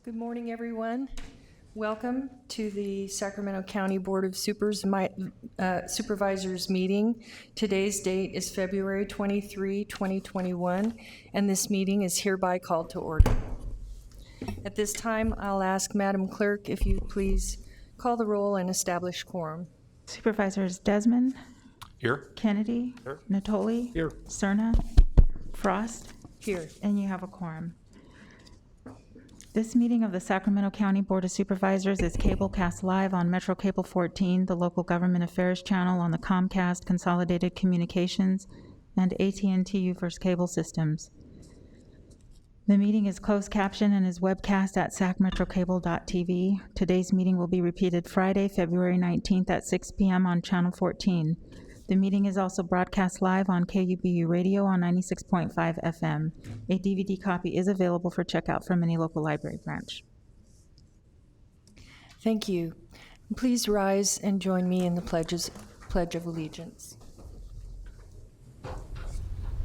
Good morning, everyone. Welcome to the Sacramento County Board of Supervisors meeting. Today's date is February 23, 2021, and this meeting is hereby called to order. At this time, I'll ask Madam Clerk if you please call the roll and establish quorum. Supervisors Desmond. Here. Kennedy. Here. Natoli. Here. Cerna. Frost. Here. And you have a quorum. This meeting of the Sacramento County Board of Supervisors is cablecast live on Metro Cable 14, the local government affairs channel on the Comcast Consolidated Communications and AT&T UVerse cable systems. The meeting is closed caption and is webcast at sacmetrocable.tv. Today's meeting will be repeated Friday, February 19th at 6 p.m. on Channel 14. The meeting is also broadcast live on KUBU Radio on 96.5 FM. A DVD copy is available for checkout from any local library branch. Thank you. Please rise and join me in the Pledge of Allegiance.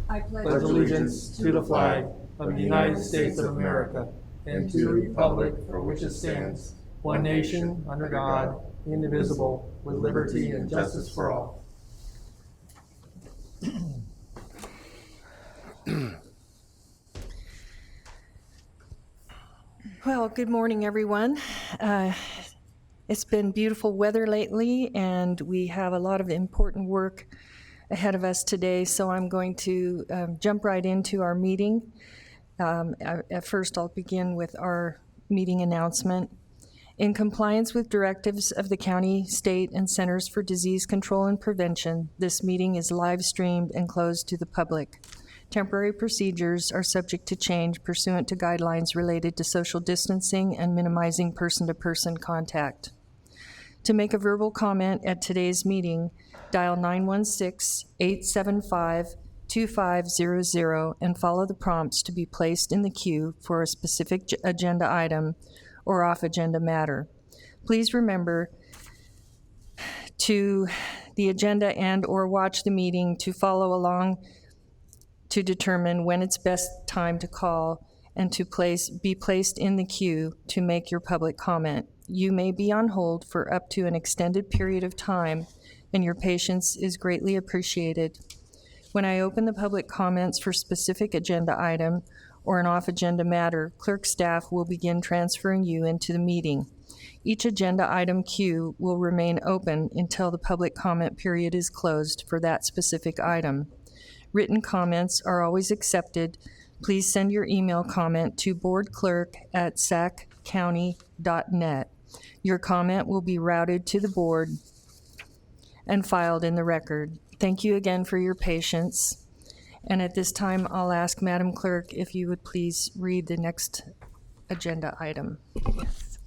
I pledge allegiance to the flag of the United States of America and to the republic for which it stands, one nation, under God, indivisible, with liberty and justice for all. Well, good morning, everyone. It's been beautiful weather lately, and we have a lot of important work ahead of us today, so I'm going to jump right into our meeting. At first, I'll begin with our meeting announcement. In compliance with directives of the county, state, and Centers for Disease Control and Prevention, this meeting is live streamed and closed to the public. Temporary procedures are subject to change pursuant to guidelines related to social distancing and minimizing person-to-person contact. To make a verbal comment at today's meeting, dial 916-875-2500 and follow the prompts to be placed in the queue for a specific agenda item or off-agenda matter. Please remember to the agenda and or watch the meeting to follow along to determine when it's best time to call and to be placed in the queue to make your public comment. You may be on hold for up to an extended period of time, and your patience is greatly appreciated. When I open the public comments for specific agenda item or an off-agenda matter, clerk staff will begin transferring you into the meeting. Each agenda item queue will remain open until the public comment period is closed for that specific item. Written comments are always accepted. Please send your email comment to boardclerk@saccounty.net. Your comment will be routed to the board and filed in the record. Thank you again for your patience. And at this time, I'll ask Madam Clerk if you would please read the next agenda item. Yes.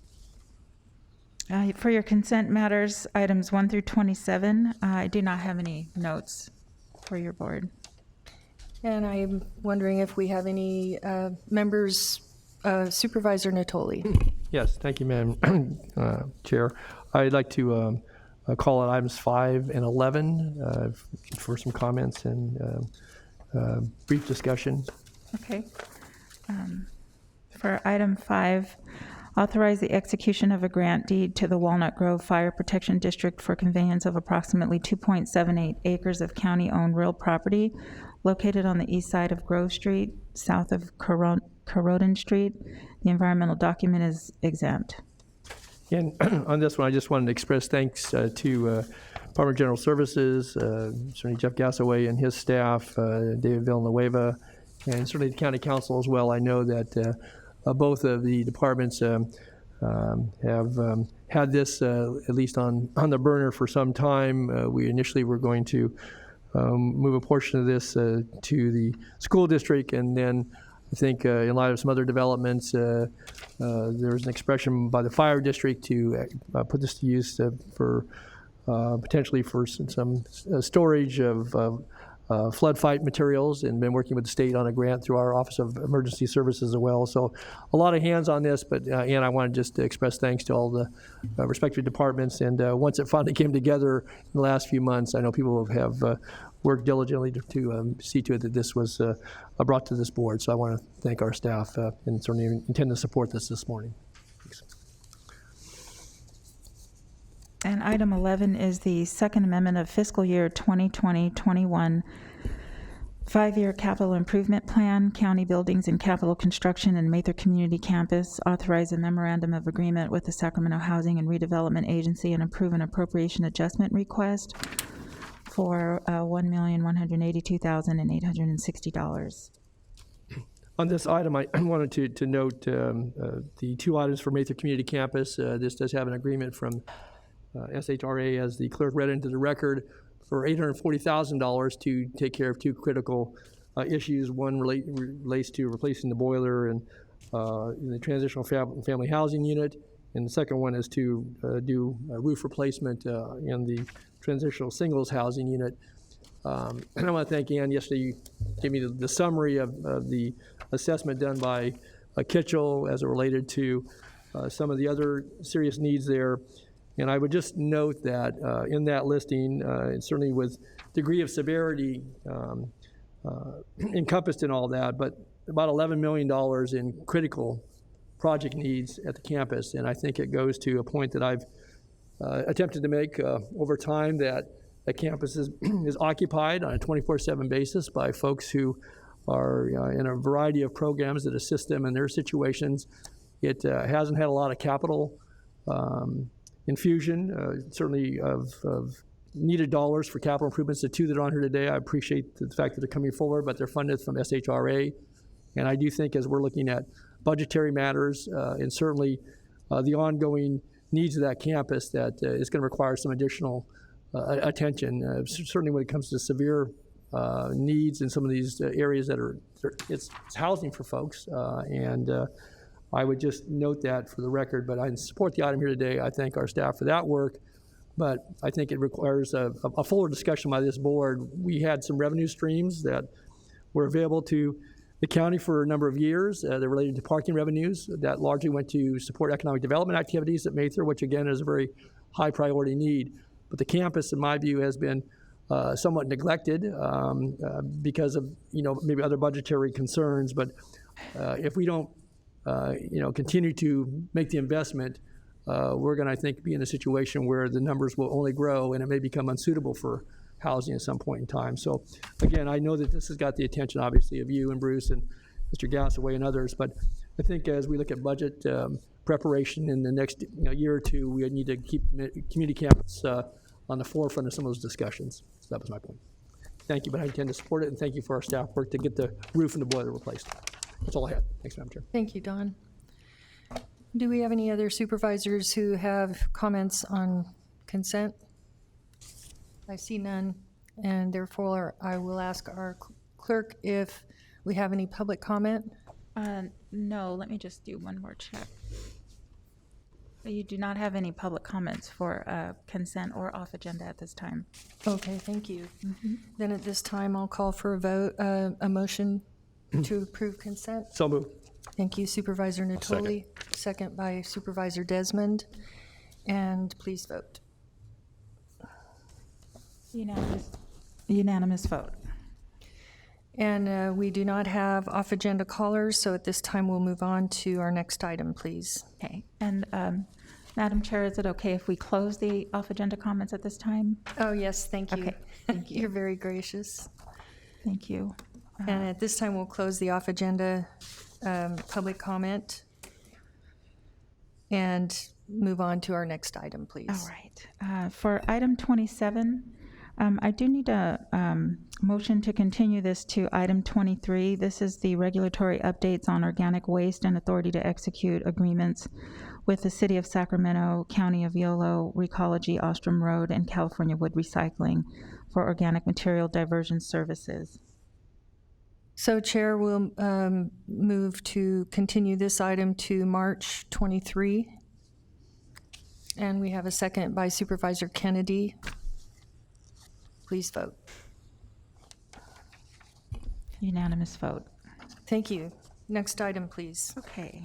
For your consent matters, items 1 through 27, I do not have any notes for your board. And I'm wondering if we have any members, Supervisor Natoli. Yes, thank you, Madam Chair. I'd like to call out items 5 and 11 for some comments and brief discussion. Okay. For item 5, authorize the execution of a grant deed to the Walnut Grove Fire Protection District for conveyance of approximately 2.78 acres of county-owned real property located on the east side of Grove Street, south of Corrodon Street. The environmental document is exempt. And on this one, I just wanted to express thanks to Department of General Services, certainly Jeff Gassaway and his staff, David Villanueva, and certainly the County Council as well. I know that both of the departments have had this at least on the burner for some time. We initially were going to move a portion of this to the school district, and then I think in light of some other developments, there was an expression by the fire district to put this to use for potentially for some storage of flood fight materials, and been working with the state on a grant through our Office of Emergency Services as well. So a lot of hands on this, but and I want to just express thanks to all the respective departments. And once it finally came together in the last few months, I know people have worked diligently to see to it that this was brought to this board. So I want to thank our staff and certainly intend to support this morning. Thanks. And item 11 is the Second Amendment of Fiscal Year 2020-21 5-year Capital Improvement Plan, County Buildings and Capital Construction and Mather Community Campus. Authorize a memorandum of agreement with the Sacramento Housing and Redevelopment Agency and approve an appropriation adjustment request for $1,182,860. On this item, I wanted to note the two items for Mather Community Campus. This does have an agreement from SHRA, as the clerk read into the record, for $840,000 to take care of two critical issues. One relates to replacing the boiler in the transitional family housing unit, and the second one is to do a roof replacement in the transitional singles housing unit. And I want to thank Ann. Yesterday you gave me the summary of the assessment done by Kitchell as it related to some of the other serious needs there. And I would just note that in that listing, and certainly with degree of severity encompassed in all that, but about $11 million in critical project needs at the campus. And I think it goes to a point that I've attempted to make over time, that the campus is occupied on a 24/7 basis by folks who are in a variety of programs that assist them in their situations. It hasn't had a lot of capital infusion, certainly of needed dollars for capital improvements. The two that are on here today, I appreciate the fact that they're coming forward, but they're funded from SHRA. And I do think as we're looking at budgetary matters and certainly the ongoing needs of that campus, that it's going to require some additional attention, certainly when it comes to severe needs in some of these areas that it's housing for folks. And I would just note that for the record, but I support the item here today. I thank our staff for that work, but I think it requires a fuller discussion by this board. We had some revenue streams that were available to the county for a number of years. They're related to parking revenues that largely went to support economic development activities at Mather, which again is a very high priority need. But the campus, in my view, has been somewhat neglected because of maybe other budgetary concerns. But if we don't continue to make the investment, we're going to, I think, be in a situation where the numbers will only grow and it may become unsuitable for housing at some point in time. So again, I know that this has got the attention, obviously, of you and Bruce and Mr. Gassaway and others, but I think as we look at budget preparation in the next year or two, we need to keep community campus on the forefront of some of those discussions. So that was my point. Thank you, but I intend to support it, and thank you for our staff work to get the roof and the boiler replaced. That's all I had. Thanks, Madam Chair. Thank you, Don. Do we have any other supervisors who have comments on consent? I see none, and therefore I will ask our clerk if we have any public comment. No, let me just do one more check. You do not have any public comments for consent or off agenda at this time. Okay, thank you. Then at this time, I'll call for a vote, a motion to approve consent. So moved. Thank you, Supervisor Natoli. Second by Supervisor Desmond. And please vote. Unanimous vote. And we do not have off-agenda callers, so at this time we'll move on to our next item, please. Okay. And Madam Chair, is it okay if we close the off-agenda comments at this time? Oh, yes, thank you. Okay, thank you. You're very gracious. Thank you. And at this time, we'll close the off-agenda public comment and move on to our next item, please. All right. For item 27, I do need a motion to continue this to item 23. This is the regulatory updates on organic waste and authority to execute agreements with the City of Sacramento, County of Yolo, Recology, Ostrom Road, and California Wood Recycling for organic material diversion services. So Chair will move to continue this item to March 23. And we have a second by Supervisor Kennedy. Please vote. Unanimous vote. Thank you. Next item, please. Okay.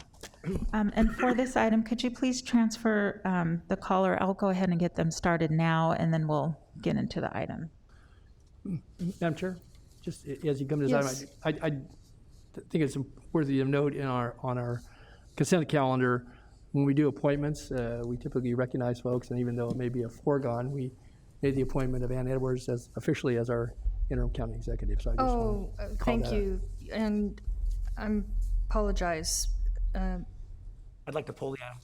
And for this item, could you please transfer the caller? I'll go ahead and get them started now, and then we'll get into the item. Madam Chair, just as you come to this Yes. item, I think it's worthy of note on our consent calendar, when we do appointments, we typically recognize folks, and even though it may be a foregone, we made the appointment of Ann Edwards officially as our interim county executive. So I just want to call thank that out. you, and I apologize. I'd like to pull the item.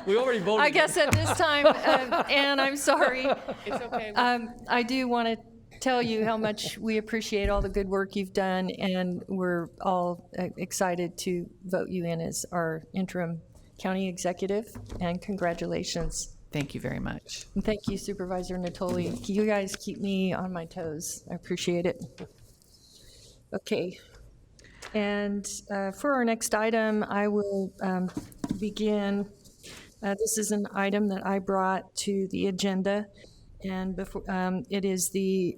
We already voted. I guess at this time, Ann, I'm sorry. It's okay. I do want to tell you how much we appreciate all the good work you've done, and we're all excited to vote you in as our interim county executive, and congratulations. Thank you very much. And thank you, Supervisor Natoli. You guys keep me on my toes. I appreciate it. Okay. And for our next item, I will begin. This is an item that I brought to the agenda, and before it is the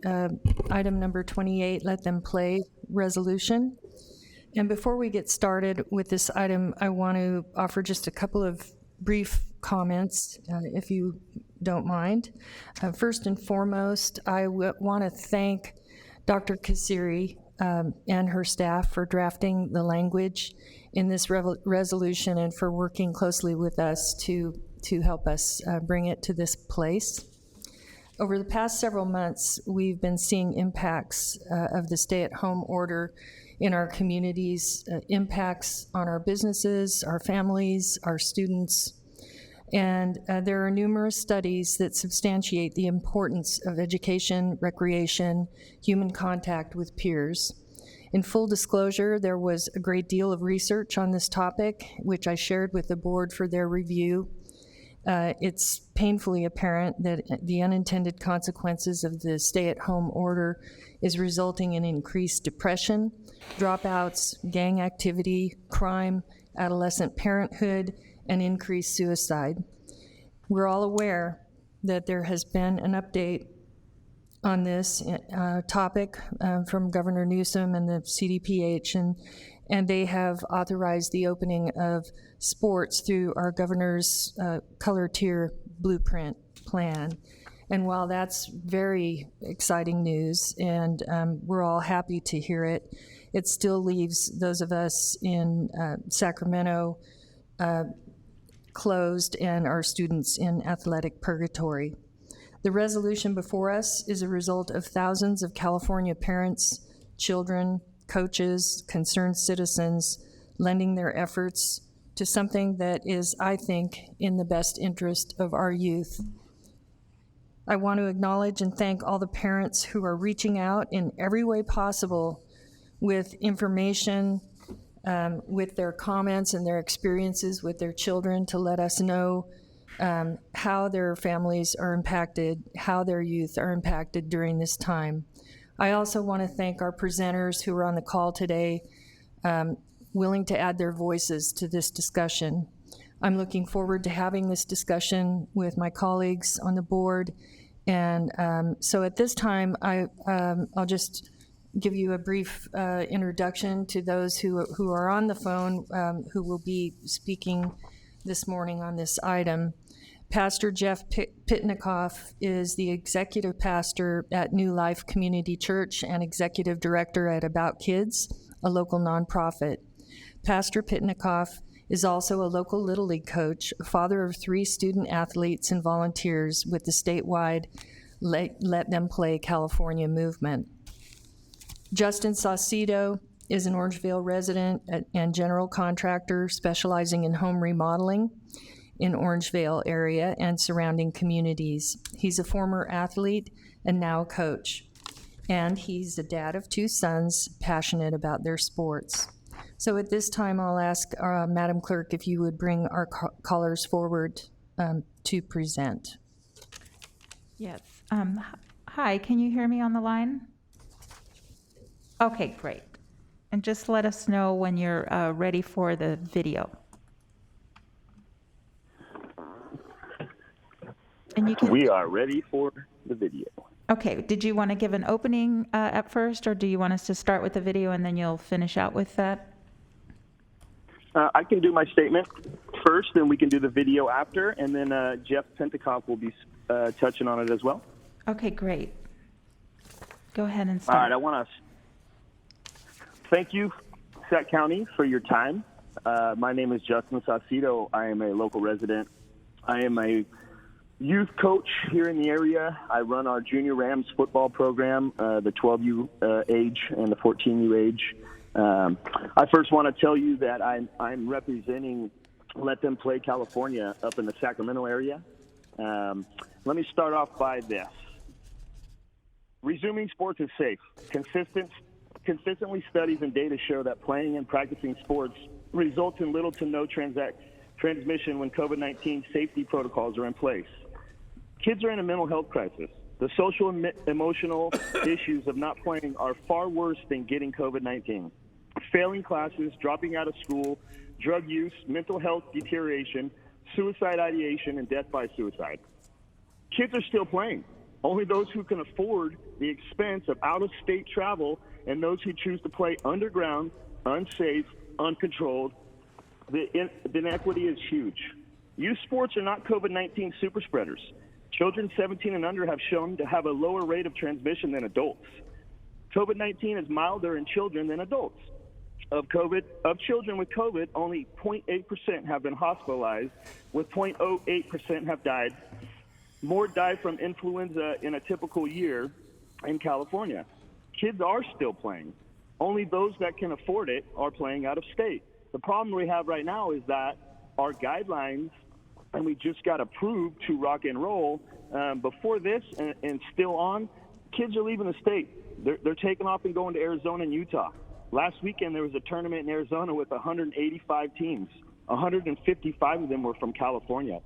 item number 28, Let Them Play resolution. And before we get started with this item, I want to offer just a couple of brief comments, if you don't mind. First and foremost, I want to thank Dr. Kasiri and her staff for drafting the language in this resolution and for working closely with us to help us bring it to this place. Over the past several months, we've been seeing impacts of the stay-at-home order in our communities, impacts on our businesses, our families, our students. And there are numerous studies that substantiate the importance of education, recreation, human contact with peers. In full disclosure, there was a great deal of research on this topic, which I shared with the board for their review. It's painfully apparent that the unintended consequences of the stay-at-home order is resulting in increased depression, dropouts, gang activity, crime, adolescent parenthood, and increased suicide. We're all aware that there has been an update on this topic from Governor Newsom and the CDPH, and they have authorized the opening of sports through our governor's color tier blueprint plan. And while that's very exciting news, and we're all happy to hear it, it still leaves those of us in Sacramento closed and our students in athletic purgatory. The resolution before us is a result of thousands of California parents, children, coaches, concerned citizens lending their efforts to something that is, I think, in the best interest of our youth. I want to acknowledge and thank all the parents who are reaching out in every way possible with information, with their comments and their experiences with their children to let us know how their families are impacted, how their youth are impacted during this time. I also want to thank our presenters who are on the call today, willing to add their voices to this discussion. I'm looking forward to having this discussion with my colleagues on the board. And so at this time, I'll just give you a brief introduction to those who are on the phone, who will be speaking this morning on this item. Pastor Jeff Pitnikoff is the executive pastor at New Life Community Church and executive director at About Kids, a local nonprofit. Pastor Pitnikoff is also a local Little League coach, father of 3 student athletes and volunteers with the statewide Let Them Play California movement. Justin Saucedo is an Orangevale resident and general contractor specializing in home remodeling in Orangevale area and surrounding communities. He's a former athlete and now a coach. And he's a dad of 2 sons, passionate about their sports. So at this time, I'll ask Madam Clerk if you would bring our callers forward to present. Yes. Hi, can you hear me on the line? Okay, great. And just let us know when you're ready for the video. And you can. We are ready for the video. Okay, did you want to give an opening at first, or do you want us to start with the video and then you'll finish out with that? I can do my statement first, then we can do the video after, and then Jeff Pitnikoff will be touching on it as well. Okay, great. Go ahead and All right, start. I want to thank you, Sac County, for your time. My name is Justin Saucedo. I am a local resident. I am a youth coach here in the area. I run our Junior Rams football program, the 12U age and the 14U age. I first want to tell you that I'm representing Let Them Play California up in the Sacramento area. Let me start off by this. Resuming sports is safe. Consistently, studies and data show that playing and practicing sports results in little to no transmission when COVID-19 safety protocols are in place. Kids are in a mental health crisis. The social and emotional issues of not playing are far worse than getting COVID-19. Failing classes, dropping out of school, drug use, mental health deterioration, suicide ideation, and death by suicide. Kids are still playing. Only those who can afford the expense of out-of-state travel and those who choose to play underground, unsafe, uncontrolled. The inequity is huge. Youth sports are not COVID-19 super spreaders. Children 17 and under have shown to have a lower rate of transmission than adults. COVID-19 is milder in children than adults. Of children with COVID, only 0.8% have been hospitalized, with 0.08% have died. More die from influenza in a typical year in California. Kids are still playing. Only those that can afford it are playing out of state. The problem we have right now is that our guidelines, and we just got approved to rock and roll before this and still on, kids are leaving the state. They're taking off and going to Arizona and Utah. Last weekend, there was a tournament in Arizona with 185 teams. 155 of them were from California,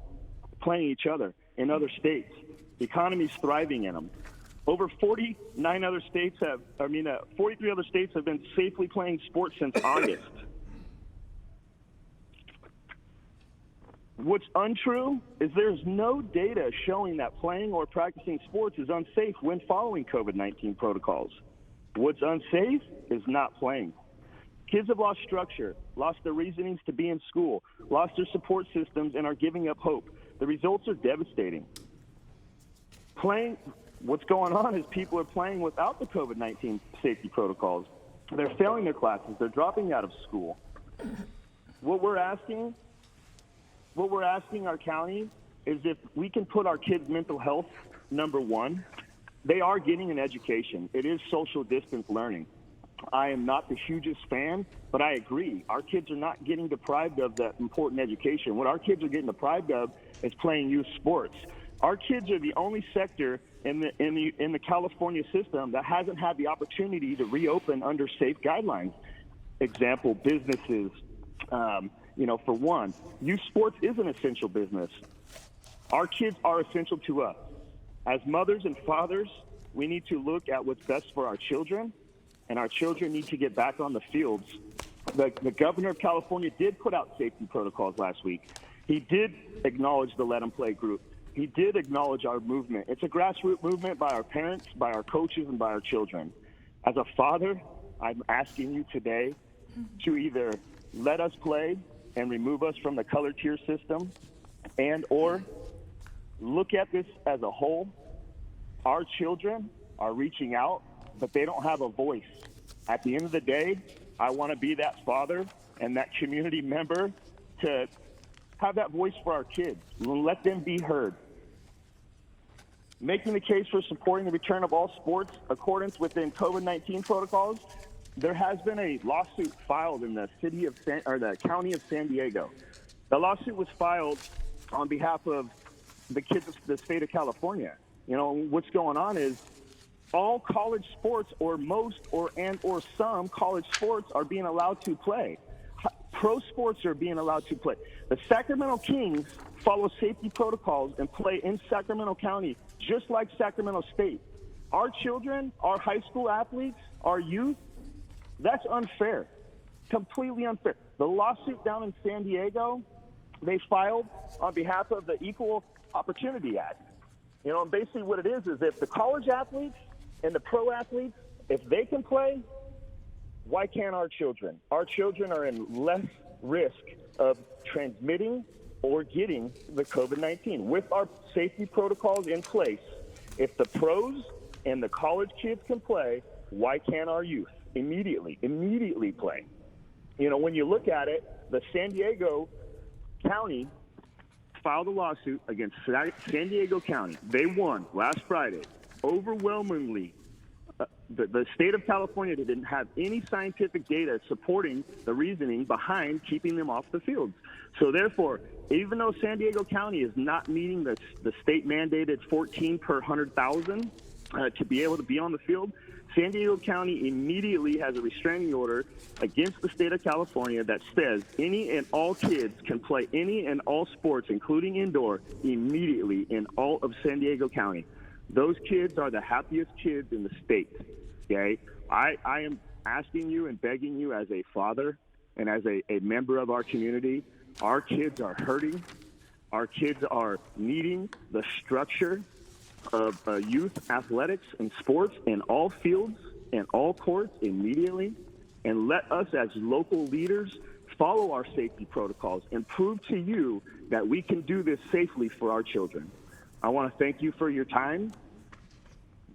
playing each other in other states. The economy's thriving in them. Over 43 other states have been safely playing sports since August. What's untrue is there's no data showing that playing or practicing sports is unsafe when following COVID-19 protocols. What's unsafe is not playing. Kids have lost structure, lost their reasonings to be in school, lost their support systems, and are giving up hope. The results are devastating. What's going on is people are playing without the COVID-19 safety protocols. They're failing their classes. They're dropping out of school. What we're asking our county is if we can put our kids' mental health number one. They are getting an education. It is social distance learning. I am not the hugest fan, but I agree. Our kids are not getting deprived of that important education. What our kids are getting deprived of is playing youth sports. Our kids are the only sector in the California system that hasn't had the opportunity to reopen under safe guidelines. Example, businesses. For one, youth sports is an essential business. Our kids are essential to us. As mothers and fathers, we need to look at what's best for our children, and our children need to get back on the fields. The governor of California did put out safety protocols last week. He did acknowledge the Let 'em Play group. He did acknowledge our movement. It's a grassroots movement by our parents, by our coaches, and by our children. As a father, I'm asking you today to either let us play and remove us from the color tier system or look at this as a whole. Our children are reaching out, but they don't have a voice. At the end of the day, I want to be that father and that community member to have that voice for our kids. Let them be heard. Making the case for supporting the return of all sports accordance within COVID-19 protocols, there has been a lawsuit filed in the county of San Diego. The lawsuit was filed on behalf of the kids of the state of California. What's going on is all college sports or most or some college sports are being allowed to play. Pro sports are being allowed to play. The Sacramento Kings follow safety protocols and play in Sacramento County just like Sacramento State. Our children, our high school athletes, our youth, that's unfair. Completely unfair. The lawsuit down in San Diego, they filed on behalf of the Equal Opportunity Act. And basically what it is if the college athletes and the pro athletes, if they can play, why can't our children? Our children are in less risk of transmitting or getting the COVID-19. With our safety protocols in place, if the pros and the college kids can play, why can't our youth immediately play? You know, when you look at it, the San Diego County filed a lawsuit against San Diego County. They won last Friday overwhelmingly. The state of California didn't have any scientific data supporting the reasoning behind keeping them off the fields. So therefore, even though San Diego County is not meeting the state mandated 14 per 100,000 to be able to be on the field, San Diego County immediately has a restraining order against the state of California that says any and all kids can play any and all sports, including indoor, immediately in all of San Diego County. Those kids are the happiest kids in the state, okay? I am asking you and begging you as a father and as a member of our community, our kids are hurting. Our kids are needing the structure of youth athletics and sports in all fields and all courts immediately. And let us as local leaders follow our safety protocols and prove to you that we can do this safely for our children. I want to thank you for your time.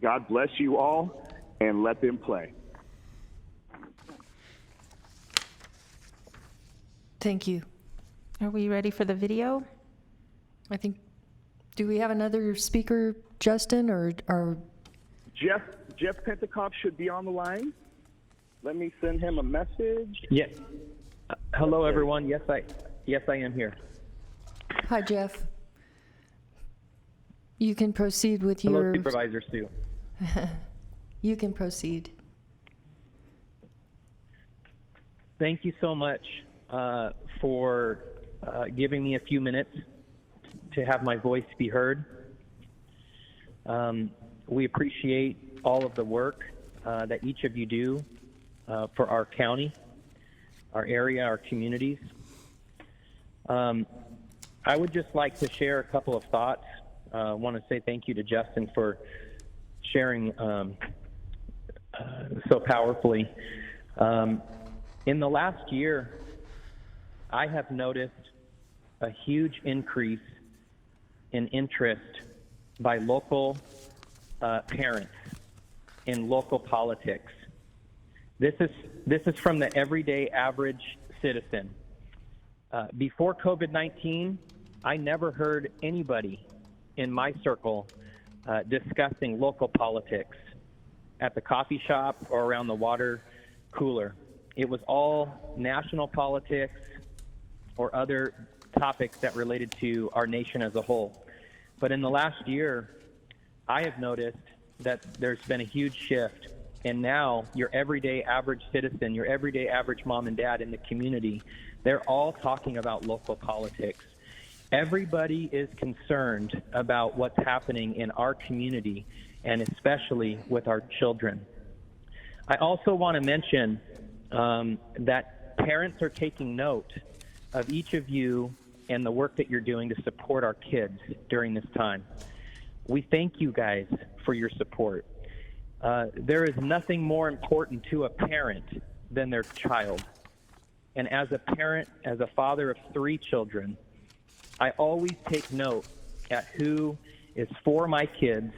God bless you all, and let them play. Thank you. Are we ready for the video? I think, do we have another speaker, Justin, or Jeff Pentecoff should be on the line. Let me send him a message. Yeah. Hello, everyone. Yes, I am here. Hi, Jeff. You can proceed with Hello, your... Supervisor Sue. You can proceed. Thank you so much for giving me a few minutes to have my voice be heard. We appreciate all of the work that each of you do for our county, our area, our communities. I would just like to share a couple of thoughts. I want to say thank you to Justin for sharing so powerfully. In the last year, I have noticed a huge increase in interest by local parents in local politics. This is from the everyday average citizen. Before COVID-19, I never heard anybody in my circle discussing local politics at the coffee shop or around the water cooler. It was all national politics or other topics that related to our nation as a whole. But in the last year, I have noticed that there's been a huge shift, and now your everyday average citizen, your everyday average mom and dad in the community, they're all talking about local politics. Everybody is concerned about what's happening in our community, and especially with our children. I also want to mention that parents are taking note of each of you and the work that you're doing to support our kids during this time. We thank you guys for your support. There is nothing more important to a parent than their child. And as a parent, as a father of 3 children, I always take note at who is for my kids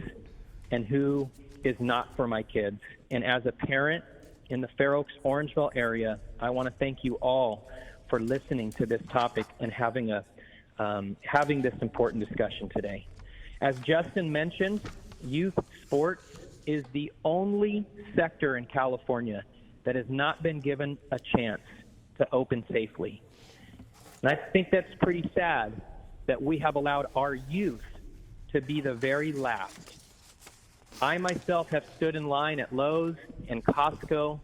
and who is not for my kids. And as a parent in the Fair Oaks, Orangeville area, I want to thank you all for listening to this topic and having this important discussion today. As Justin mentioned, youth sports is the only sector in California that has not been given a chance to open safely. And I think that's pretty sad that we have allowed our youth to be the very last. I myself have stood in line at Lowe's and Costco.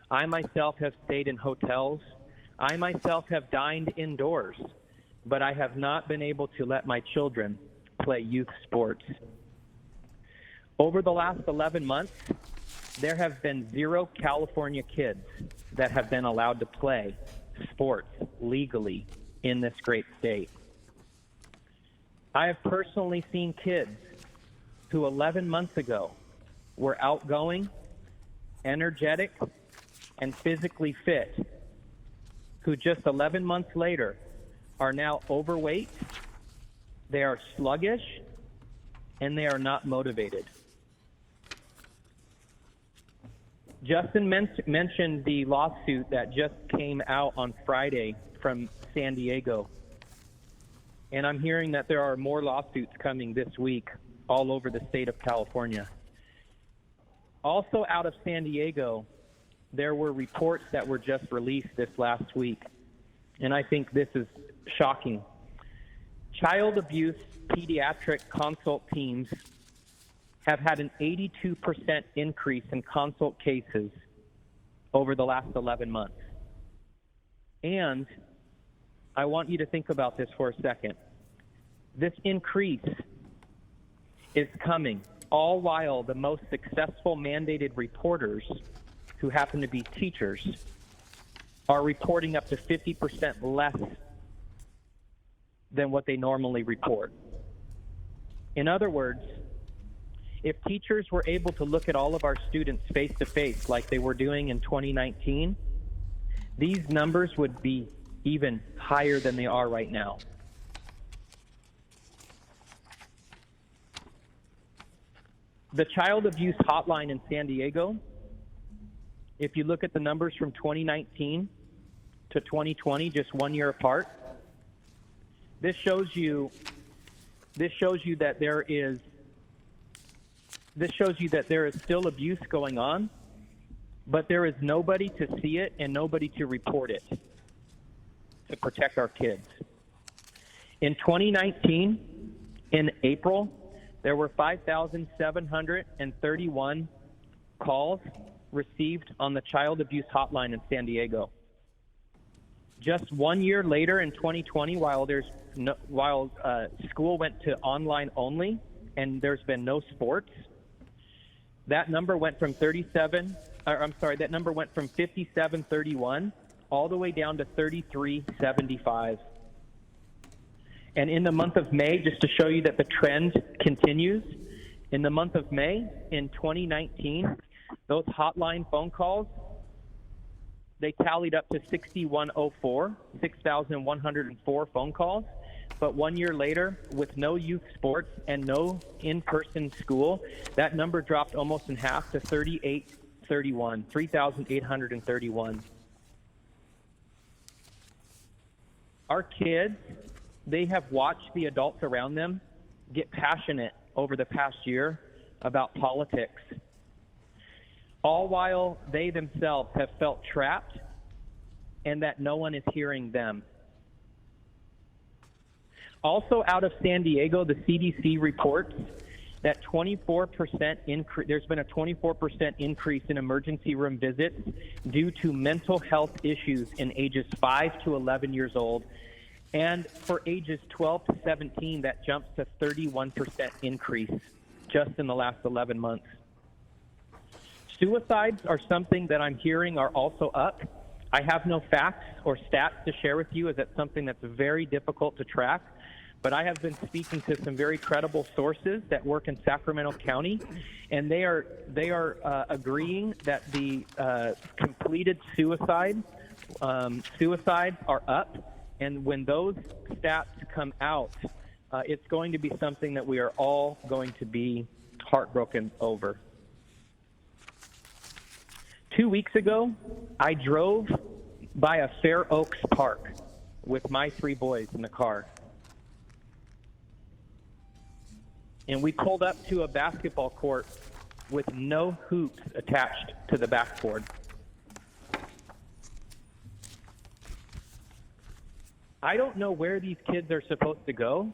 I myself have stayed in hotels. I myself have dined indoors, but I have not been able to let my children play youth sports. Over the last 11 months, there have been 0 California kids that have been allowed to play sports legally in this great state. I have personally seen kids who 11 months ago were outgoing, energetic, and physically fit, who just 11 months later are now overweight, they are sluggish, and they are not motivated. Justin mentioned the lawsuit that just came out on Friday from San Diego. And I'm hearing that there are more lawsuits coming this week all over the state of California. Also out of San Diego, there were reports that were just released this last week. And I think this is shocking. Child abuse pediatric consult teams have had an 82% increase in consult cases over the last 11 months. And I want you to think about this for a second. This increase is coming all while the most successful mandated reporters, who happen to be teachers, are reporting up to 50% less than what they normally report. In other words, if teachers were able to look at all of our students face to face like they were doing in 2019, these numbers would be even higher than they are right now. The child abuse hotline in San Diego, if you look at the numbers from 2019 to 2020, just 1 year apart, this shows you that there is still abuse going on, but there is nobody to see it and nobody to report it to protect our kids. In 2019, in April, there were 5,731 calls received on the child abuse hotline in San Diego. Just 1 year later, in 2020, while school went to online only and there's been no sports, that number went from 5731 all the way down to 3375. And in the month of May, just to show you that the trend continues, in the month of May in 2019, those hotline phone calls, they tallied up to 6,104 phone calls. But 1 year later, with no youth sports and no in-person school, that number dropped almost in half to 3,831. Our kids, they have watched the adults around them get passionate over the past year about politics, all while they themselves have felt trapped and that no one is hearing them. Also out of San Diego, the CDC reports that there's been a 24% increase in emergency room visits due to mental health issues in ages 5 to 11 years old. And for ages 12 to 17, that jumps to 31% increase just in the last 11 months. Suicides are something that I'm hearing are also up. I have no facts or stats to share with you, as that's something that's very difficult to track. But I have been speaking to some very credible sources that work in Sacramento County, and they are agreeing that the completed suicides are up. And when those stats come out, it's going to be something that we are all going to be heartbroken over. 2 weeks ago, I drove by a Fair Oaks park with my 3 boys in the car. And we pulled up to a basketball court with no hoops attached to the backboard. I don't know where these kids are supposed to go.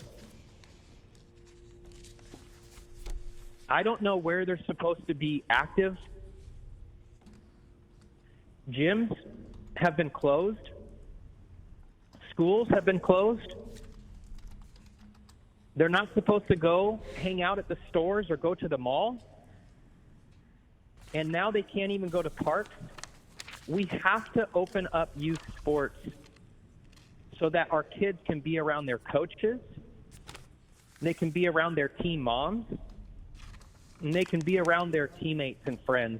I don't know where they're supposed to be active. Gyms have been closed. Schools have been closed. They're not supposed to go hang out at the stores or go to the mall. And now they can't even go to parks. We have to open up youth sports so that our kids can be around their coaches, they can be around their team moms, and they can be around their teammates and friends.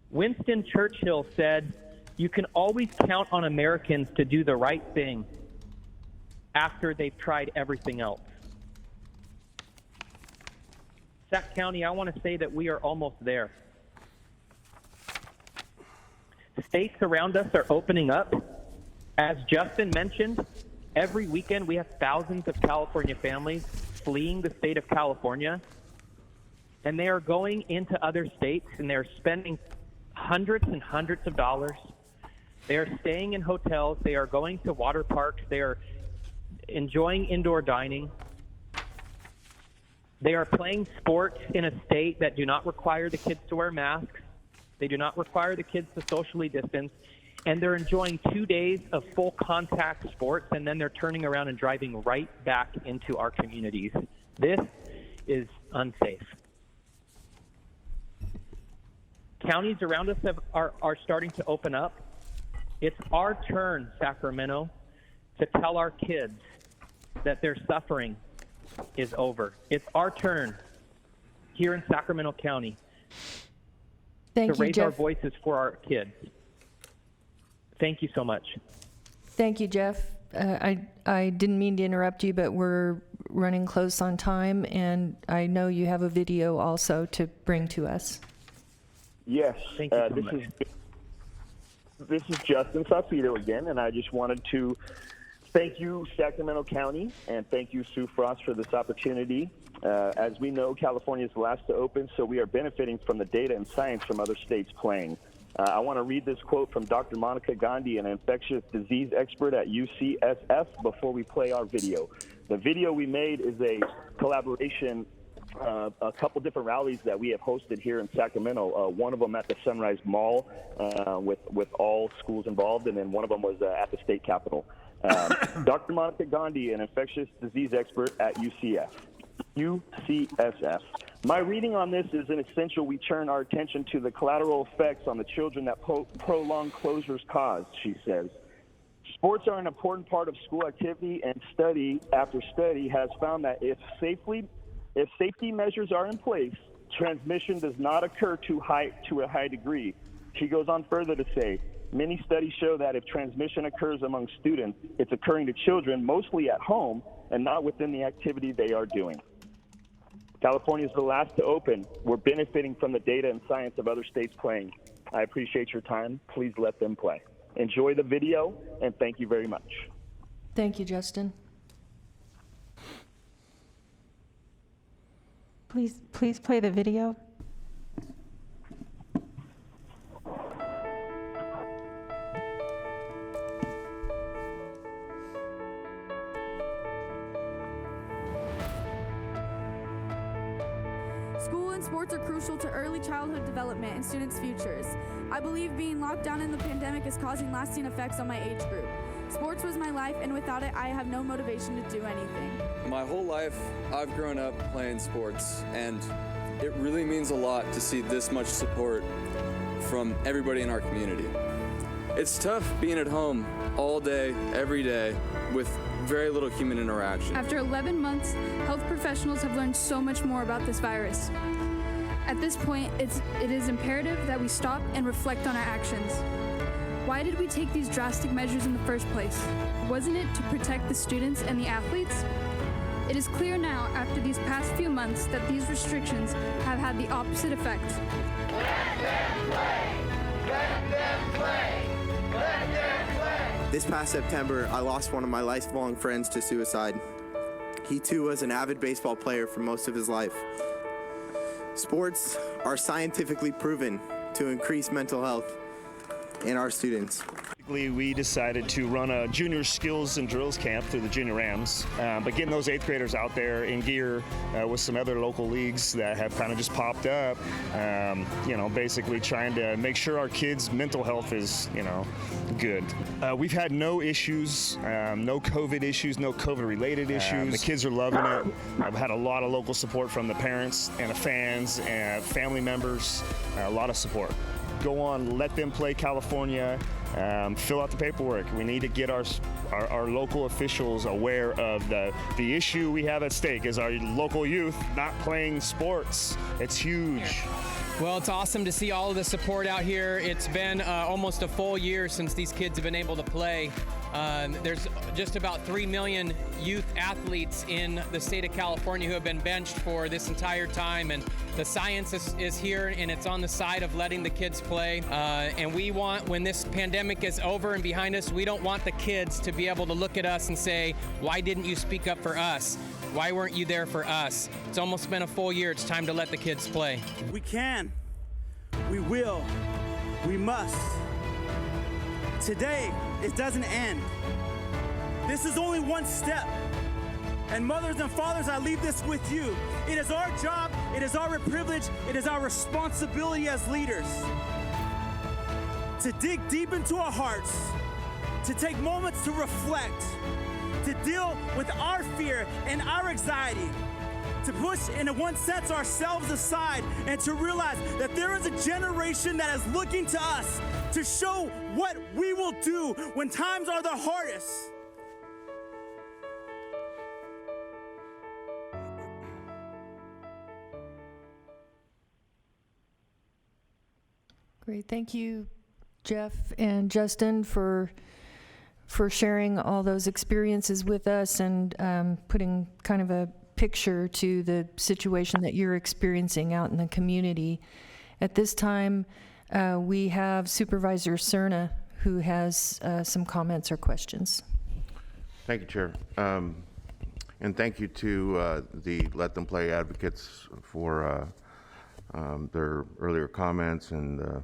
Winston Churchill said, "You can always count on Americans to do the right thing after they've tried everything else." Sac County, I want to say that we are almost there. States around us are opening up. As Justin mentioned, every weekend we have thousands of California families fleeing the state of California, and they are going into other states and they're spending hundreds and hundreds of dollars. They are staying in hotels. They are going to water parks. They are enjoying indoor dining. They are playing sports in a state that do not require the kids to wear masks. They do not require the kids to socially distance. And they're enjoying 2 days of full contact sports, and then they're turning around and driving right back into our communities. This is unsafe. Counties around us are starting to open up. It's our turn, Sacramento, to tell our kids that their suffering is over. It's our turn here in Sacramento County to raise our voices for our kids. Thank you so much. Thank you, Jeff. I didn't mean to interrupt you, but we're running close on time, and I know you have a video also to bring to us. Yes, Thank you so much. This is Justin Saucedo again, and I just wanted to thank you, Sacramento County, and thank you, Sue Frost, for this opportunity. As we know, California is the last to open, so we are benefiting from the data and science from other states playing. I want to read this quote from Dr. Monica Gandhi, an infectious disease expert at UCSF, before we play our video. The video we made is a collaboration, a couple different rallies that we have hosted here in Sacramento. One of them at the Sunrise Mall with all schools involved, and then one of them was at the state capitol. Dr. Monica Gandhi, an infectious disease expert at UCSF. My reading on this is an essential we turn our attention to the collateral effects on the children that prolonged closures cause, she says. Sports are an important part of school activity, and study after study has found that if safety measures are in place, transmission does not occur to a high degree. She goes on further to say, many studies show that if transmission occurs among students, it's occurring to children mostly at home and not within the activity they are doing. California is the last to open. We're benefiting from the data and science of other states playing. I appreciate your time. Please let them play. Enjoy the video, and thank you very much. Thank you, Justin. Please play the video. School and sports are crucial to early childhood development and students' futures. I believe being locked down in the pandemic is causing lasting effects on my age group. Sports was my life, and without it, I have no motivation to do anything. My whole life, I've grown up playing sports, and it really means a lot to see this much support from everybody in our community. It's tough being at home all day, every day, with very little human interaction. After 11 months, health professionals have learned so much more about this virus. At this point, it is imperative that we stop and reflect on our actions. Why did we take these drastic measures in the first place? Wasn't it to protect the students and the athletes? It is clear now, after these past few months, that these restrictions have had the opposite effect. Let them play! Let them play! Let them play! This past September, I lost one of my lifelong friends to suicide. He too was an avid baseball player for most of his life. Sports are scientifically proven to increase mental health in our students. We decided to run a junior skills and drills camp through the Junior Rams, but getting those 8th graders out there in gear with some other local leagues that have kind of just popped up, basically trying to make sure our kids' mental health is, good. We've had no issues, no COVID issues, no COVID-related issues. The kids are loving it. I've had a lot of local support from the parents and the fans and family members, a lot of support. Go on, let them play California. Fill out the paperwork. We need to get our local officials aware of the issue we have at stake is our local youth not playing sports. It's huge. Well, it's awesome to see all of the support out here. It's been almost a full year since these kids have been able to play. There's just about 3 million youth athletes in the state of California who have been benched for this entire time, and the science is here, and it's on the side of letting the kids play. And we want, when this pandemic is over and behind us, we don't want the kids to be able to look at us and say, why didn't you speak up for us? Why weren't you there for us? It's almost been a full year. It's time to let the kids play. We can, we will, we must. Today, it doesn't end. This is only one step. And mothers and fathers, I leave this with you. It is our job, it is our privilege, it is our responsibility as leaders to dig deep into our hearts, to take moments to reflect, to deal with our fear and our anxiety, to push, in one sense, ourselves aside and to realize that there is a generation that is looking to us to show what we will do when times are the hardest. Great, thank you, Jeff and Justin, for sharing all those experiences with us and putting kind of a picture to the situation that you're experiencing out in the community. At this time, we have Supervisor Cerna, who has some comments or questions. Thank you, Chair. And thank you to the Let Them Play advocates for their earlier comments and the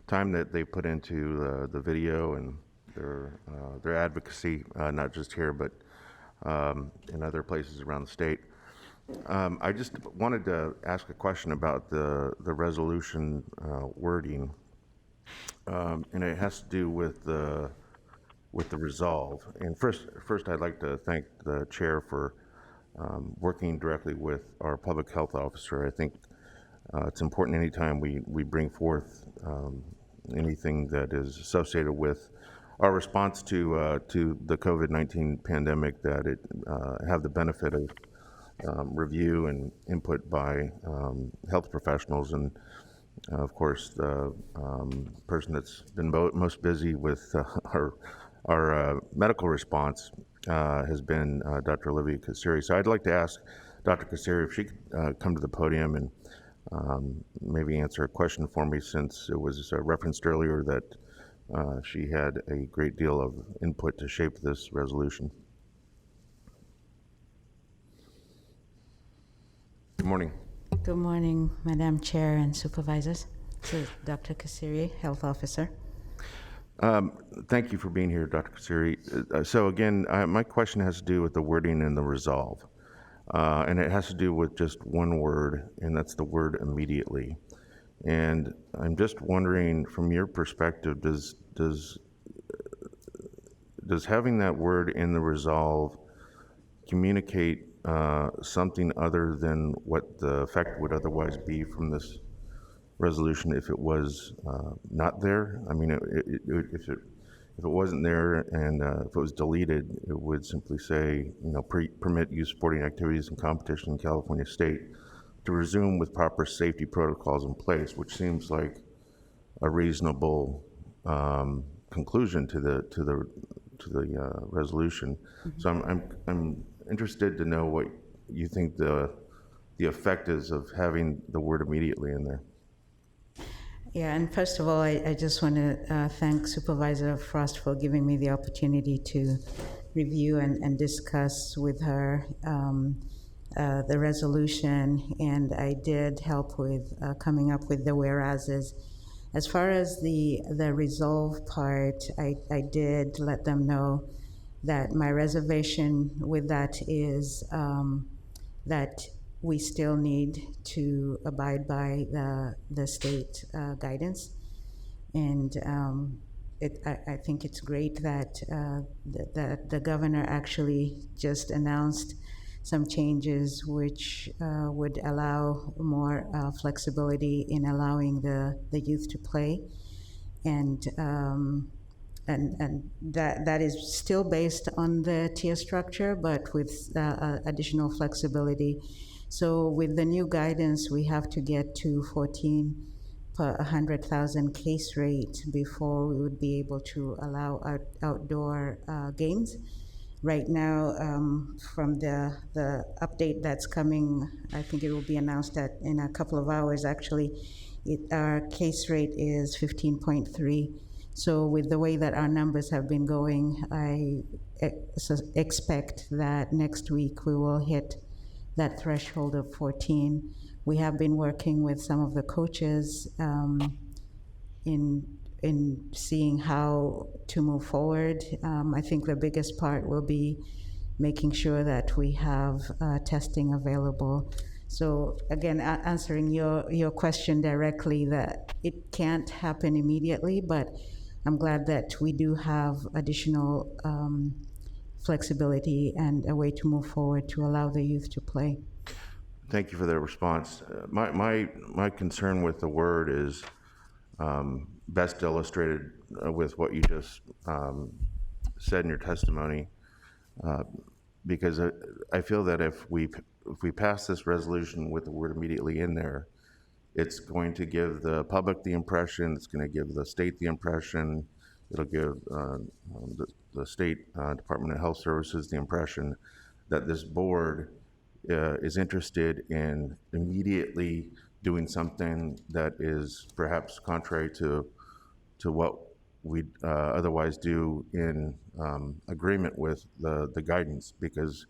time that they put into the video and their advocacy, not just here, but in other places around the state. I just wanted to ask a question about the resolution wording, and it has to do with the resolve. And first, I'd like to thank the chair for working directly with our public health officer. I think it's important anytime we bring forth anything that is associated with our response to the COVID-19 pandemic, that it have the benefit of review and input by health professionals. And of course, the person that's been most busy with our medical response has been Dr. Olivia Kassiri. So I'd like to ask Dr. Kassiri if she could come to the podium and maybe answer a question for me, since it was referenced earlier that she had a great deal of input to shape this resolution. Good morning. Good morning, Madam Chair and Supervisors. This is Dr. Kassiri, Health Officer. Thank you for being here, Dr. Kassiri. So again, my question has to do with the wording in the resolve. And it has to do with just one word, and that's the word immediately. And I'm just wondering, from your perspective, does having that word in the resolve communicate something other than what the effect would otherwise be from this resolution if it was not there? I mean, if it wasn't there and if it was deleted, it would simply say, permit youth sporting activities and competition in California State to resume with proper safety protocols in place, which seems like a reasonable conclusion to the resolution. Mm-hmm. So I'm interested to know what you think the effect is of having the word immediately in there. Yeah, and first of all, I just want to thank Supervisor Frost for giving me the opportunity to review and discuss with her the resolution, and I did help with coming up with the whereases. As far as the resolve part, I did let them know that my reservation with that is that we still need to abide by the state guidance. And I think it's great that the governor actually just announced some changes which would allow more flexibility in allowing the youth to play. And that is still based on the tier structure, but with additional flexibility. So with the new guidance, we have to get to 14 per 100,000 case rate before we would be able to allow outdoor games. Right now, from the update that's coming, I think it will be announced that in a couple of hours, actually, our case rate is 15.3. So with the way that our numbers have been going, I expect that next week we will hit that threshold of 14. We have been working with some of the coaches in seeing how to move forward. I think the biggest part will be making sure that we have testing available. So again, answering your question directly, that it can't happen immediately, but I'm glad that we do have additional flexibility and a way to move forward to allow the youth to play. Thank you for that response. My concern with the word is best illustrated with what you just said in your testimony, because I feel that if we pass this resolution with the word immediately in there, it's going to give the public the impression, it's going to give the state the impression, it'll give the state Department of Health Services the impression that this board is interested in immediately doing something that is perhaps contrary to what we otherwise do in agreement with the guidance. Because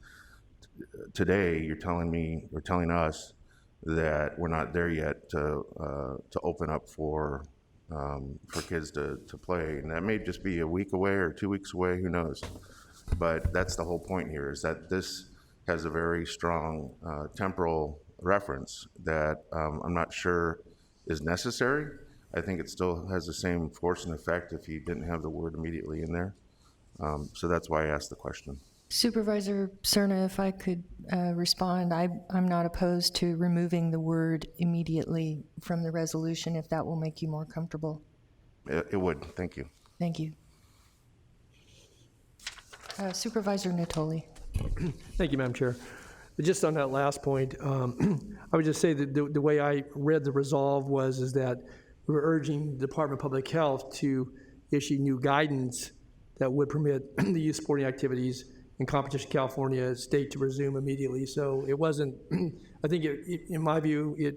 today you're telling us that we're not there yet to open up for kids to play, and that may just be a week away or 2 weeks away, who knows? But that's the whole point here, is that this has a very strong temporal reference that I'm not sure is necessary. I think it still has the same force and effect if you didn't have the word immediately in there. So that's why I asked the question. Supervisor Cerna, if I could respond, I'm not opposed to removing the word immediately from the resolution if that will make you more comfortable. It would. Thank you. Thank you. Supervisor Natoli. Thank you, Madam Chair. Just on that last point, I would just say that the way I read the resolve is that we were urging the Department of Public Health to issue new guidance that would permit the youth sporting activities in Competition California state to resume immediately. So it wasn't, I think in my view, it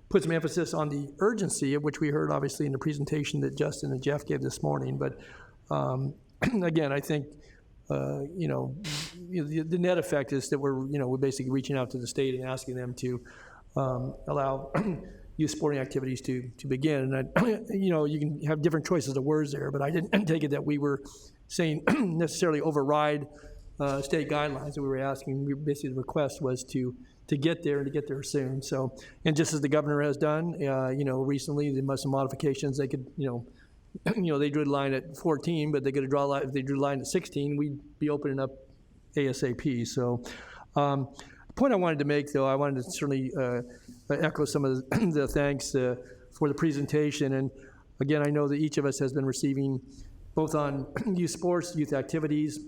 put some emphasis on the urgency, of which we heard obviously in the presentation that Justin and Jeff gave this morning. But again, I think the net effect is that we're basically reaching out to the state and asking them to allow youth sporting activities to begin. And you can have different choices of words there, but I didn't take it that we were saying necessarily override state guidelines that we were asking. Basically, the request was to get there and to get there soon. So, and just as the governor has done, recently there must some modifications. They could, they drew the line at 14, but they could draw a line. If they drew the line at 16, we'd be opening up ASAP. So, the point I wanted to make, though, I wanted to certainly echo some of the thanks for the presentation. And again, I know that each of us has been receiving both on youth sports, youth activities,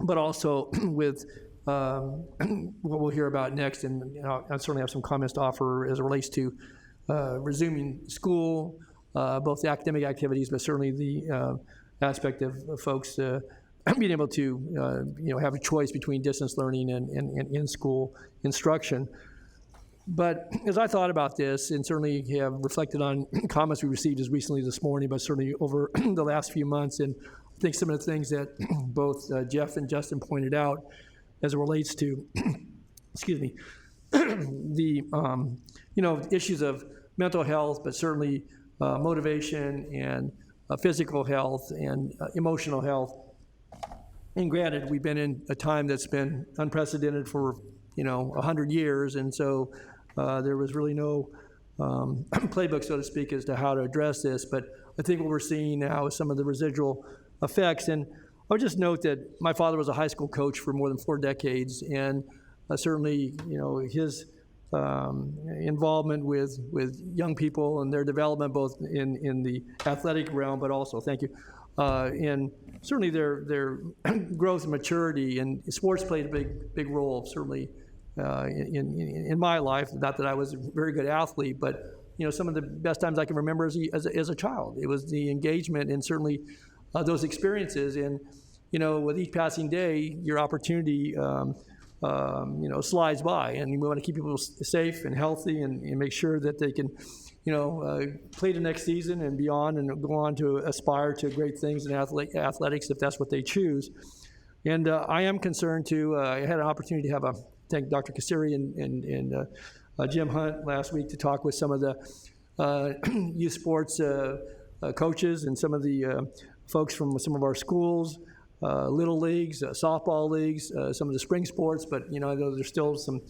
but also with what we'll hear about next. And I certainly have some comments to offer as it relates to resuming school, both the academic activities, but certainly the aspect of folks being able to have a choice between distance learning and in-school instruction. But as I thought about this, and certainly have reflected on comments we received as recently this morning, but certainly over the last few months, and I think some of the things that both Jeff and Justin pointed out as it relates to, excuse me, the issues of mental health, but certainly motivation and physical health and emotional health. And granted, we've been in a time that's been unprecedented for 100 years, and so there was really no playbook, so to speak, as to how to address this. But I think what we're seeing now is some of the residual effects. And I would just note that my father was a high school coach for more than 4 decades, and certainly, his involvement with young people and their development, both in the athletic realm, but also, thank you, and certainly their growth and maturity, and sports played a big role, certainly, in my life. Not that I was a very good athlete, but some of the best times I can remember as a child. It was the engagement and certainly those experiences. And, with each passing day, your opportunity, slides by. And we want to keep people safe and healthy and make sure that they can, play the next season and beyond and go on to aspire to great things in athletics if that's what they choose. And I am concerned too. I had an opportunity to thank Dr. Kassiri and Jim Hunt last week to talk with some of the youth sports coaches and some of the folks from some of our schools, little leagues, softball leagues, some of the spring sports. But I know there's still some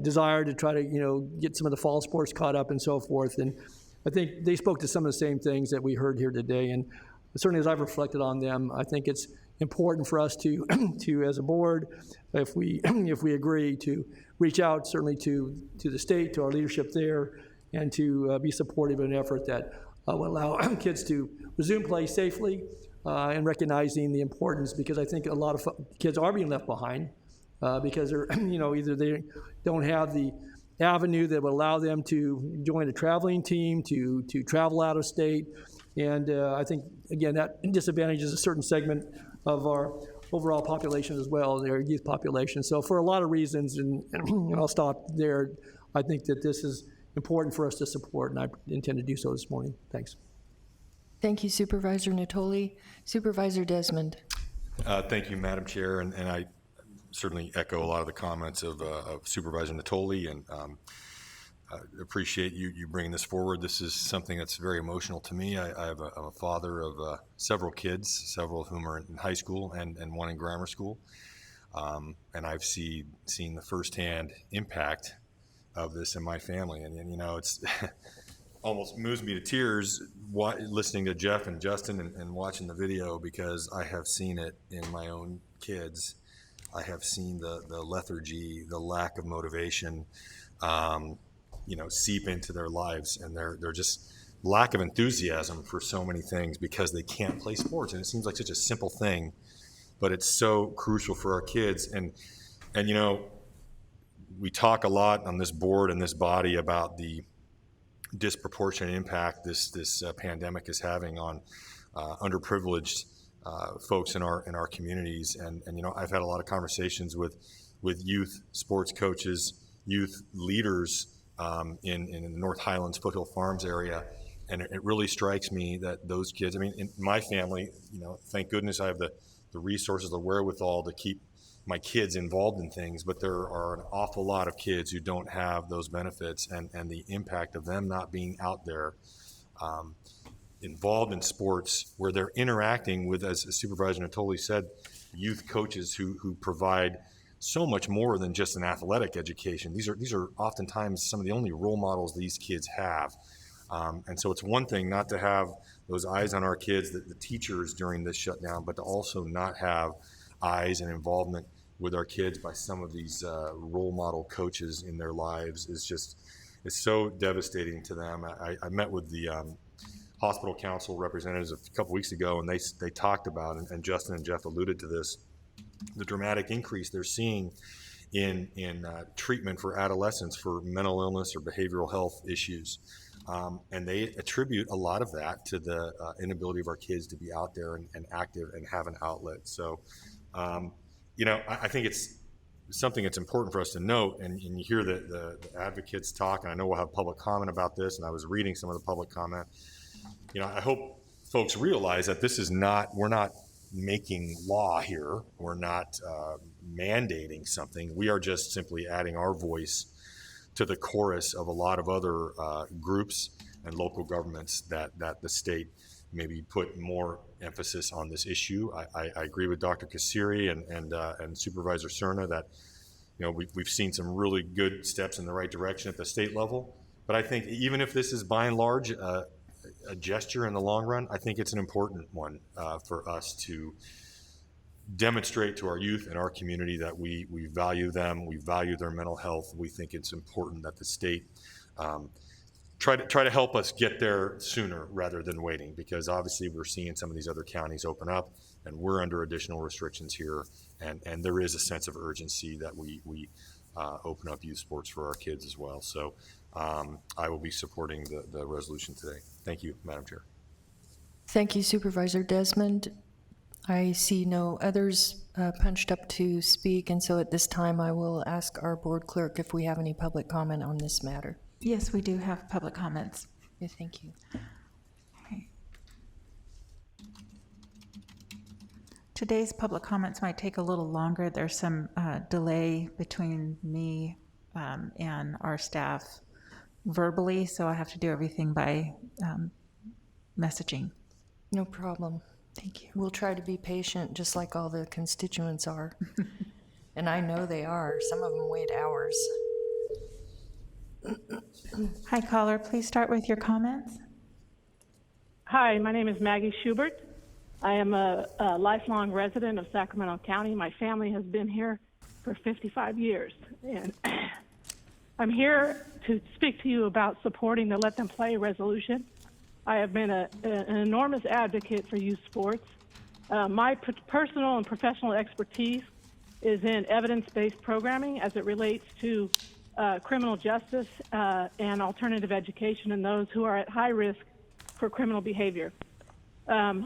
desire to try to get some of the fall sports caught up and so forth. And I think they spoke to some of the same things that we heard here today. And certainly as I've reflected on them, I think it's important for us to as a board, if we agree, to reach out certainly to the state, to our leadership there, and to be supportive of an effort that will allow kids to resume play safely and recognizing the importance, because I think a lot of kids are being left behind because they're either they don't have the avenue that would allow them to join a traveling team, to travel out of state. And I think, again, that disadvantages a certain segment of our overall population as well, their youth population. So for a lot of reasons, and I'll stop there, I think that this is important for us to support, and I intend to do so this morning. Thanks. Thank you, Supervisor Natoli. Supervisor Desmond. Thank you, Madam Chair, and I certainly echo a lot of the comments of Supervisor Natoli, and appreciate you bringing this forward. This is something that's very emotional to me. I'm a father of several kids, several of whom are in high school and one in grammar school, and I've seen the firsthand impact of this in my family, and it's almost moves me to tears listening to Jeff and Justin and watching the video, because I have seen it in my own kids. I have seen the lethargy, the lack of motivation, seep into their lives, and they're just lack of enthusiasm for so many things because they can't play sports. And it seems like such a simple thing, but it's so crucial for our kids. And we talk a lot on this board and this body about the disproportionate impact this pandemic is having on underprivileged folks in our communities. And I've had a lot of conversations with youth sports coaches, youth leaders in the North Highlands, Foothill Farms area, and it really strikes me that those kids, in my family, thank goodness I have the resources, the wherewithal to keep my kids involved in things, but there are an awful lot of kids who don't have those benefits, and the impact of them not being out there involved in sports where they're interacting with, as Supervisor Natoli said, youth coaches who provide so much more than just an athletic education. These are oftentimes some of the only role models these kids have. And so it's one thing not to have those eyes on our kids, the teachers during this shutdown, but to also not have eyes and involvement with our kids by some of these role model coaches in their lives it's so devastating to them. I met with the hospital council representatives a couple weeks ago, and they talked about, and Justin and Jeff alluded to this, the dramatic increase they're seeing in treatment for adolescents for mental illness or behavioral health issues. And they attribute a lot of that to the inability of our kids to be out there and active and have an outlet. So, I think it's something that's important for us to note, and you hear the advocates talk, and I know we'll have public comment about this, and I was reading some of the public comment. I hope folks realize that we're not making law here. We're not mandating something. We are just simply adding our voice to the chorus of a lot of other groups and local governments that the state maybe put more emphasis on this issue. I agree with Dr. Kassiri and Supervisor Cerna that we've seen some really good steps in the right direction at the state level. But I think even if this is by and large a gesture in the long run, I think it's an important one for us to demonstrate to our youth and our community that we value them, we value their mental health. We think it's important that the state try to help us get there sooner rather than waiting, because obviously we're seeing some of these other counties open up and we're under additional restrictions here, and there is a sense of urgency that we open up youth sports for our kids as well. So I will be supporting the resolution today. Thank you, Madam Chair. Thank you, Supervisor Desmond. I see no others punched up to speak, and so at this time I will ask our board clerk if we have any public comment on this matter. Yes, we do have public comments. Okay, thank you. Okay. Today's public comments might take a little longer. There's some delay between me and our staff verbally, so I have to do everything by messaging. No problem. Thank you. We'll try to be patient, just like all the constituents are. And I know they are. Some of them wait hours. Hi, caller. Please start with your comments. Hi, my name is Maggie Schubert. I am a lifelong resident of Sacramento County. My family has been here for 55 years. And I'm here to speak to you about supporting the Let Them Play resolution. I have been an enormous advocate for youth sports. My personal and professional expertise is in evidence-based programming as it relates to criminal justice and alternative education and those who are at high risk for criminal behavior.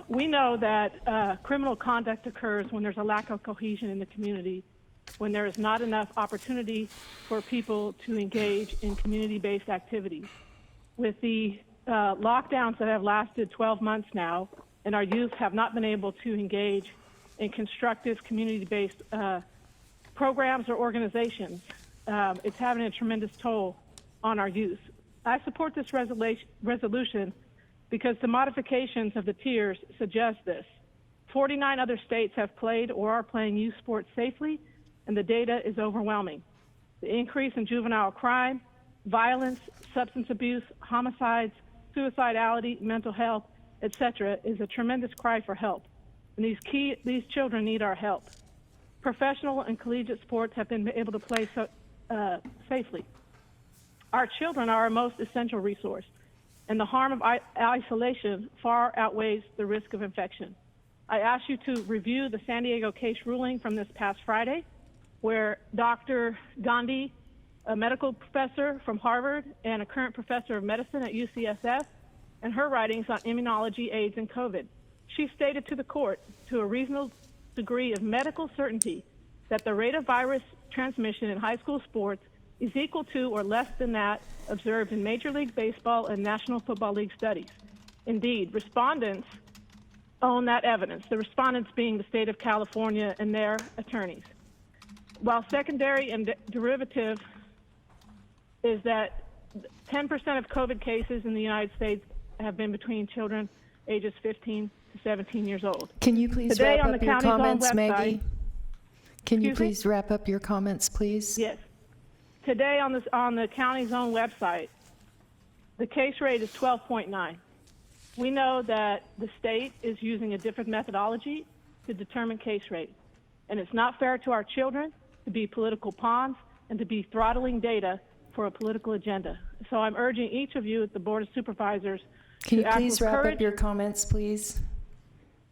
We know that criminal conduct occurs when there's a lack of cohesion in the community, when there is not enough opportunity for people to engage in community-based activities. With the lockdowns that have lasted 12 months now, and our youth have not been able to engage in constructive community-based programs or organizations, it's having a tremendous toll on our youth. I support this resolution because the modifications of the tiers suggest this. 49 other states have played or are playing youth sports safely, and the data is overwhelming. The increase in juvenile crime, violence, substance abuse, homicides, suicidality, mental health, etc., is a tremendous cry for help. And these children need our help. Professional and collegiate sports have been able to play safely. Our children are our most essential resource, and the harm of isolation far outweighs the risk of infection. I ask you to review the San Diego case ruling from this past Friday, where Dr. Gandhi, a medical professor from Harvard and a current professor of medicine at UCSF, and her writings on immunology, AIDS, and COVID. She stated to the court, to a reasonable degree of medical certainty, that the rate of virus transmission in high school sports is equal to or less than that observed in Major League Baseball and National Football League studies. Indeed, respondents own that evidence, the respondents being the state of California and their attorneys. While secondary and derivative is that 10% of COVID cases in the United States have been between children ages 15 to 17 years old. Can you please Today wrap on up the your county's own comments, website- Maggie? Can you Excuse me? please wrap up your comments, please? Yes. Today on the county's own website, the case rate is 12.9. We know that the state is using a different methodology to determine case rate, and it's not fair to our children to be political pawns and to be throttling data for a political agenda. So I'm urging each of you at the Board of Supervisors Can you to act please with wrap courage. up your comments, please?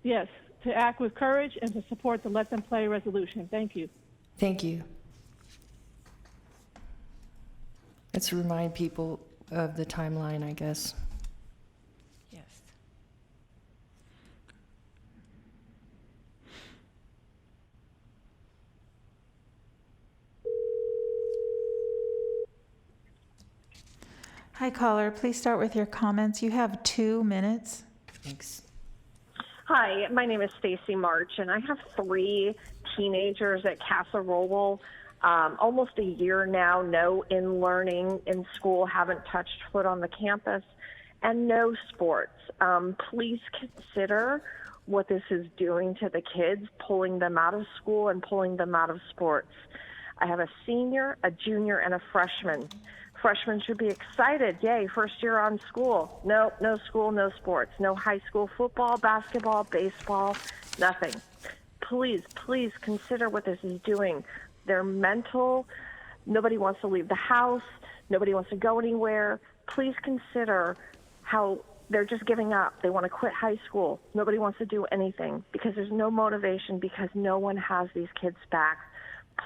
Yes, to act with courage and to support the Let Them Play resolution. Thank you. Thank you. Let's remind people of the timeline, I guess. Yes. Hi, caller. Please start with your comments. You have 2 minutes. Thanks. Hi, my name is Stacy March, and I have 3 teenagers at Casa Roble. Almost a year now, no in-learning in school, haven't touched foot on the campus, and no sports. Please consider what this is doing to the kids, pulling them out of school and pulling them out of sports. I have a senior, a junior, and a freshman. Freshmen should be excited. Yay, first year on school. No school, no sports. No high school football, basketball, baseball, nothing. Please consider what this is doing. They're mental. Nobody wants to leave the house. Nobody wants to go anywhere. Please consider how they're just giving up. They want to quit high school. Nobody wants to do anything because there's no motivation, because no one has these kids back.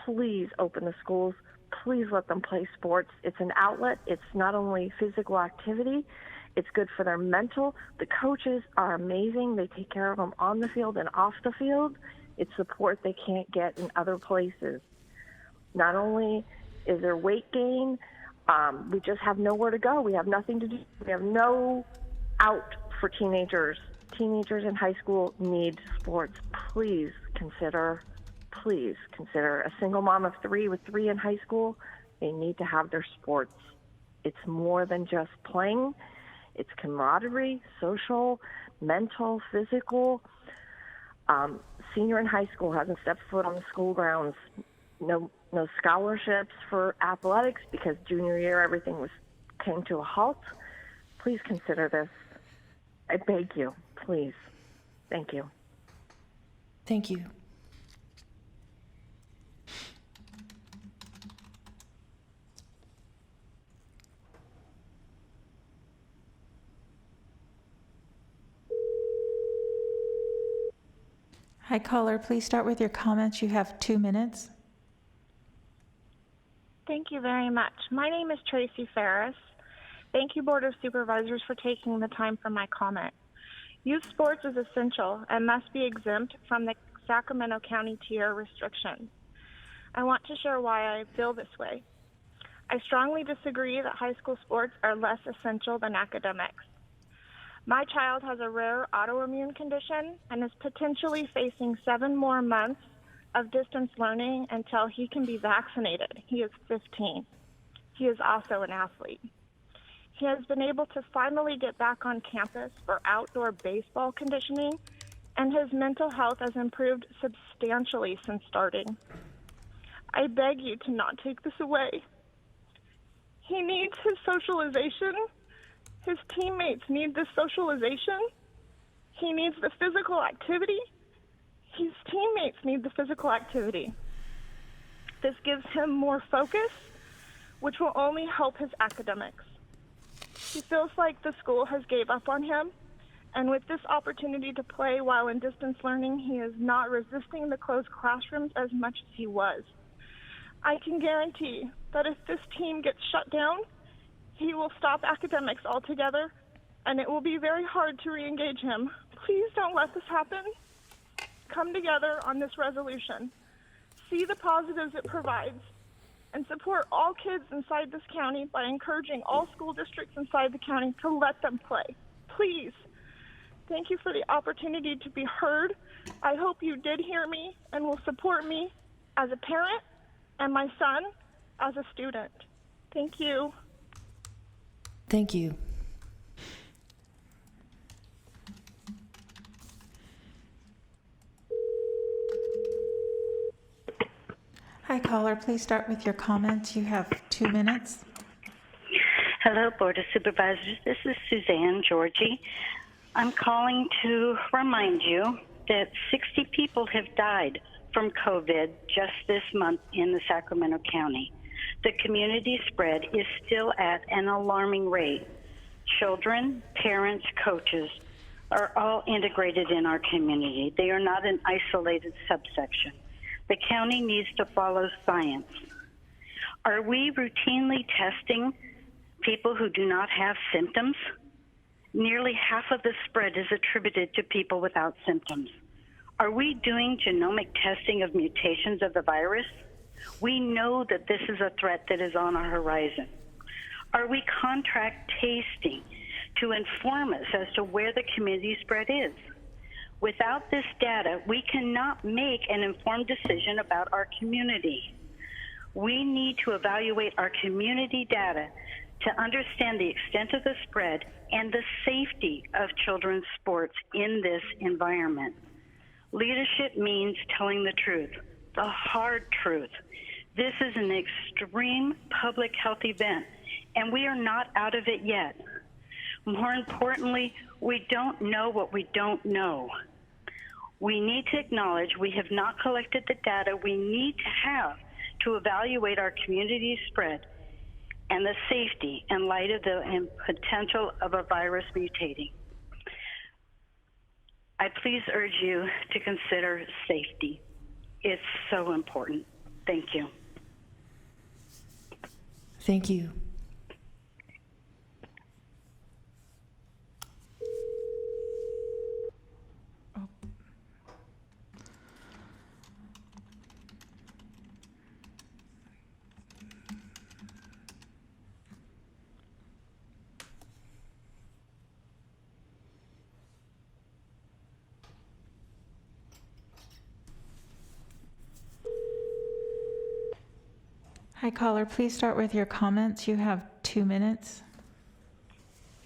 Please open the schools. please let them play sports. It's an outlet. It's not only physical activity, it's good for their mental. The coaches are amazing. They take care of them on the field and off the field. It's support they can't get in other places. Not only is there weight gain, we just have nowhere to go. We have nothing to do. We have no out for teenagers. Teenagers in high school need sports. Please consider a single mom of 3 with 3 in high school. They need to have their sports. It's more than just playing. It's camaraderie, social, mental, physical. Senior in high school hasn't stepped foot on the school grounds. No scholarships for athletics because junior year everything came to a halt. Please consider this. I beg you, please. Thank you. Thank you. Hi, caller. Please start with your comments. You have 2 minutes. Thank you very much. My name is Tracy Ferris. Thank you, Board of Supervisors, for taking the time for my comment. Youth sports is essential and must be exempt from the Sacramento County tier restrictions. I want to share why I feel this way. I strongly disagree that high school sports are less essential than academics. My child has a rare autoimmune condition and is potentially facing 7 more months of distance learning until he can be vaccinated. He is 15. He is also an athlete. He has been able to finally get back on campus for outdoor baseball conditioning, and his mental health has improved substantially since starting. I beg you to not take this away. He needs his socialization. His teammates need the socialization. He needs the physical activity. His teammates need the physical activity. This gives him more focus, which will only help his academics. He feels like the school has gave up on him, and with this opportunity to play while in distance learning, he is not resisting the closed classrooms as much as he was. I can guarantee that if this team gets shut down, he will stop academics altogether, and it will be very hard to re-engage him. Please don't let this happen. Come together on this resolution. See the positives it provides, and support all kids inside this county by encouraging all school districts inside the county to let them play. Please. Thank you for the opportunity to be heard. I hope you did hear me and will support me as a parent and my son as a student. Thank you. Thank you. Hi, caller. Please start with your comments. You have 2 minutes. Hello, Board of Supervisors. This is Suzanne Georgie. I'm calling to remind you that 60 people have died from COVID just this month in the Sacramento County. The community spread is still at an alarming rate. Children, parents, coaches are all integrated in our community. They are not an isolated subsection. The county needs to follow science. Are we routinely testing people who do not have symptoms? Nearly half of the spread is attributed to people without symptoms. Are we doing genomic testing of mutations of the virus? We know that this is a threat that is on our horizon. Are we contract tasting to inform us as to where the community spread is? Without this data, we cannot make an informed decision about our community. We need to evaluate our community data to understand the extent of the spread and the safety of children's sports in this environment. Leadership means telling the truth, the hard truth. This is an extreme public health event, and we are not out of it yet. More importantly, we don't know what we don't know. We need to acknowledge we have not collected the data we need to have to evaluate our community spread and the safety in light of the potential of a virus mutating. I please urge you to consider safety. It's so important. Thank you. Thank you. Hi, caller. Please start with your comments. You have 2 minutes.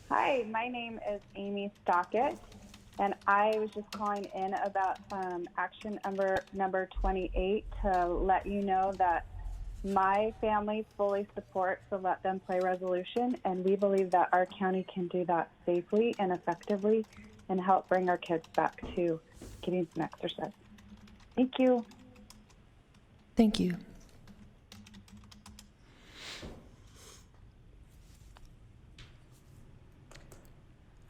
Hi, my name is Amy Stockett, and I was just calling in about action number 28 to let you know that my family fully supports the Let Them Play resolution, and we believe that our county can do that safely and effectively and help bring our kids back to getting some exercise. Thank you. Thank you.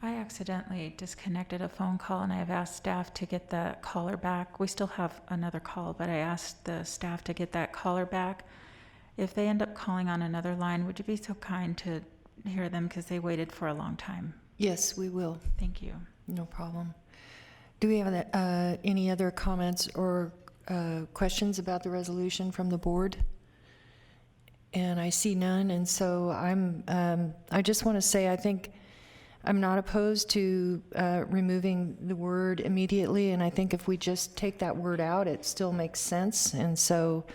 I accidentally disconnected a phone call, and I have asked staff to get the caller back. We still have another call, but I asked the staff to get that caller back. If they end up calling on another line, would you be so kind to hear them, because they waited for a long time? Yes, we will. Thank you. No problem. Do we have any other comments or questions about the resolution from the board? And I see none, and so I just want to say I think I'm not opposed to removing the word immediately, and I think if we just take that word out, it still makes sense. And so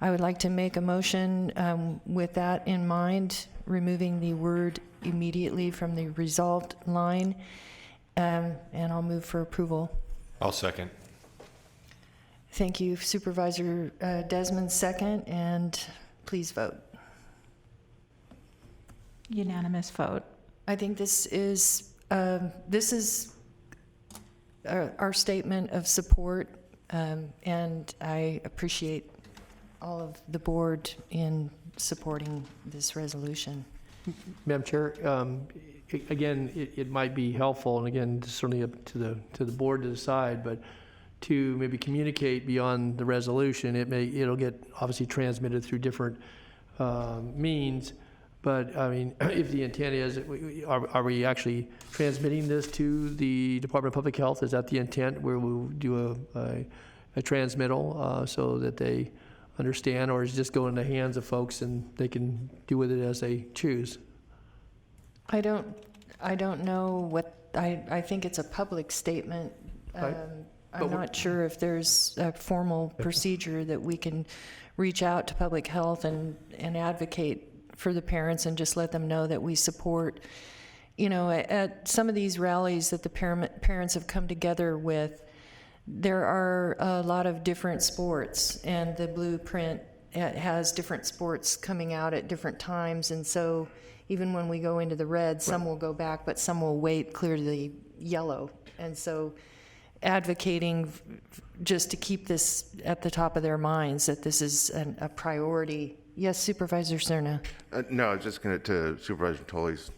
I would like to make a motion with that in mind, removing the word immediately from the resolved line, and I'll move for approval. I'll second. Thank you, Supervisor Desmond, second, and please vote. Unanimous vote. I think this is our statement of support, and I appreciate all of the board in supporting this resolution. Madam Chair, again, it might be helpful, and again, certainly up to the board to decide, but to maybe communicate beyond the resolution. It'll get obviously transmitted through different means. But I mean, if the intent is, are we actually transmitting this to the Department of Public Health? Is that the intent, where we'll do a transmittal so that they understand, or is it just go in the hands of folks and they can do with it as they choose? I don't know what, I think it's a public statement. Right. I'm not sure if there's a formal procedure that we can reach out to public health and advocate for the parents and just let them know that we support. You know, at some of these rallies that the parents have come together with, there are a lot of different sports, and the blueprint has different sports coming out at different times, and so even when we go into the red, some will go back, but some will wait clear to the yellow. And so advocating just to keep this at the top of their minds, that this is a priority. Yes, Supervisor Cerna. No, I was just going to Supervisor Tully's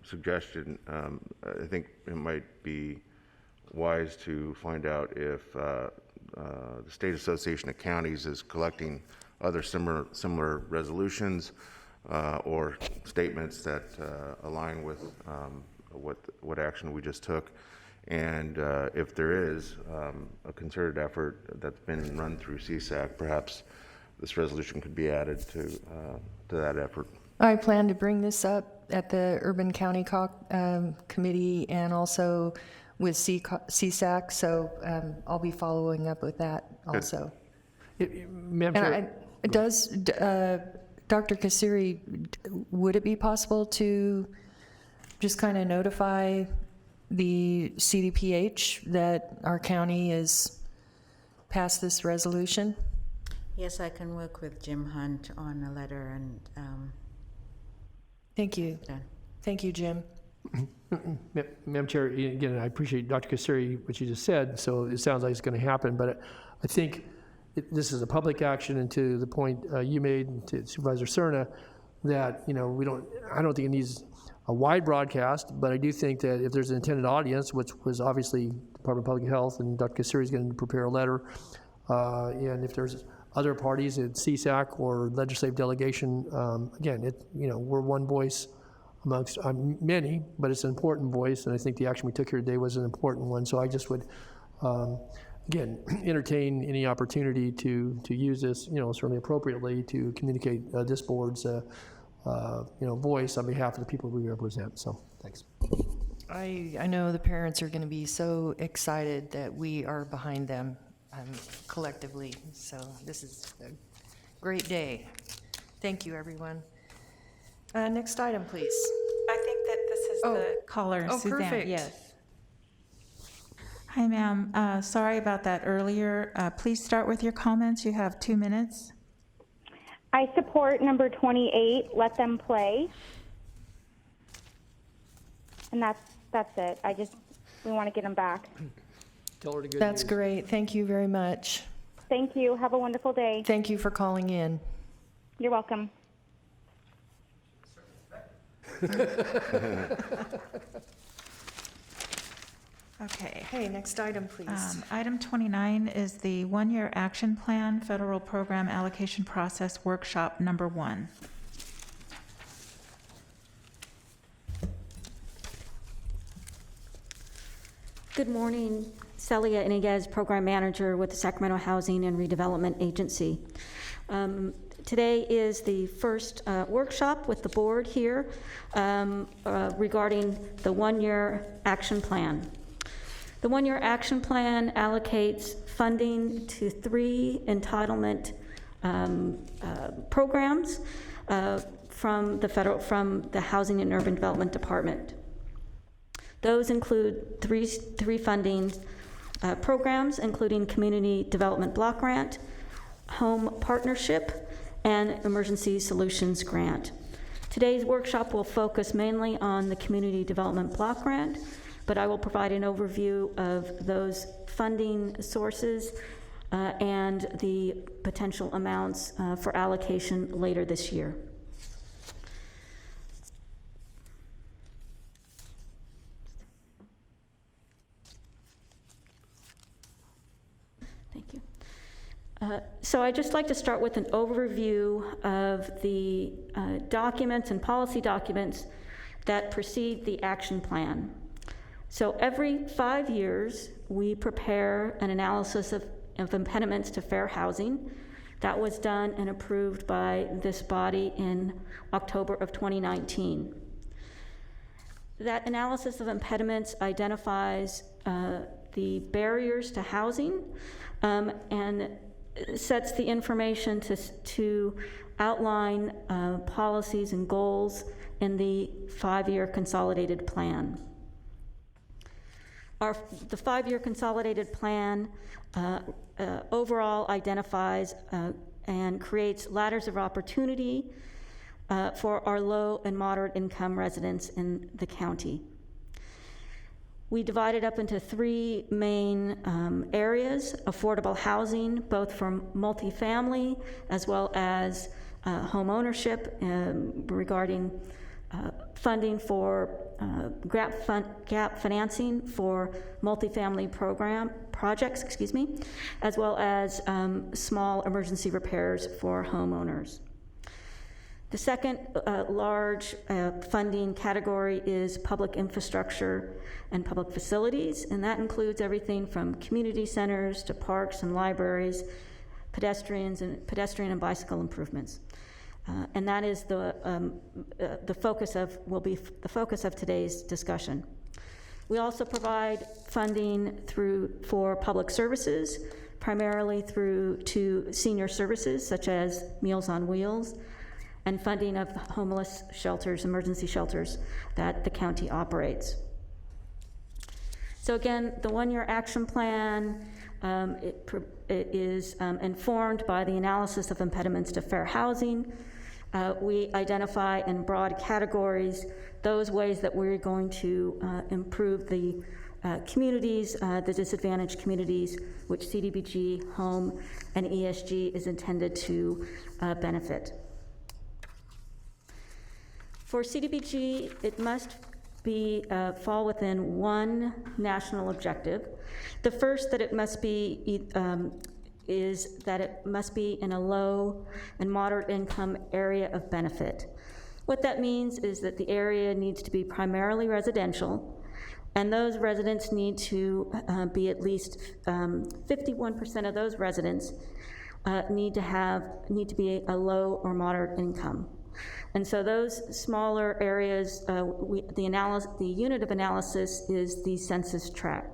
suggestion. I think it might be wise to find out if the State Association of Counties is collecting other similar resolutions or statements that align with what action we just took. And if there is a concerted effort that's been run through CSAC, perhaps this resolution could be added to that effort. I plan to bring this up at the Urban County Committee and also with CSAC, so I'll be following up with that also. Does Dr. Kasiri, would it be possible to just kind of notify the CDPH that our county is passed this resolution? Yes, I can work with Jim Hunt on a letter and. Thank you. Done. Thank you, Jim. Madam Chair, again, I appreciate Dr. Kasiri, what you just said, so it sounds like it's going to happen, but I think this is a public action, and to the point you made to Supervisor Cerna, that, you know, I don't think it needs a wide broadcast, but I do think that if there's an intended audience, which was obviously Department of Public Health, and Dr. Kasiri is going to prepare a letter, and if there's other parties at CSAC or legislative delegation. Again, we're one voice amongst many, but it's an important voice, and I think the action we took here today was an important one. So I just would, again, entertain any opportunity to use this, certainly appropriately, to communicate this board's, voice on behalf of the people we represent. So, thanks. I know the parents are going to be so excited that we are behind them collectively. So this is a great day. Thank you, everyone. Next item, please. I think that this is the caller, Suzanne. Perfect. Yes. Hi, ma'am. Sorry about that earlier. Please start with your comments. You have 2 minutes. I support number 28, let them play. And that's it. We want to get them back. Tell her to good That's news. great. Thank you very much. Thank you. Have a wonderful day. Thank you for calling in. You're welcome. Okay. Hey, next item, please. Item 29 is the one-year action plan, federal program allocation process workshop number 1. Good morning, Celia Iniguez, Program Manager with the Sacramento Housing and Redevelopment Agency. Today is the first workshop with the board here regarding the one-year action plan. The one-year action plan allocates funding to 3 entitlement programs from the Housing and Urban Development Department. Those include three funding programs, including Community Development Block Grant, Home Partnership, and Emergency Solutions Grant. Today's workshop will focus mainly on the Community Development Block Grant, but I will provide an overview of those funding sources and the potential amounts for allocation later this year. Thank you. So I'd just like to start with an overview of the documents and policy documents that precede the action plan. So every 5 years, we prepare an analysis of impediments to fair housing. That was done and approved by this body in October of 2019. That analysis of impediments identifies the barriers to housing and sets the information to outline policies and goals in the 5-year consolidated plan. The 5-year consolidated plan overall identifies and creates ladders of opportunity for our low and moderate income residents in the county. We divide it up into 3 main areas: affordable housing, both for multifamily as well as home ownership, regarding funding for gap financing for multifamily projects, as well as small emergency repairs for homeowners. The second large funding category is public infrastructure and public facilities, and that includes everything from community centers to parks and libraries, pedestrian and bicycle improvements. And that is will be the focus of today's discussion. We also provide funding for public services, primarily to senior services such as Meals on Wheels, and funding of homeless shelters, emergency shelters that the county operates. So again, the one-year action plan, it is informed by the analysis of impediments to fair housing. We identify in broad categories those ways that we're going to improve the communities, the disadvantaged communities, which CDBG, Home, and ESG is intended to benefit. For CDBG, it must fall within one national objective. The first, that it must be is that it must be in a low and moderate income area of benefit. What that means is that the area needs to be primarily residential, and those residents need to be at least 51% of those residents need to be a low or moderate income. And so those smaller areas, the unit of analysis is the census tract.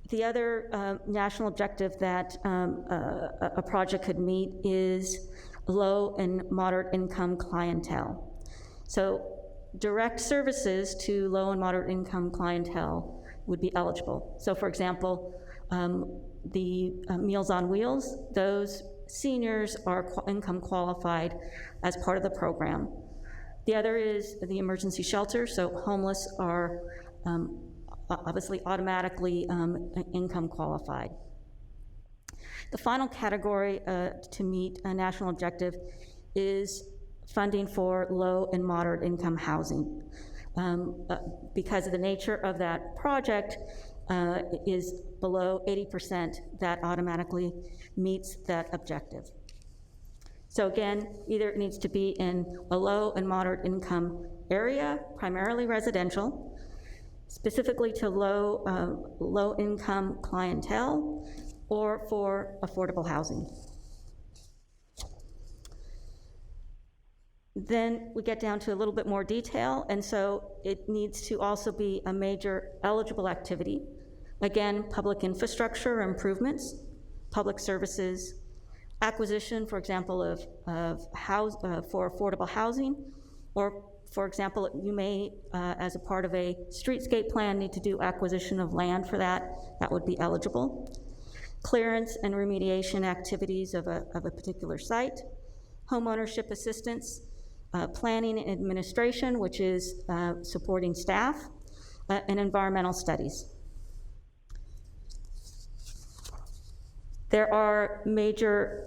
The other national objective that a project could meet is low and moderate income clientele. So direct services to low and moderate income clientele would be eligible. So for example, the Meals on Wheels, those seniors are income qualified as part of the program. The other is the emergency shelter, so homeless are obviously automatically income qualified. The final category to meet a national objective is funding for low and moderate income housing. Because of the nature of that project is below 80%, that automatically meets that objective. So again, either it needs to be in a low and moderate income area, primarily residential, specifically to low income clientele, or for affordable housing. Then we get down to a little bit more detail, and so it needs to also be a major eligible activity. Again, public infrastructure improvements, public services, acquisition, for example, for affordable housing, or for example, you may, as a part of a streetscape plan, need to do acquisition of land for that. That would be eligible. Clearance and remediation activities of a particular site, homeownership assistance, planning and administration, which is supporting staff, and environmental studies. There are major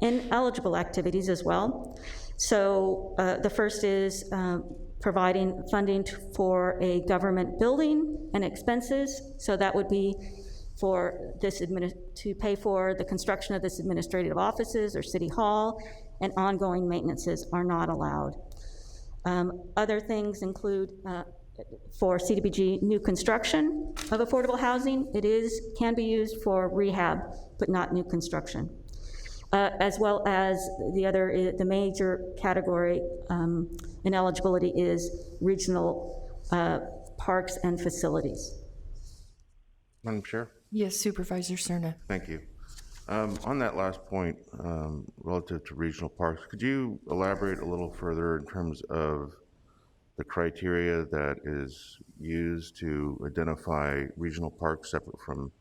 ineligible activities as well. So the first is providing funding for a government building and expenses. So that would be for this to pay for the construction of this administrative offices or city hall, and ongoing maintenances are not allowed. Other things include for CDBG new construction of affordable housing. Can be used for rehab, but not new construction. As well as the major category in eligibility is regional parks and facilities. Madam Chair? Yes, Supervisor Cerna. Thank you. On that last point, relative to regional parks, could you elaborate a little further in terms of the criteria that is used to identify regional parks separate from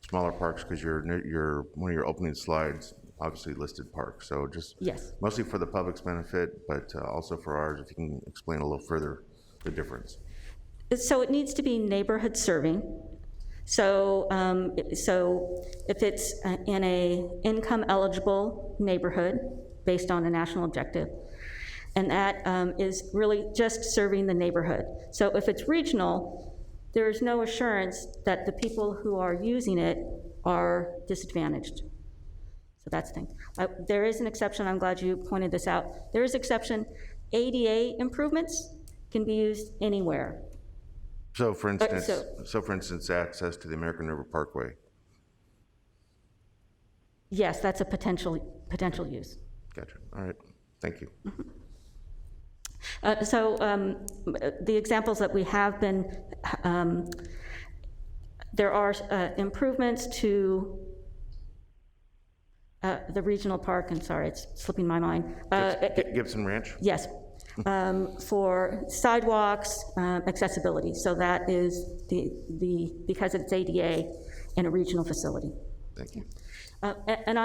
smaller parks? Because one of your opening slides obviously listed parks, so just yes, mostly for the public's benefit, but also for ours, if you can explain a little further the difference. So it needs to be neighborhood serving. So if it's in a income eligible neighborhood based on a national objective, and that is really just serving the neighborhood. So if it's regional, there is no assurance that the people who are using it are disadvantaged. So that's the thing. There is an exception, I'm glad you pointed this out. There is exception, ADA improvements can be used anywhere. So for instance, access to the American River Parkway. Yes, that's a potential use. Gotcha. All right. Thank you. Mm-hmm. The examples that we have been, there are improvements to the regional park, and sorry, it's slipping my mind. Gibson Ranch? Yes. For sidewalks, accessibility. So that is because it's ADA in a regional facility. Thank you. And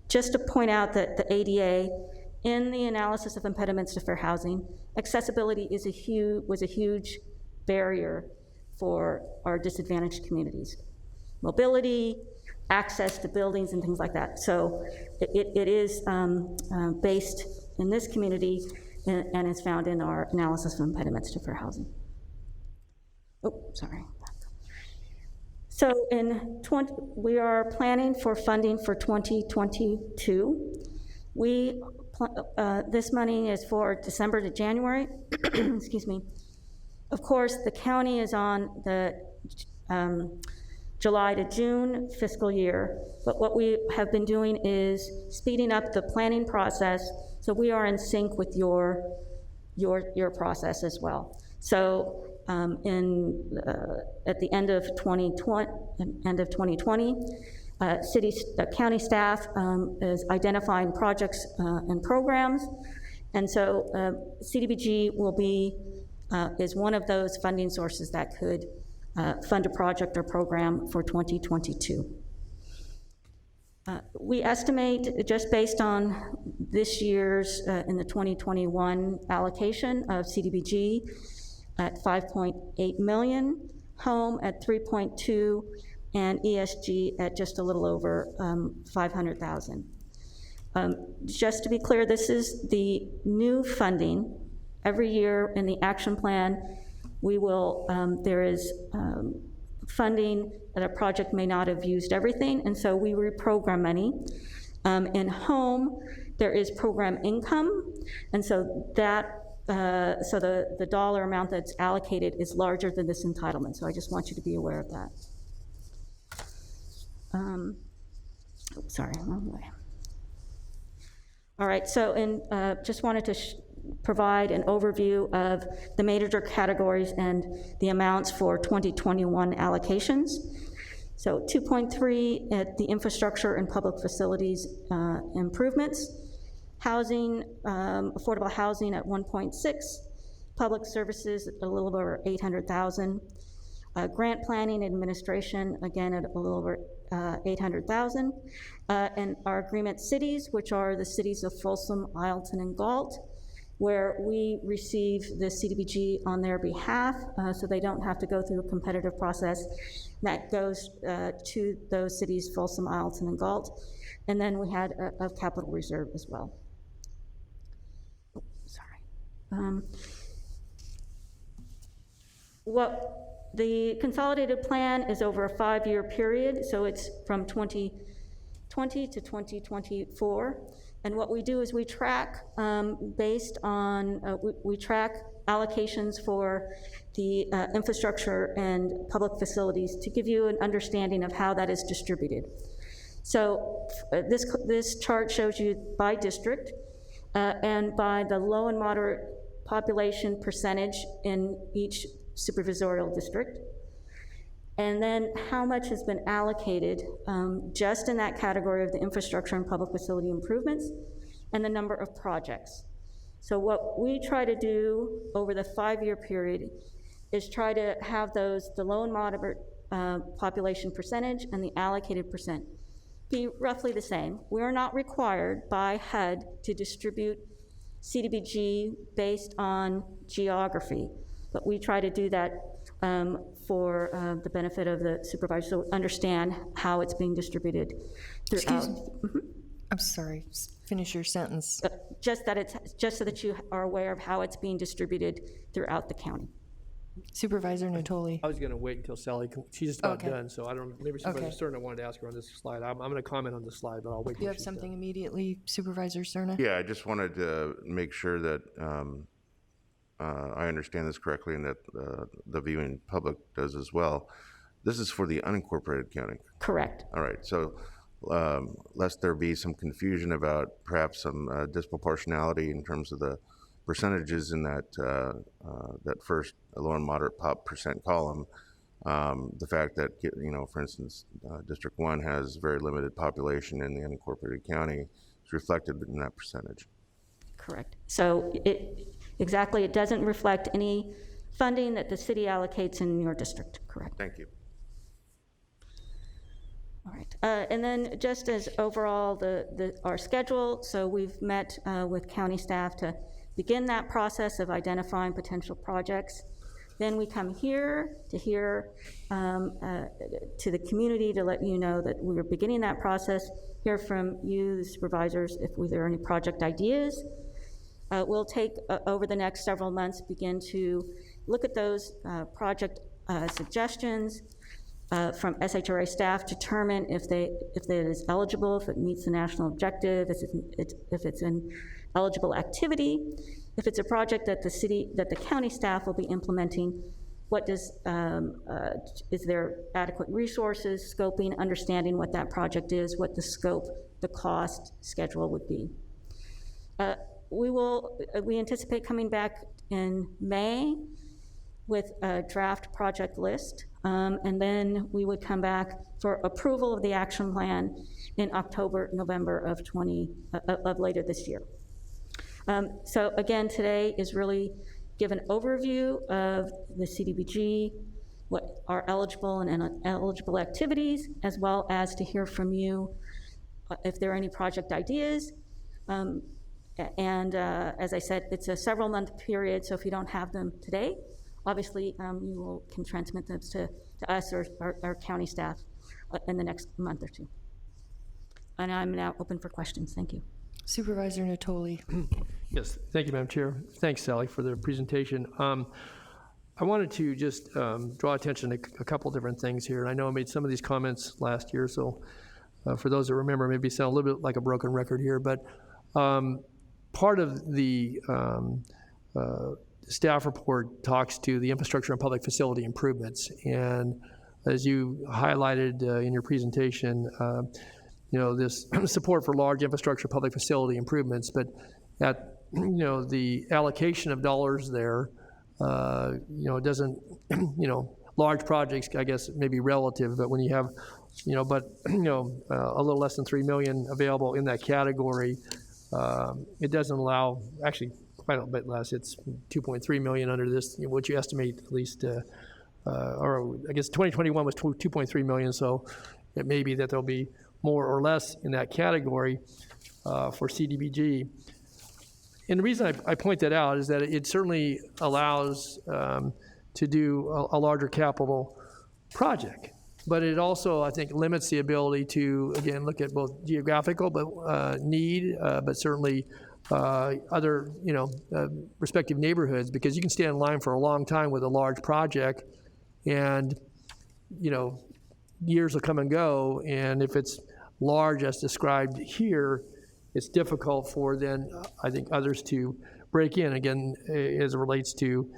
just to point out that the ADA, in the analysis of impediments to fair housing, accessibility was a huge barrier for our disadvantaged communities. Mobility, access to buildings and things like that. So it is based in this community and is found in our analysis of impediments to fair housing. Oh, sorry. So we are planning for funding for 2022. This money is for December to January, excuse me. Of course, the county is on the July to June fiscal year, but what we have been doing is speeding up the planning process so we are in sync with your process as well. So at the end of 2020, county staff is identifying projects and programs, and so CDBG is one of those funding sources that could fund a project or program for 2022. We estimate, just based on this year's, in the 2021 allocation of CDBG, at 5.8 million, home at 3.2, and ESG at just a little over 500,000. Just to be clear, this is the new funding. Every year in the action plan, we will, there is funding that a project may not have used everything, and so we reprogram money. In home, there is program income, and so that, so the dollar amount that's allocated is larger than this entitlement, so I just want you to be aware of that. Sorry, wrong way. All right, so just wanted to provide an overview of the major categories and the amounts for 2021 allocations. So 2.3 at the infrastructure and public facilities improvements, housing, affordable housing at 1.6, public services at a little over 800,000, grant planning administration, again at a little over 800,000, and our agreement cities, which are the cities of Folsom, Isleton, and Galt, where we receive the CDBG on their behalf, so they don't have to go through a competitive process. That goes to those cities, Folsom, Isleton, and Galt. And then we had a capital reserve as well. What the consolidated plan is over a 5-year period, so it's from 2020 to 2024. And what we do is we track based on, we track allocations for the infrastructure and public facilities to give you an understanding of how that is distributed. So this chart shows you by district and by the low and moderate population percentage in each supervisorial district. And then how much has been allocated just in that category of the infrastructure and public facility improvements, and the number of projects. So what we try to do over the 5-year period is try to have those, the low and moderate population percentage and the allocated percent be roughly the same. We are not required by HUD to distribute CDBG based on geography, but we try to do that for the benefit of the supervisor, so understand how it's being distributed throughout. Excuse me. Mm-hmm. I'm sorry, finish your sentence. Just so that you are aware of how it's being distributed throughout the county. Supervisor Natoli. I was going to wait until Sally, she's just about Okay. done, so I don't, maybe Supervisor Cerna wanted to ask her on this slide. I'm going to comment on this slide, but I'll wait Do till you have she's something done. immediately, Supervisor Cerna? Yeah, I just wanted to make sure that I understand this correctly and that the viewing public does as well. This is for the unincorporated county. Correct. All right, so lest there be some confusion about perhaps some disproportionality in terms of the percentages in that that first low and moderate pop percent column, the fact that, you know, for instance, District 1 has very limited population in the unincorporated county is reflected in that percentage. Correct. So it doesn't reflect any funding that the city allocates in your district, correct? Thank you. All right, and then just as overall our schedule, so we've met with county staff to begin that process of identifying potential projects. Then we come here to hear to the community to let you know that we are beginning that process, hear from you, the supervisors, if there are any project ideas. We'll take, over the next several months, begin to look at those project suggestions, from SHRA staff determine if it is eligible, if it meets the national objective, if it's an eligible activity, if it's a project that the county staff will be implementing. What does, is there adequate resources, scoping, understanding what that project is, what the scope, the cost, schedule would be. We anticipate coming back in May with a draft project list, and then we would come back for approval of the action plan in October, November of later this year. So again, today is really give an overview of the CDBG, what are eligible and ineligible activities, as well as to hear from you if there are any project ideas. As I said, it's a several month period, so if you don't have them today, obviously you can transmit them to us or our county staff in the next month or two. And I'm now open for questions. Thank you. Supervisor Natoli. Yes, thank you, Madam Chair. Thanks, Sally, for the presentation. I wanted to just draw attention to a couple different things here. I know I made some of these comments last year, so for those that remember, maybe sound a little bit like a broken record here, but part of the staff report talks to the infrastructure and public facility improvements. And as you highlighted in your presentation, this support for large infrastructure public facility improvements, but at the allocation of dollars there, it doesn't, large projects, I guess, may be relative, but when you have, a little less than $3 million available in that category, it doesn't allow, actually quite a bit less, it's $2.3 million under this, what you estimate at least, or I guess 2021 was $2.3 million, so it may be that there'll be more or less in that category for CDBG. And the reason I point that out is that it certainly allows to do a larger capital project. But it also, I think, limits the ability to, again, look at both geographical need, but certainly other, respective neighborhoods, because you can stand in line for a long time with a large project, and, years will come and go, and if it's large as described here, it's difficult for then, I think, others to break in, again, as it relates to,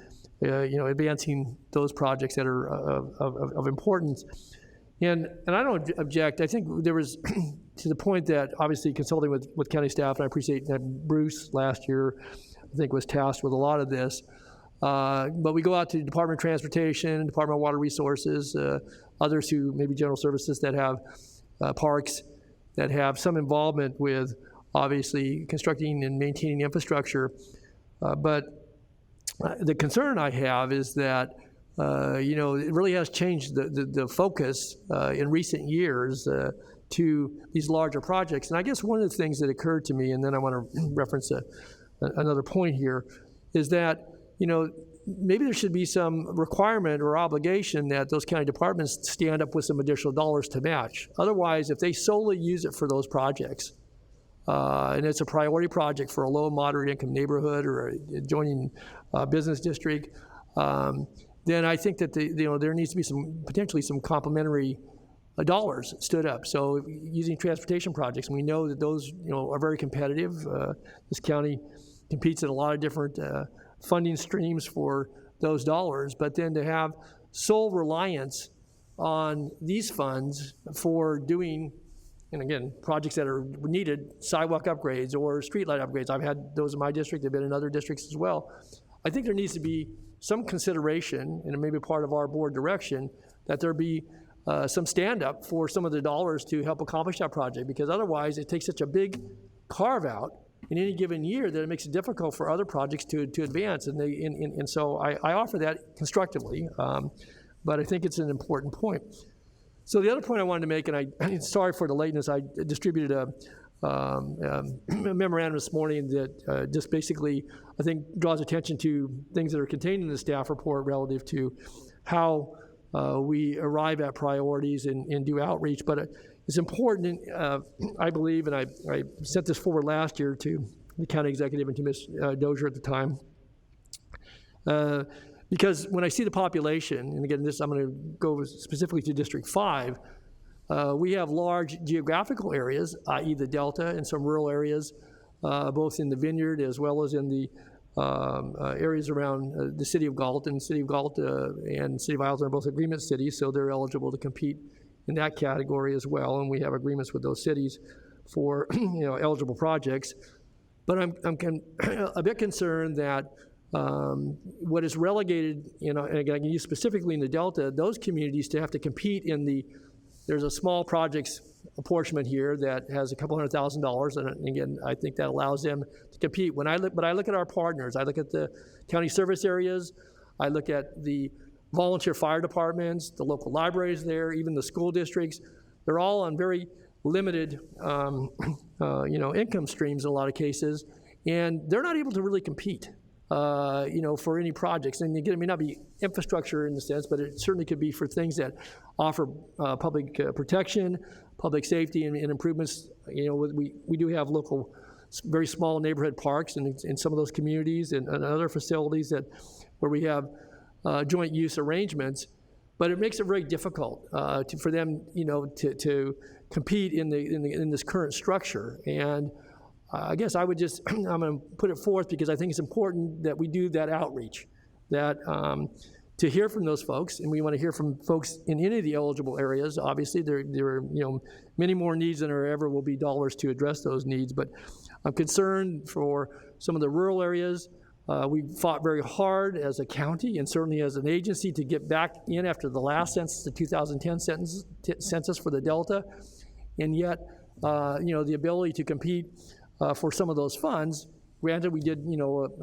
advancing those projects that are of importance. And I don't object. I think there was, to the point that obviously consulting with county staff, and I appreciate that Bruce last year, I think, was tasked with a lot of this. But we go out to Department of Transportation, Department of Water Resources, others who maybe general services that have parks that have some involvement with obviously constructing and maintaining infrastructure. But the concern I have is that it really has changed the focus in recent years to these larger projects. And I guess one of the things that occurred to me, and then I want to reference another point here, is that maybe there should be some requirement or obligation that those county departments stand up with some additional dollars to match. Otherwise, if they solely use it for those projects, and it's a priority project for a low and moderate income neighborhood or adjoining business district, then I think that there needs to be potentially some complementary dollars stood up. So using transportation projects, and we know that those are very competitive. This county competes in a lot of different funding streams for those dollars, but then to have sole reliance on these funds for doing, and again, projects that are needed, sidewalk upgrades or streetlight upgrades. I've had those in my district, they've been in other districts as well. I think there needs to be some consideration, and it may be part of our board direction, that there be some stand-up for some of the dollars to help accomplish that project, because otherwise it takes such a big carve-out in any given year that it makes it difficult for other projects to advance. And so I offer that constructively, but I think it's an important point. So the other point I wanted to make, and sorry for the lateness, I distributed a memorandum this morning that just basically, I think, draws attention to things that are contained in the staff report relative to how we arrive at priorities and do outreach. But it's important, I believe, and I sent this forward last year to the county executive and to Ms. Dozier at the time, Because when I see the population, and again, this I'm going to go specifically to District 5, we have large geographical areas, i.e. the Delta and some rural areas, both in the Vineyard as well as in the areas around the city of Galt. And city of Galt and city of Isles are both agreement cities, so they're eligible to compete in that category as well. And we have agreements with those cities for eligible projects. But I'm a bit concerned that what is relegated, and again, I can use specifically in the Delta, those communities to have to compete in there's a small projects apportionment here that has a couple $100,000, and again, I think that allows them to compete. But I look at our partners, I look at the county service areas, I look at the volunteer fire departments, the local libraries there, even the school districts. They're all on very limited, income streams in a lot of cases, and they're not able to really compete. For any projects. And again, it may not be infrastructure in the sense, but it certainly could be for things that offer public protection, public safety, and improvements. We do have local, very small neighborhood parks in some of those communities and other facilities where we have joint use arrangements, but it makes it very difficult for them, to compete in this current structure. And I guess I would I'm going to put it forth because I think it's important that we do that outreach, that to hear from those folks, and we want to hear from folks in any of the eligible areas. Obviously, there are many more needs than there ever will be dollars to address those needs, but I'm concerned for some of the rural areas. We fought very hard as a county and certainly as an agency to get back in after the last census, the 2010 census for the Delta, and yet the ability to compete for some of those funds. Granted, we did,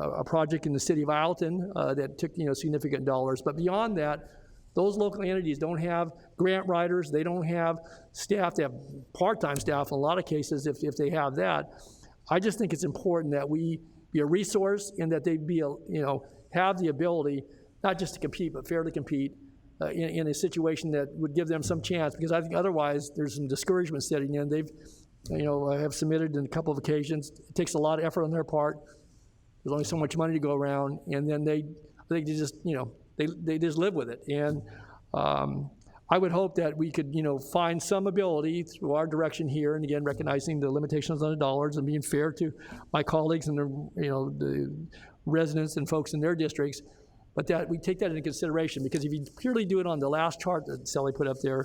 a project in the city of Isleton that took, significant dollars. But beyond that, those local entities don't have grant writers. They don't have staff. They have part-time staff in a lot of cases if they have that. I just think it's important that we be a resource and that they be, have the ability not just to compete, but fairly compete in a situation that would give them some chance. Because I think otherwise there's some discouragement setting in. They've I have submitted on a couple of occasions. It takes a lot of effort on their part. There's only so much money to go around, and then they just they just live with it. And I would hope that we could find some ability through our direction here, and again recognizing the limitations on the dollars and being fair to my colleagues and the residents and folks in their districts, but that we take that into consideration. Because if you purely do it on the last chart that Sally put up there,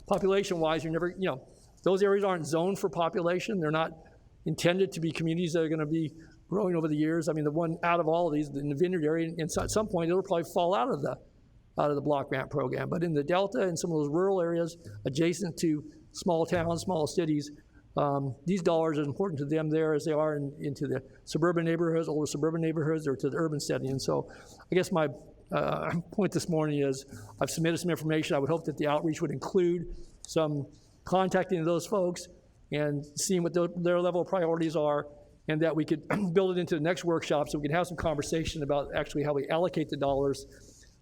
population-wise, you're never those areas aren't zoned for population. They're not intended to be communities that are going to be growing over the years. I mean, the one out of all of these in the Vineyard area, and at some point it'll probably fall out of the block grant program. But in the Delta and some of those rural areas adjacent to small towns, small cities, these dollars are important to them there as they are into the suburban neighborhoods, older suburban neighborhoods, or to the urban setting. And so, I guess my point this morning is I've submitted some information. I would hope that the outreach would include some contacting those folks and seeing what their level of priorities are, and that we could build it into the next workshop so we can have some conversation about actually how we allocate the dollars,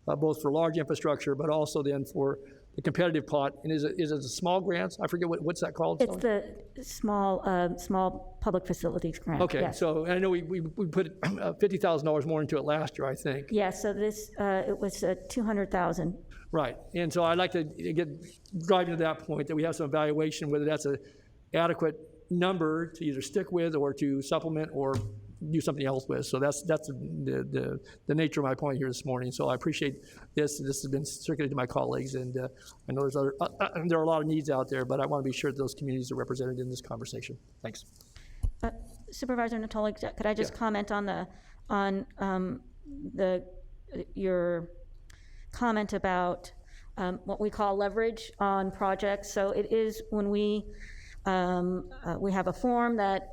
both for large infrastructure, but also then for the competitive pot. And is it a small grants? I forget what's that called? It's the small public facilities grant. Okay, yes. So I know we put $50,000 more into it last year, I think. Yeah, so this, it was $200,000. Right, and so I'd like to get driving to that point that we have some evaluation whether that's an adequate number to either stick with or to supplement or do something else with. So that's the nature of my point here this morning. So I appreciate this. This has been circulated to my colleagues, and I know there are a lot of needs out there, but I want to be sure that those communities are represented in this conversation. Thanks. Supervisor Natoli, could I just comment on your comment about what we call leverage on projects? So it is when we have a form that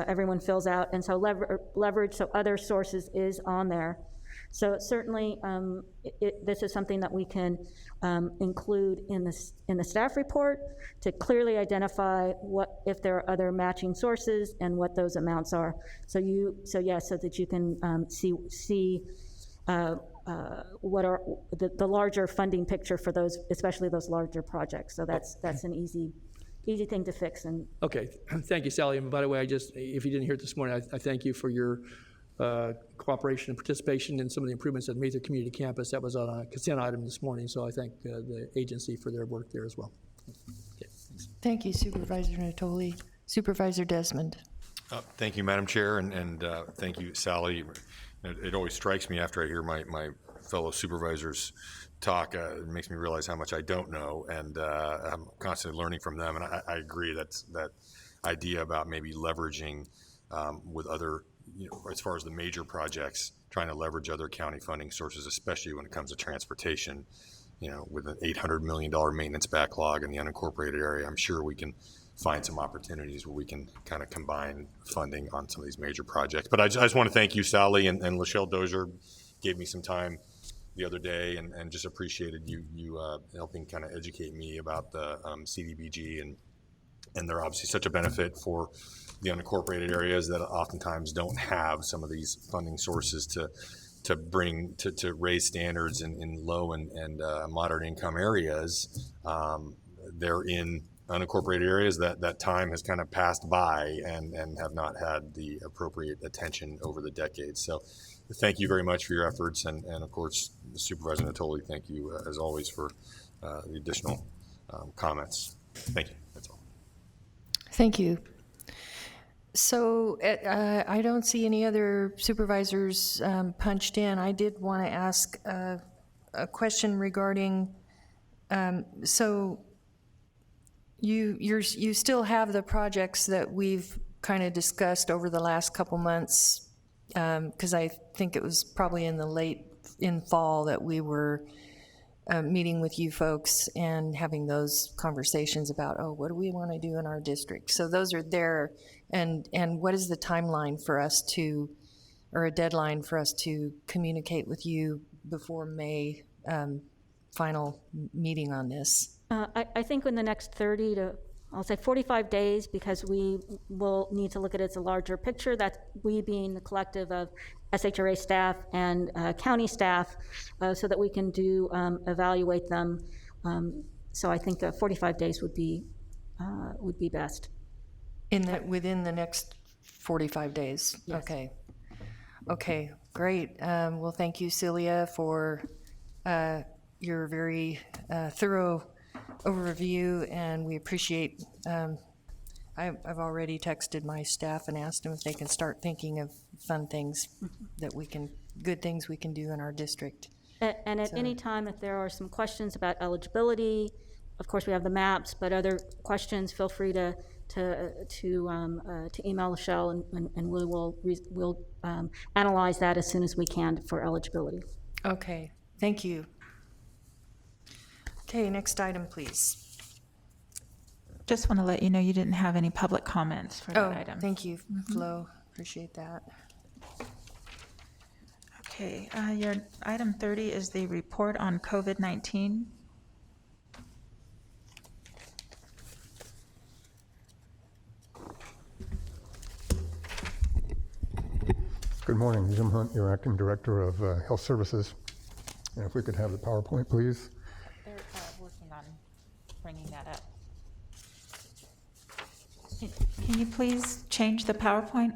everyone fills out, and so leverage, so other sources is on there. So certainly this is something that we can include in the staff report to clearly identify what, if there are other matching sources and what those amounts are. So that you can see what are the larger funding picture for those, especially those larger projects. So that's an easy thing to fix. And okay, thank you, Sally. And by the way, if you didn't hear it this morning, I thank you for your cooperation and participation in some of the improvements that made the community campus. That was on a consent item this morning, so I thank the agency for their work there as well. Okay, Thank you, Supervisor Natoli. Supervisor Desmond. Thank you, Madam Chair, and thank you, Sally. It always strikes me after I hear my fellow supervisors talk, it makes me realize how much I don't know, and I'm constantly learning from them. And I agree that idea about maybe leveraging with other, as far as the major projects, trying to leverage other county funding sources, especially when it comes to transportation. With an $800 million maintenance backlog in the unincorporated area, I'm sure we can find some opportunities where we can kind of combine funding on some of these major projects. But I just want to thank you, Sally, and Lachelle Dozier gave me some time the other day, and just appreciated you helping kind of educate me about the CDBG, and they're obviously such a benefit for the unincorporated areas that oftentimes don't have some of these funding sources to bring to raise standards in low and moderate income areas. They're in unincorporated areas that time has kind of passed by and have not had the appropriate attention over the decades. So thank you very much for your efforts, and of course, Supervisor Natoli, thank you as always for the additional comments. Thank you. That's all. Thank you. So I don't see any other supervisors punched in. I did want to ask a question regarding, so you still have the projects that we've kind of discussed over the last couple months, because I think it was probably in fall that we were meeting with you folks and having those conversations about, what do we want to do in our district? So those are there, and what is the timeline for us to, or a deadline for us to communicate with you before May final meeting on this? I think in the next 30 to, I'll say 45 days, because we will need to look at it as a larger picture, that we being the collective of SHRA staff and county staff, so that we can evaluate them. So I think 45 days would be best. Within the next 45 days? Yes. Okay, great. Well, thank you, Celia, for your very thorough overview, and we appreciate, I've already texted my staff and asked them if they can start thinking of fun things good things we can do in our district. And at any time, if there are some questions about eligibility, of course we have the maps, but other questions, feel free to email Lachelle, and we'll analyze that as soon as we can for eligibility. Okay, thank you. Okay, next item, please. Just want to let you know you didn't have any public comments for that item. Thank you, Flo. Appreciate that. Okay, your item 30 is the report on COVID-19. Good morning, Jim Hunt, your Acting Director of Health Services. And if we could have the PowerPoint, please. They're working on bringing that up. Can you please change the PowerPoint?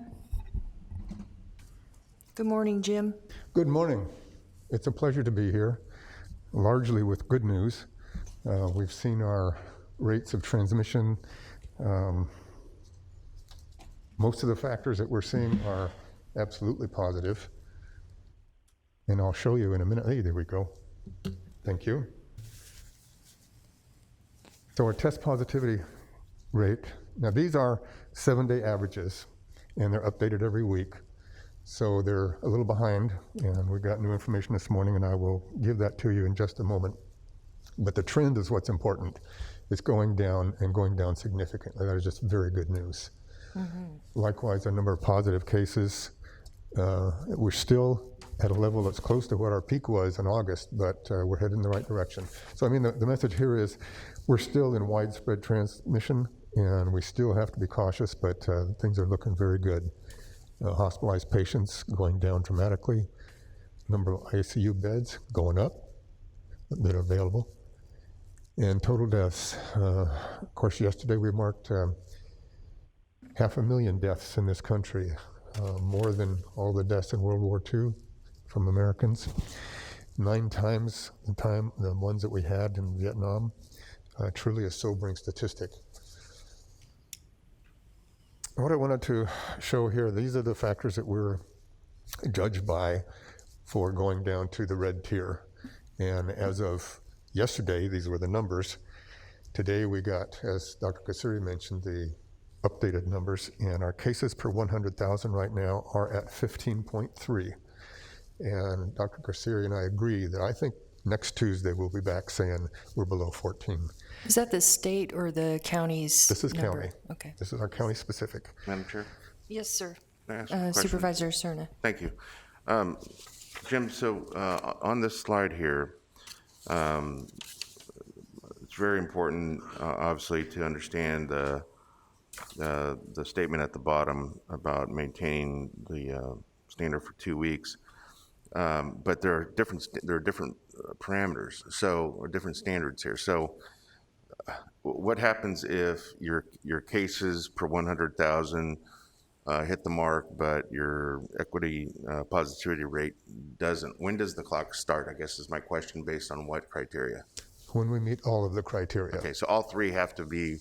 Good morning, Jim. Good morning. It's a pleasure to be here, largely with good news. We've seen our rates of transmission. Most of the factors that we're seeing are absolutely positive. And I'll show you in a minute. Hey, there we go. Thank you. So our test positivity rate, now these are 7-day averages, and they're updated every week. So they're a little behind, and we got new information this morning, and I will give that to you in just a moment. But the trend is what's important. It's going down, and going down significantly. That is just very good news. Mm-hmm. Likewise, a number of positive cases. We're still at a level that's close to what our peak was in August, but we're headed in the right direction. So I mean, the message here is we're still in widespread transmission, and we still have to be cautious, but things are looking very good. Hospitalized patients going down dramatically. Number of ICU beds going up that are available. And total deaths. Of course, yesterday we marked 500,000 deaths in this country. more than all the deaths in World War II from Americans, 9 times the ones that we had in Vietnam. Truly a sobering statistic. What I wanted to show here, these are the factors that we're judged by for going down to the red tier. And as of yesterday, these were the numbers. Today we got, as Dr. Kasuri mentioned, the updated numbers, and our cases per 100,000 right now are at 15.3. And Dr. Kasuri and I agree that I think next Tuesday we'll be back saying we're below 14. Is that the state or the county's This is number? county. Okay. This is our county specific. Madam Chair? Yes, sir. May I ask a question? Supervisor Cerna. Thank you. Jim, so on this slide here, it's very important, obviously, to understand the statement at the bottom about maintaining the standard for 2 weeks. But there are different parameters, or different standards here. So, what happens if your cases per 100,000 hit the mark, but your equity positivity rate doesn't? When does the clock start, I guess is my question, based on what criteria? When we meet all of the criteria. Okay, so all 3 have to be?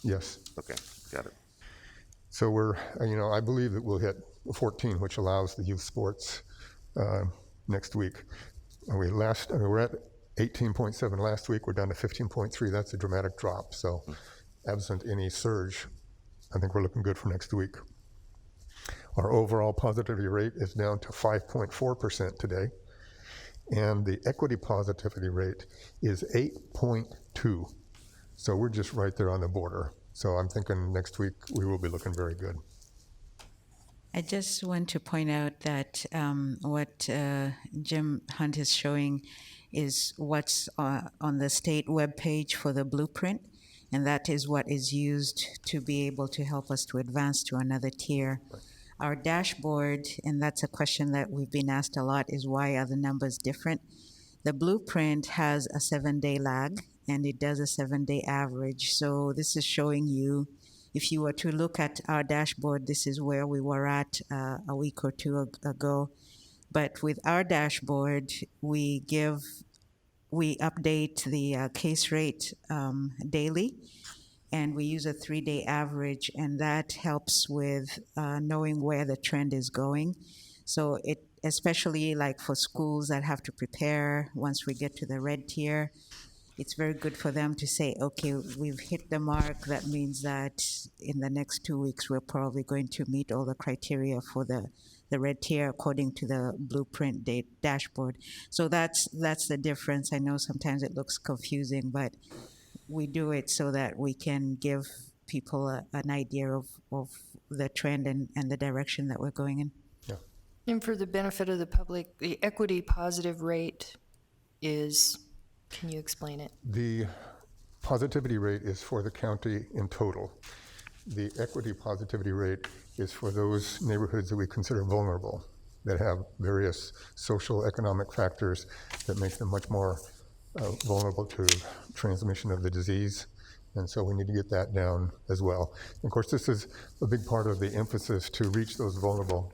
Yes. Okay, got it. So we're, I believe that we'll hit 14, which allows the youth sports next week. We're at 18.7 last week. We're down to 15.3. That's a dramatic drop. So absent any surge, I think we're looking good for next week. Our overall positivity rate is down to 5.4% today. And the equity positivity rate is 8.2. So we're just right there on the border. So I'm thinking next week we will be looking very good. I just want to point out that what Jim Hunt is showing is what's on the state webpage for the blueprint, and that is what is used to be able to help us to advance to another tier. Right. Our dashboard, and that's a question that we've been asked a lot, is why are the numbers different? The blueprint has a 7-day lag, and it does a 7-day average. So this is showing you, if you were to look at our dashboard, this is where we were at a week or 2 ago. But with our dashboard, we update the case rate daily, and we use a 3-day average, and that helps with knowing where the trend is going. So it, especially like for schools that have to prepare once we get to the red tier, it's very good for them to say, okay, we've hit the mark. That means that in the next 2 weeks, we're probably going to meet all the criteria for the red tier according to the blueprint dashboard. So that's the difference. I know sometimes it looks confusing, but we do it so that we can give people an idea of the trend and the direction that we're going in. Yeah. And for the benefit of the public, the equity positive rate is, can you explain it? The positivity rate is for the county in total. The equity positivity rate is for those neighborhoods that we consider vulnerable, that have various social, economic factors that make them much more vulnerable to transmission of the disease. And so we need to get that down as well. And of course, this is a big part of the emphasis to reach those vulnerable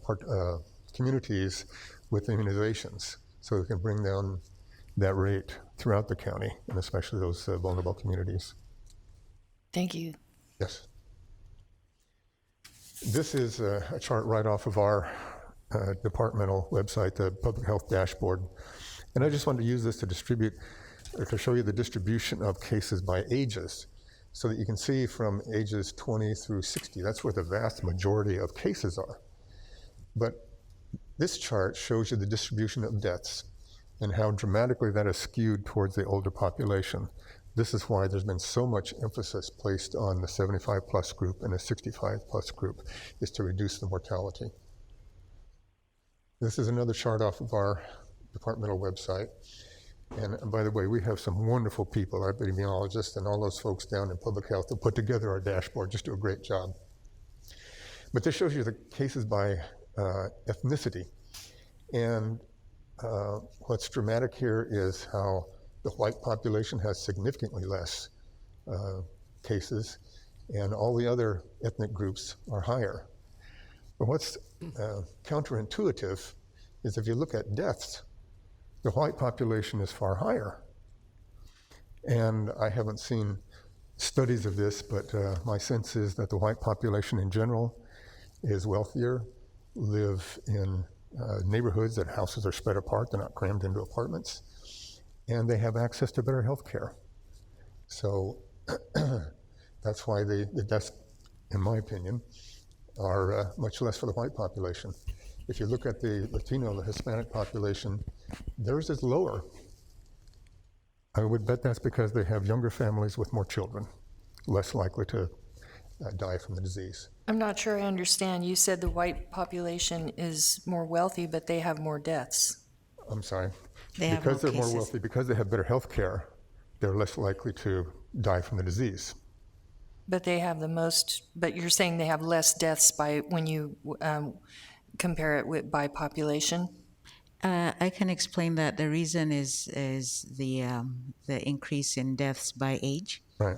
communities with immunizations, so we can bring down that rate throughout the county, and especially those vulnerable communities. Thank you. Yes. This is a chart right off of our departmental website, the Public Health Dashboard. And I just wanted to use this to show you the distribution of cases by ages, so that you can see from ages 20 through 60, that's where the vast majority of cases are. But this chart shows you the distribution of deaths and how dramatically that is skewed towards the older population. This is why there's been so much emphasis placed on the 75 plus group and the 65 plus group, is to reduce the mortality. This is another chart off of our departmental website. And by the way, we have some wonderful people, our epidemiologists and all those folks down in public health that put together our dashboard, just do a great job. But this shows you the cases by ethnicity. And what's dramatic here is how the white population has significantly less cases, and all the other ethnic groups are higher. But what's counterintuitive is if you look at deaths, the white population is far higher. And I haven't seen studies of this, but my sense is that the white population in general is wealthier, live in neighborhoods that houses are spread apart, they're not crammed into apartments, and they have access to better health care. So that's why the deaths, in my opinion, are much less for the white population. If you look at the Latino, the Hispanic population, theirs is lower. I would bet that's because they have younger families with more children, less likely to die from the disease. I'm not sure I understand. You said the white population is more wealthy, but they have more deaths. I'm sorry. They because have they're more more wealthy, because they have better health care, they're less likely to die from the disease. But they have the most, but you're saying they have less deaths by when you compare it with by population? I can explain that. The reason is the increase in deaths by age. Right.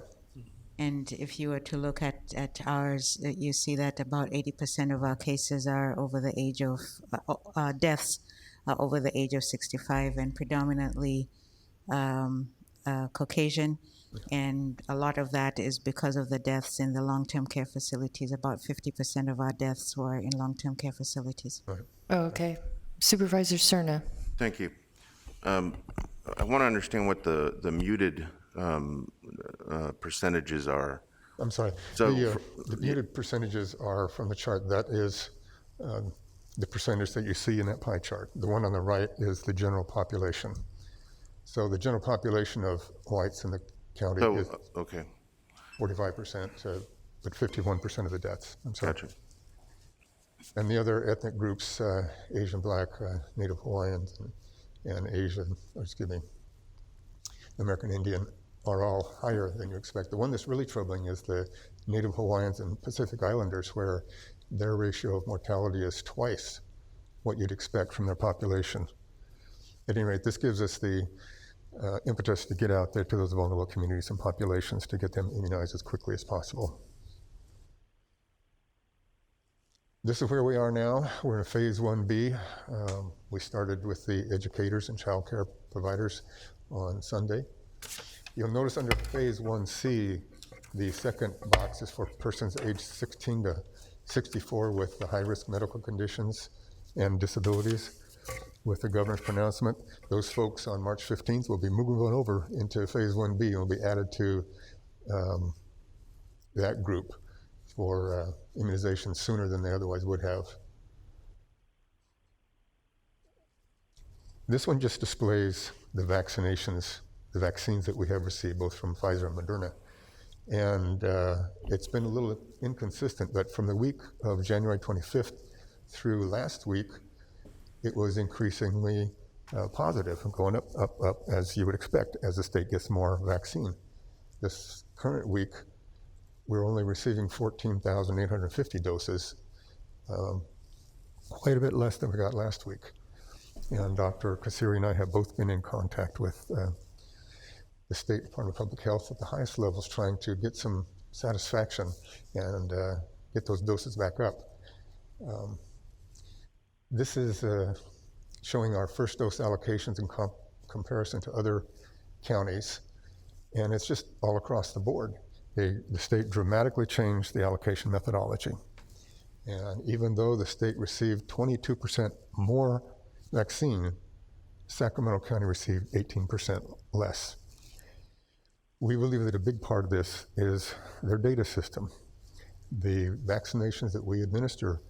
And if you were to look at ours, you see that about 80% of our cases are over the age of deaths are over the age of 65, and predominantly Caucasian. And a lot of that is because of the deaths in the long-term care facilities. About 50% of our deaths were in long-term care facilities. Right. Oh, okay. Supervisor Cerna. Thank you. I want to understand what the muted percentages are. I'm sorry. So the muted percentages are from the chart. That is the percentage that you see in that pie chart. The one on the right is the general population. So the general population of whites in the county is 45%, but 51% of the deaths. I'm sorry. Gotcha. And the other ethnic groups, Asian, Black, Native Hawaiians, and American Indian, are all higher than you expect. The one that's really troubling is the Native Hawaiians and Pacific Islanders, where their ratio of mortality is twice what you'd expect from their population. At any rate, this gives us the impetus to get out there to those vulnerable communities and populations to get them immunized as quickly as possible. This is where we are now. We're in phase 1B. We started with the educators and child care providers on Sunday. You'll notice under phase 1C, the second box is for persons aged 16 to 64 with the high-risk medical conditions and disabilities. With the governor's pronouncement, those folks on March 15th will be moving on over into phase 1B and will be added to that group for immunization sooner than they otherwise would have. This one just displays the vaccinations, the vaccines that we have received, both from Pfizer and Moderna. And it's been a little inconsistent, but from the week of January 25th through last week, it was increasingly positive and going up, as you would expect as the state gets more vaccine. This current week, we're only receiving 14,850 doses, quite a bit less than we got last week. And Dr. Kasiri and I have both been in contact with the State Department of Public Health at the highest levels, trying to get some satisfaction and get those doses back up. This is showing our first dose allocations in comparison to other counties, and it's just all across the board. The state dramatically changed the allocation methodology. And even though the state received 22% more vaccine, Sacramento County received 18% less. We believe that a big part of this is their data system. The vaccinations that we administer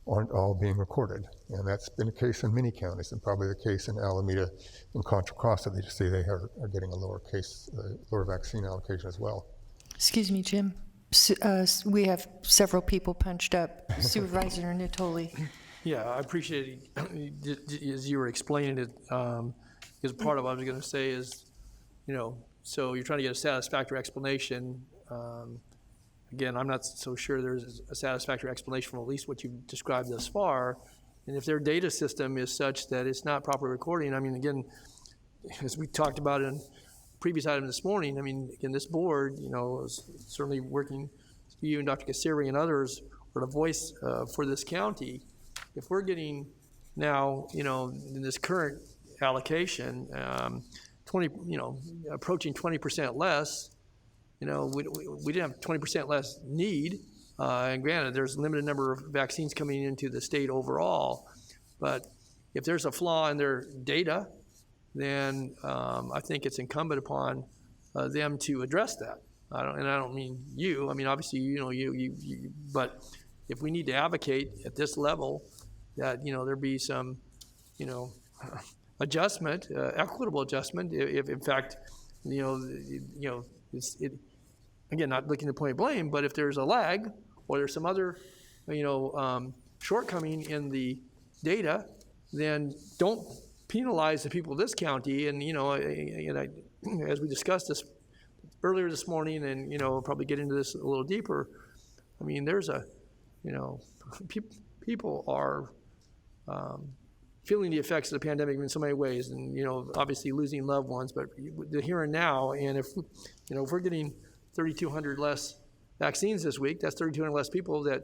aren't all being recorded. And that's been the case in many counties, and probably the case in Alameda and Contra Costa. They just say they are getting a lower vaccine allocation as well. Excuse me, Jim. We have several people punched up. Supervisor Natoli. Yeah, I appreciate it as you were explaining it, because part of what I was going to say is, so you're trying to get a satisfactory explanation. Again, I'm not so sure there's a satisfactory explanation from at least what you've described thus far. And if their data system is such that it's not proper recording, again, as we talked about in previous item this morning, again, this board, is certainly working, you and Dr. Kasiri and others sort of voice for this county. If we're getting now, in this current allocation, 20, approaching 20% less, we didn't have 20% less need. And granted, there's a limited number of vaccines coming into the state overall, but if there's a flaw in their data, then I think it's incumbent upon them to address that. I don't mean you. I mean, obviously, you. But if we need to advocate at this level, that there be some, adjustment, equitable adjustment. If in fact, again, not looking to point blame, but if there's a lag or there's some other, shortcoming in the data, then don't penalize the people of this county. And as we discussed this earlier this morning, and we'll probably get into this a little deeper. I mean, there's people are feeling the effects of the pandemic in so many ways, and obviously losing loved ones, but the here and now. And if we're getting 3,200 less vaccines this week, that's 3,200 less people that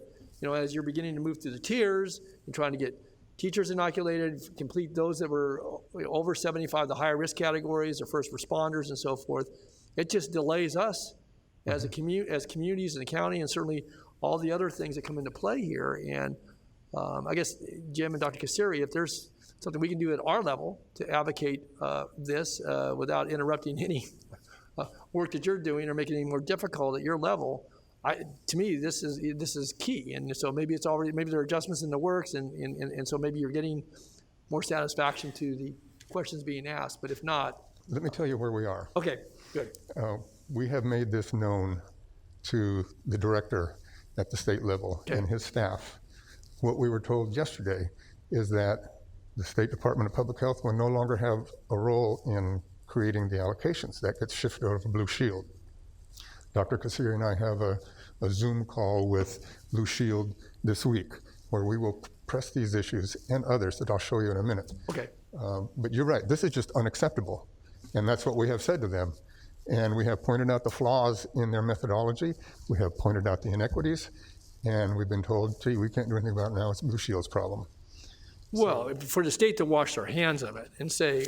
as you're beginning to move through the tiers and trying to get teachers inoculated, complete those that were over 75, the higher risk categories, or first responders and so forth. It just delays us as as communities in the county, and certainly all the other things that come into play here. And I guess, Jim and Dr. Kasseri, if there's something we can do at our level to advocate this without interrupting any work that you're doing or making it any more difficult at your level, to me, this is key. And so maybe maybe there are adjustments in the works, and so maybe you're getting more satisfaction to the questions being asked. But if not, let me tell you where we are. Okay, good. We have made this known to the director at the state level and his staff. What we were told yesterday is that the State Department of Public Health will no longer have a role in creating the allocations. That gets shifted over to Blue Shield. Dr. Kasseri and I have a Zoom call with Blue Shield this week, where we will press these issues and others that I'll show you in a minute. Okay. But you're right, this is just unacceptable. And that's what we have said to them. And we have pointed out the flaws in their methodology. We have pointed out the inequities. And we've been told, gee, we can't do anything about it now. It's Blue Shield's problem. Well, for the state to wash their hands of it and say,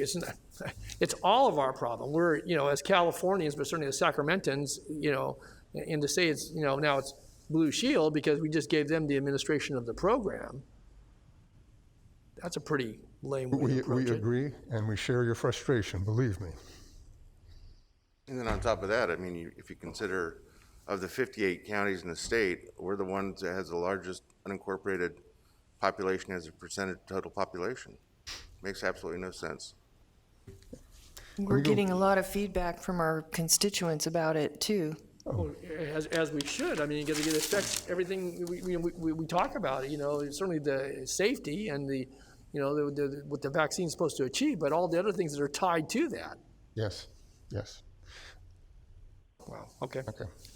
it's all of our problem. We're, as Californians, but certainly as Sacramentans, and to say it's, now it's Blue Shield because we just gave them the administration of the program, that's a pretty lame way to approach it. We agree, and we share your frustration, believe me. And then on top of that, I mean, if you consider of the 58 counties in the state, we're the ones that has the largest unincorporated population as a percentage of total population. Makes absolutely no sense. We're getting a lot of feedback from our constituents about it too. Oh, as we should. I mean, it affects everything we talk about. Certainly the safety and the what the vaccine is supposed to achieve, but all the other things that are tied to that. Yes. Wow. Okay.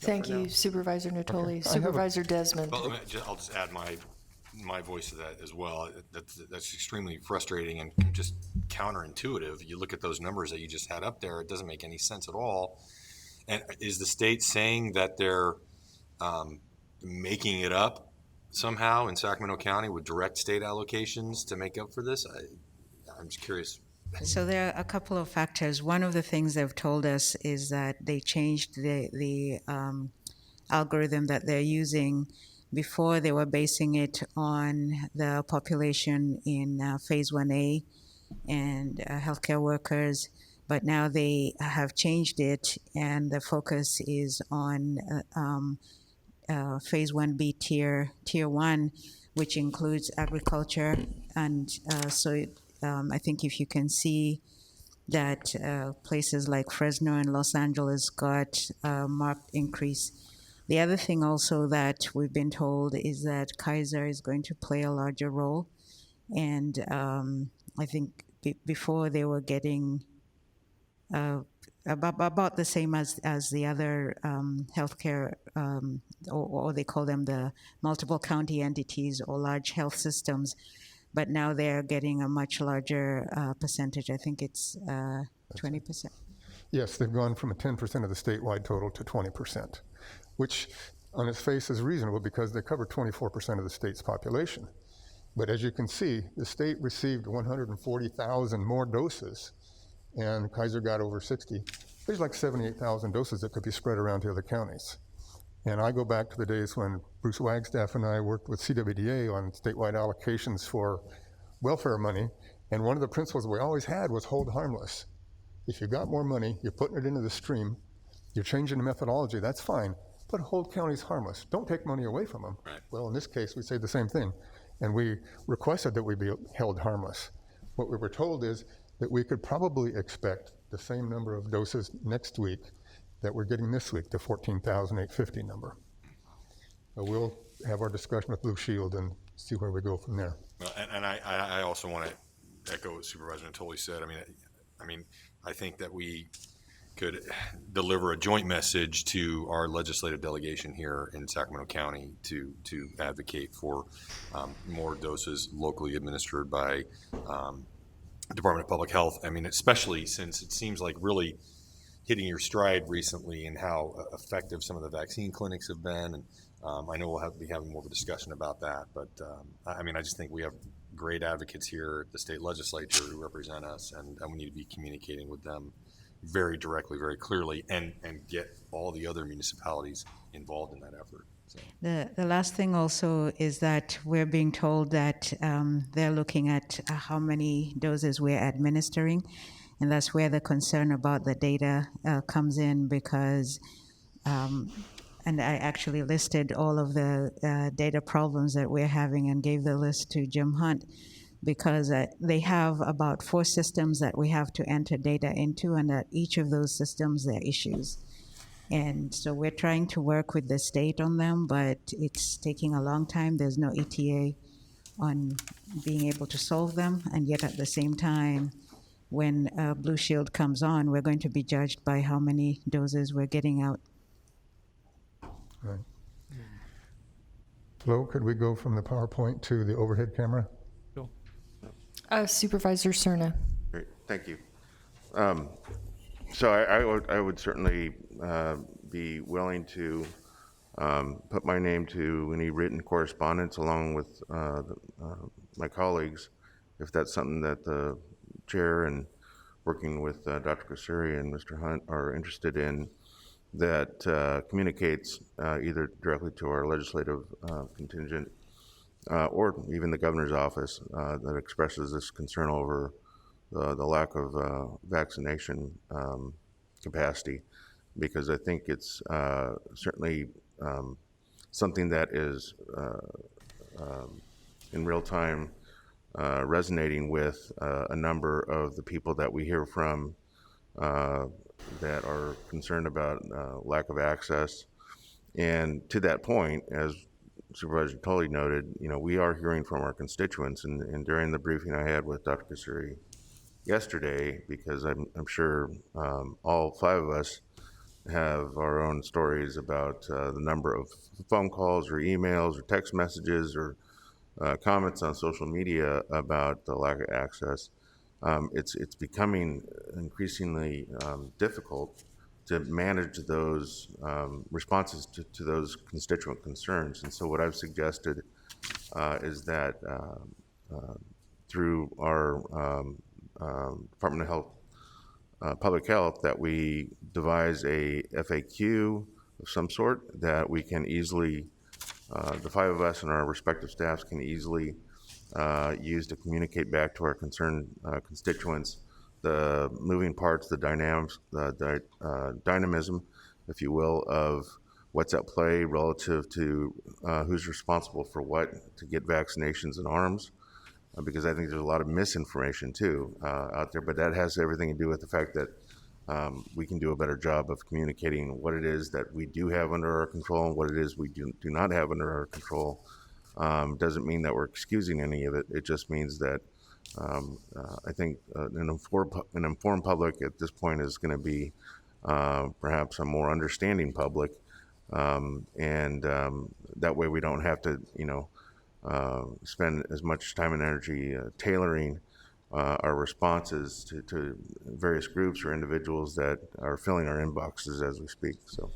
Thank you, Supervisor Natoli. Supervisor Desmond. Well, I'll just add my voice to that as well. That's extremely frustrating and just counterintuitive. You look at those numbers that you just had up there; it doesn't make any sense at all. And is the state saying that they're making it up somehow in Sacramento County with direct state allocations to make up for this? I'm just curious. So there are a couple of factors. One of the things they've told us is that they changed the algorithm that they're using. Before, they were basing it on the population in Phase 1A and healthcare workers, but now they have changed it, and the focus is on Phase 1B Tier 1, which includes agriculture. And I think if you can see that places like Fresno and Los Angeles got a marked increase. The other thing also that we've been told is that Kaiser is going to play a larger role. And I think before they were getting about the same as the other healthcare, or they call them the multiple county entities or large health systems. But now they're getting a much larger percentage. I think it's 20%. Yes, they've gone from a 10% of the statewide total to 20%, which on its face is reasonable because they cover 24% of the state's population. But as you can see, the state received 140,000 more doses, and Kaiser got over 60. There's like 78,000 doses that could be spread around to other counties. And I go back to the days when Bruce Wagstaff and I worked with CWDA on statewide allocations for welfare money, and one of the principles we always had was hold harmless. If you got more money, you're putting it into the stream, you're changing the methodology, that's fine, but hold counties harmless. Don't take money away from them. Right. Well, in this case, we say the same thing, and we requested that we be held harmless. What we were told is that we could probably expect the same number of doses next week that we're getting this week, the 14,850 number. We'll have our discussion with Blue Shield and see where we go from there. Well, and I also want to echo what Supervisor Natoli said. I think that we could deliver a joint message to our legislative delegation here in Sacramento County to advocate for more doses locally administered by Department of Public Health. Especially since it seems like really hitting your stride recently in how effective some of the vaccine clinics have been. And I know we'll be having more of a discussion about that, but I just think we have great advocates here at the state legislature who represent us, and we need to be communicating with them very directly, very clearly, and get all the other municipalities involved in that effort. So. The last thing also is that we're being told that they're looking at how many doses we're administering, and that's where the concern about the data comes in, because and I actually listed all of the data problems that we're having and gave the list to Jim Hunt, because they have about 4 systems that we have to enter data into, and at each of those systems there are issues. And so we're trying to work with the state on them, but it's taking a long time. There's no ETA on being able to solve them, and yet at the same time, when Blue Shield comes on, we're going to be judged by how many doses we're getting out. Right. Flo, could we go from the PowerPoint to the overhead camera? Sure. Supervisor Cerna. Great, thank you. So I would certainly be willing to put my name to any written correspondence along with my colleagues, if that's something that the chair and working with Dr. Kasuri and Mr. Hunt are interested in, that communicates either directly to our legislative contingent or even the governor's office that expresses this concern over the lack of vaccination capacity, because I think it's certainly something that is in real time resonating with a number of the people that we hear from that are concerned about lack of access. And to that point, as Supervisor Tully noted, we are hearing from our constituents, and during the briefing I had with Dr. Kasuri yesterday, because I'm sure all 5 of us have our own stories about the number of phone calls or emails or text messages or comments on social media about the lack of access. It's becoming increasingly difficult to manage those responses to those constituent concerns. And so what I've suggested is that through our Department of Health, Public Health, that we devise a FAQ of some sort that we can easily, the 5 of us and our respective staffs can easily use to communicate back to our concerned constituents the moving parts, the dynamics, the dynamism, if you will, of what's at play relative to who's responsible for what to get vaccinations in arms. Because I think there's a lot of misinformation too out there, but that has everything to do with the fact that we can do a better job of communicating what it is that we do have under our control and what it is we do not have under our control. Doesn't mean that we're excusing any of it. It just means that I think an informed public at this point is going to be perhaps a more understanding public, and that way we don't have to, spend as much time and energy tailoring our responses to various groups or individuals that are filling our inboxes as we speak. So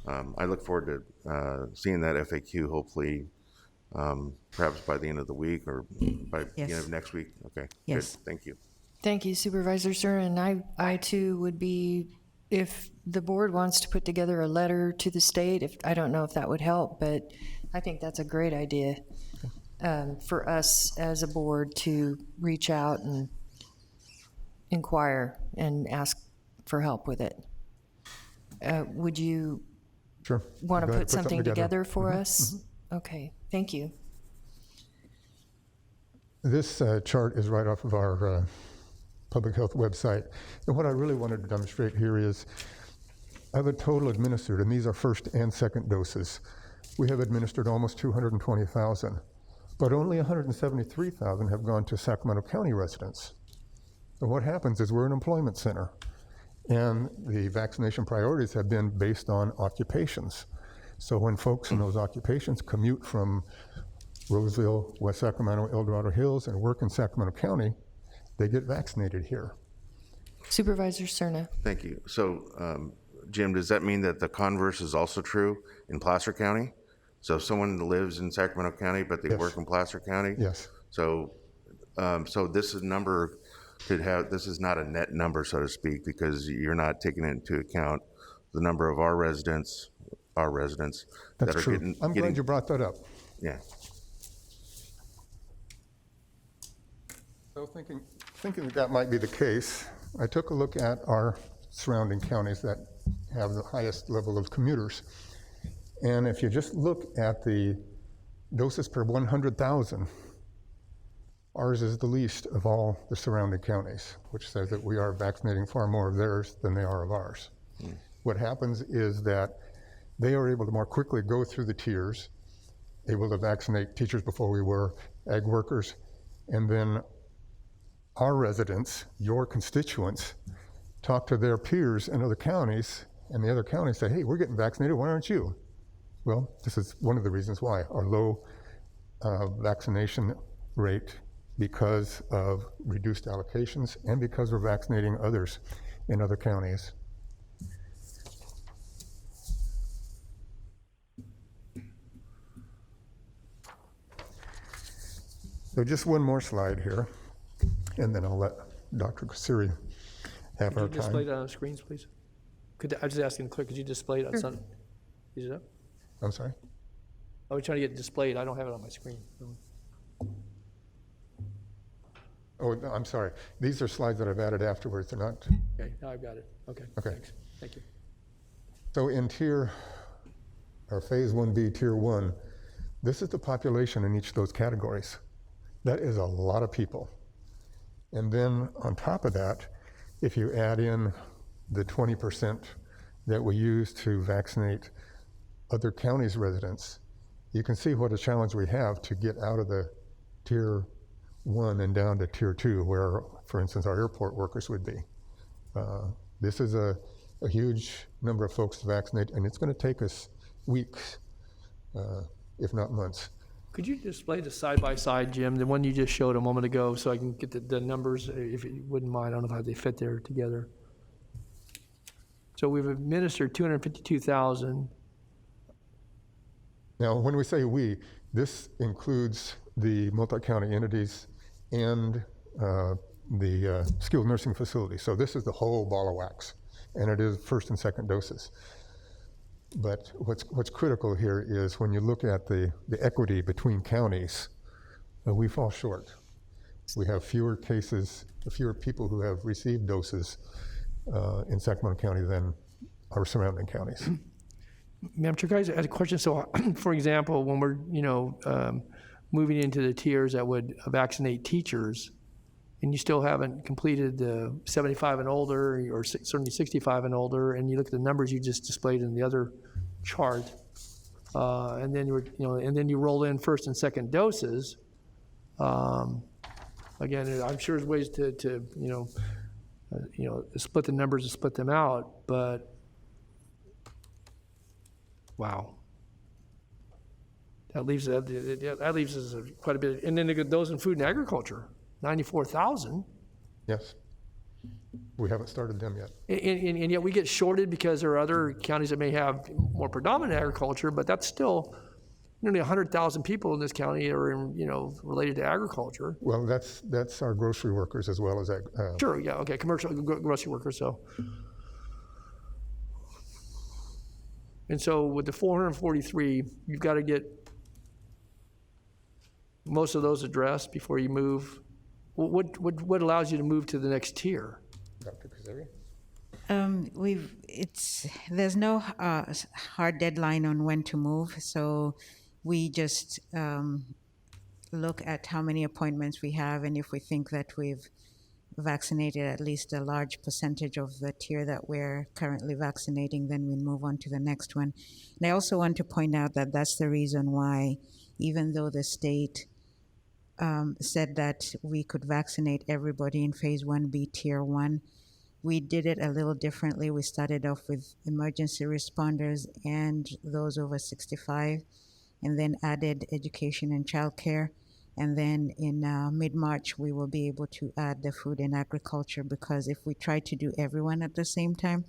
I look forward to seeing that FAQ hopefully perhaps by the end of the week or by the end of next week. Okay, Yes. good, thank you. Thank you, Supervisor Stern. And I too would be, if the board wants to put together a letter to the state, I don't know if that would help, but I think that's a great idea for us as a board to reach out and inquire and ask for help with it. Would you Sure. want to Go ahead, put something together for Mhm, us? mhm. Okay, thank you. This chart is right off of our public health website. And what I really wanted to demonstrate here is of a total administered, and these are first and second doses, we have administered almost 220,000, but only 173,000 have gone to Sacramento County residents. And what happens is we're an employment center, and the vaccination priorities have been based on occupations. So when folks in those occupations commute from Roseville, West Sacramento, El Dorado Hills, and work in Sacramento County, they get vaccinated here. Supervisor Cerna. Thank you. So, Jim, does that mean that the converse is also true in Placer County? So if someone lives in Sacramento County, but they Yes. work in Placer County? Yes. So, so this is number could have, this is not a net number, so to speak, because you're not taking into account the number of our residents That's that are true. getting. I'm glad you brought that up. Yeah. So thinking that might be the case, I took a look at our surrounding counties that have the highest level of commuters. And if you just look at the doses per 100,000, ours is the least of all the surrounding counties, which says that we are vaccinating far more of theirs than they are of ours. What happens is that they are able to more quickly go through the tiers, able to vaccinate teachers before we were, ag workers, and then our residents, your constituents, talk to their peers in other counties, and the other counties say, hey, we're getting vaccinated, why aren't you? Well, this is one of the reasons why, our low vaccination rate because of reduced allocations and because we're vaccinating others in other counties. So just one more slide here, and then I'll let Dr. Kasiri have Could our you display time. that on the screens, please? I'm just asking the clerk, could you display it on Sure. something? Is it up? I'm sorry? I was trying to get it displayed. I don't have it on my screen. Oh, no, I'm sorry. These are slides that I've added afterwards. They're not. Okay, now I've got it. Okay, Okay. thanks. Thank you. So in tier, or phase 1B, tier 1, this is the population in each of those categories. That is a lot of people. And then on top of that, if you add in the 20% that we use to vaccinate other counties' residents, you can see what a challenge we have to get out of the tier 1 and down to tier 2, where, for instance, our airport workers would be. This is a huge number of folks to vaccinate, and it's going to take us weeks, if not months. Could you display the side-by-side, Jim, the one you just showed a moment ago, so I can get the numbers, if you wouldn't mind? I don't know how they fit there together. So we've administered 252,000. Now, when we say we, this includes the multi-county entities and the skilled nursing facility. So this is the whole ball of wax, and it is first and second doses. But what's critical here is when you look at the equity between counties, we fall short. We have fewer cases, fewer people who have received doses in Sacramento County than our surrounding counties. Madam Chair, guys, I had a question. So, for example, when we're, moving into the tiers that would vaccinate teachers, and you still haven't completed the 75 and older, or certainly 65 and older, and you look at the numbers you just displayed in the other chart, and then and then you roll in first and second doses. Again, I'm sure there's ways to split the numbers and split them out, but wow. That leaves us quite a bit. And then those in food and agriculture, 94,000. Yes. We haven't started them yet. And yet we get shorted because there are other counties that may have more predominant agriculture, but that's still nearly 100,000 people in this county are related to agriculture. Well, that's our grocery workers as well as that. Sure, yeah, okay, commercial grocery workers, so. And so with the 443, you've got to get most of those addressed before you move. What allows you to move to the next tier? Dr. Kazari? There's no hard deadline on when to move, so we just look at how many appointments we have, and if we think that we've vaccinated at least a large percentage of the tier that we're currently vaccinating, then we move on to the next one. And I also want to point out that that's the reason why, even though the state said that we could vaccinate everybody in phase 1B tier 1, we did it a little differently. We started off with emergency responders and those over 65, and then added education and childcare. And then in mid-March, we will be able to add the food and agriculture, because if we try to do everyone at the same time,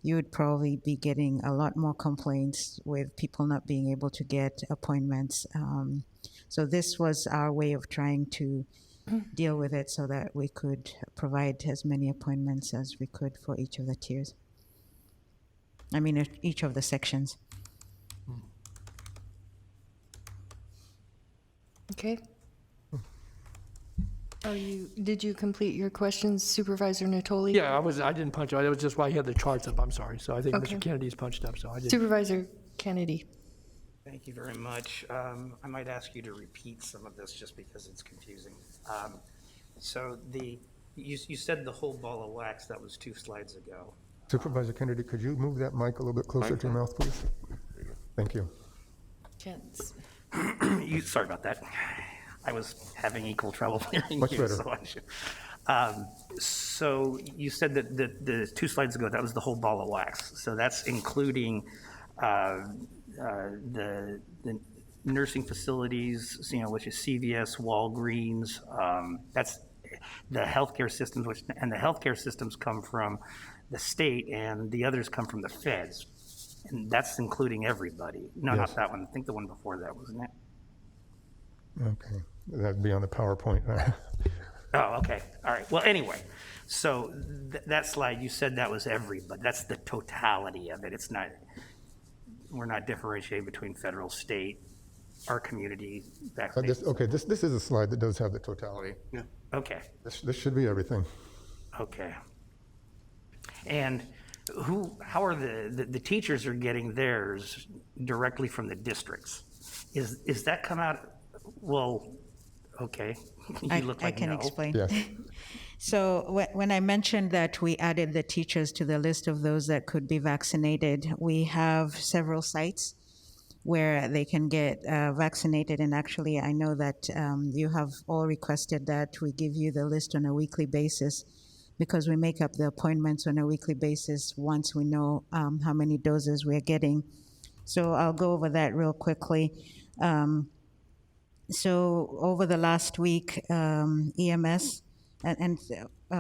you would probably be getting a lot more complaints with people not being able to get appointments. So this was our way of trying to deal with it so that we could provide as many appointments as we could for each of the tiers. I mean, each of the sections. Okay. Did you complete your questions, Supervisor Natoli? Yeah, I didn't punch out. That was just why he had the charts up. I'm sorry. So I think Okay. Mr. Kennedy's punched up. So I did. Supervisor Kennedy. Thank you very much. I might ask you to repeat some of this just because it's confusing. So you said the whole ball of wax, that was 2 slides ago. Supervisor Kennedy, could you move that mic a little bit closer to your mouth, please? Thank you. Chance. Sorry about that. I was having equal trouble hearing Much you. better. So I should. So you said that the 2 slides ago, that was the whole ball of wax. So that's including the nursing facilities, which is CVS, Walgreens. That's the healthcare systems, and the healthcare systems come from the state, and the others come from the feds. And that's including everybody. No, Yes. not that one. I think the one before that, wasn't it? Okay, that'd be on the PowerPoint. Oh, okay. All right. Well, anyway, so that slide, you said that was everybody. That's the totality of it. It's not, we're not differentiating between federal, state, our community vaccination. This is a slide that does have the totality. Yeah. Okay. This should be everything. Okay. And how are the teachers are getting theirs directly from the districts? Is that come out? Well, okay. You look like I can no. explain. Yes. So when I mentioned that we added the teachers to the list of those that could be vaccinated, we have several sites where they can get vaccinated. And actually, I know that you have all requested that we give you the list on a weekly basis, because we make up the appointments on a weekly basis once we know how many doses we're getting. So I'll go over that real quickly. So over the last week, EMS, and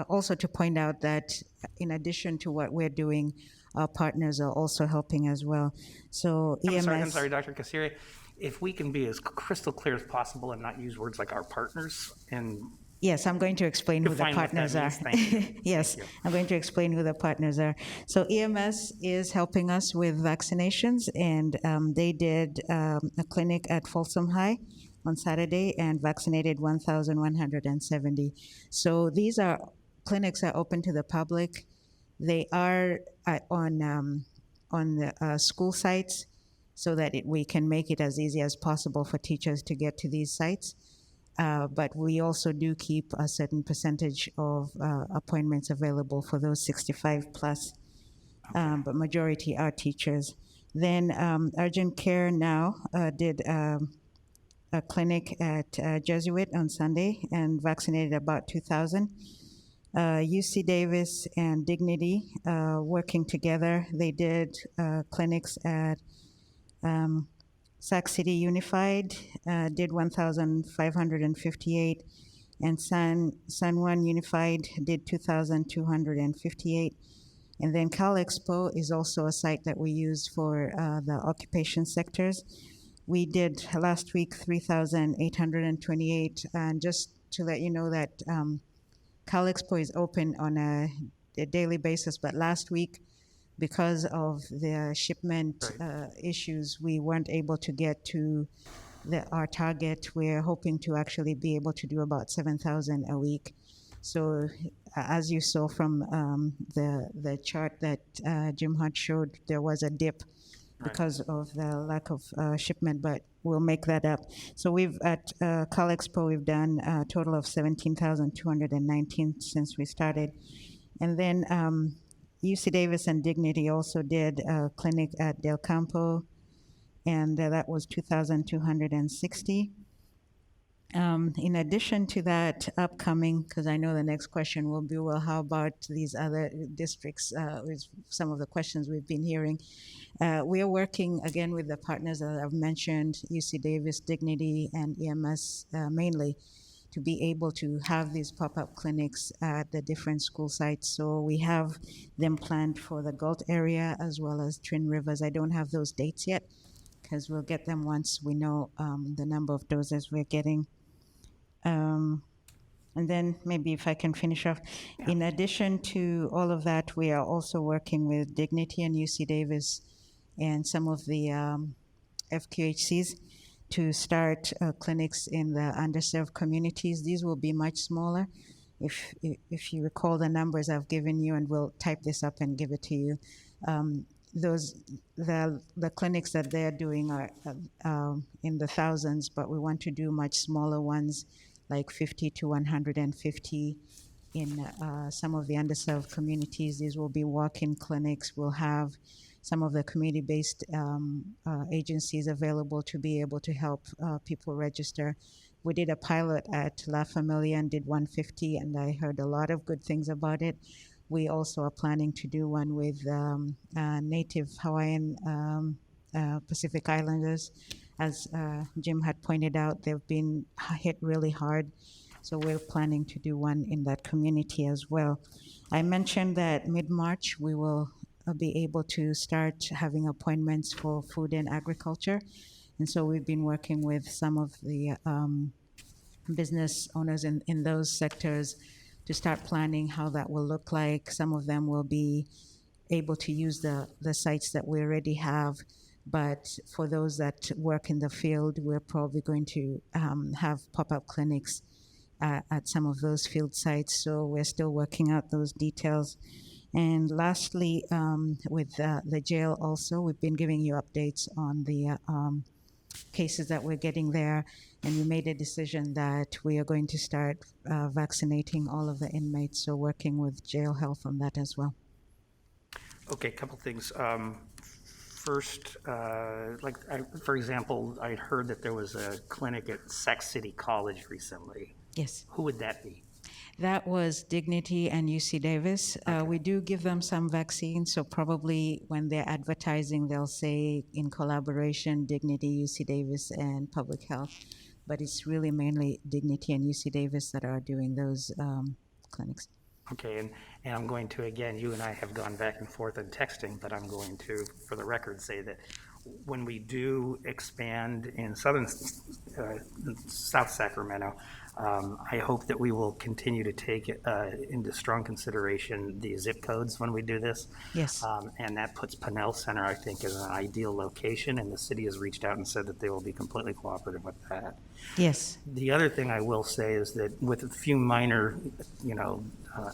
also to point out that in addition to what we're doing, our partners are also helping as well. So EMS. I'm sorry, Dr. Kasiri. If we can be as crystal clear as possible and not use words like our partners and Yes, I'm going to explain who the define what that partners are. means. Thank you. Yes, Thank you. I'm going to explain who the partners are. So EMS is helping us with vaccinations, and they did a clinic at Folsom High on Saturday and vaccinated 1,170. So these are clinics are open to the public. They are on the school sites, so that we can make it as easy as possible for teachers to get to these sites. But we also do keep a certain percentage of appointments available for those 65 plus, but majority are teachers. Then Urgent Care Now did a clinic at Jesuit on Sunday and vaccinated about 2,000. UC Davis and Dignity working together, they did clinics at Sac City Unified, did 1,558, and San Juan Unified did 2,258. And then Cal Expo is also a site that we use for the occupation sectors. We did last week 3,828, and just to let you know that Cal Expo is open on a daily basis, but last week, because of the shipment issues, we weren't able to get to our target. We're hoping to actually be able to do about 7,000 a week. So as you saw from the chart that Jim Hunt showed, there was a dip because of the lack of shipment, but we'll make that up. So we've at Cal Expo, we've done a total of 17,219 since we started. And then UC Davis and Dignity also did a clinic at Del Campo, and that was 2,260. In addition to that, upcoming, because I know the next question will be, well, how about these other districts, with some of the questions we've been hearing. We are working, again, with the partners that I've mentioned, UC Davis, Dignity, and EMS mainly, to be able to have these pop-up clinics at the different school sites. So we have them planned for the Galt area as well as Twin Rivers. I don't have those dates yet, because we'll get them once we know the number of doses we're getting. And then maybe if I can finish off, in addition to all of that, we are also working with Dignity and UC Davis and some of the FQHCs to start clinics in the underserved communities. These will be much smaller. If you recall the numbers I've given you, and we'll type this up and give it to you, the clinics that they're doing are in the thousands, but we want to do much smaller ones, like 50 to 150 in some of the underserved communities. These will be walk-in clinics. We'll have some of the community-based agencies available to be able to help people register. We did a pilot at La Familia and did 150, and I heard a lot of good things about it. We also are planning to do one with Native Hawaiian Pacific Islanders. As Jim had pointed out, they've been hit really hard, so we're planning to do one in that community as well. I mentioned that mid-March we will be able to start having appointments for food and agriculture, and so we've been working with some of the business owners in those sectors to start planning how that will look like. Some of them will be able to use the sites that we already have, but for those that work in the field, we're probably going to have pop-up clinics at some of those field sites. So we're still working out those details. And lastly, with the jail also, we've been giving you updates on the cases that we're getting there, and we made a decision that we are going to start vaccinating all of the inmates, so working with jail health on that as well. Okay, a couple things. First, for example, I heard that there was a clinic at Sac City College recently. Yes. Who would that be? That was Dignity and UC Davis. Okay. We do give them some vaccines, so probably when they're advertising, they'll say in collaboration, Dignity, UC Davis, and Public Health. But it's really mainly Dignity and UC Davis that are doing those clinics. Okay, and I'm going to, again, you and I have gone back and forth on texting, but I'm going to, for the record, say that when we do expand in South Sacramento, I hope that we will continue to take into strong consideration the zip codes when we do this. Yes. And that puts Pinnell Center, I think, as an ideal location, and the city has reached out and said that they will be completely cooperative with that. Yes. The other thing I will say is that with a few minor,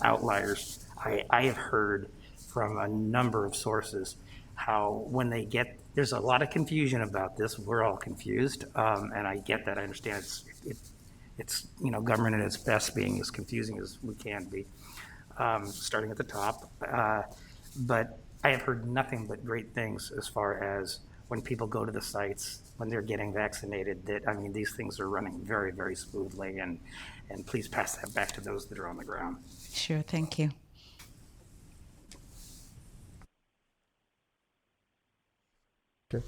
outliers, I have heard from a number of sources how when they get, there's a lot of confusion about this. We're all confused, and I get that. I understand it's government at its best being as confusing as we can be, starting at the top. But I have heard nothing but great things as far as when people go to the sites, when they're getting vaccinated, that, these things are running very, very smoothly, and please pass that back to those that are on the ground. Sure, thank you. Okay.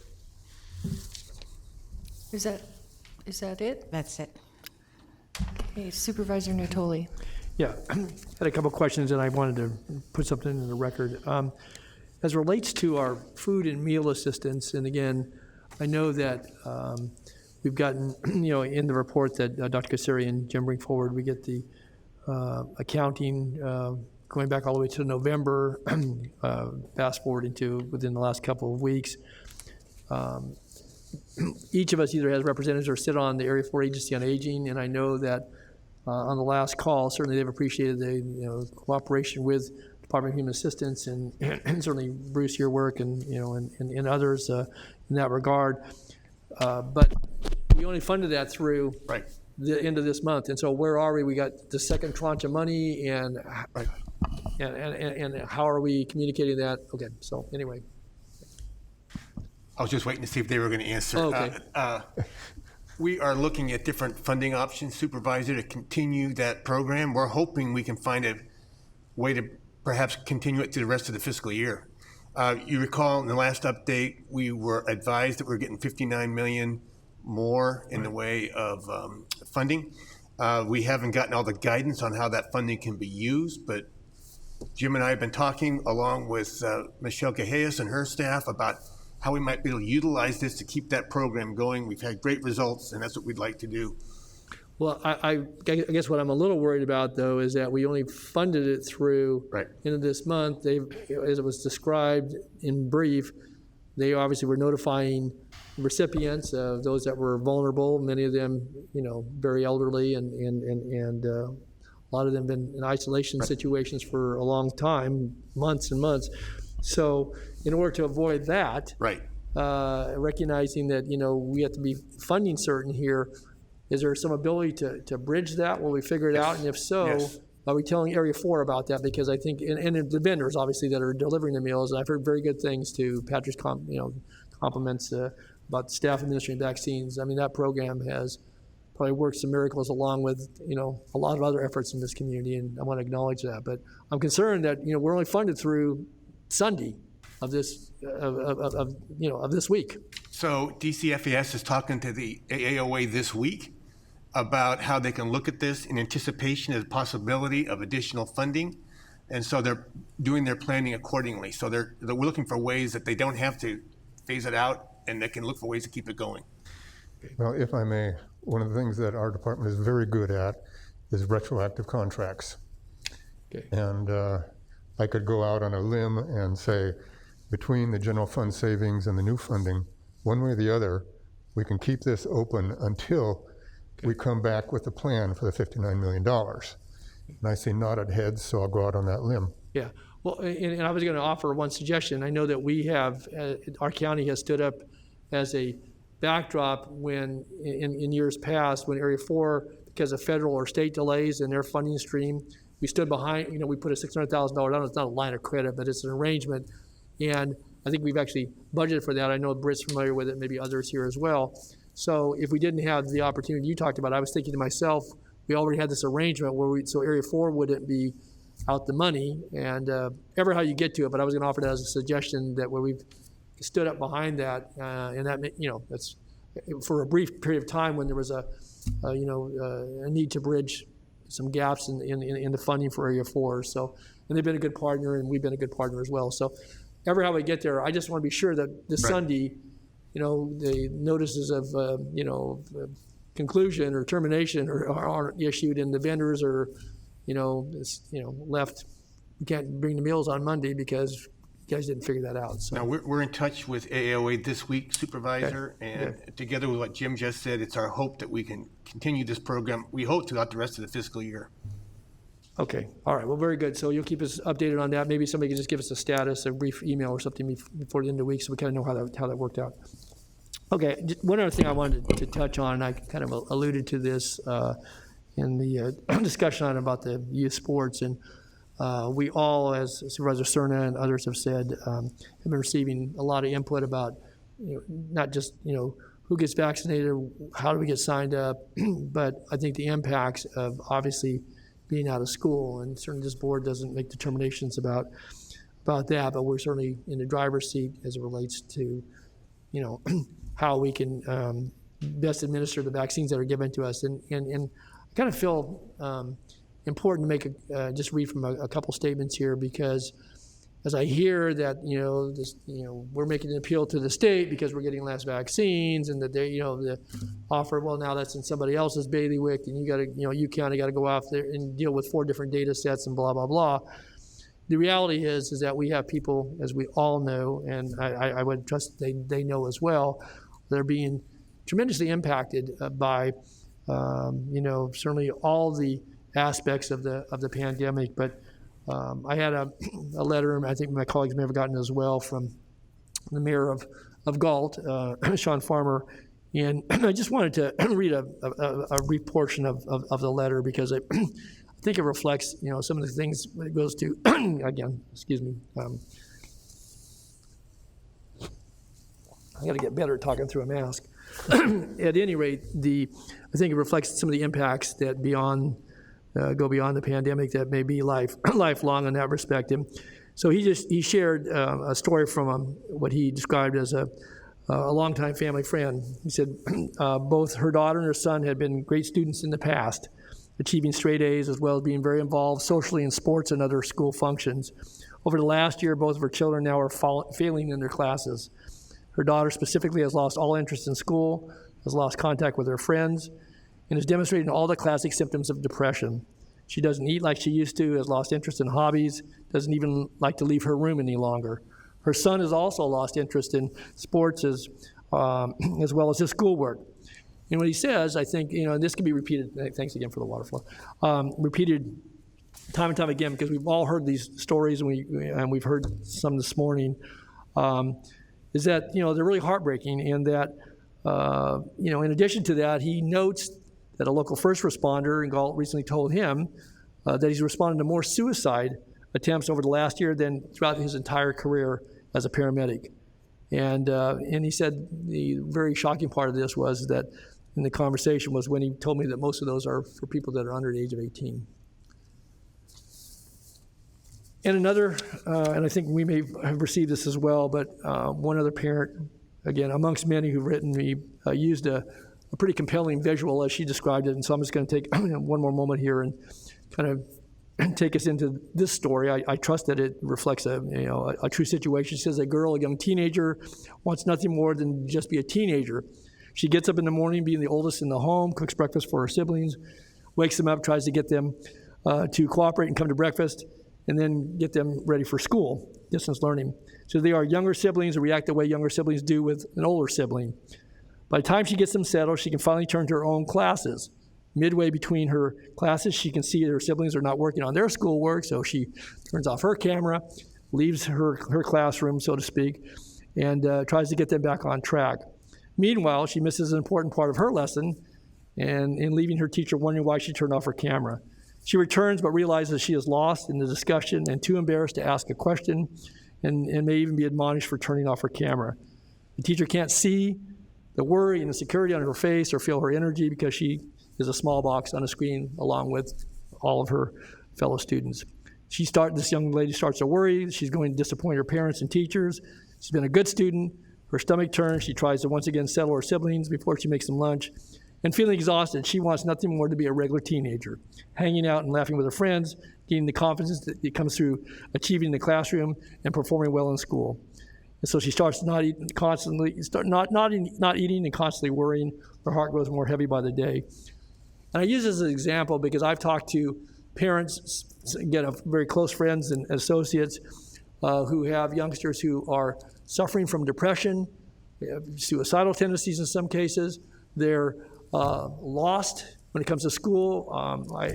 Is that it? That's it. Okay, Supervisor Natoli. Yeah, had a couple questions, and I wanted to put something in the record. As it relates to our food and meal assistance, and again, I know that we've gotten, in the report that Dr. Kasseri and Jim bring forward, we get the accounting going back all the way to November, fast forward into within the last couple of weeks. Each of us either has representatives or sit on the Area 4 Agency on Aging, and I know that on the last call, certainly they've appreciated the cooperation with Department of Human Assistance and certainly Bruce, your work, and and others in that regard. But we only funded that through the end of this month, and so where are we? We got the second tranche of money, and how are we communicating that? Okay, so anyway. I was just waiting to see if they were going to answer. Oh, okay. We are looking at different funding options, Supervisor, to continue that program. We're hoping we can find a way to perhaps continue it to the rest of the fiscal year. You recall in the last update, we were advised that we're getting $59 million more in the way of funding. We haven't gotten all the guidance on how that funding can be used, but Jim and I have been talking along with Michelle Cajeas and her staff about how we might be able to utilize this to keep that program going. We've had great results, and that's what we'd like to do. Well, I guess what I'm a little worried about, though, is that we only funded it through end of this month. They, as it was described in brief, they obviously were notifying recipients of those that were vulnerable, many of them, very elderly, and a lot of them been in isolation situations for a long time, months and months. So in order to avoid that, recognizing that, we have to be funding certain here, is there some ability to bridge that? Will we figure it out? And if so, are we telling Area 4 about that? Because I think, and the vendors, obviously, that are delivering the meals, and I've heard very good things to Patrick's compliments about the staff administering vaccines. I mean, that program has probably worked some miracles along with, a lot of other efforts in this community, and I want to acknowledge that. But I'm concerned that, we're only funded through Sunday of this of this week. So DCFAS is talking to the AAOA this week about how they can look at this in anticipation of the possibility of additional funding, and so they're doing their planning accordingly. So we're looking for ways that they don't have to phase it out, and they can look for ways to keep it going. Well, if I may, one of the things that our department is very good at is retroactive contracts. Okay. And I could go out on a limb and say, between the general fund savings and the new funding, one way or the other, we can keep this open until we come back with a plan for the $59 million. And I see nodded heads, so I'll go out on that limb. Yeah, well, and I was going to offer one suggestion. I know that we have, our county has stood up as a backdrop when, in years past, when Area 4, because of federal or state delays in their funding stream, we stood behind, we put a $600,000 down. It's not a line of credit, but it's an arrangement. And I think we've actually budgeted for that. I know Britt's familiar with it, maybe others here as well. So if we didn't have the opportunity you talked about, I was thinking to myself, we already had this arrangement where so Area 4 wouldn't be out the money, and ever how you get to it, but I was going to offer that as a suggestion that where we've stood up behind that, and that, that's for a brief period of time when there was a need to bridge some gaps in the funding for Area 4. So, and they've been a good partner, and we've been a good partner as well. So, ever how we get there, I just want to be sure that this Sunday, the notices of conclusion or termination are issued, and the vendors are, left. You can't bring the meals on Monday because you guys didn't figure that out. So now we're in touch with AAOA this week, Supervisor, and together with what Jim just said, it's our hope that we can continue this program. We hope throughout the rest of the fiscal year. Okay. All right. Well, very good. So you'll keep us updated on that. Maybe somebody can just give us a status, a brief email or something before the end of the week, so we kind of know how that worked out. Okay. One other thing I wanted to touch on, and I kind of alluded to this in the discussion on about the youth sports, and we all, as Supervisor Cerna and others have said, have been receiving a lot of input about, not just, who gets vaccinated, how do we get signed up, but I think the impacts of obviously being out of school, and certainly this board doesn't make determinations about that, but we're certainly in the driver's seat as it relates to, how we can best administer the vaccines that are given to us. And kind of feel important to make just read from a couple statements here, because as I hear that, we're making an appeal to the state because we're getting less vaccines, and that they, the offer, well, now that's in somebody else's bailiwick, and you county got to go out there and deal with 4 different data sets and blah, blah, blah. The reality is that we have people, as we all know, and I would trust they know as well, they're being tremendously impacted by, certainly all the aspects of the pandemic. But I had a letter, and I think my colleagues may have gotten as well, from the mayor of Galt, Sean Farmer, and I just wanted to read a brief portion of the letter, because I think it reflects, some of the things when it goes to, again, excuse me, I got to get better at talking through a mask. At any rate, I think it reflects some of the impacts that go beyond the pandemic, that may be lifelong in that respect. And so he shared a story from what he described as a longtime family friend. He said both her daughter and her son had been great students in the past, achieving straight A's, as well as being very involved socially in sports and other school functions. Over the last year, both of her children now are failing in their classes. Her daughter specifically has lost all interest in school, has lost contact with her friends, and is demonstrating all the classic symptoms of depression. She doesn't eat like she used to, has lost interest in hobbies, doesn't even like to leave her room any longer. Her son has also lost interest in sports as well as his schoolwork. And what he says, I think, and this can be repeated, thanks again for the water flow, repeated time and time again, because we've all heard these stories, and we've heard some this morning, is that, they're really heartbreaking, and that, in addition to that, he notes that a local first responder in Galt recently told him that he's responded to more suicide attempts over the last year than throughout his entire career as a paramedic. And he said the very shocking part of this was that in the conversation was when he told me that most of those are for people that are under the age of 18. And another, and I think we may have received this as well, but one other parent, again, amongst many who've written me, used a pretty compelling visual as she described it. And so I'm just going to take one more moment here and kind of take us into this story. I trust that it reflects a true situation. She says a young teenager, wants nothing more than just be a teenager. She gets up in the morning, being the oldest in the home, cooks breakfast for her siblings, wakes them up, tries to get them to cooperate and come to breakfast, and then get them ready for school, distance learning. So they are younger siblings who react the way younger siblings do with an older sibling. By the time she gets them settled, she can finally turn to her own classes. Midway between her classes, she can see that her siblings are not working on their schoolwork, so she turns off her camera, leaves her classroom, so to speak, and tries to get them back on track. Meanwhile, she misses an important part of her lesson, and in leaving her teacher wondering why she turned off her camera. She returns but realizes she is lost in the discussion and too embarrassed to ask a question, and may even be admonished for turning off her camera. The teacher can't see the worry and the security on her face or feel her energy because she is a small box on a screen along with all of her fellow students. This young lady starts to worry. She's going to disappoint her parents and teachers. She's been a good student. Her stomach turns. She tries to once again settle her siblings before she makes them lunch. And feeling exhausted, she wants nothing more to be a regular teenager, hanging out and laughing with her friends, gaining the confidence that comes through achieving in the classroom and performing well in school. And so she starts not eating and constantly worrying. Her heart grows more heavy by the day. And I use this as an example because I've talked to parents, again, very close friends and associates who have youngsters who are suffering from depression, suicidal tendencies in some cases. They're lost when it comes to school. I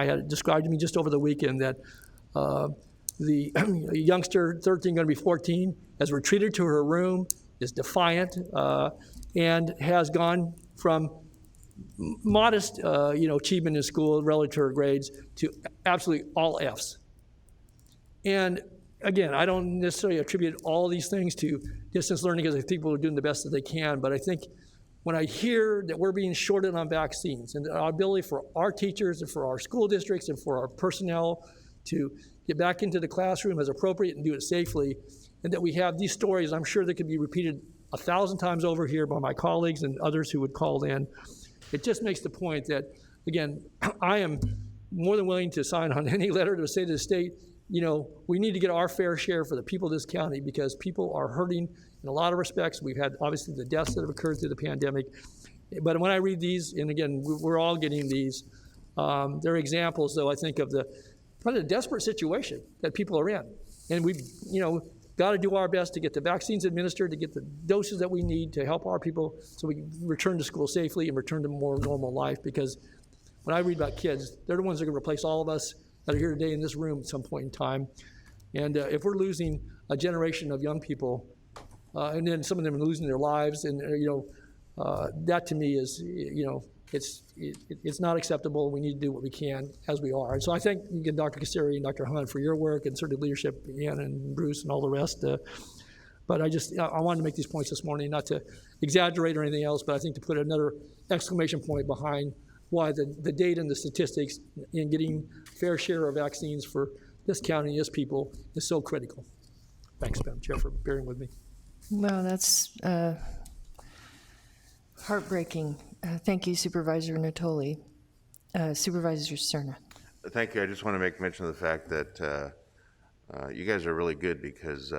had it described to me just over the weekend that the youngster, 13, going to be 14, has retreated to her room, is defiant, and has gone from modest, achievement in school relative to her grades to absolutely all Fs. And again, I don't necessarily attribute all these things to distance learning because I think people are doing the best that they can, but I think when I hear that we're being shorted on vaccines and our ability for our teachers and for our school districts and for our personnel to get back into the classroom as appropriate and do it safely, and that we have these stories, I'm sure that could be repeated 1,000 times over here by my colleagues and others who would call in. It just makes the point that again, I am more than willing to sign on any letter to say to the state, you know, we need to get our fair share for the people of this county because people are hurting in a lot of respects. We've had obviously the deaths that have occurred through the pandemic. But when I read these, and again, we're all getting these, they're examples, though, I think, of the probably the desperate situation that people are in. And we've, you know, got to do our best to get the vaccines administered, to get the doses that we need to help our people so we can return to school safely and return to more normal life. Because when I read about kids, they're the ones that are going to replace all of us that are here today in this room at some point in time. And if we're losing a generation of young people, and then some of them are losing their lives, and that to me is, it's not acceptable. We need to do what we can as we are. And so I thank again, Dr. Kasseri and Dr. Hunt for your work, and certainly leadership, Ian and Bruce and all the rest. But I wanted to make these points this morning, not to exaggerate or anything else, but I think to put another exclamation point behind why the data and the statistics in getting fair share of vaccines for this county and this people is so critical. Thanks, Madam Chair, for bearing with me. Well, that's heartbreaking. Thank you, Supervisor Natoli. Supervisor Cerna. Thank you. I just want to make mention of the fact that you guys are really good because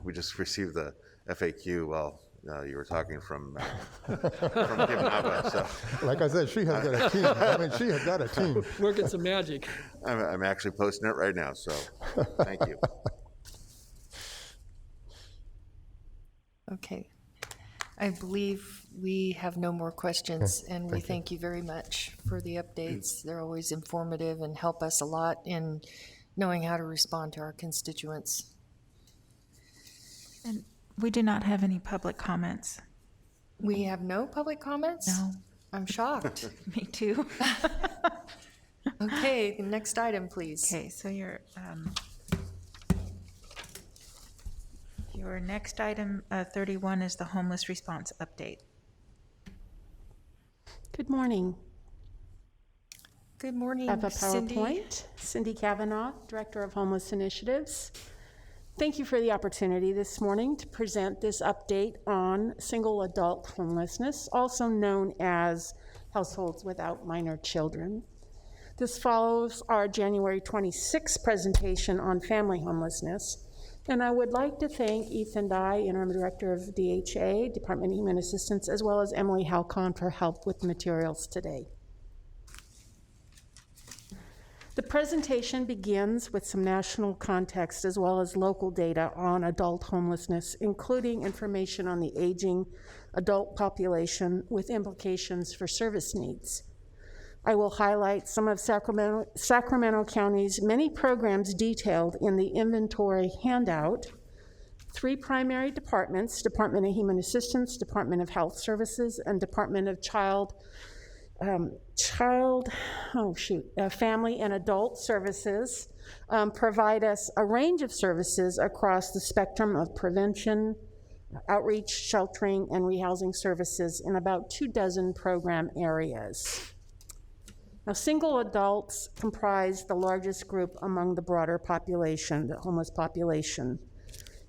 we just received the FAQ while you were talking from Kim Nava. So. Like I said, she has got a team. I mean, she has got a team. Working some magic. I'm actually posting it right now, so thank you. Okay. I believe we have no more questions, and we thank you very much for the updates. They're always informative and help us a lot in knowing how to respond to our constituents. And we do not have any public comments. We have no public comments? No. I'm shocked. Me too. Okay, the next item, please. Okay, so your next item, 31, is the homeless response update. Good morning. Good morning, I have a Cindy. PowerPoint. Cindy Kavanaugh, Director of Homeless Initiatives. Thank you for the opportunity this morning to present this update on single adult homelessness, also known as households without minor children. This follows our January 26th presentation on family homelessness. And I would like to thank Ethan Dye, Interim Director of DHA, Department of Human Assistance, as well as Emily Halcon for help with materials today. The presentation begins with some national context as well as local data on adult homelessness, including information on the aging adult population with implications for service needs. I will highlight some of Sacramento County's many programs detailed in the inventory handout. 3 primary departments, Department of Human Assistance, Department of Health Services, and Department of Family and Adult Services, provide us a range of services across the spectrum of prevention, outreach, sheltering, and rehousing services in about 24 program areas. Now, single adults comprise the largest group among the broader population, the homeless population.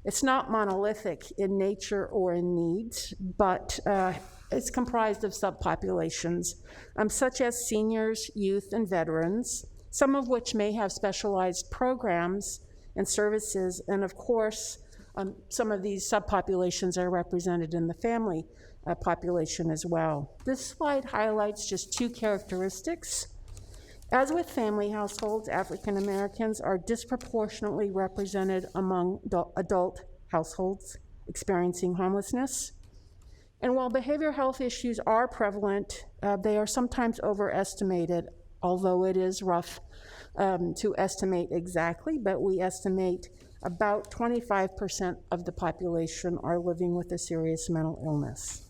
It's not monolithic in nature or in needs, but it's comprised of subpopulations, such as seniors, youth, and veterans, some of which may have specialized programs and services, and of course, some of these subpopulations are represented in the family population as well. This slide highlights just 2 characteristics. As with family households, African Americans are disproportionately represented among adult households experiencing homelessness. And while behavioral health issues are prevalent, they are sometimes overestimated, although it is rough to estimate exactly, but we estimate about 25% of the population are living with a serious mental illness.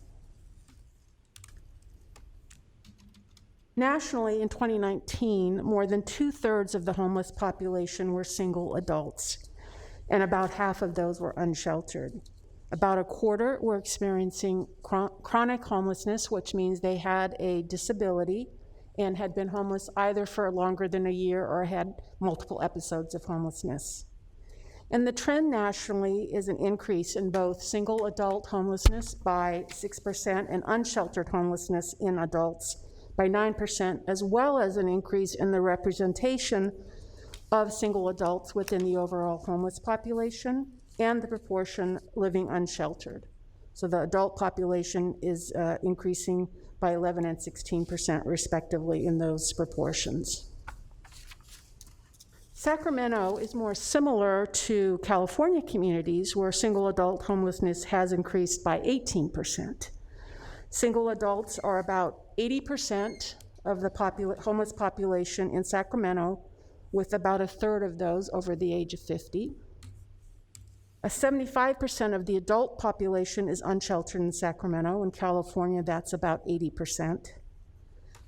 Nationally, in 2019, more than 2/3 of the homeless population were single adults, and about half of those were unsheltered. About 1/4 were experiencing chronic homelessness, which means they had a disability and had been homeless either for longer than a year or had multiple episodes of homelessness. And the trend nationally is an increase in both single adult homelessness by 6% and unsheltered homelessness in adults by 9%, as well as an increase in the representation of single adults within the overall homeless population and the proportion living unsheltered. So the adult population is increasing by 11% and 16% respectively in those proportions. Sacramento is more similar to California communities where single adult homelessness has increased by 18%. Single adults are about 80% of the homeless population in Sacramento, with about a third of those over the age of 50. 75% of the adult population is unsheltered in Sacramento. In California, that's about 80%.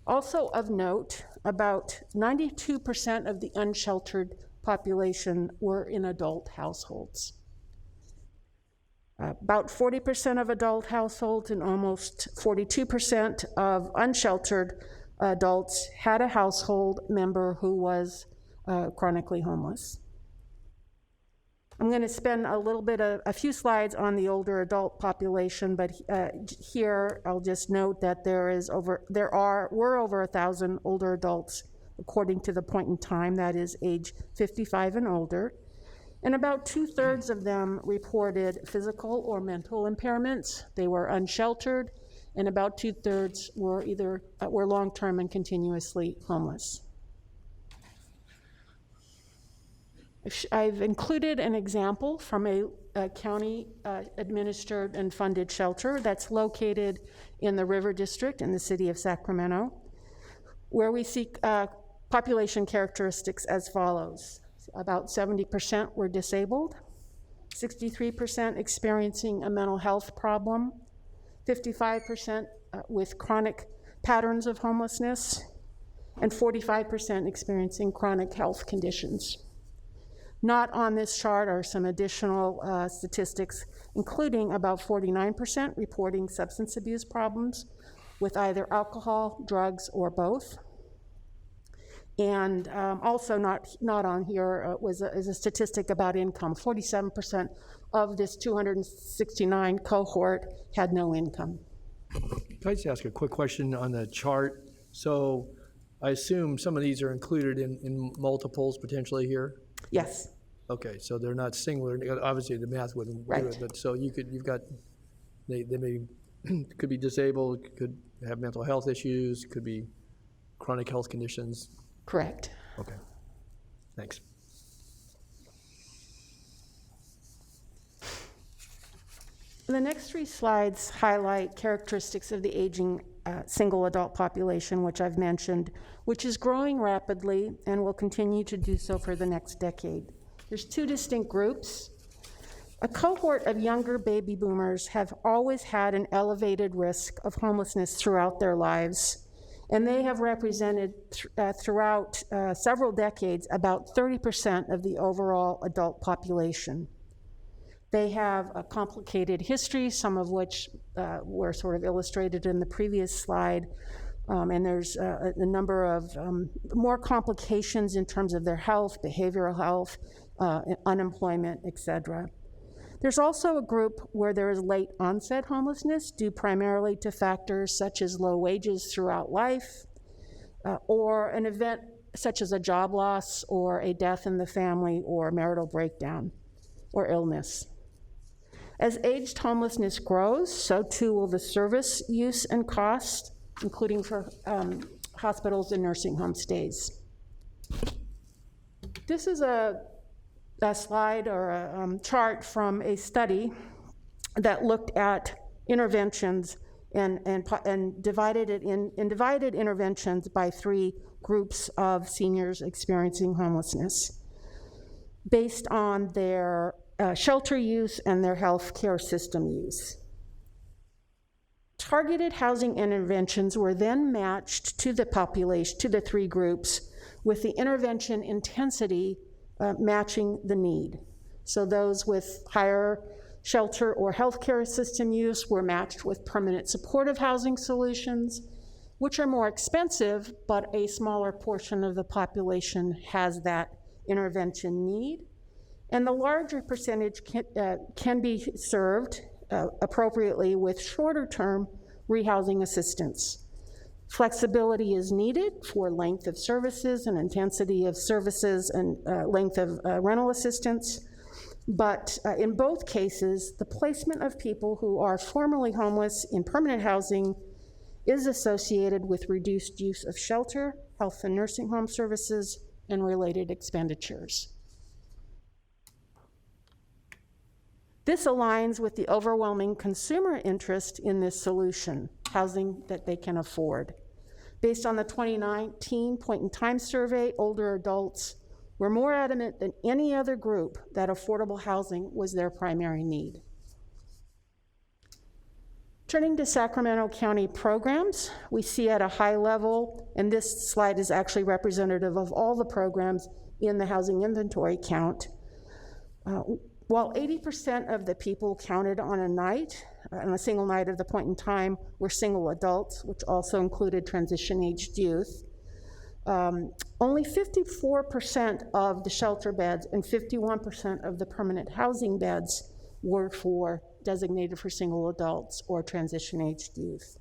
Also of note, about 92% of the unsheltered population were in adult households. About 40% of adult households and almost 42% of unsheltered adults had a household member who was chronically homeless. I'm going to spend a few slides on the older adult population, but here I'll just note that there were over 1,000 older adults according to the point in time, that is age 55 and older, and about 2/3 of them reported physical or mental impairments. They were unsheltered, and about 2/3 were long-term and continuously homeless. I've included an example from a county administered and funded shelter that's located in the River District in the city of Sacramento, where we see population characteristics as follows. About 70% were disabled, 63% experiencing a mental health problem, 55% with chronic patterns of homelessness, and 45% experiencing chronic health conditions. Not on this chart are some additional statistics, including about 49% reporting substance abuse problems with either alcohol, drugs, or both. And also not on here is a statistic about income. 47% of this 269 cohort had no income. Can I just ask a quick question on the chart? So I assume some of these are included in multiples potentially here? Yes. Okay, so they're not singular. Obviously, the math wouldn't do it, but so you've got, they may could be disabled, could have mental health issues, could be chronic health conditions. Correct. Okay, thanks. The next 3 slides highlight characteristics of the aging single adult population, which I've mentioned, which is growing rapidly and will continue to do so for the next decade. There's 2 distinct groups. A cohort of younger baby boomers have always had an elevated risk of homelessness throughout their lives, and they have represented throughout several decades about 30% of the overall adult population. They have a complicated history, some of which were sort of illustrated in the previous slide, and there's a number of more complications in terms of their health, behavioral health, unemployment, etc. There's also a group where there is late onset homelessness due primarily to factors such as low wages throughout life, or an event such as a job loss or a death in the family or marital breakdown or illness. As aged homelessness grows, so too will the service use and cost, including for hospitals and nursing home stays. This is a slide or a chart from a study that looked at interventions and divided interventions by 3 groups of seniors experiencing homelessness based on their shelter use and their health care system use. Targeted housing interventions were then matched to the population, to the 3 groups, with the intervention intensity matching the need. So those with higher shelter or healthcare system use were matched with permanent supportive housing solutions, which are more expensive, but a smaller portion of the population has that intervention need. And the larger percentage can be served appropriately with shorter-term rehousing assistance. Flexibility is needed for length of services and intensity of services and length of rental assistance. But in both cases, the placement of people who are formerly homeless in permanent housing is associated with reduced use of shelter, health and nursing home services, and related expenditures. This aligns with the overwhelming consumer interest in this solution, housing that they can afford. Based on the 2019 point-in-time survey, older adults were more adamant than any other group that affordable housing was their primary need. Turning to Sacramento County programs, we see at a high level, and this slide is actually representative of all the programs in the housing inventory count. While 80% of the people counted on a single night of the point in time, were single adults, which also included transition-aged youth, only 54% of the shelter beds and 51% of the permanent housing beds were designated for single adults or transition-aged youth.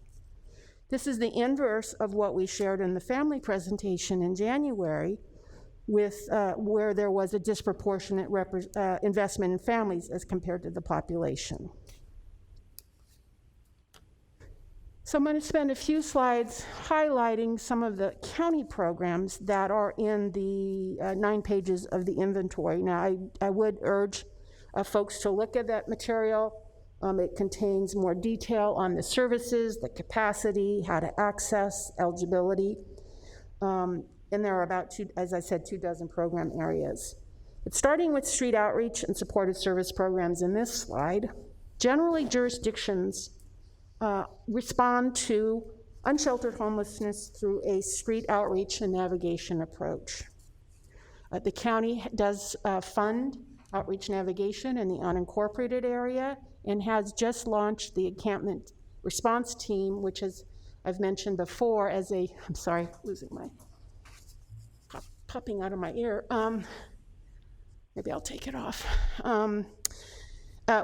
This is the inverse of what we shared in the family presentation in January, with where there was a disproportionate investment in families as compared to the population. So I'm going to spend a few slides highlighting some of the county programs that are in the 9 pages of the inventory. Now, I would urge folks to look at that material. It contains more detail on the services, the capacity, how to access, eligibility. And there are about, as I said, 24 program areas. But starting with street outreach and supportive service programs in this slide, generally jurisdictions respond to unsheltered homelessness through a street outreach and navigation approach. The county does fund outreach navigation in the unincorporated area and has just launched the encampment response team, which is, I've mentioned before, as a, I'm sorry, losing my, popping out of my ear. Maybe I'll take it off.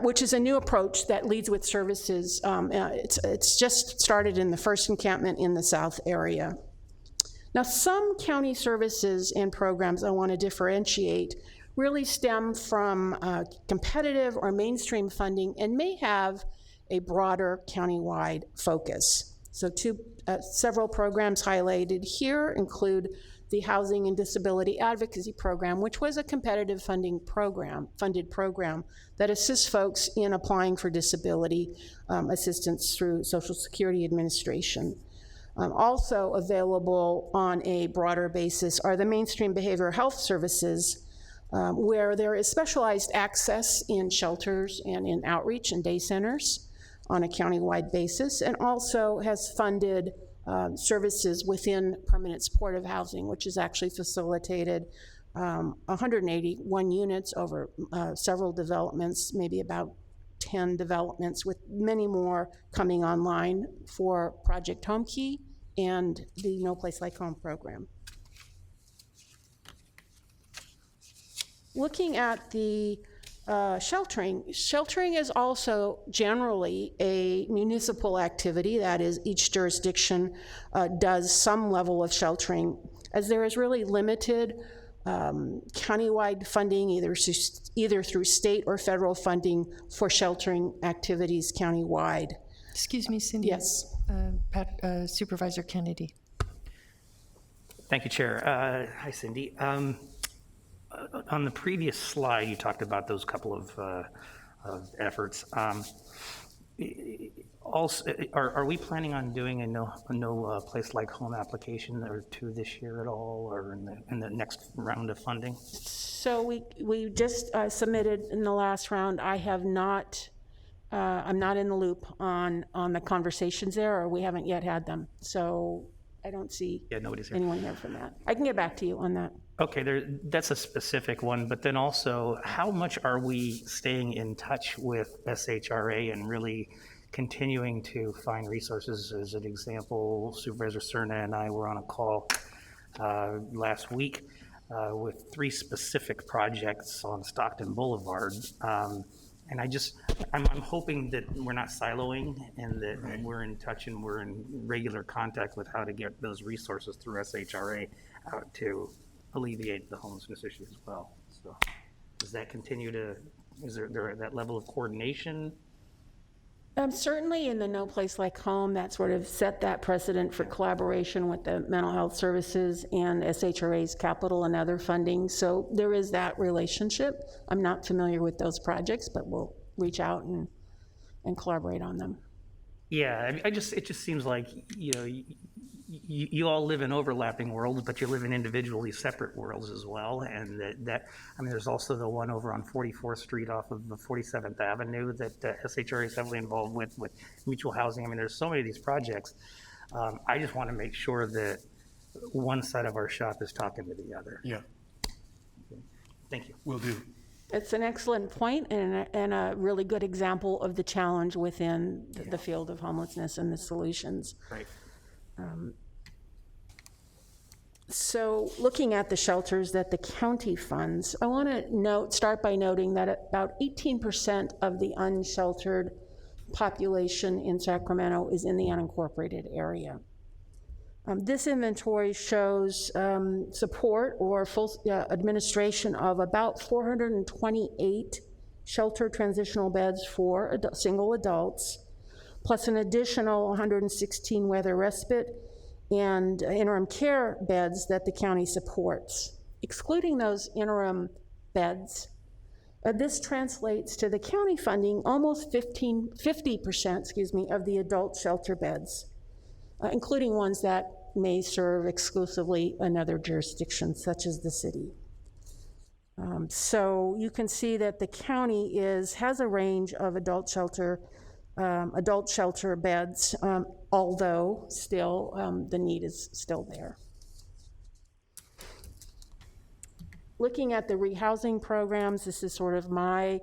Which is a new approach that leads with services. It's just started in the first encampment in the south area. Now, some county services and programs I want to differentiate really stem from competitive or mainstream funding and may have a broader countywide focus. So several programs highlighted here include the Housing and Disability Advocacy Program, which was a competitive funded program that assists folks in applying for disability assistance through Social Security Administration. Also available on a broader basis are the mainstream behavioral health services, where there is specialized access in shelters and in outreach and day centers on a countywide basis, and also has funded services within permanent supportive housing, which has actually facilitated 181 units over several developments, maybe about 10 developments, with many more coming online for Project Home Key and the No Place Like Home program. Looking at the sheltering is also generally a municipal activity. That is, each jurisdiction does some level of sheltering, as there is really limited countywide funding, either through state or federal funding for sheltering activities countywide. Excuse me, Cindy. Yes. Supervisor Kennedy. Thank you, Chair. Hi, Cindy. On the previous slide, you talked about those couple of efforts. Also, are we planning on doing a no place like home application or two this year at all, or in the next round of funding? So we just submitted in the last round. I have not. I'm not in the loop on the conversations there, or we haven't yet had them. So I don't see anyone here from that. I can get back to you on that. Okay, that's a specific one, but then also, how much are we staying in touch with SHRA and really continuing to find resources? As an example, Supervisor Cerna and I were on a call last week with 3 specific projects on Stockton Boulevard And I'm hoping that we're not siloing and that we're in touch and we're in regular contact with how to get those resources through SHRA out to alleviate the homelessness issue as well. So does that continue to, is there that level of coordination? Certainly in the No Place Like Home, that sort of set that precedent for collaboration with the mental health services and SHRA's capital and other funding. So there is that relationship. I'm not familiar with those projects, but we'll reach out and collaborate on them. Yeah, it just seems like, you all live in overlapping worlds, but you live in individually separate worlds as well. And there's also the one over on 44th Street off of the 47th Avenue that SHRA is heavily involved with mutual housing. I mean, there's so many of these projects. I just want to make sure that one side of our shop is talking to the other. Yeah. Okay. Thank you. Will do. It's an excellent point and a really good example of the challenge within the field of homelessness and the solutions. Right. So looking at the shelters that the county funds, I want to start by noting that about 18% of the unsheltered population in Sacramento is in the unincorporated area. This inventory shows support or full administration of about 428 shelter transitional beds for single adults, plus an additional 116 weather respite and interim care beds that the county supports. Excluding those interim beds, this translates to the county funding almost 50% of the adult shelter beds, including ones that may serve exclusively another jurisdiction, such as the city. So you can see that the county has a range of adult shelter beds, although still the need is still there. Looking at the rehousing programs, this is sort of my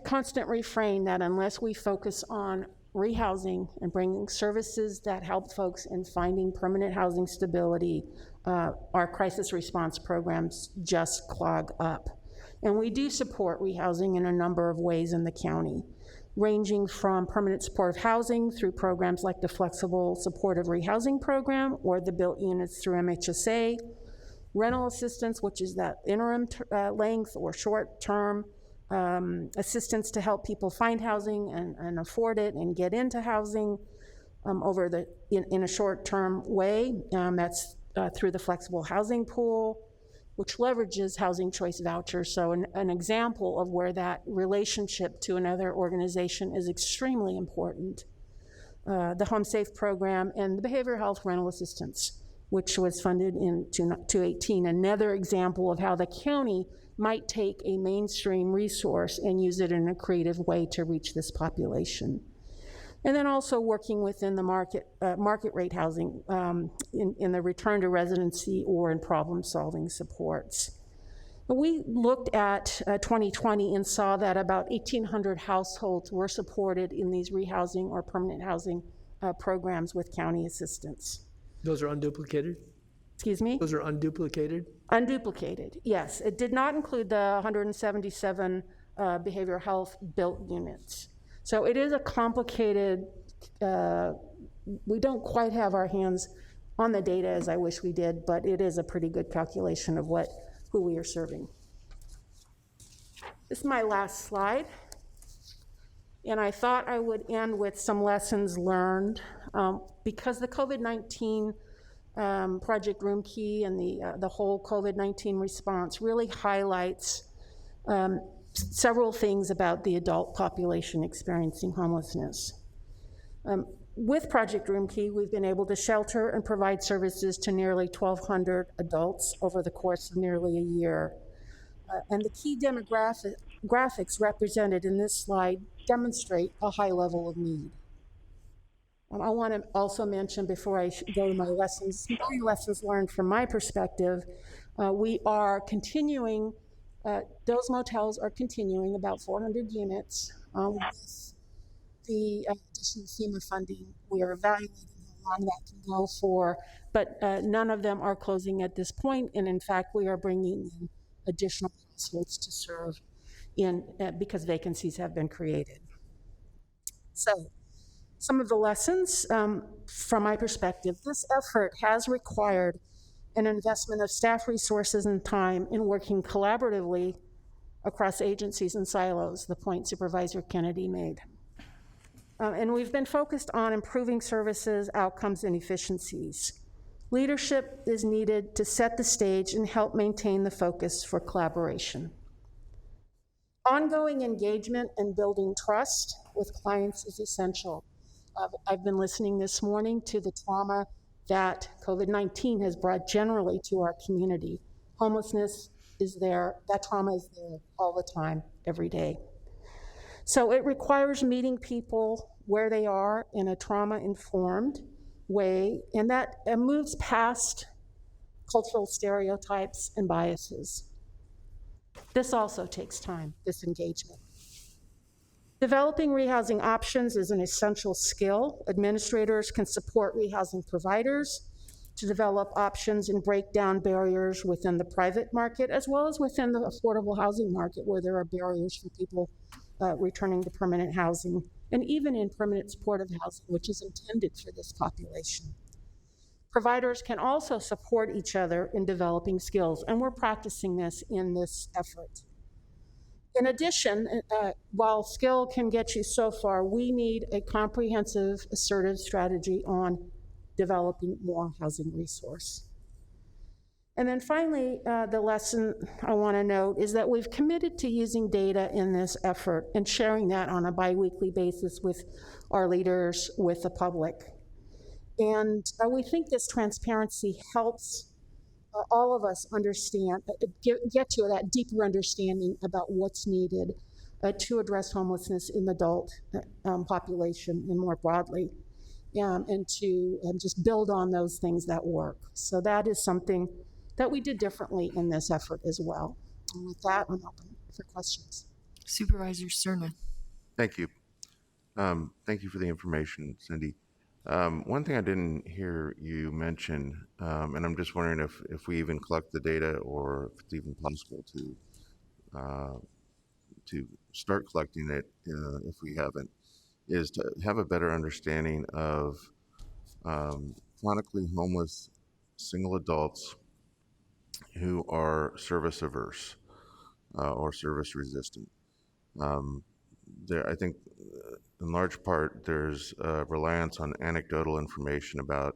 constant refrain that unless we focus on rehousing and bringing services that help folks in finding permanent housing stability, our crisis response programs just clog up. And we do support rehousing in a number of ways in the county, ranging from permanent supportive housing through programs like the Flexible Supportive Rehousing Program or the built units through MHSA, rental assistance, which is that interim length or short-term assistance to help people find housing and afford it and get into housing in a short-term way. That's through the flexible housing pool, which leverages housing choice vouchers. So an example of where that relationship to another organization is extremely important. The Home Safe program and the behavioral health rental assistance, which was funded in 2018, another example of how the county might take a mainstream resource and use it in a creative way to reach this population. And then also working within the market rate housing in the return to residency or in problem-solving supports. We looked at 2020 and saw that about 1,800 households were supported in these rehousing or permanent housing programs with county assistance. Those are unduplicated? Excuse me? Those are unduplicated? Unduplicated, yes. It did not include the 177 behavioral health built units. So it is a complicated, we don't quite have our hands on the data as I wish we did, but it is a pretty good calculation of who we are serving. This is my last slide. And I thought I would end with some lessons learned because the COVID-19 Project Room Key and the whole COVID-19 response really highlights several things about the adult population experiencing homelessness. With Project Room Key, we've been able to shelter and provide services to nearly 1,200 adults over the course of nearly a year. And the key demographics represented in this slide demonstrate a high level of need. I want to also mention before I go to my lessons learned from my perspective. We are continuing, those motels are continuing about 400 units with the additional FEMA funding. We are evaluating how long that can go for, but none of them are closing at this point. And in fact, we are bringing in additional households to serve because vacancies have been created. So, some of the lessons from my perspective, this effort has required an investment of staff resources and time in working collaboratively across agencies and silos, the point Supervisor Kennedy made. And we've been focused on improving services, outcomes, and efficiencies. Leadership is needed to set the stage and help maintain the focus for collaboration. Ongoing engagement and building trust with clients is essential. I've been listening this morning to the trauma that COVID-19 has brought generally to our community. Homelessness is there, that trauma is there all the time, every day. So it requires meeting people where they are in a trauma-informed way, and that moves past cultural stereotypes and biases. This also takes time, this engagement. Developing rehousing options is an essential skill. Administrators can support rehousing providers to develop options and break down barriers within the private market, as well as within the affordable housing market, where there are barriers for people returning to permanent housing, and even in permanent supportive housing, which is intended for this population. Providers can also support each other in developing skills, and we're practicing this in this effort. In addition, while skill can get you so far, we need a comprehensive, assertive strategy on developing more housing resource. And then finally, the lesson I want to note is that we've committed to using data in this effort and sharing that on a bi-weekly basis with our leaders, with the public. And we think this transparency helps all of us understand, get to that deeper understanding about what's needed to address homelessness in the adult population and more broadly, and to just build on those things that work. So that is something that we did differently in this effort as well. And with that, I'm open for questions. Supervisor Cerna. Thank you. Thank you for the information, Cindy. One thing I didn't hear you mention, and I'm just wondering if we even collect the data or if it's even possible to start collecting it if we haven't, is to have a better understanding of chronically homeless single adults who are service averse or service resistant. I think in large part there's a reliance on anecdotal information about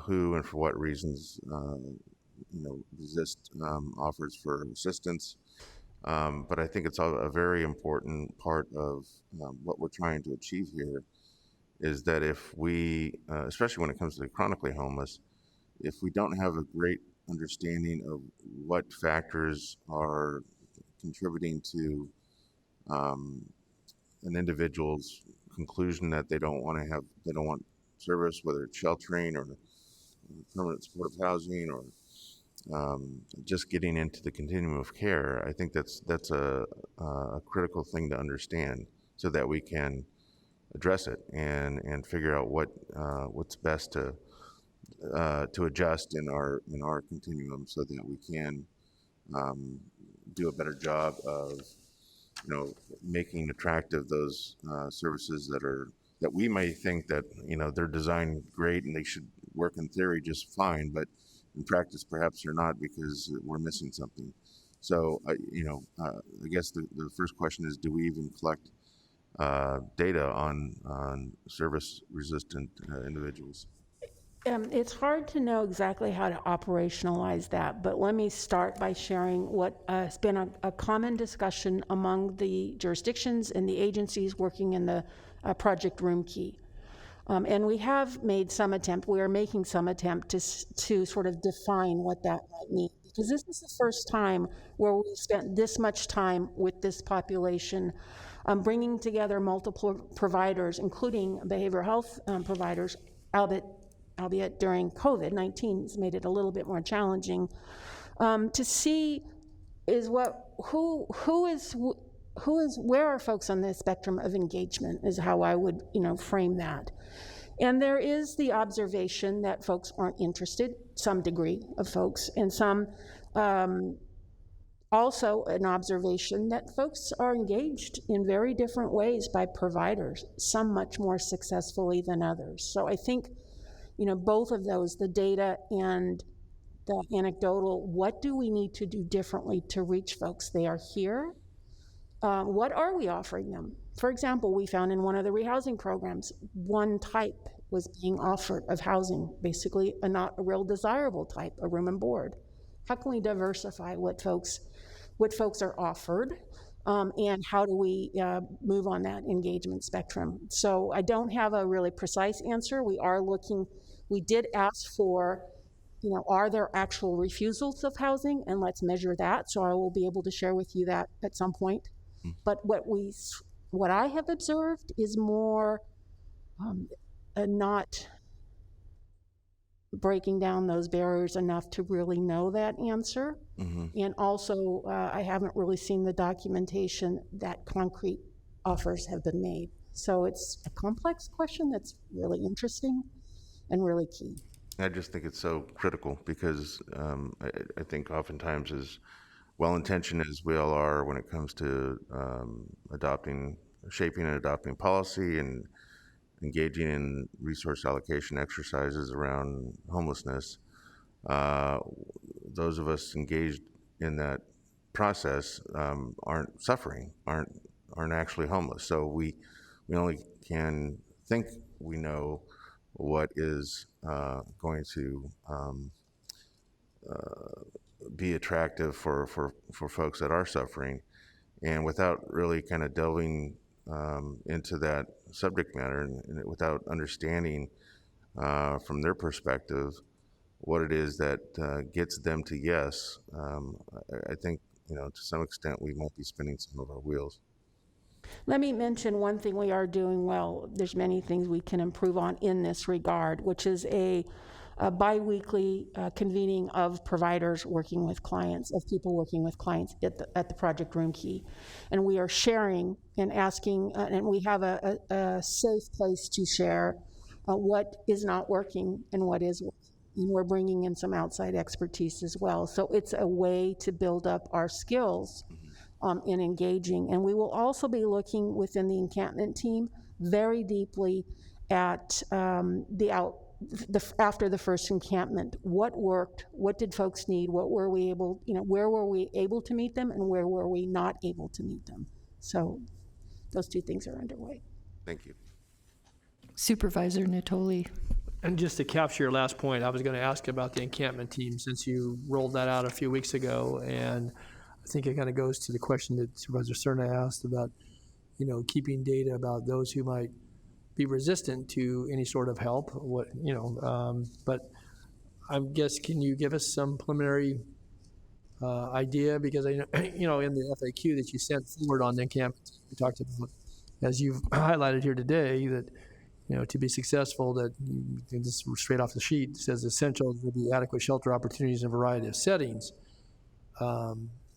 who and for what reasons resist offers for assistance. But I think it's a very important part of what we're trying to achieve here is that if we, especially when it comes to the chronically homeless, if we don't have a great understanding of what factors are contributing to an individual's conclusion that they don't want service, whether it's sheltering or permanent supportive housing or just getting into the continuum of care, I think that's a critical thing to understand so that we can address it and figure out what's best to adjust in our continuum so that we can do a better job of making attractive those services that we may think that they're designed great and they should work in theory just fine, but in practice perhaps they're not because we're missing something. So I guess the first question is, do we even collect data on service resistant individuals? It's hard to know exactly how to operationalize that, but let me start by sharing what has been a common discussion among the jurisdictions and the agencies working in the Project Room Key. And we have made some attempt, we are making some attempt to sort of define what that might mean, because this is the first time where we spent this much time with this population, bringing together multiple providers, including behavioral health providers, albeit during COVID-19 has made it a little bit more challenging, to see where are folks on the spectrum of engagement is how I would frame that. And there is the observation that folks aren't interested, some degree of folks, and some Also, an observation that folks are engaged in very different ways by providers, some much more successfully than others. So I think, both of those, the data and the anecdotal, what do we need to do differently to reach folks? They are here. What are we offering them? For example, we found in one of the rehousing programs, one type was being offered of housing, basically not a real desirable type, a room and board. How can we diversify what folks are offered, and how do we move on that engagement spectrum? So I don't have a really precise answer. We did ask for, are there actual refusals of housing, and let's measure that. So I will be able to share with you that at some point. But what I have observed is more not breaking down those barriers enough to really know that answer. And also, I haven't really seen the documentation that concrete offers have been made. So it's a complex question that's really interesting and really key. I just think it's so critical because I think oftentimes, as well-intentioned as we all are when it comes to shaping and adopting policy and engaging in resource allocation exercises around homelessness, those of us engaged in that process aren't suffering, aren't actually homeless. So we only can think we know what is going to be attractive for folks that are suffering, and without really kind of delving into that subject matter and without understanding from their perspective what it is that gets them to yes, I think, to some extent we might be spinning some of our wheels. Let me mention one thing we are doing well. There's many things we can improve on in this regard, which is a bi-weekly convening of providers working with clients, of people working with clients at the Project Room Key. And we are sharing and asking, and we have a safe place to share what is not working and what is working. And we're bringing in some outside expertise as well. So it's a way to build up our skills in engaging. And we will also be looking within the encampment team very deeply at after the first encampment, what worked, what did folks need, where were we able to meet them, and where were we not able to meet them. So those two things are underway. Thank you. Supervisor Natoli. And just to capture your last point, I was going to ask about the encampment team since you rolled that out a few weeks ago, and I think it kind of goes to the question that Supervisor Cerna asked about, keeping data about those who might be resistant to any sort of help. But I guess, can you give us some preliminary idea? Because I know, in the FAQ that you sent forward on the encampment, you talked about, as you've highlighted here today, that to be successful, that this is straight off the sheet, it says essential to be adequate shelter opportunities in a variety of settings. I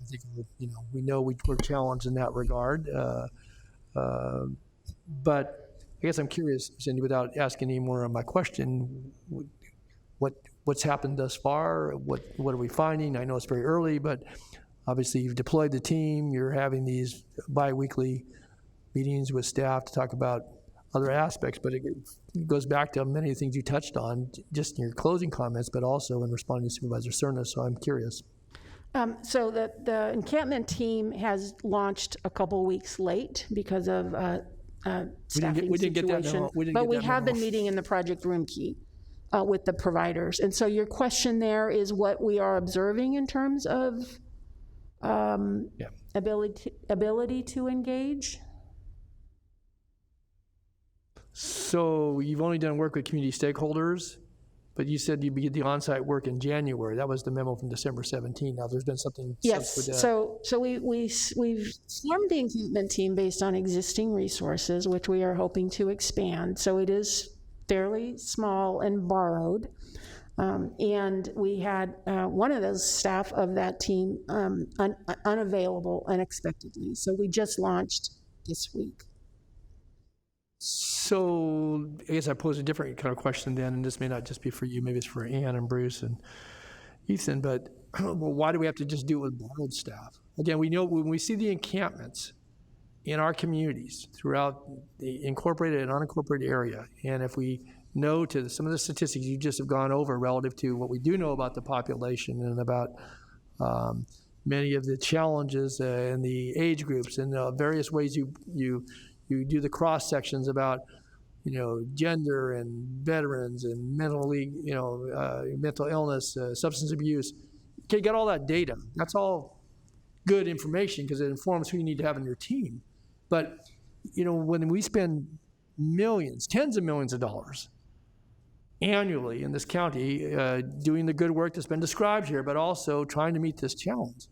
think we know we're challenged in that regard, but I guess I'm curious, Cindy, without asking any more of my question, what's happened thus far? What are we finding? I know it's very early, but obviously you've deployed the team. You're having these bi-weekly meetings with staff to talk about other aspects, but it goes back to many of the things you touched on just in your closing comments, but also in responding to Supervisor Cerna, so I'm curious. So the encampment team has launched a couple weeks late because of staffing situation, but we have been meeting in the Project Room Key with the providers. And so your question there is what we are observing in terms of ability to engage? So you've only done work with community stakeholders, but you said you begin the on-site work in January. That was the memo from December 17. Now there's been something. Yes. So we've formed the encampment team based on existing resources, which we are hoping to expand. So it is fairly small and borrowed. And we had one of those staff of that team unavailable unexpectedly. So we just launched this week. So I guess I pose a different kind of question then, and this may not just be for you, maybe it's for Ann and Bruce and Ethan, but well, why do we have to just do it with borrowed staff? again, we know when we see the encampments in our communities throughout the incorporated and unincorporated area, and if we know to some of the statistics you just have gone over relative to what we do know about the population and about many of the challenges and the age groups and the various ways you do the cross sections about gender and veterans and mental illness, substance abuse. You get all that data. That's all good information because it informs who you need to have in your team. But when we spend millions, tens of millions of dollars annually in this county doing the good work that's been described here, but also trying to meet this challenge,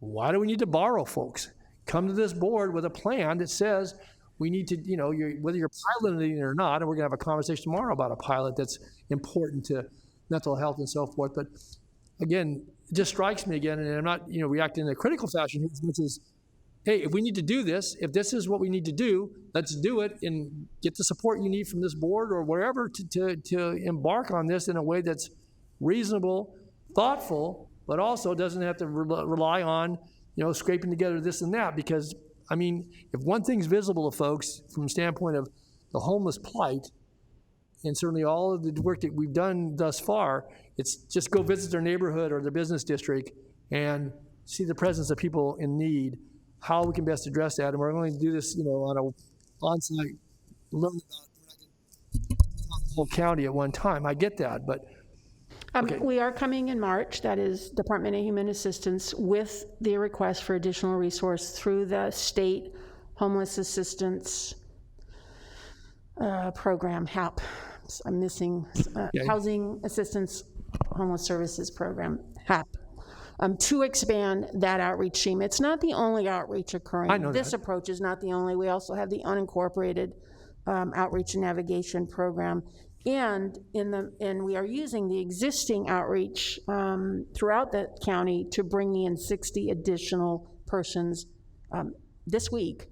why do we need to borrow, folks? Come to this board with a plan that says we need to, whether you're piloting it or not, and we're going to have a conversation tomorrow about a pilot that's important to mental health and so forth. But again, it just strikes me again, and I'm not, reacting in a critical fashion as much as, hey, if we need to do this, if this is what we need to do, let's do it and get the support you need from this board or wherever to embark on this in a way that's reasonable, thoughtful, but also doesn't have to rely on, scraping together this and that. Because, if one thing's visible to folks from the standpoint of the homeless plight, and certainly all of the work that we've done thus far, it's just go visit their neighborhood or their business district and see the presence of people in need, how we can best address that. And we're going to do this, on a on-site, learn about the whole county at one time. I get that, but okay. We are coming in March, that is Department of Human Assistance, with the request for additional resource through the state homeless assistance program, HAP. I'm missing Housing Assistance Homeless Services Program, HAP, to expand that outreach team. It's not the only outreach occurring. I know this that. approach is not the only. We also have the unincorporated outreach and navigation program. And we are using the existing outreach throughout the county to bring in 60 additional persons this week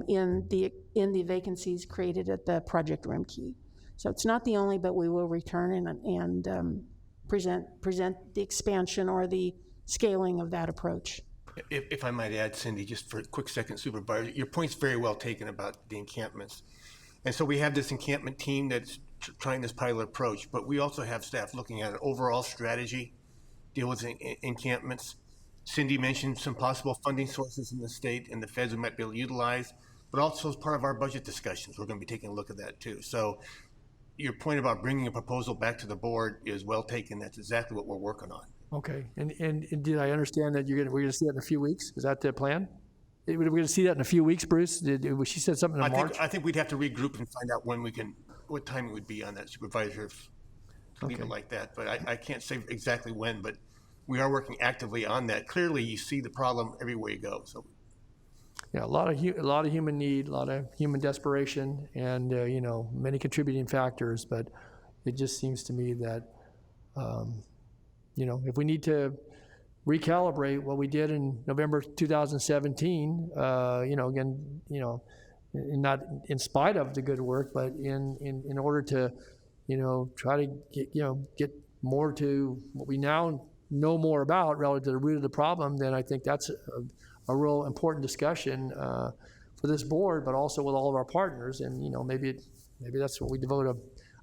in the vacancies created at the Project Rimkey. So it's not the only, but we will return and present the expansion or the scaling of that approach. If I might add, Cindy, just for a quick second, Supervisor, your point's very well taken about the encampments. And so we have this encampment team that's trying this pilot approach, but we also have staff looking at an overall strategy, deal with encampments. Cindy mentioned some possible funding sources in the state and the feds we might be able to utilize, but also as part of our budget discussions, we're going to be taking a look at that too. So your point about bringing a proposal back to the board is well taken. That's exactly what we're working on. Okay, and did I understand that we're going to see that in a few weeks? Is that the plan? We're going to see that in a few weeks, Bruce? She said something in March? I think we'd have to regroup and find out what timing would be on that, Supervisor, to leave it like that. But I can't say exactly when, but we are working actively on that. Clearly, you see the problem everywhere you go. So, yeah, a lot of human need, a lot of human desperation, and many contributing factors. But it just seems to me that if we need to recalibrate what we did in November 2017, again, not in spite of the good work, but in order to, try to get more to what we now know more about relative to the root of the problem, then I think that's a real important discussion for this board, but also with all of our partners. And, maybe that's what we devote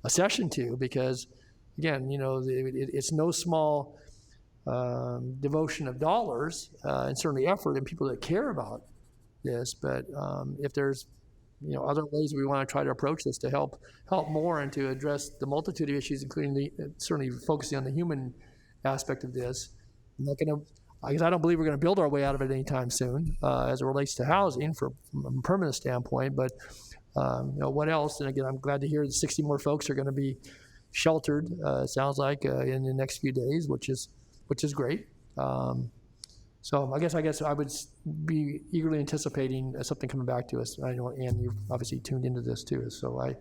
a session to, because again, it's no small devotion of dollars and certainly effort and people that care about this. But if there's other ways we want to try to approach this to help more and to address the multitude of issues, including certainly focusing on the human aspect of this, because I don't believe we're going to build our way out of it anytime soon as it relates to housing from a permanent standpoint. But what else? And again, I'm glad to hear that 60 more folks are going to be sheltered. It sounds like in the next few days, which is great. So I guess I would be eagerly anticipating something coming back to us. I know, Ann, you've obviously tuned into this too. So it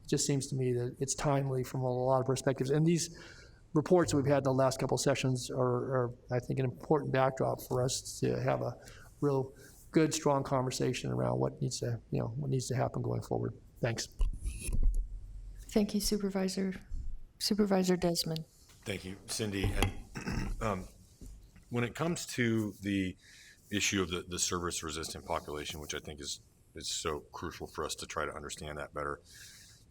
just seems to me that it's timely from a lot of perspectives. And these reports that we've had in the last couple of sessions are, I think, an important backdrop for us to have a real good, strong conversation around what needs to happen going forward. Thanks. Thank you, Supervisor. Supervisor Desmond. Thank you, Cindy. And when it comes to the issue of the service-resistant population, which I think is so crucial for us to try to understand that better.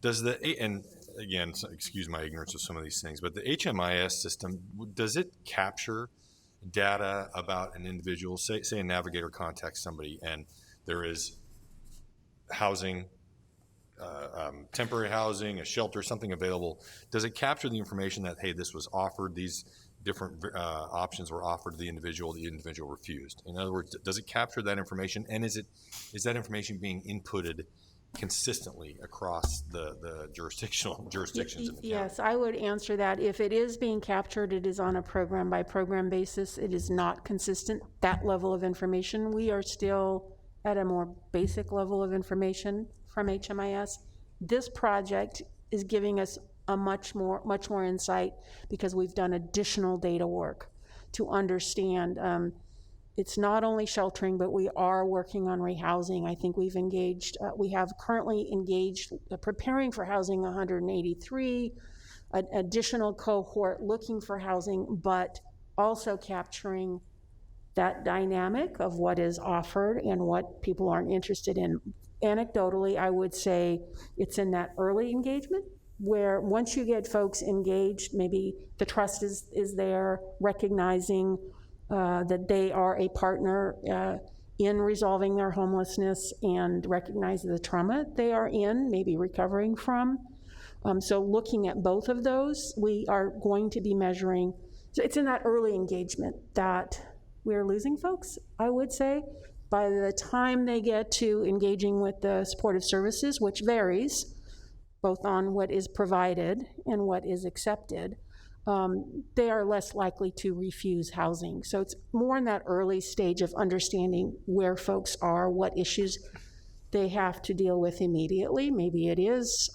And again, excuse my ignorance of some of these things, but the HMIS system, does it capture data about an individual? Say a navigator contacts somebody and there is housing, temporary housing, a shelter, something available. Does it capture the information that, hey, this was offered, these different options were offered to the individual refused? In other words, does it capture that information, and is that information being inputted consistently across the jurisdictions in the county? Yes, I would answer that. If it is being captured, it is on a program by program basis. It is not consistent, that level of information. We are still at a more basic level of information from HMIS. This project is giving us a much more insight because we've done additional data work to understand. It's not only sheltering, but we are working on rehousing. I think we've engaged, we have currently engaged, preparing for housing 183, an additional cohort looking for housing, but also capturing that dynamic of what is offered and what people aren't interested in. Anecdotally, I would say it's in that early engagement where once you get folks engaged, maybe the trust is there, recognizing that they are a partner in resolving their homelessness and recognize the trauma they are in, maybe recovering from. So looking at both of those, we are going to be measuring. So it's in that early engagement that we're losing folks, I would say. By the time they get to engaging with the supportive services, which varies both on what is provided and what is accepted, they are less likely to refuse housing. So it's more in that early stage of understanding where folks are, what issues they have to deal with immediately. Maybe it is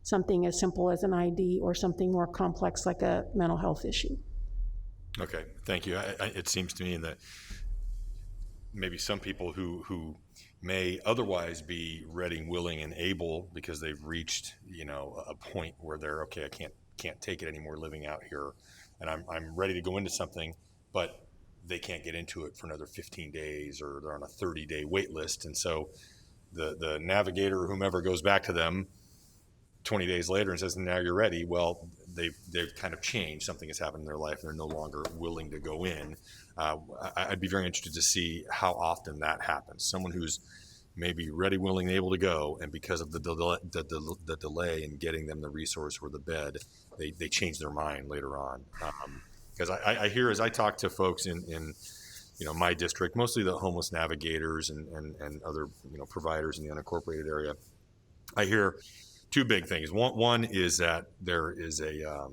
something as simple as an ID or something more complex like a mental health issue. Okay, thank you. It seems to me that maybe some people who may otherwise be ready, willing, and able because they've reached, a point where they're, okay, I can't take it anymore living out here, and I'm ready to go into something, but they can't get into it for another 15 days or they're on a 30-day wait list. And so the navigator or whomever goes back to them 20 days later and says, now you're ready. Well, they've kind of changed. Something has happened in their life. They're no longer willing to go in. I'd be very interested to see how often that happens. Someone who's maybe ready, willing, and able to go, and because of the delay in getting them the resource or the bed, they change their mind later on. Because I hear, as I talk to folks in my district, mostly the homeless navigators and other providers in the unincorporated area, I hear two big things. One is that there is a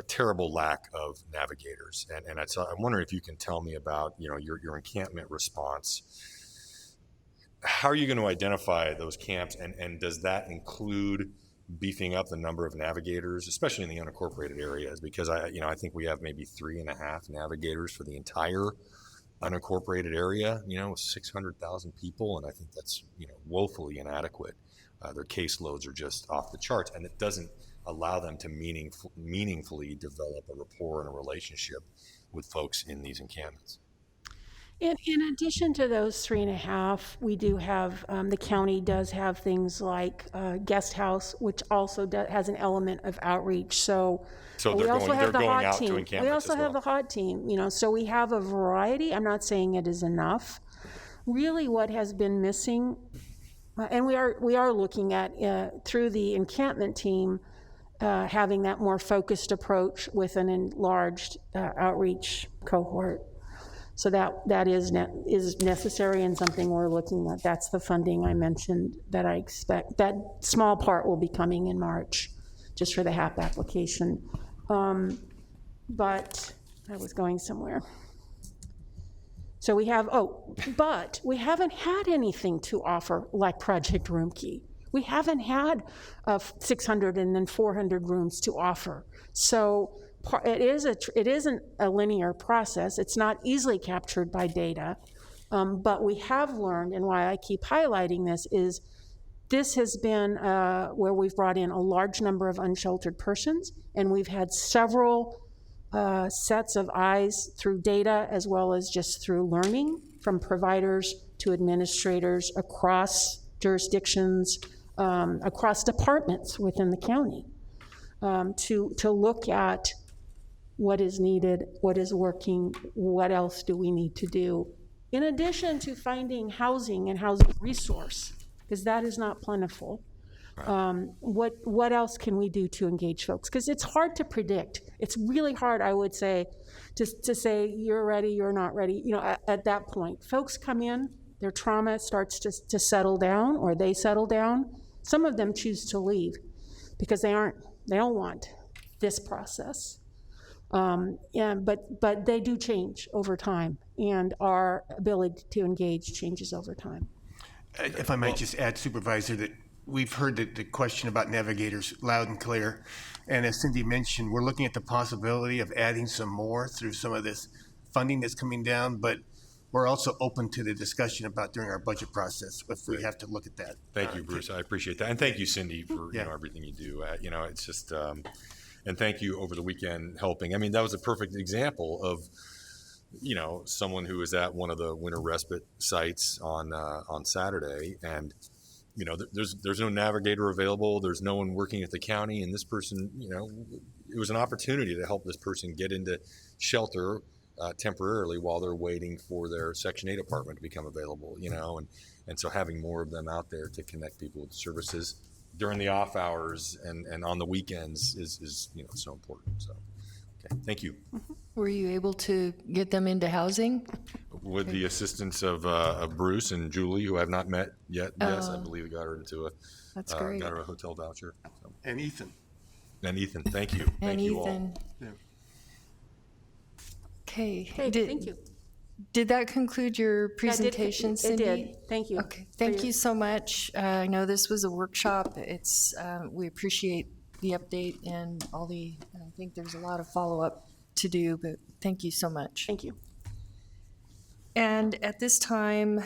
terrible lack of navigators, and I'm wondering if you can tell me about your encampment response. How are you going to identify those camps, and does that include beefing up the number of navigators, especially in the unincorporated areas? Because I think we have maybe 3.5 navigators for the entire unincorporated area, 600,000 people, and I think that's woefully inadequate. Their caseloads are just off the charts, and it doesn't allow them to meaningfully develop a rapport and a relationship with folks in these encampments. In addition to those 3.5, we do have, the county does have things like guest house, which also has an element of outreach. So we also have the hot team. We also have the hot team, so we have a variety. I'm not saying it is enough. Really what has been missing, and we are looking at, through the encampment team, having that more focused approach with an enlarged outreach cohort. So that is necessary and something we're looking at. That's the funding I mentioned that I expect. That small part will be coming in March, just for the HAP application. But I was going somewhere. So we have, but we haven't had anything to offer like Project Room Key. We haven't had 600 and then 400 rooms to offer. So it isn't a linear process. It's not easily captured by data, but we have learned, and why I keep highlighting this has been where we've brought in a large number of unsheltered persons, and we've had several sets of eyes through data as well as just through learning from providers to administrators across jurisdictions, across departments within the county, to look at what is needed, what is working, what else do we need to do, in addition to finding housing and housing resource, because that is not plentiful. What else can we do to engage folks? Because it's hard to predict. It's really hard, I would say, to say you're ready, you're not ready. You know, at that point, folks come in, their trauma starts to settle down, or they settle down. Some of them choose to leave because they don't want this process. But they do change over time, and our ability to engage changes over time. If I might just add, Supervisor, that we've heard the question about navigators loud and clear. And as Cindy mentioned, we're looking at the possibility of adding some more through some of this funding that's coming down, but we're also open to the discussion about during our budget process if we have to look at that. Thank you, Bruce. I appreciate that. And thank you, Cindy, for you know, everything you do. You know, it's just, and thank you over the weekend helping. I mean, that was a perfect example of, you know, someone who was at one of the winter respite sites on Saturday, and you know, there's no navigator available. There's no one working at the county, and this person, you know, it was an opportunity to help this person get into shelter temporarily while they're waiting for their Section 8 apartment to become available. You know, and so having more of them out there to connect people with services during the off hours and on the weekends is you know, so important. So, okay, thank you. Were you able to get them into housing? With the assistance of Bruce and Julie, who I have not met yet. Yes, I believe we got her into that's great. Got her a hotel voucher. So. And Ethan. And Ethan, thank you. And thank Ethan. You all. Yeah. Okay. Thank you. Did that conclude your presentation, it Cindy? did. Thank you. Okay. Thank you so much. I know this was a workshop. It's we appreciate the update and all the. I think there's a lot of follow-up to do, but thank you so much. Thank you. And at this time,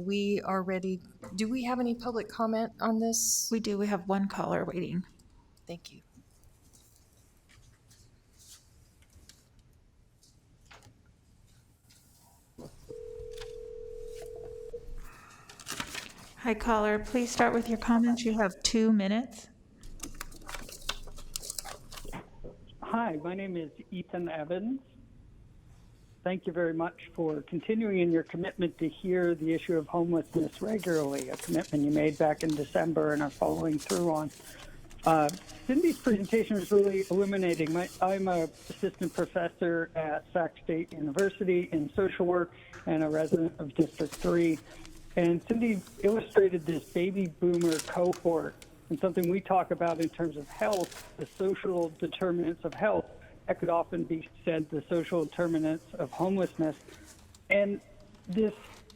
we are ready. Do we have any public comment on this? We do. We have one caller waiting. Thank you. Hi, caller. Please start with your comments. You have 2 minutes. Hi, my name is Ethan Evans. Thank you very much for continuing in your commitment to hear the issue of homelessness regularly, a commitment you made back in December and are following through on. Cindy's presentation was really illuminating. I'm an assistant professor at Sac State University in social work and a resident of District 3. And Cindy illustrated this baby boomer cohort and something we talk about in terms of health, the social determinants of health. That could often be said the social determinants of homelessness. And this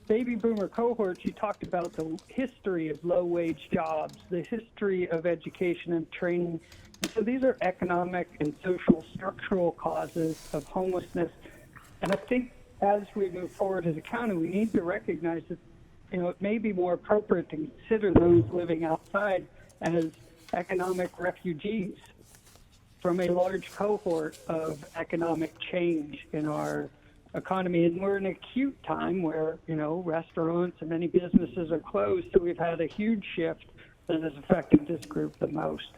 baby boomer cohort, she talked about the history of low-wage jobs, the history of education and training. And so these are economic and social structural causes of homelessness. And I think as we move forward as a county, we need to recognize that, you know, it may be more appropriate to consider those living outside as economic refugees from a large cohort of economic change in our economy. And we're in an acute time where, you know, restaurants and many businesses are closed, so we've had a huge shift that has affected this group the most.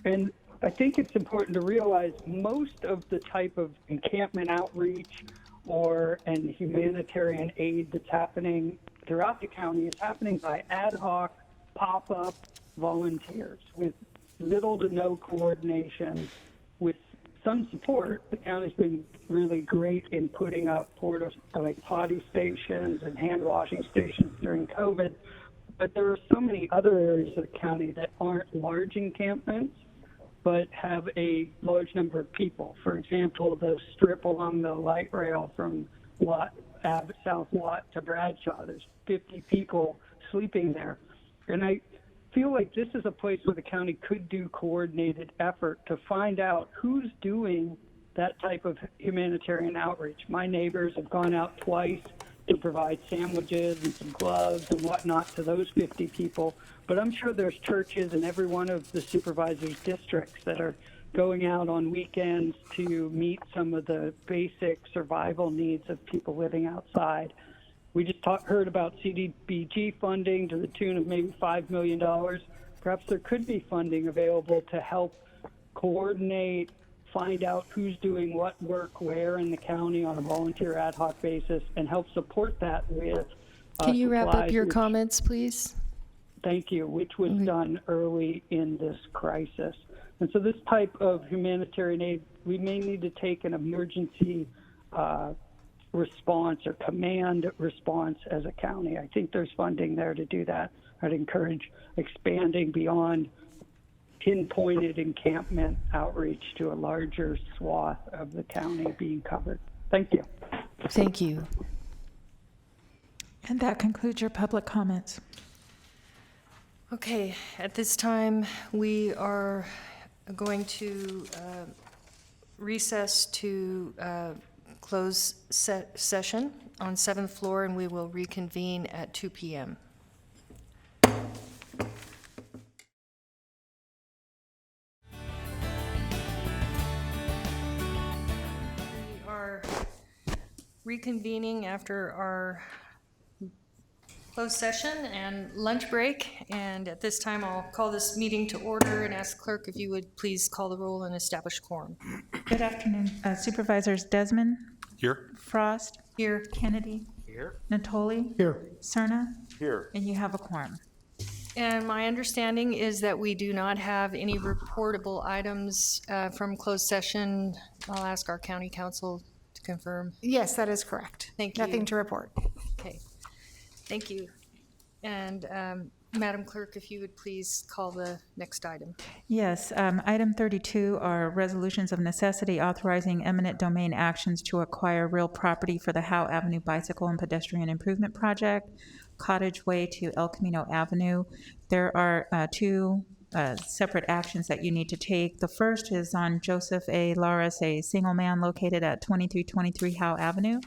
And I think it's important to realize most of the type of encampment outreach and humanitarian aid that's happening throughout the county is happening by ad hoc, pop-up volunteers with little to no coordination. With some support, the county's been really great in putting up potty stations and hand washing stations during COVID. But there are so many other areas of the county that aren't large encampments, but have a large number of people. For example, the strip along the light rail from South Watt to Bradshaw, there's 50 people sleeping there. And I feel like this is a place where the county could do coordinated effort to find out who's doing that type of humanitarian outreach. My neighbors have gone out twice to provide sandwiches and some gloves and whatnot to those 50 people. But I'm sure there's churches in every one of the supervisors' districts that are going out on weekends to meet some of the basic survival needs of people living outside. We just heard about CDBG funding to the tune of maybe $5 million. Perhaps there could be funding available to help coordinate, find out who's doing what work where in the county on a volunteer ad hoc basis, and help support that with Can you wrap up supplies, your which, comments, please? Thank you, which was done early in this crisis. And so this type of humanitarian aid, we may need to take an emergency response or command response as a county. I think there's funding there to do that. I'd encourage expanding beyond pinpointed encampment outreach to a larger swath of the county being covered. Thank you. Thank you. And that concludes your public comments. Okay, at this time, we are going to recess to close session on 7th floor, and we will reconvene at 2 p.m. We are reconvening after our closed session and lunch break, and at this time I'll call this meeting to order and ask clerk if you would please call the roll and establish quorum. Good afternoon. Supervisors Desmond? Here. Frost? Here. Kennedy? Here. Natoli? Here. Cerna? Here. And you have a quorum. And my understanding is that we do not have any reportable items from closed session. I'll ask our county counsel to confirm. Yes, that is correct. Thank you. Nothing to report. Okay. Thank you. And Madam Clerk, if you would please call the next item. Yes, item 32 are resolutions of necessity authorizing eminent domain actions to acquire real property for the Howe Avenue Bicycle and Pedestrian Improvement Project, Cottage Way to El Camino Avenue. There are two separate actions that you need to take. The first is on Joseph A. Laris, a single man located at 2323 Howe Avenue.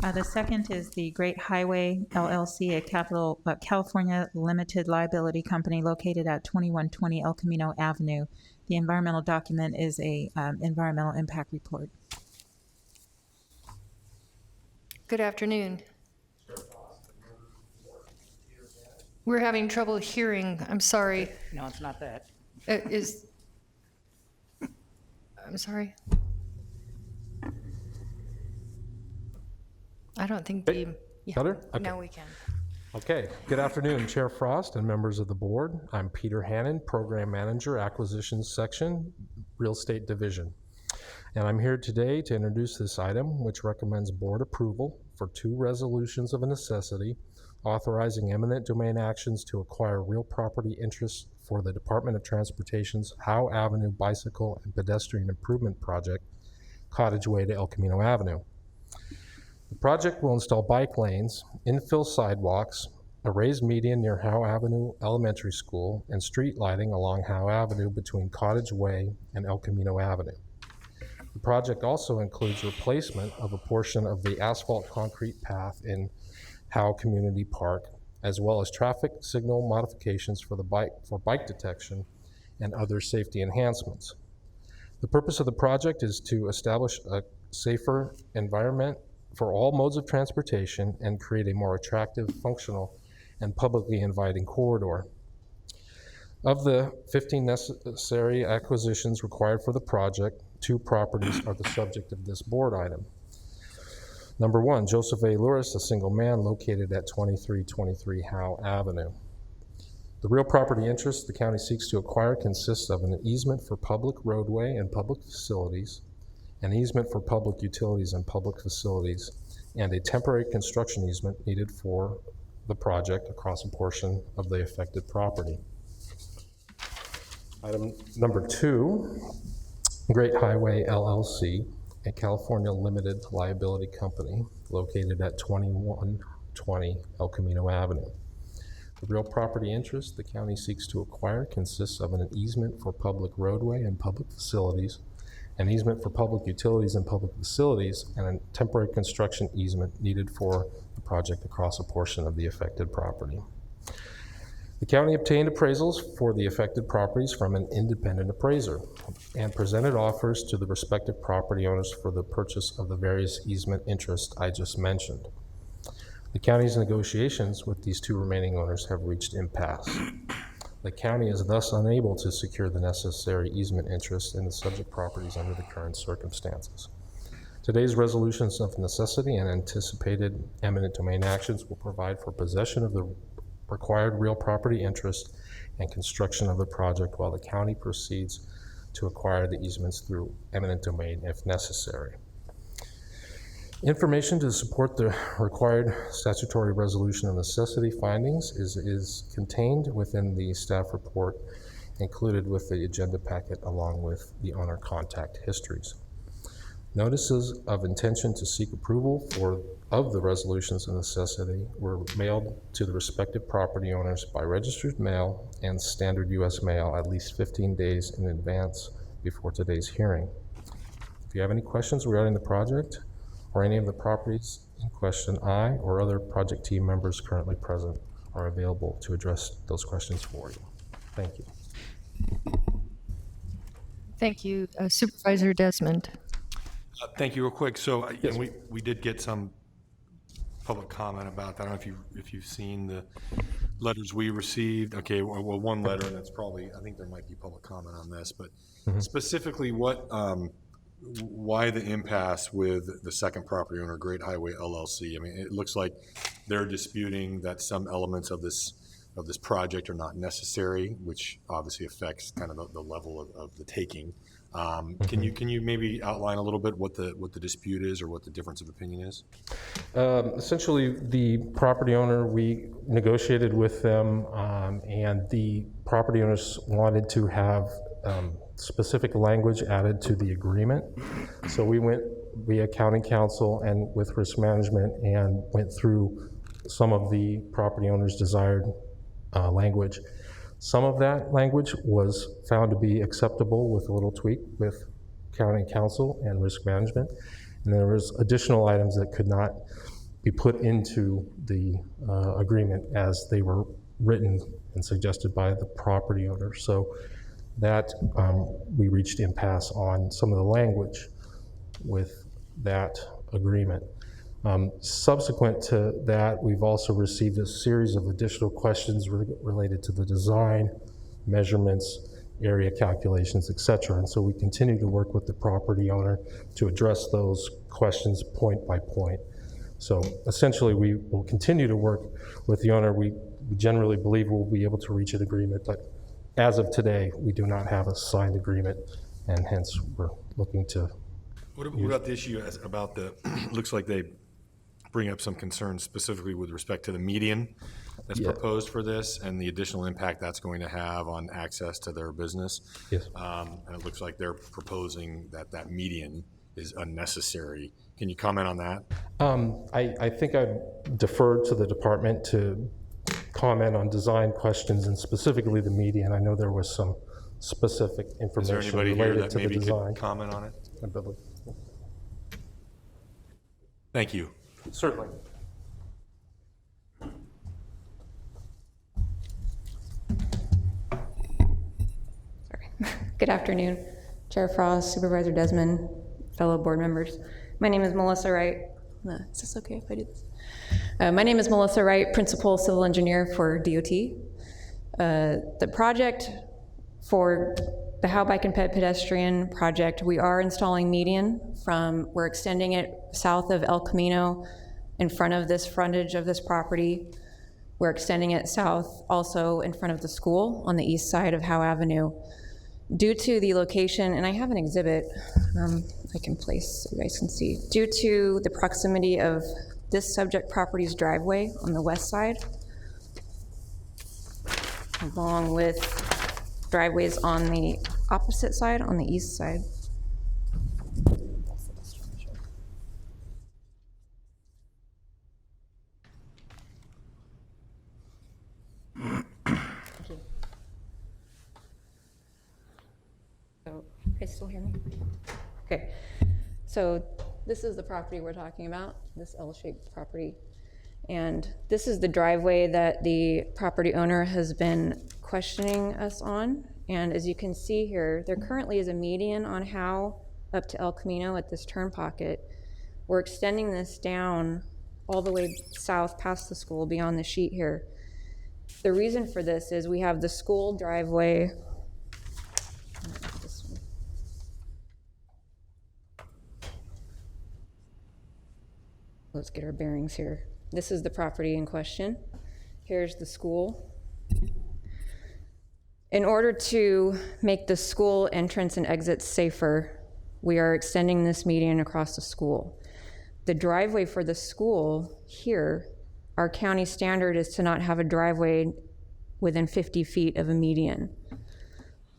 The second is the Great Highway LLC, a California limited liability company located at 2120 El Camino Avenue. The environmental document is a environmental impact report. Good afternoon. We're having trouble hearing. I'm sorry. No, it's not that. I'm sorry. I don't think the... Yeah. Better? Okay. Now we can. Okay. Good afternoon, Chair Frost and members of the board. I'm Peter Hannon, Program Manager, Acquisitions Section, Real Estate Division. And I'm here today to introduce this item, which recommends board approval for two resolutions of a necessity authorizing eminent domain actions to acquire real property interests for the Department of Transportation's Howe Avenue Bicycle and Pedestrian Improvement Project, Cottage Way to El Camino Avenue. The project will install bike lanes, infill sidewalks, a raised median near Howe Avenue Elementary School, and street lighting along Howe Avenue between Cottage Way and El Camino Avenue. The project also includes replacement of a portion of the asphalt concrete path in Howe Community Park, as well as traffic signal modifications for bike detection and other safety enhancements. The purpose of the project is to establish a safer environment for all modes of transportation and create a more attractive, functional, and publicly inviting corridor. Of the 15 necessary acquisitions required for the project, 2 properties are the subject of this board item. Number 1, Joseph A. Luris, a single man located at 2323 Howe Avenue. The real property interest the county seeks to acquire consists of an easement for public roadway and public facilities, an easement for public utilities and public facilities, and a temporary construction easement needed for the project across a portion of the affected property. Item number 2, Great Highway LLC, a California limited liability company located at 2120 El Camino Avenue. The real property interest the county seeks to acquire consists of an easement for public roadway and public facilities, an easement for public utilities and public facilities, and a temporary construction easement needed for the project across a portion of the affected property. The county obtained appraisals for the affected properties from an independent appraiser and presented offers to the respective property owners for the purchase of the various easement interests I just mentioned. The county's negotiations with these two remaining owners have reached impasse. The county is thus unable to secure the necessary easement interest in the subject properties under the current circumstances. Today's resolutions of necessity and anticipated eminent domain actions will provide for possession of the required real property interest and construction of the project while the county proceeds to acquire the easements through eminent domain if necessary. Information to support the required statutory resolution of necessity findings is contained within the staff report included with the agenda packet along with the owner contact histories. Notices of intention to seek approval of the resolutions of necessity were mailed to the respective property owners by registered mail and standard U.S. mail at least 15 days in advance before today's hearing. If you have any questions regarding the project or any of the properties in question, I or other project team members currently present are available to address those questions for you. Thank you. Thank you. Supervisor Desmond. Thank you. Real quick. So yes. we did get some public comment about that. I don't know if you've seen the letters we received. Okay, well, one letter, and that's probably, I think there might be public comment on this, but specifically why the impasse with the second property owner, Great Highway LLC? I mean, it looks like they're disputing that some elements of this project are not necessary, which obviously affects kind of the level of the taking. Can you maybe outline a little bit what the dispute is or what the difference of opinion is? Essentially, the property owner, we negotiated with them, and the property owners wanted to have specific language added to the agreement. So we went via county council and with risk management and went through some of the property owners' desired language. Some of that language was found to be acceptable with a little tweak with county council and risk management. And there was additional items that could not be put into the agreement as they were written and suggested by the property owner. So that we reached impasse on some of the language with that agreement. Subsequent to that, we've also received a series of additional questions related to the design, measurements, area calculations, etc. And so we continue to work with the property owner to address those questions point by point. So essentially, we will continue to work with the owner. We generally believe we'll be able to reach an agreement, but as of today, we do not have a signed agreement, and hence we're looking to. What about the issue about looks like they bring up some concerns specifically with respect to the median that's proposed for this and the additional impact that's going to have on access to their business. Yes. And it looks like they're proposing that median is unnecessary. Can you comment on that? I think I'd defer to the department to comment on design questions and specifically the median. I know there was some specific information. Is there anybody here related that to maybe the design. could comment on it? I believe. Thank you. Certainly. Good afternoon, Chair Frost, Supervisor Desmond, fellow board members. My name is Melissa Wright. Is this okay if I do this? My name is Melissa Wright, Principal Civil Engineer for DOT. The project for the How Bike and Ped Pedestrian project, we are installing median we're extending it south of El Camino in front of this frontage of this property. We're extending it south also in front of the school on the east side of Howe Avenue. Due to the location, and I have an exhibit I can place so you guys can see. Due to the proximity of this subject property's driveway on the west side, along with driveways on the opposite side, on the east side. So, you guys still hear me? Okay, so this is the property we're talking about, this L-shaped property. And this is the driveway that the property owner has been questioning us on. And as you can see here, there currently is a median on Howe up to El Camino at this turn pocket. We're extending this down all the way south past the school beyond the sheet here. The reason for this is we have the school driveway. Let's get our bearings here. This is the property in question. Here's the school. In order to make the school entrance and exit safer, we are extending this median across the school. The driveway for the school here, our county standard is to not have a driveway within 50 feet of a median.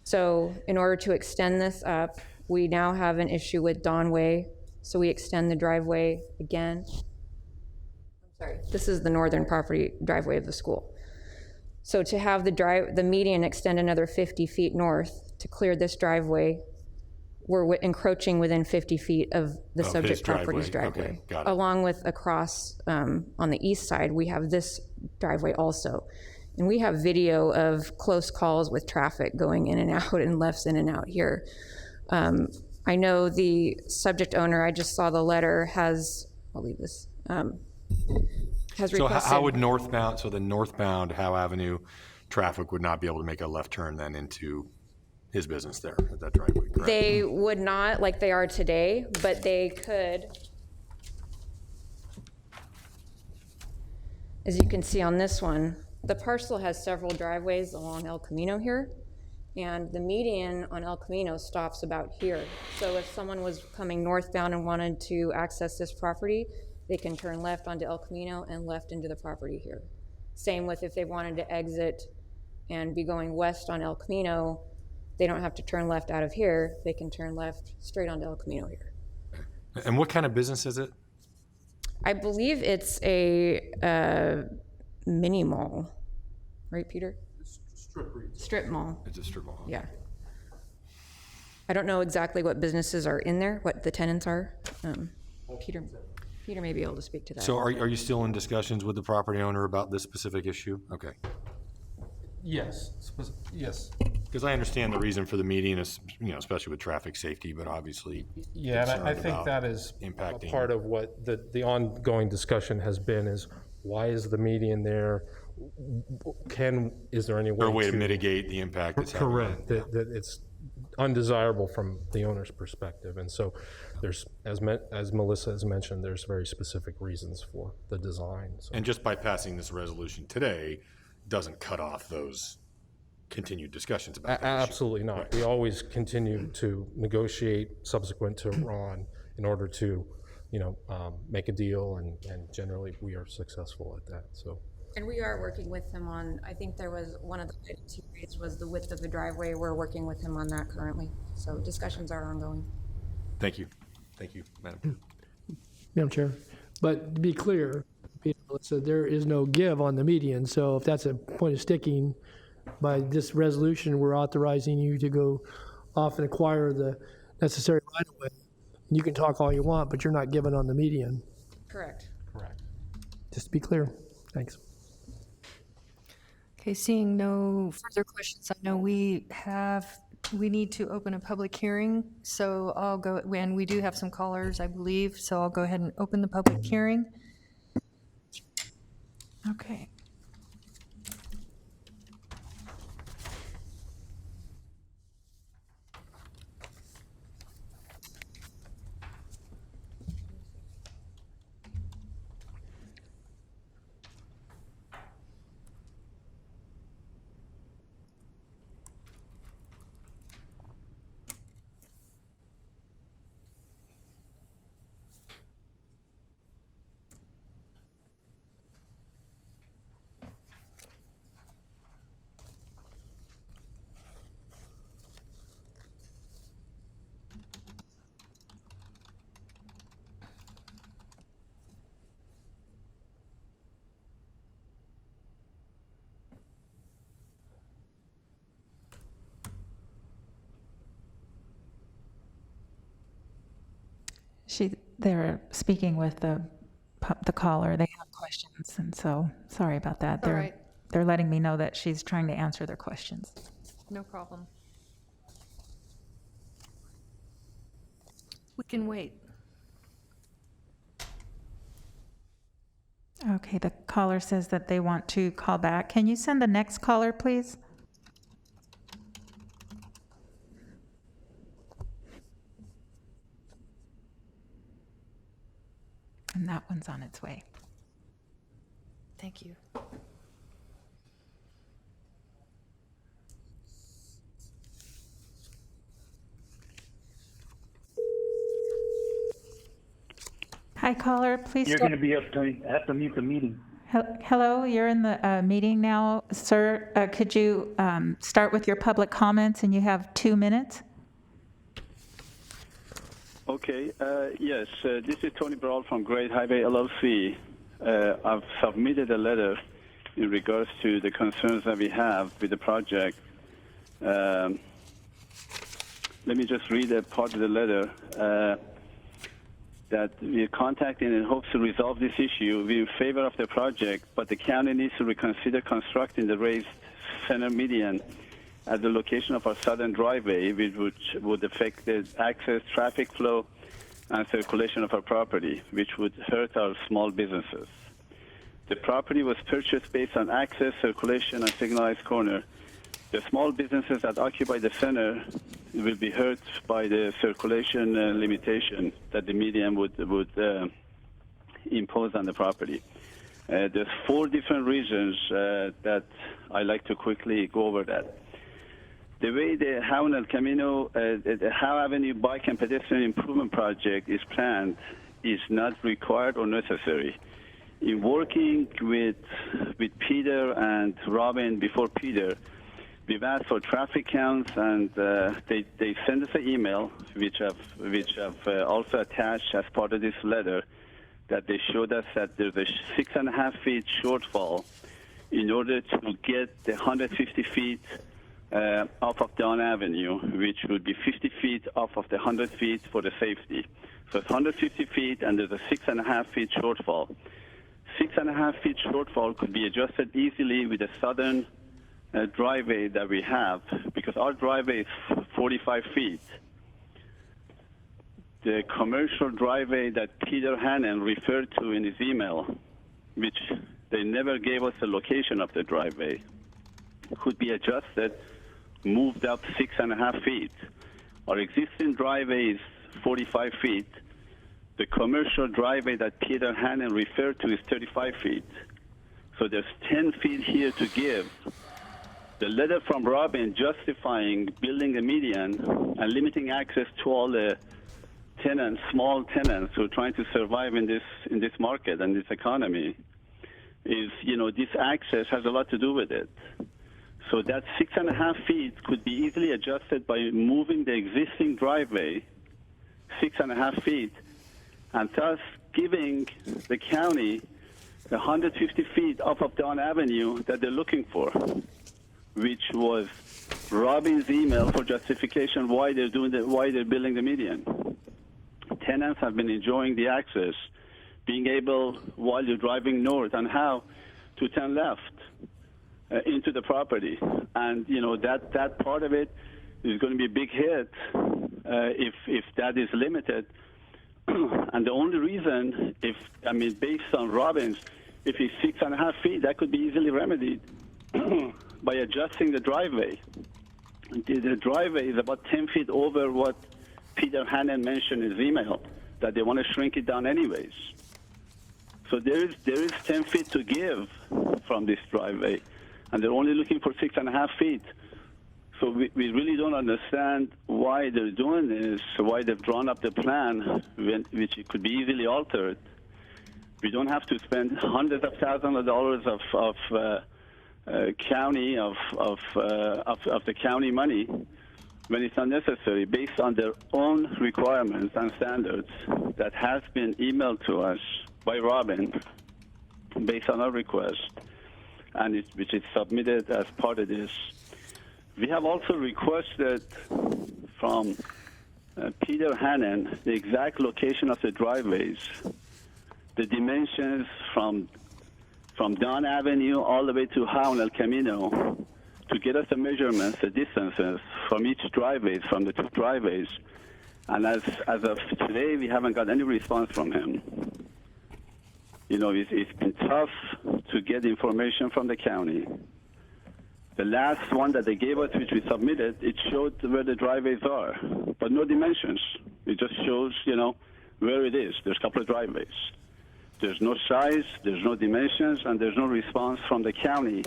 So in order to extend this up, we now have an issue with Donway, so we extend the driveway again. Sorry, this is the northern property driveway of the school. So to have the median extend another 50 feet north to clear this driveway, we're encroaching within 50 feet of the subject property's driveway. Okay, got it. Along with across on the east side, we have this driveway also. And we have video of close calls with traffic going in and out and lefts in and out here. I know the subject owner, I just saw the letter, has, I'll leave this, has requested. So how would northbound, so the northbound Howe Avenue traffic would not be able to make a left turn then into his business there at that driveway, correct? They would not like they are today, but they could. As you can see on this one, the parcel has several driveways along El Camino here, and the median on El Camino stops about here. So if someone was coming northbound and wanted to access this property, they can turn left onto El Camino and left into the property here. Same with if they wanted to exit and be going west on El Camino, they don't have to turn left out of here, they can turn left straight onto El Camino here. And what kind of business is it? I believe it's a mini mall, right, Peter? Strip mall. It's a strip mall. Yeah. I don't know exactly what businesses are in there, what the tenants are. Peter may be able to speak to that. So are you still in discussions with the property owner about this specific issue? Okay. Yes, yes. Because I understand the reason for the meeting is, especially with traffic safety, but obviously. Yeah, and I think that is impacting. a part of what the ongoing discussion has been is why is the median there? Is there any way Or a way to mitigate the impact it's having? Correct, that it's undesirable from the owner's perspective. And so there's, as Melissa has mentioned, there's very specific reasons for the design. So. And just by passing this resolution today doesn't cut off those continued discussions about that Absolutely not. Right. We always continue to negotiate subsequent to Ron in order to, make a deal, and generally we are successful at that. So. And we are working with him on, I think there was one of the items he raised was the width of the driveway. We're working with him on that currently. So discussions are ongoing. Thank you. Thank you, Madam. Madam Chair. But to be clear, Melissa, there is no give on the median. So if that's a point of sticking, by this resolution, we're authorizing you to go off and acquire the necessary right of way. You can talk all you want, but you're not giving on the median. Correct. Correct. Just to be clear. Thanks. Okay, seeing no further questions, I know we need to open a public hearing, so I'll go, and we do have some callers, I believe, so I'll go ahead and open the public hearing. Okay. They're speaking with the the caller. They have questions, and so sorry about that. All right. They're letting me know that she's trying to answer their questions. No problem. We can wait. Okay, the caller says that they want to call back. Can you send the next caller, please? And that one's on its way. Thank you. Hi, caller, please. You're going to be have to mute the meeting. Hello, you're in the meeting now, sir. Could you start with your public comments, and you have 2 minutes? Okay, yes, this is Tony Brawl from Great Highway LLC. I've submitted a letter in regards to the concerns that we have with the project. Let me just read a part of the letter. That we are contacting in hopes to resolve this issue. We're in favor of the project, but the county needs to reconsider constructing the raised center median at the location of our southern driveway, which would affect the access, traffic flow, and circulation of our property, which would hurt our small businesses. The property was purchased based on access, circulation, and signalized corner. The small businesses that occupy the center will be hurt by the circulation limitation that the median would impose on the property. There's 4 different reasons that I like to quickly go over that. The way the Howe El Camino, the Howe Avenue Bike and Pedestrian Improvement Project is planned is not required or necessary. In working with Peter and Robin before Peter, we've asked for traffic counts, and they send us an email, which I've also attached as part of this letter, that they showed us that there's a 6.5 feet shortfall in order to get the 150 feet off of Don Avenue, which would be 50 feet off of the 100 feet for the safety. So it's 150 feet, and there's a 6.5 feet shortfall. 6.5 feet shortfall could be adjusted easily with the southern driveway that we have, because our driveway is 45 feet. The commercial driveway that Peter Hannon referred to in his email, which they never gave us the location of the driveway, could be adjusted, moved up 6.5 feet. Our existing driveway is 45 feet. The commercial driveway that Peter Hannon referred to is 35 feet. So there's 10 feet here to give. The letter from Robin justifying building a median and limiting access to all the tenants, small tenants who are trying to survive in this market and this economy, is, this access has a lot to do with it. So that 6.5 feet could be easily adjusted by moving the existing driveway 6.5 feet, and thus giving the county the 150 feet off of Don Avenue that they're looking for, which was Robin's email for justification why they're building the median. Tenants have been enjoying the access, being able, while you're driving north and how, to turn left into the property. And, that part of it is going to be a big hit if that is limited. And the only reason, based on Robin's, if it's 6.5 feet, that could be easily remedied by adjusting the driveway. The driveway is about 10 feet over what Peter Hannon mentioned in his email, that they want to shrink it down anyways. So there is 10 feet to give from this driveway, and they're only looking for 6.5 feet. So we really don't understand why they're doing this, why they've drawn up the plan, which it could be easily altered. We don't have to spend hundreds of thousands of dollars of the county money when it's unnecessary, based on their own requirements and standards that has been emailed to us by Robin based on our request, and which is submitted as part of this. We have also requested from Peter Hannon the exact location of the driveways the dimensions from Don Avenue all the way to Howe and El Camino to get us the measurements, the distances from each driveways, from the two driveways. And as of today, we haven't got any response from him. You know, it's been tough to get information from the county. The last one that they gave us, which we submitted, it showed where the driveways are, but no dimensions. It just shows, you know, where it is. There's a couple of driveways. There's no size, there's no dimensions, and there's no response from the county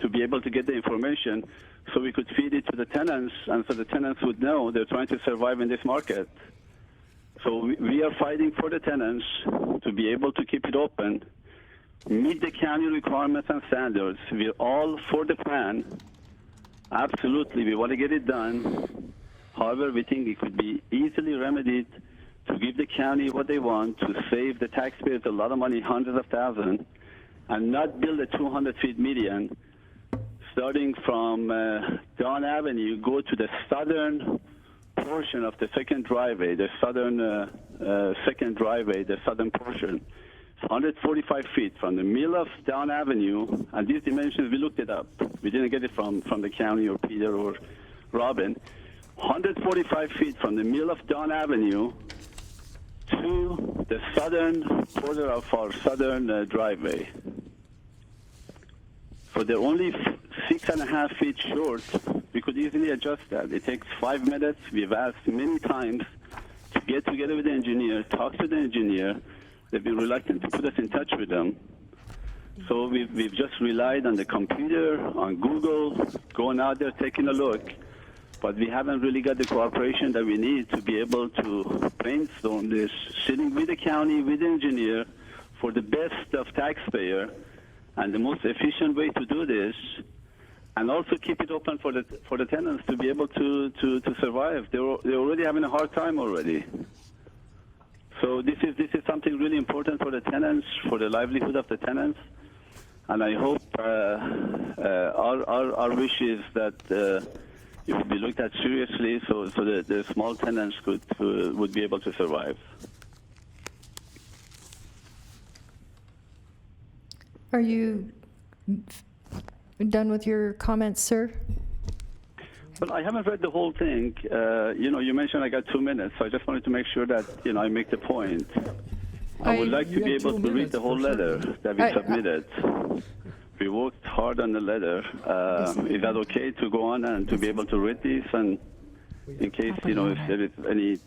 to be able to get the information so we could feed it to the tenants, and so the tenants would know they're trying to survive in this market. So we are fighting for the tenants to be able to keep it open, meet the county requirements and standards. We're all for the plan. Absolutely, we want to get it done. However, we think it could be easily remedied to give the county what they want, to save the taxpayers a lot of money, hundreds of thousands, and not build a 200-foot median starting from Don Avenue, go to the southern portion of the second driveway, the southern second driveway, the southern portion. It's 145 feet from the middle of Don Avenue, and these dimensions, we looked it up. We didn't get it from the county or Peter or Robin. 145 feet from the middle of Don Avenue to the southern border of our southern driveway. So they're only 6.5 feet short. We could easily adjust that. It takes 5 minutes. We've asked many times to get together with the engineer, talk to the engineer. They've been reluctant to put us in touch with them. So we've just relied on the computer, on Google, going out there, taking a look. But we haven't really got the cooperation that we need to be able to brainstorm this, sitting with the county, with the engineer, for the best of taxpayer and the most efficient way to do this, and also keep it open for the tenants to be able to survive. They're already having a hard time already. So this is something really important for the tenants, for the livelihood of the tenants, and I hope our wish is that it would be looked at seriously, so the small tenants would be able to survive. Are you done with your comments, sir? Well, I haven't read the whole thing. You mentioned I got 2 minutes, so I just wanted to make sure that, I make the point. I would like to be able to read the whole letter that we submitted. We worked hard on the letter. Is that okay to go on and to be able to read this? And in case, if there is any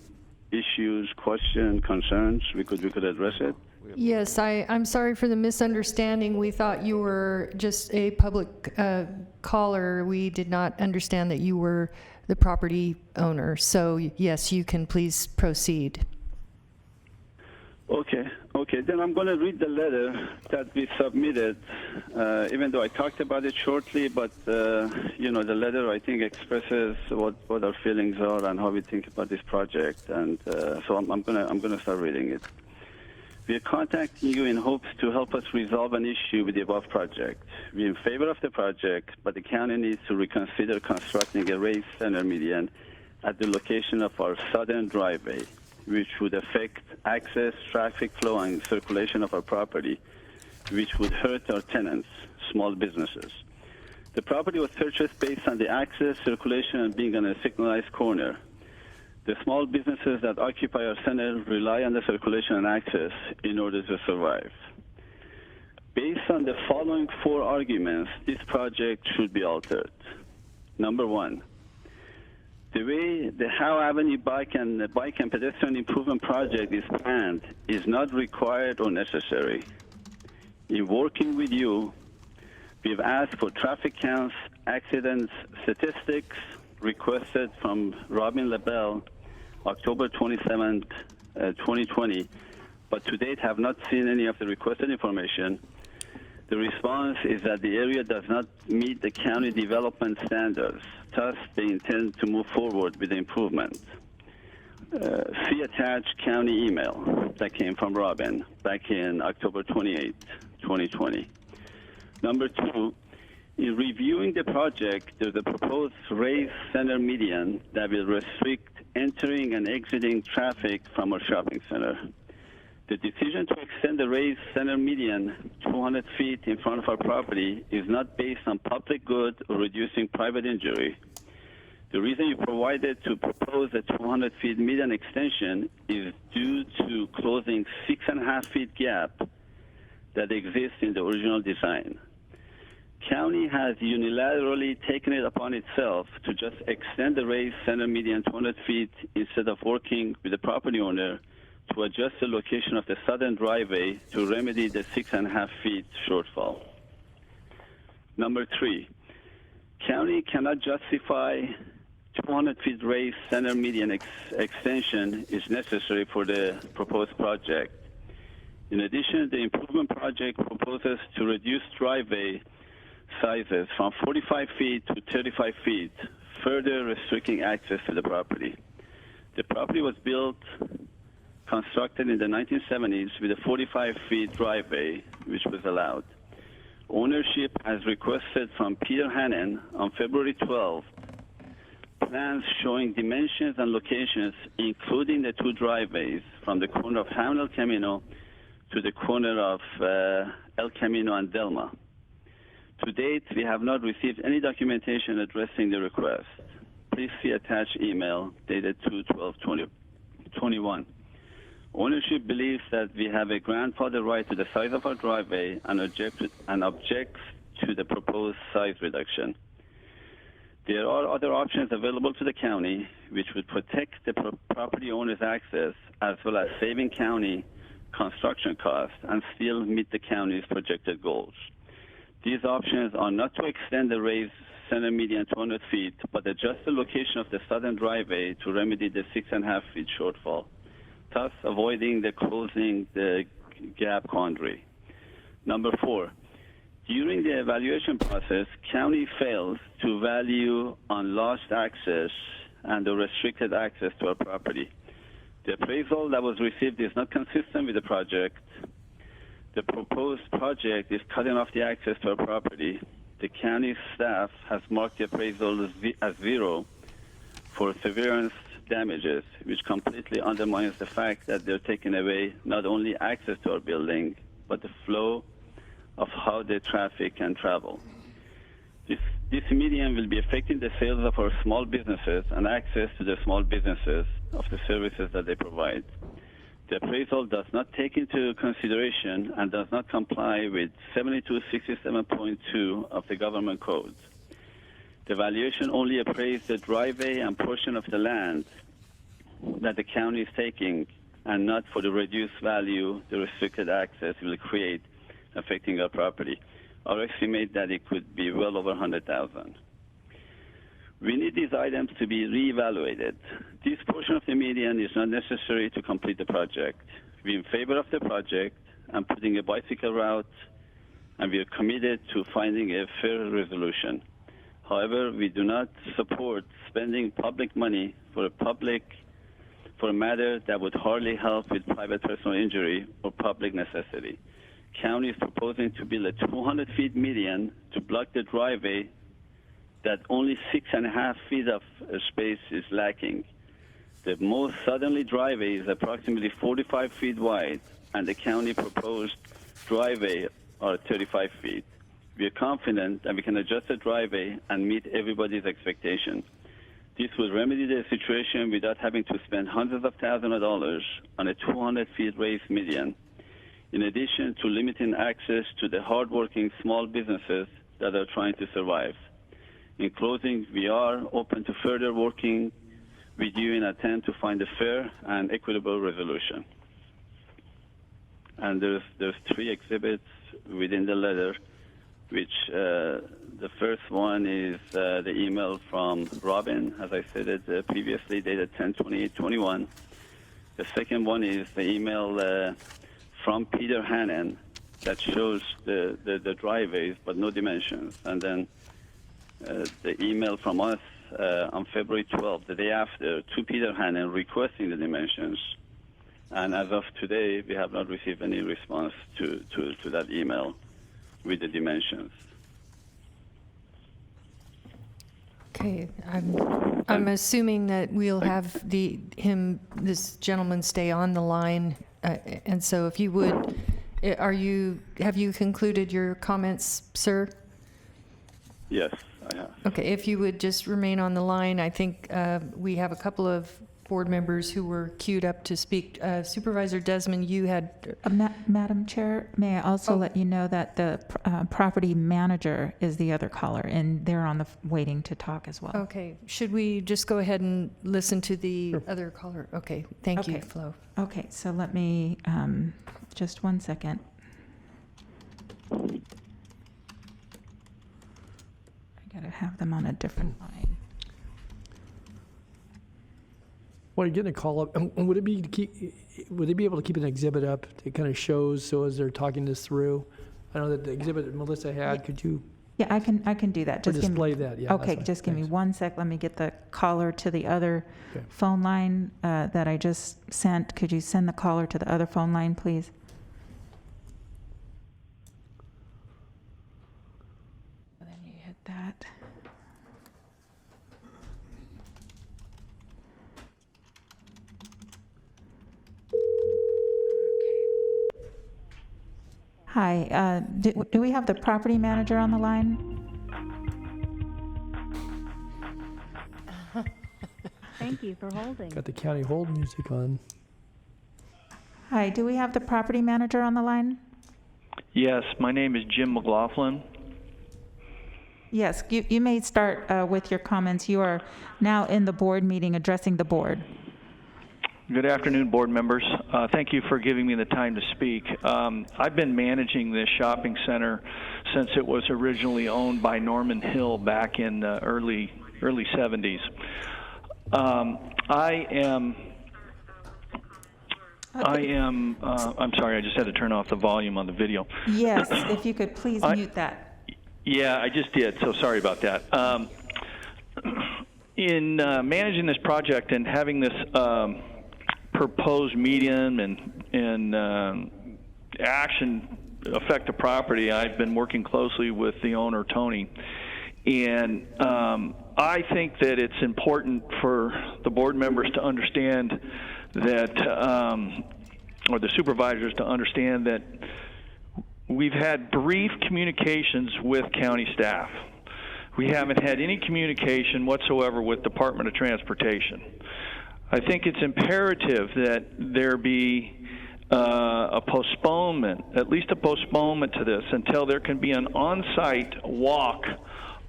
issues, questions, concerns, we could address it. Yes, I'm sorry for the misunderstanding. We thought you were just a public caller. We did not understand that you were the property owner. So yes, you can please proceed. Okay, then I'm going to read the letter that we submitted, even though I talked about it shortly, but, the letter, I think, expresses what our feelings are and how we think about this project, and so I'm going to start reading it. We are contacting you in hopes to help us resolve an issue with the above project. We are in favor of the project, but the county needs to reconsider constructing a raised center median at the location of our southern driveway, which would affect access, traffic flow, and circulation of our property, which would hurt our tenants, small businesses. The property was purchased based on the access, circulation, and being on a signalized corner. The small businesses that occupy our center rely on the circulation and access in order to survive. Based on the following 4 arguments, this project should be altered. Number 1, the way the Howe Avenue bike and pedestrian improvement project is planned is not required or necessary. In working with you, we've asked for traffic counts, accidents, statistics requested from Robin LaBelle, October 27, 2020, but to date have not seen any of the requested information. The response is that the area does not meet the county development standards. Thus, they intend to move forward with the improvement. See attached county email that came from Robin back in October 28, 2020. Number 2, in reviewing the project, there's a proposed raised center median that will restrict entering and exiting traffic from our shopping center. The decision to extend the raised center median 200 feet in front of our property is not based on public good or reducing private injury. The reason you provided to propose a 200 feet median extension is due to closing 6.5 feet gap that exists in the original design. County has unilaterally taken it upon itself to just extend the raised center median 200 feet instead of working with the property owner to adjust the location of the southern driveway to remedy the 6.5 feet shortfall. Number 3, county cannot justify 200 feet raised center median extension is necessary for the proposed project. In addition, the improvement project proposes to reduce driveway sizes from 45 feet to 35 feet, further restricting access to the property. The property was constructed in the 1970s with a 45 feet driveway, which was allowed. Ownership has requested from Peter Hannon on February 12th plans showing dimensions and locations, including the 2 driveways from the corner of Hamel El Camino to the corner of El Camino and Delma. To date, we have not received any documentation addressing the request. Please see attached email dated 2/12/2021. Ownership believes that we have a grandfather right to the size of our driveway and objects to the proposed size reduction. There are other options available to the county which would protect the property owner's access as well as saving county construction costs and still meet the county's projected goals. These options are not to extend the raised center median 200 feet, but adjust the location of the southern driveway to remedy the 6.5 feet shortfall, thus avoiding the closing the gap quandary. Number 4, during the evaluation process, county fails to value on lost access and the restricted access to our property. The appraisal that was received is not consistent with the project. The proposed project is cutting off the access to our property. The county staff has marked the appraisal as 0 for severance damages, which completely undermines the fact that they're taking away not only access to our building, but the flow of how the traffic can travel. This median will be affecting the sales of our small businesses and access to the small businesses of the services that they provide. The appraisal does not take into consideration and does not comply with 7267.2 of the government code. The valuation only appraised the driveway and portion of the land that the county is taking, and not for the reduced value the restricted access will create affecting our property. Our estimate that it could be well over $100,000. We need these items to be reevaluated. This portion of the median is not necessary to complete the project. We're in favor of the project and putting a bicycle route, and we are committed to finding a fair resolution. However, we do not support spending public money for a matter that would hardly help with private personal injury or public necessity. County is proposing to build a 200 feet median to block the driveway that only 6.5 feet of space is lacking. The most southerly driveway is approximately 45 feet wide, and the county proposed driveway are 35 feet. We are confident that we can adjust the driveway and meet everybody's expectations. This will remedy the situation without having to spend hundreds of thousands of dollars on a 200 feet raised median, in addition to limiting access to the hardworking small businesses that are trying to survive. In closing, we are open to further working with you in an attempt to find a fair and equitable resolution. And there's 3 exhibits within the letter, which the first one is the email from Robin, as I stated previously, dated 10/28/21. The second one is the email from Peter Hannon that shows the driveways but no dimensions. And then the email from us on February 12th, the day after, to Peter Hannon requesting the dimensions. And as of today, we have not received any response to that email with the dimensions. Okay, I'm assuming that we'll have this gentleman stay on the line And so if you would, have you concluded your comments, sir? Yes, I have. Okay, if you would just remain on the line, I think we have a couple of board members who were queued up to speak. Supervisor Desmond, you had... Madam Chair, may I also let you know that the property manager is the other caller, and they're on the waiting to talk as well. Okay, should we just go ahead and listen to the other caller? Okay, thank you, Flo. Okay, so let me, just one second. I gotta have them on a different line. Well, you're getting a call up. Would it be would they be able to keep an exhibit up that kind of shows so as they're talking this through? I know that the exhibit that Melissa had. Could you? Yeah, I can do that. Or display that. Yeah. Okay, just give me 1 sec. Let me get the caller to the other phone line that I just sent. Could you send the caller to the other phone line, please? And then you hit that. Hi, do we have the property manager on the line? Thank you for holding. Got the county hold music on. Hi, do we have the property manager on the line? Yes, my name is Jim McLaughlin. Yes, you may start with your comments. You are now in the board meeting addressing the board. Good afternoon, board members. Thank you for giving me the time to speak. I've been managing this shopping center since it was originally owned by Norman Hill back in the early 70s. I'm sorry, I just had to turn off the volume on the video. Yes, if you could please mute that. Yeah, I just did, so sorry about that. In managing this project and having this proposed medium and action affect the property, I've been working closely with the owner, Tony. And I think that it's important for the board members to understand that, or the supervisors to understand that we've had brief communications with county staff. We haven't had any communication whatsoever with Department of Transportation. I think it's imperative that there be a postponement, at least a postponement to this, until there can be an on-site walk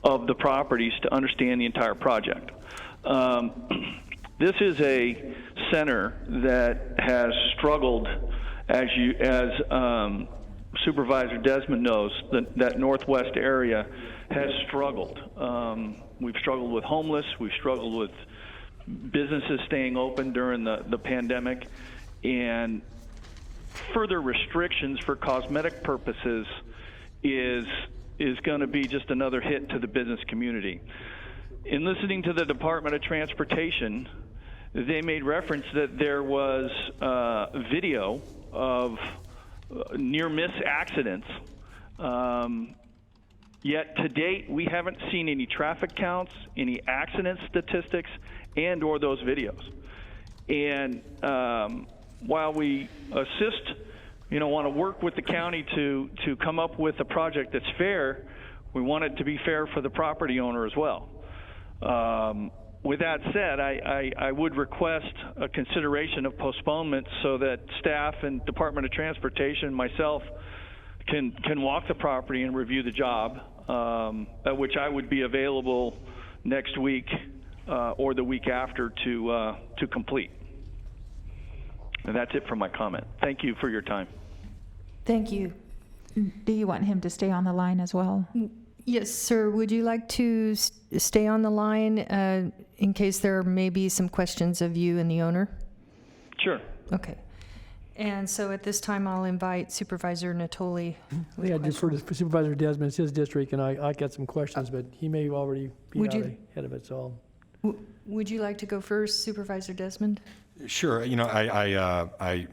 of the properties to understand the entire project. This is a center that has struggled, as Supervisor Desmond knows, that northwest area has struggled. We've struggled with homeless, we've struggled with businesses staying open during the pandemic, and further restrictions for cosmetic purposes is going to be just another hit to the business community. In listening to the Department of Transportation, they made reference that there was video of near-miss accidents. Yet to date, we haven't seen any traffic counts, any accident statistics, and or those videos. And while we want to work with the county to come up with a project that's fair, we want it to be fair for the property owner as well. With that said, I would request a consideration of postponement so that staff and Department of Transportation, myself, can walk the property and review the job, at which I would be available next week or the week after to complete. And that's it for my comment. Thank you for your time. Thank you. Do you want him to stay on the line as well? Yes, sir. Would you like to stay on the line in case there may be some questions of you and the owner? Sure. Okay. And so at this time, I'll invite Supervisor Natoli. Yeah, defer to Supervisor Desmond. It's his district, and I got some questions, but he may already be ahead of it. So, would you like to go first, Supervisor Desmond? Sure. I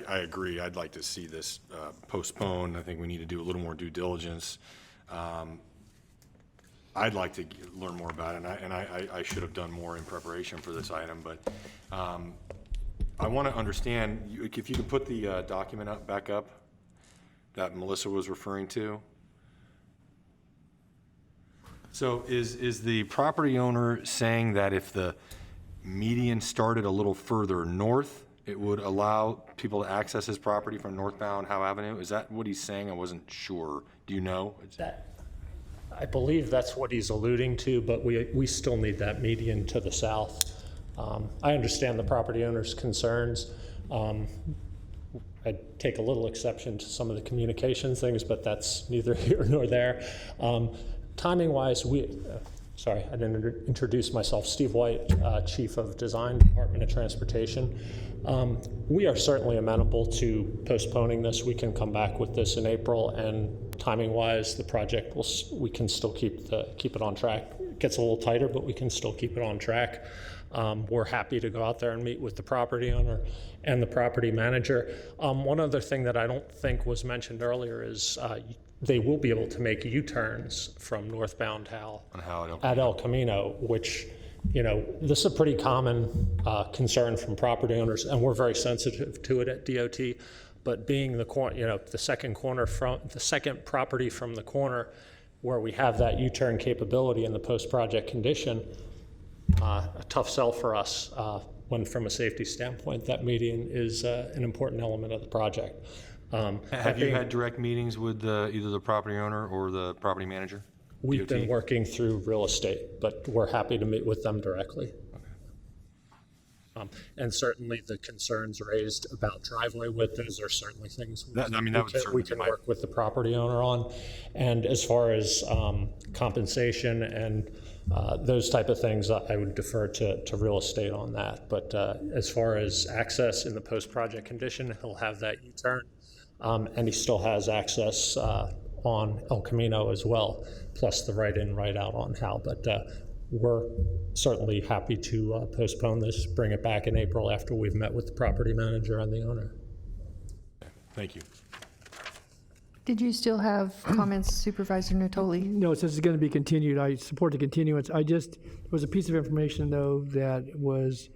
agree. I'd like to see this postponed. I think we need to do a little more due diligence. I'd like to learn more about it, and I should have done more in preparation for this item. But I want to understand, if you could put the document back up that Melissa was referring to. So is the property owner saying that if the median started a little further north, it would allow people to access his property from northbound Howe Avenue? Is that what he's saying? I wasn't sure. Do you know? I believe that's what he's alluding to, but we still need that median to the south. I understand the property owner's concerns. I take a little exception to some of the communication things, but that's neither here nor there. Timing-wise, sorry, I didn't introduce myself. Steve White, Chief of Design, Department of Transportation. We are certainly amenable to postponing this. We can come back with this in April, and timing-wise, the project we can still keep it on track. It gets a little tighter, but we can still keep it on track. We're happy to go out there and meet with the property owner and the property manager. One other thing that I don't think was mentioned earlier is they will be able to make U-turns from northbound Howe at El Camino, which, this is a pretty common concern from property owners, and we're very sensitive to it at DOT. But being the second property from the corner where we have that U-turn capability in the post-project condition, a tough sell for us when, from a safety standpoint, that median is an important element of the project. Have you had direct meetings with either the property owner or the property manager? We've DOT? been working through real estate, but we're happy to meet with them directly. And certainly the concerns raised about driveway width, those are certainly things we can work with the property owner on. And as far as compensation and those type of things, I would defer to real estate on that. But as far as access in the post-project condition, he'll have that U-turn, and he still has access on El Camino as well, plus the right in, right out on Howe. But we're certainly happy to postpone this, bring it back in April after we've met with the property manager and the owner. Thank you. Did you still have comments, Supervisor Natoli? No, since it's going to be continued, I support the continuance. There was a piece of information, though, that was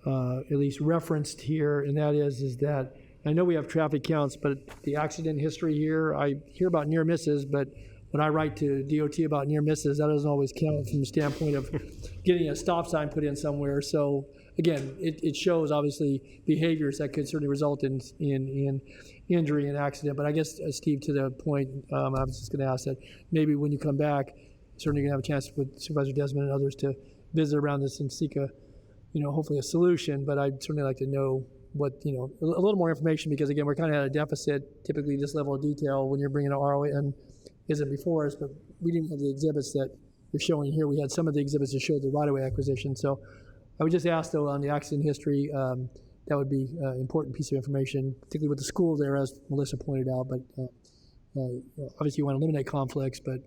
at least referenced here, and that is that I know we have traffic counts, but the accident history here, I hear about near misses, but when I write to DOT about near misses, that doesn't always count from the standpoint of getting a stop sign put in somewhere. So again, it shows obviously behaviors that could certainly result in injury and accident. But I guess, Steve, to the point, I was just going to ask that maybe when you come back, certainly you're going to have a chance with Supervisor Desmond and others to visit around this and seek hopefully a solution. But I'd certainly like to know what, a little more information, because again, we're kind of at a deficit, typically this level of detail when you're bringing an ROA in isn't before us, but we didn't have the exhibits that you're showing here. We had some of the exhibits that showed the right-of-way acquisition. So I would just ask, though, on the accident history, that would be an important piece of information, particularly with the school there, as Melissa pointed out. But obviously you want to eliminate conflicts, but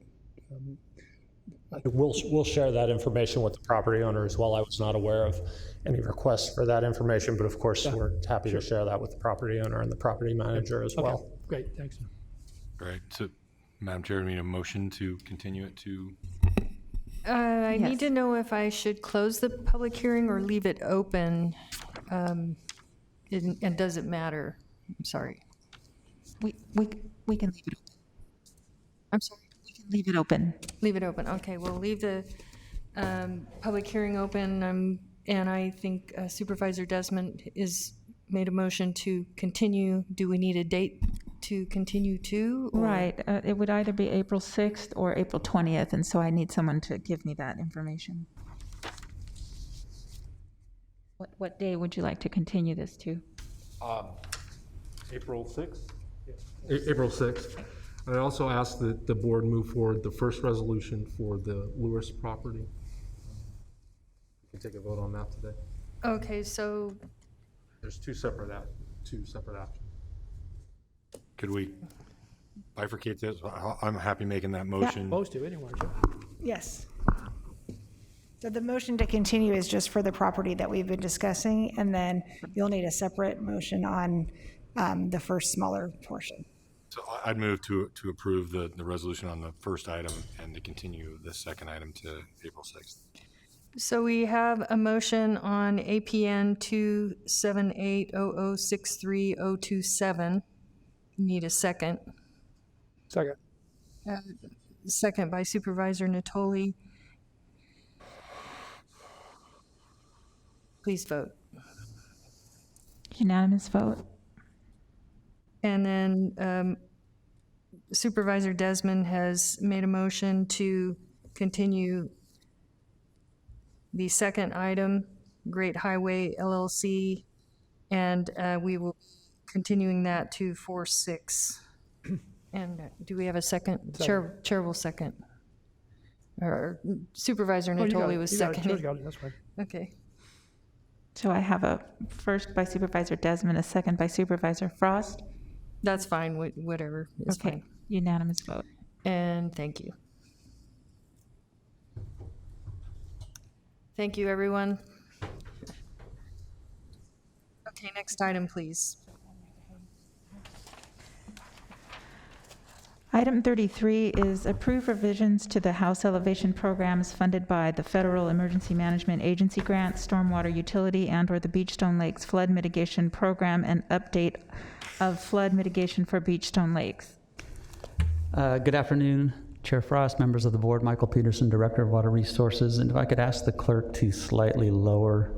we'll share that information with the property owner as well. I was not aware of any requests for that information, but of course we're happy to share that with the property owner and the property manager as well. Great, thanks. Great. So, Madam Chair, we need a motion to continue it to... I need to know if I should close the public hearing or leave it open, and does it matter? I'm sorry. We can leave it open. I'm sorry, we can leave it open. Leave it open, okay, we'll leave the public hearing open, and I think Supervisor Desmond made a motion to continue. Do we need a date to continue to? Or? Right, it would either be April 6th or April 20th, and so I need someone to give me that information. What day would you like to continue this to? April 6th? April 6th. I also ask that the board move forward the first resolution for the Lewis property. We can take a vote on that today. Okay, so There's two separate actions. Could we bifurcate this? I'm happy making that motion. Supposed to, anyway. Yes. So the motion to continue is just for the property that we've been discussing, and then you'll need a separate motion on the first smaller portion. So I'd move to approve the resolution on the first item and to continue the second item to April 6th. So we have a motion on APN 2780063.027. Need a second. Second. Second by Supervisor Natoli. Please vote. Unanimous vote. And then Supervisor Desmond has made a motion to continue the second item, Great Highway LLC, and we will be continuing that to 4/6. And do we have a second? Chair will second. Or Supervisor Natoli was seconding. Chair's got it, that's fine. Okay. So I have a first by Supervisor Desmond, a second by Supervisor Frost. That's fine, whatever is Okay, fine. unanimous vote. And thank you. Thank you, everyone. Okay, next item, please. Item 33 is approve revisions to the house elevation programs funded by the Federal Emergency Management Agency grant, Stormwater Utility, and/or the Beachstone Lakes Flood Mitigation Program, and update of flood mitigation for Beachstone Lakes. Good afternoon, Chair Frost, members of the board, Michael Peterson, Director of Water Resources, and if I could ask the clerk to slightly lower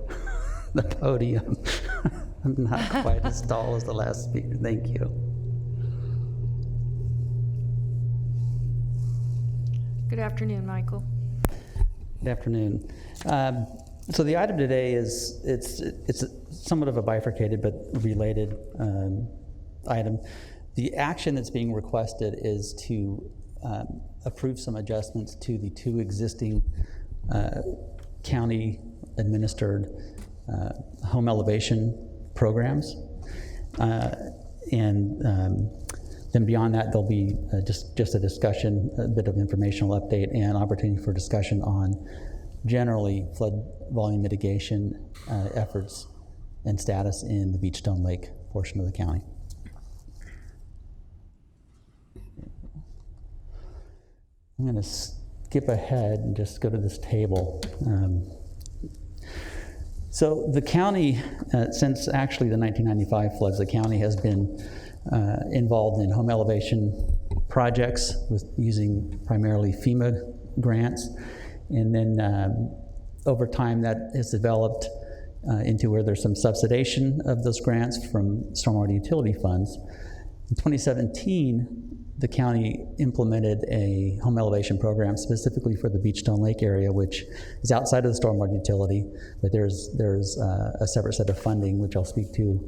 the podium. I'm not quite as tall as the last speaker. Thank you. Good afternoon, Michael. Good afternoon. So the item today is, it's somewhat of a bifurcated but related item. The action that's being requested is to approve some adjustments to the two existing county-administered home elevation programs. Then beyond that, there'll be just a discussion, a bit of informational update, and opportunity for discussion on generally flood volume mitigation efforts and status in the Beachstone Lake portion of the county. I'm going to skip ahead and just go to this table. So the county, since actually the 1995 floods, the county has been involved in home elevation projects with using primarily FEMA grants. And then over time that has developed into where there's some subsidization of those grants from stormwater utility funds. In 2017, the county implemented a home elevation program specifically for the Beachstone Lake area, which is outside of the stormwater utility, but there's a separate set of funding, which I'll speak to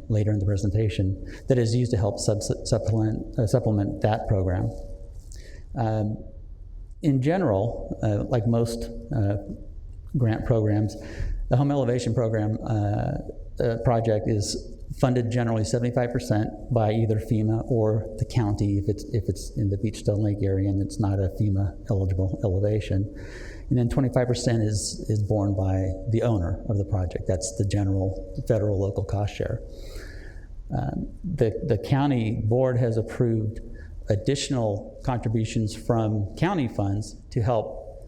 later in the presentation, that is used to help supplement that program. In general, like most grant programs, the home elevation program project is funded generally 75% by either FEMA or the county if it's in the Beachstone Lake area and it's not a FEMA eligible elevation. And then 25% is borne by the owner of the project. That's the general federal local cost share. The county board has approved additional contributions from county funds to help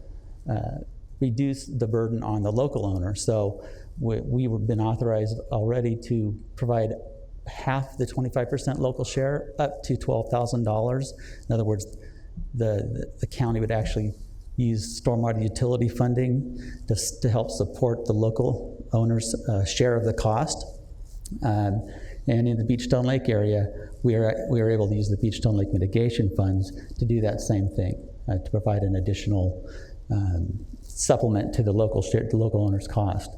reduce the burden on the local owner. So we've been authorized already to provide half the 25% local share up to $12,000. In other words, the county would actually use stormwater utility funding to help support the local owner's share of the cost. And in the Beachstone Lake area, we are able to use the Beachstone Lake mitigation funds to do that same thing, to provide an additional supplement to the local owner's cost.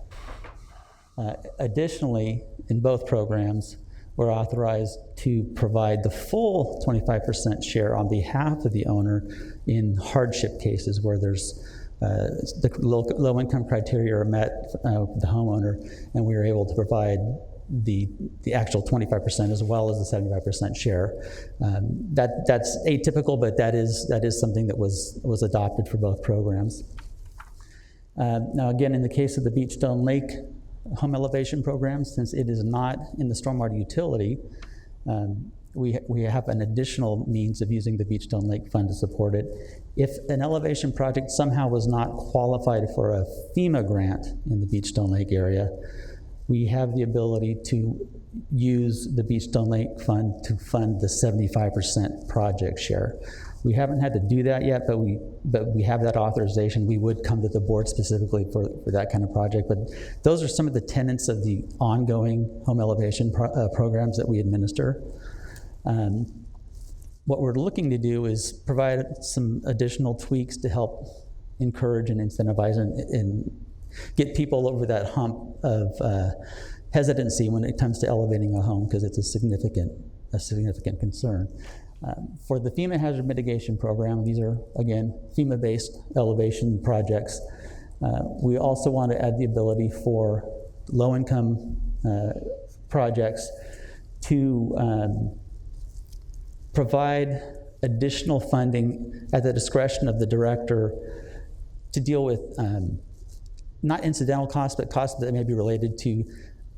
Additionally, in both programs, we're authorized to provide the full 25% share on behalf of the owner in hardship cases where there's the low income criteria are met with the homeowner, and we are able to provide the actual 25% as well as the 75% share. That's atypical, but that is something that was adopted for both programs. Now again, in the case of the Beachstone Lake home elevation program, since it is not in the stormwater utility, we have an additional means of using the Beachstone Lake Fund to support it. If an elevation project somehow was not qualified for a FEMA grant in the Beachstone Lake area, we have the ability to use the Beachstone Lake Fund to fund the 75% project share. We haven't had to do that yet, but we have that authorization. We would come to the board specifically for that kind of project. But those are some of the tenets of the ongoing home elevation programs that we administer. What we're looking to do is provide some additional tweaks to help encourage and incentivize and get people over that hump of hesitancy when it comes to elevating a home, because it's a significant concern. For the FEMA Hazard Mitigation Program, these are, again, FEMA-based elevation projects. We also want to add the ability for low-income projects to provide additional funding at the discretion of the director to deal with not incidental costs, but costs that may be related to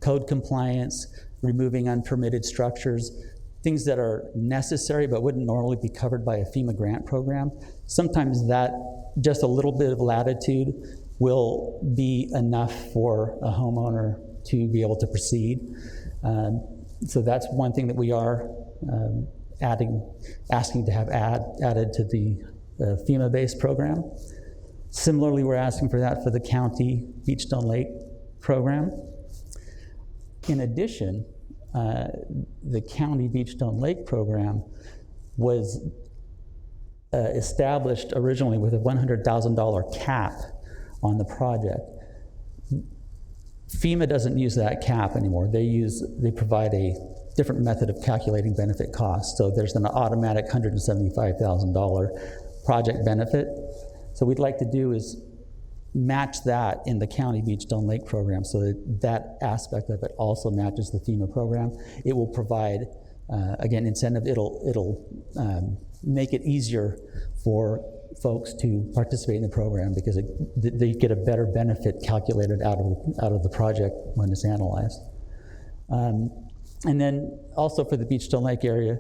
code compliance, removing unpermitted structures, things that are necessary but wouldn't normally be covered by a FEMA grant program. Sometimes that just a little bit of latitude will be enough for a homeowner to be able to proceed. So that's one thing that we are asking to have added to the FEMA-based program. Similarly, we're asking for that for the county Beachstone Lake program. In addition, the county Beachstone Lake program was established originally with a $100,000 cap on the project. FEMA doesn't use that cap anymore. They provide a different method of calculating benefit costs. So there's an automatic $175,000 project benefit. So what we'd like to do is match that in the county Beachstone Lake program, so that aspect of it also matches the FEMA program. It will provide, again, incentive. It'll make it easier for folks to participate in the program because they get a better benefit calculated out of the project when it's analyzed. And then also for the Beachstone Lake area,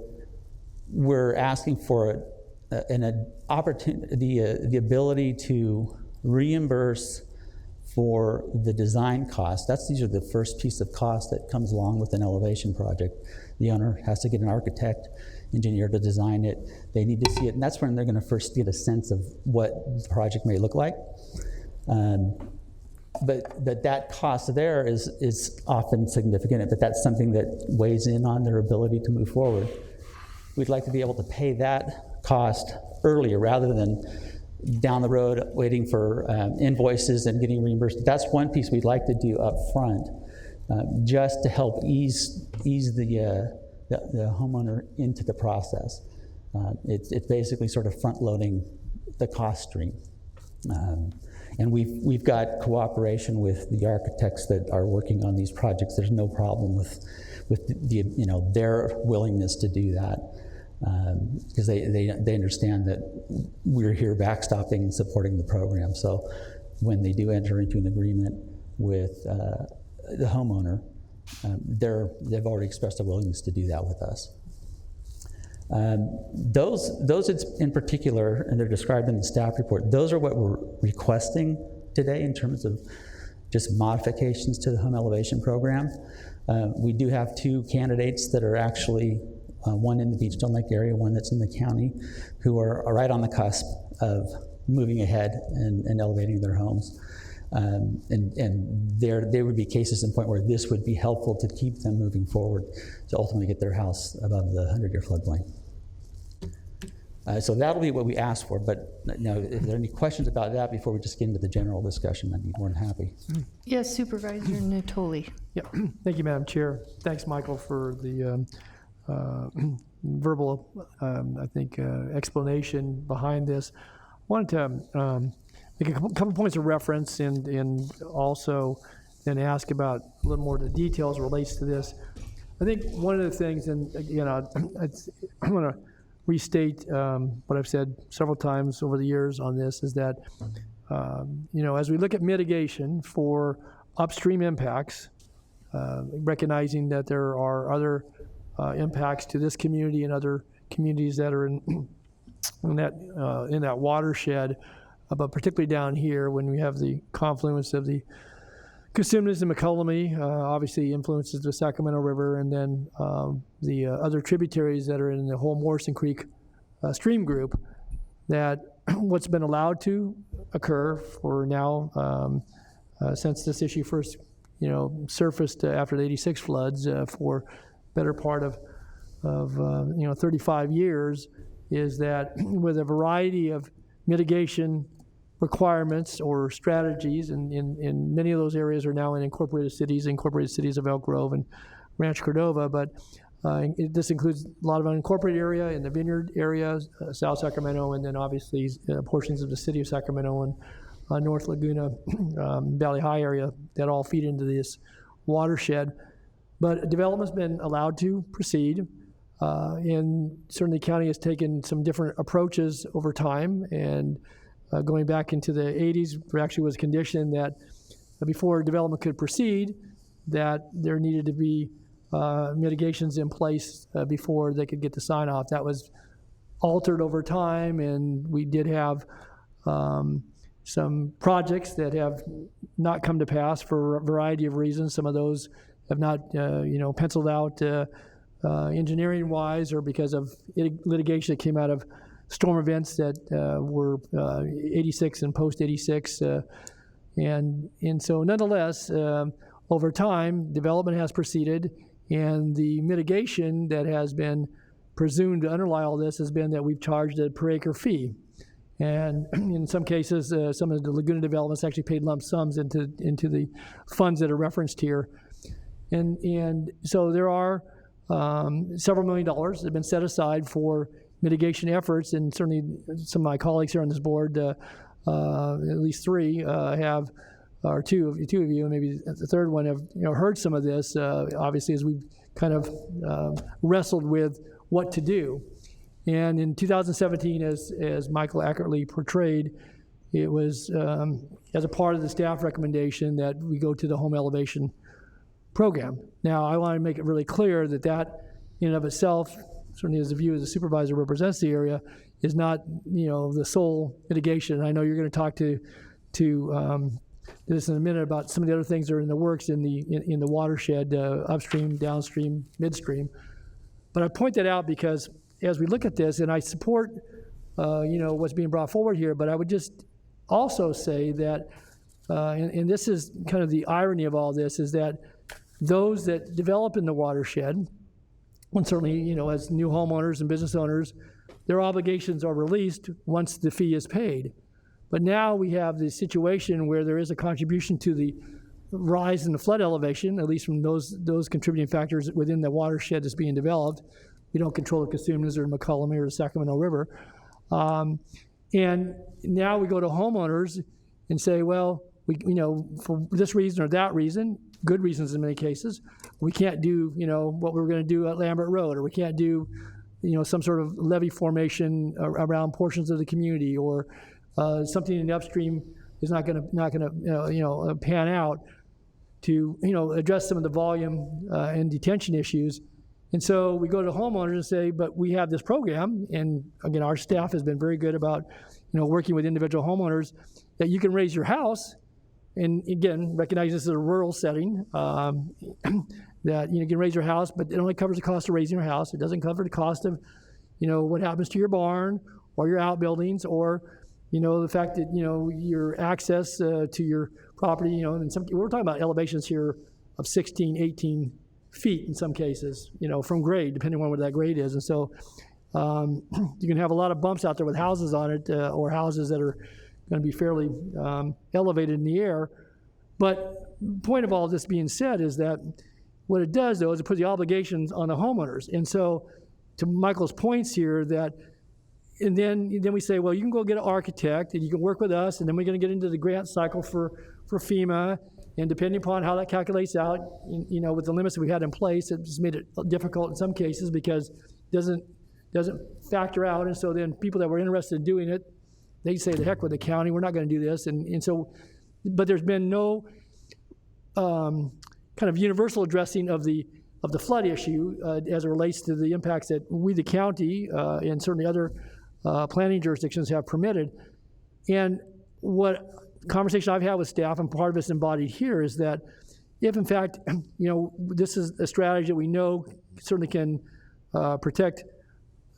we're asking for an opportunity, the ability to reimburse for the design costs. That's usually the first piece of cost that comes along with an elevation project. The owner has to get an architect, engineer to design it. They need to see it, and that's when they're going to first get a sense of what the project may look like. But that cost there is often significant, but that's something that weighs in on their ability to move forward. We'd like to be able to pay that cost earlier rather than down the road waiting for invoices and getting reimbursed. That's one piece we'd like to do up front, just to help ease the homeowner into the process. It's basically sort of front-loading the cost stream. And we've got cooperation with the architects that are working on these projects. There's no problem with their willingness to do that, because they understand that we're here backstopping and supporting the program. So when they do enter into an agreement with the homeowner, they've already expressed a willingness to do that with us. Those in particular, and they're described in the staff report, those are what we're requesting today in terms of just modifications to the home elevation program. We do have two candidates that are actually, one in the Beachstone Lake area, one that's in the county, who are right on the cusp of moving ahead and elevating their homes. And there would be cases in point where this would be helpful to keep them moving forward to ultimately get their house above the 100-year floodplain. So that'll be what we asked for, but now, if there are any questions about that before we just get into the general discussion, I'd be more than happy. Yes, Supervisor Natoli. Yeah, thank you, Madam Chair. Thanks, Michael, for the verbal, I think, explanation behind this. I wanted to make a couple points of reference and also then ask about a little more of the details relates to this. I think one of the things, and again, I want to restate what I've said several times over the years on this, is that, as we look at mitigation for upstream impacts, recognizing that there are other impacts to this community and other communities that are in that watershed, but particularly down here when we have the confluence of the Cosumnes and McCollum, obviously influences the Sacramento River, and then the other tributaries that are in the whole Morrison Creek stream group, that what's been allowed to occur for now since this issue first surfaced after the '86 floods for better part of 35 years, is that with a variety of mitigation requirements or strategies, and in many of those areas are now in incorporated cities of Elk Grove and Rancho Cordova, but this includes a lot of unincorporated area in the Vineyard area, South Sacramento, and then obviously portions of the city of Sacramento and North Laguna, Valley High area that all feed into this watershed. But development's been allowed to proceed, and certainly the county has taken some different approaches over time, and going back into the 80s, there actually was a condition that before development could proceed, that there needed to be mitigations in place before they could get the sign off. That was altered over time, and we did have some projects that have not come to pass for a variety of reasons. Some of those have not penciled out engineering-wise, or because of litigation that came out of storm events that were 86 and post-86. And so nonetheless, over time, development has proceeded, and the mitigation that has been presumed to underlie all this has been that we've charged a per acre fee. And in some cases, some of the Laguna developments actually paid lump sums into the funds that are referenced here. And so there are several $1 million that have been set aside for mitigation efforts, and certainly some of my colleagues here on this board, at least three, have, or two of you, and maybe the third one, have heard some of this, obviously, as we've kind of wrestled with what to do. And in 2017, as Michael accurately portrayed, it was as a part of the staff recommendation that we go to the home elevation program. Now, I want to make it really clear that in and of itself, certainly as a view as a supervisor represents the area, is not the sole mitigation. I know you're going to talk to this in a minute about some of the other things that are in the works in the watershed, upstream, downstream, midstream. But I point that out because as we look at this, and I support what's being brought forward here, but I would just also say that, and this is kind of the irony of all this, is that those that develop in the watershed, and certainly, as new homeowners and business owners, their obligations are released once the fee is paid. But now we have the situation where there is a contribution to the rise in the flood elevation, at least from those contributing factors within the watershed that's being developed. We don't control the Cosumnes or McCollum or the Sacramento River. And now we go to homeowners and say, well, we, for this reason or that reason, good reasons in many cases, we can't do, what we were going to do at Lambert Road, or we can't do, some sort of levee formation around portions of the community, or something in the upstream is not going to pan out to, address some of the volume and detention issues. And so we go to homeowners and say, but we have this program, and again, our staff has been very good about, working with individual homeowners, that you can raise your house. And again, recognize this is a rural setting, that you can raise your house, but it only covers the cost of raising your house. It doesn't cover the cost of, what happens to your barn or your outbuildings, or, the fact that, your access to your property, and we're talking about elevations here of 16, 18 feet in some cases, from grade, depending on what that grade is. And so you can have a lot of bumps out there with houses on it, or houses that are going to be fairly elevated in the air. But the point of all this being said is that what it does, though, is it puts the obligations on the homeowners. And so to Michael's points here, and then we say, well, you can go get an architect, and you can work with us, and then we're going to get into the grant cycle for FEMA, and depending upon how that calculates out, with the limits that we had in place, it just made it difficult in some cases because it doesn't factor out. And so then people that were interested in doing it, they say, the heck with the county, we're not going to do this. And so, but there's been no kind of universal addressing of the of the flood issue as it relates to the impacts that we, the county, and certainly other planning jurisdictions have permitted. And what conversation I've had with staff, and part of it's embodied here, is that if in fact, this is a strategy that we know certainly can protect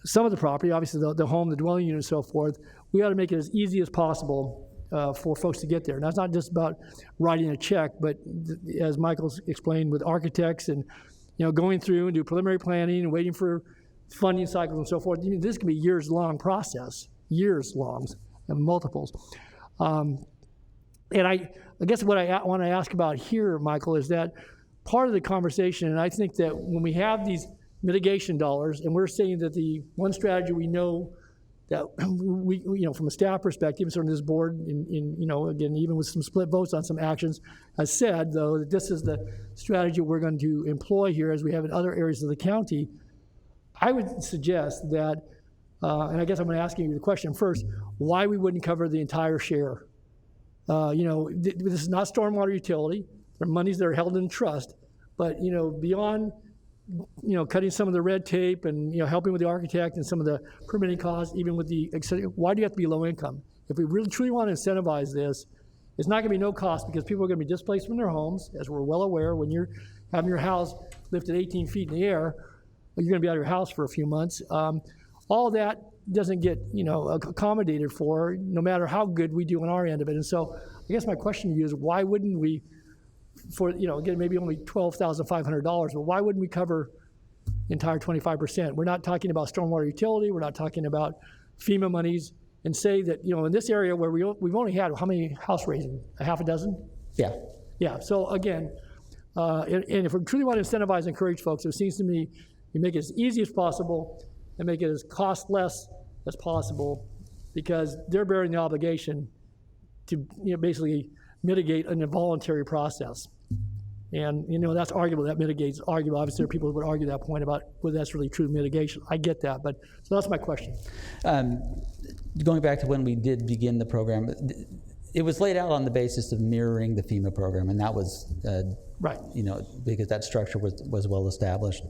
some of the property, obviously the home, the dwelling unit, and so forth, we ought to make it as easy as possible for folks to get there. And that's not just about writing a check, but as Michael's explained, with architects and going through and do preliminary planning and waiting for funding cycles and so forth. This can be years-long process, years-long, and multiples. And I guess what I want to ask about here, Michael, is that part of the conversation, and I think that when we have these mitigation dollars, and we're saying that the one strategy we know that we from a staff perspective, certainly this board, again, even with some split votes on some actions, has said, though, that this is the strategy we're going to employ here as we have in other areas of the county. I would suggest that, and I guess I'm going to ask you the question first, why we wouldn't cover the entire share. This is not stormwater utility. They're monies that are held in trust, but beyond cutting some of the red tape and helping with the architect and some of the permitting costs, even with the, why do you have to be low income? If we really truly want to incentivize this, it's not going to be no cost, because people are going to be displaced from their homes, as we're well aware. When you're having your house lifted 18 feet in the air, you're going to be out of your house for a few months. All that doesn't get accommodated for, no matter how good we do on our end of it. And so I guess my question to you is, why wouldn't we, for again, maybe only $12,500, but why wouldn't we cover the entire 25%? We're not talking about stormwater utility, we're not talking about FEMA monies, and say that in this area where we've only had how many house raising, a half a dozen? Yeah. So again, and if we truly want to incentivize and encourage folks, it seems to me you make it as easy as possible and make it as costless as possible, because they're bearing the obligation to basically mitigate an involuntary process. And that's arguable, that mitigates arguable. Obviously there are people who would argue that point about whether that's really true mitigation. I get that, but so that's my question. Going back to when we did begin the program, it was laid out on the basis of mirroring the FEMA program, and that was right. Because that structure was well established.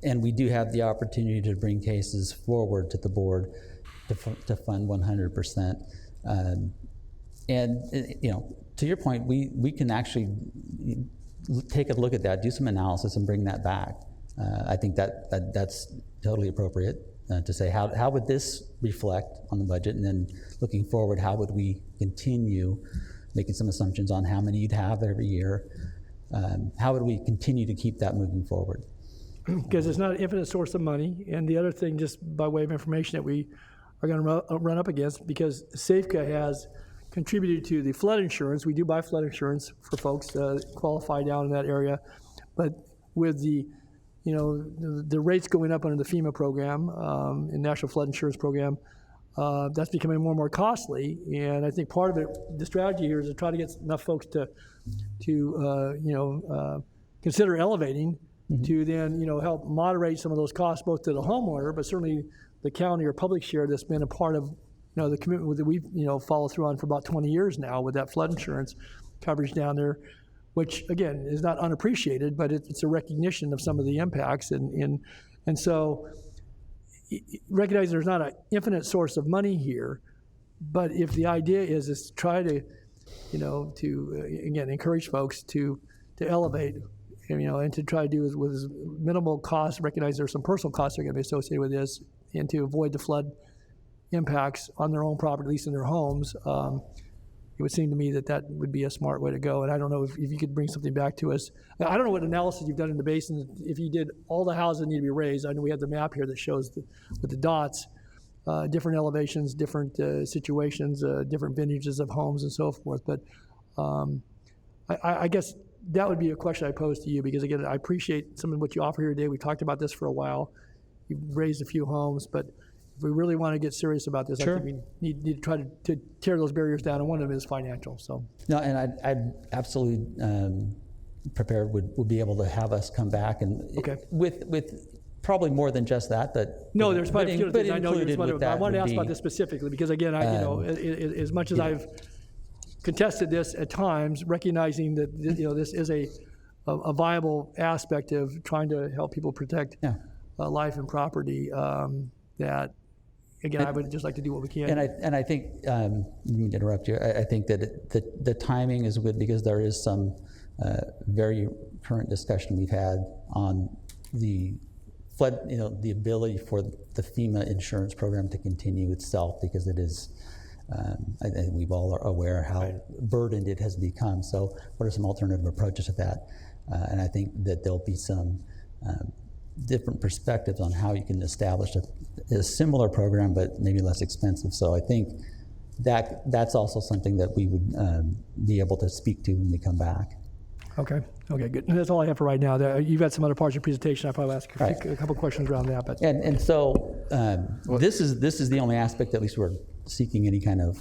And we do have the opportunity to bring cases forward to the board to fund 100%. And to your point, we can actually take a look at that, do some analysis, and bring that back. I think that's totally appropriate to say how would this reflect on the budget, and then looking forward, how would we continue making some assumptions on how many you'd have every year. How would we continue to keep that moving forward? Because it's not an infinite source of money. And the other thing, just by way of information that we are going to run up against, because SAFCA has contributed to the flood insurance. We do buy flood insurance for folks qualify down in that area. But with the rates going up under the FEMA program and National Flood Insurance Program, that's becoming more and more costly. And I think part of it, the strategy here, is to try to get enough folks to consider elevating, to then help moderate some of those costs, both to the homeowner, but certainly the county or public share that's been a part of the commitment that we've followed through on for about 20 years now with that flood insurance coverage down there, which again is not unappreciated, but it's a recognition of some of the impacts, and so recognize there's not an infinite source of money here, but if the idea is to try to again encourage folks to elevate, and to try to do with as minimal costs, recognize there's some personal costs that are going to be associated with this, and to avoid the flood impacts on their own property, at least in their homes, it would seem to me that would be a smart way to go. And I don't know if you could bring something back to us. I don't know what analysis you've done in the basin, if you did all the houses that need to be raised. I know we have the map here that shows with the dots, different elevations, different situations, different vintages of homes and so forth. But I guess that would be a question I pose to you, because again, I appreciate some of what you offer here today. We talked about this for a while. You've raised a few homes, but if we really want to get serious about this, Sure. I think we need to try to tear those barriers down, and one of them is financial. So No, and I'd absolutely prepared would be able to have us come back and with probably more than just that, but no, there's probably a few but things I know you're included with I that wanted to would ask be, about this specifically, because again, as much as I've contested this at times, recognizing that this is a a viable aspect of trying to help people protect life and property. That again, I would just like to do what we can. And I think, let me interrupt you. I think that the timing is good because there is some very current discussion we've had on the flood, the ability for the FEMA insurance program to continue itself, because it is, I think we've all are aware how burdened it has become. So what are some alternative approaches to that? And I think that there'll be some different perspectives on how you can establish a similar program, but maybe less expensive. So I think that's also something that we would be able to speak to when we come back. Okay, good. That's all I have for right now. You've got some other parts of your presentation. I'll probably ask a couple questions around that. But and so this is the only aspect, at least, we're seeking any kind of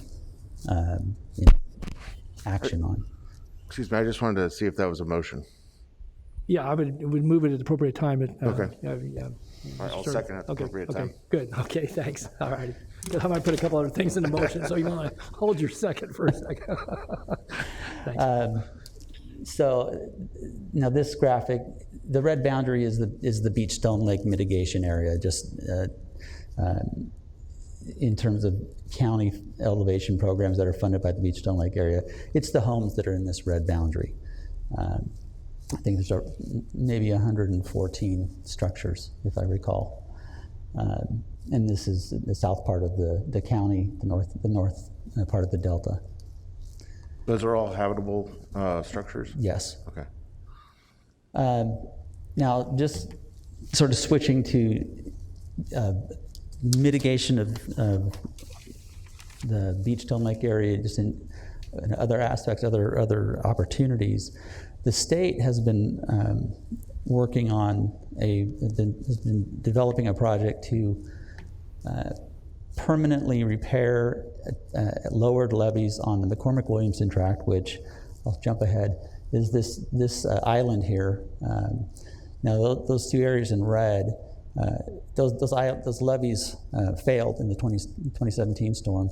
action on. Excuse me, I just wanted to see if that was a motion. Yeah, I would move it at the appropriate time. Okay. Yeah, all right, I'll second at the appropriate time. Good. Okay, thanks. All righty. I might put a couple other things in the motion, so you want to hold your second for a second. Thanks. So now this graphic, the red boundary is the Beachstone Lake mitigation area, just in terms of county elevation programs that are funded by the Beachstone Lake area. It's the homes that are in this red boundary. I think there's maybe 114 structures, if I recall. And this is the south part of the county, the north part of the delta. Those are all habitable structures? Yes. Okay. Now, just sort of switching to mitigation of the Beachstone Lake area, just in other aspects, other opportunities. The state has been working on has been developing a project to permanently repair lowered levees on the McCormick-Williamson tract, which, I'll jump ahead, is this island here. Now those two areas in red, those levees failed in the 2017 storm,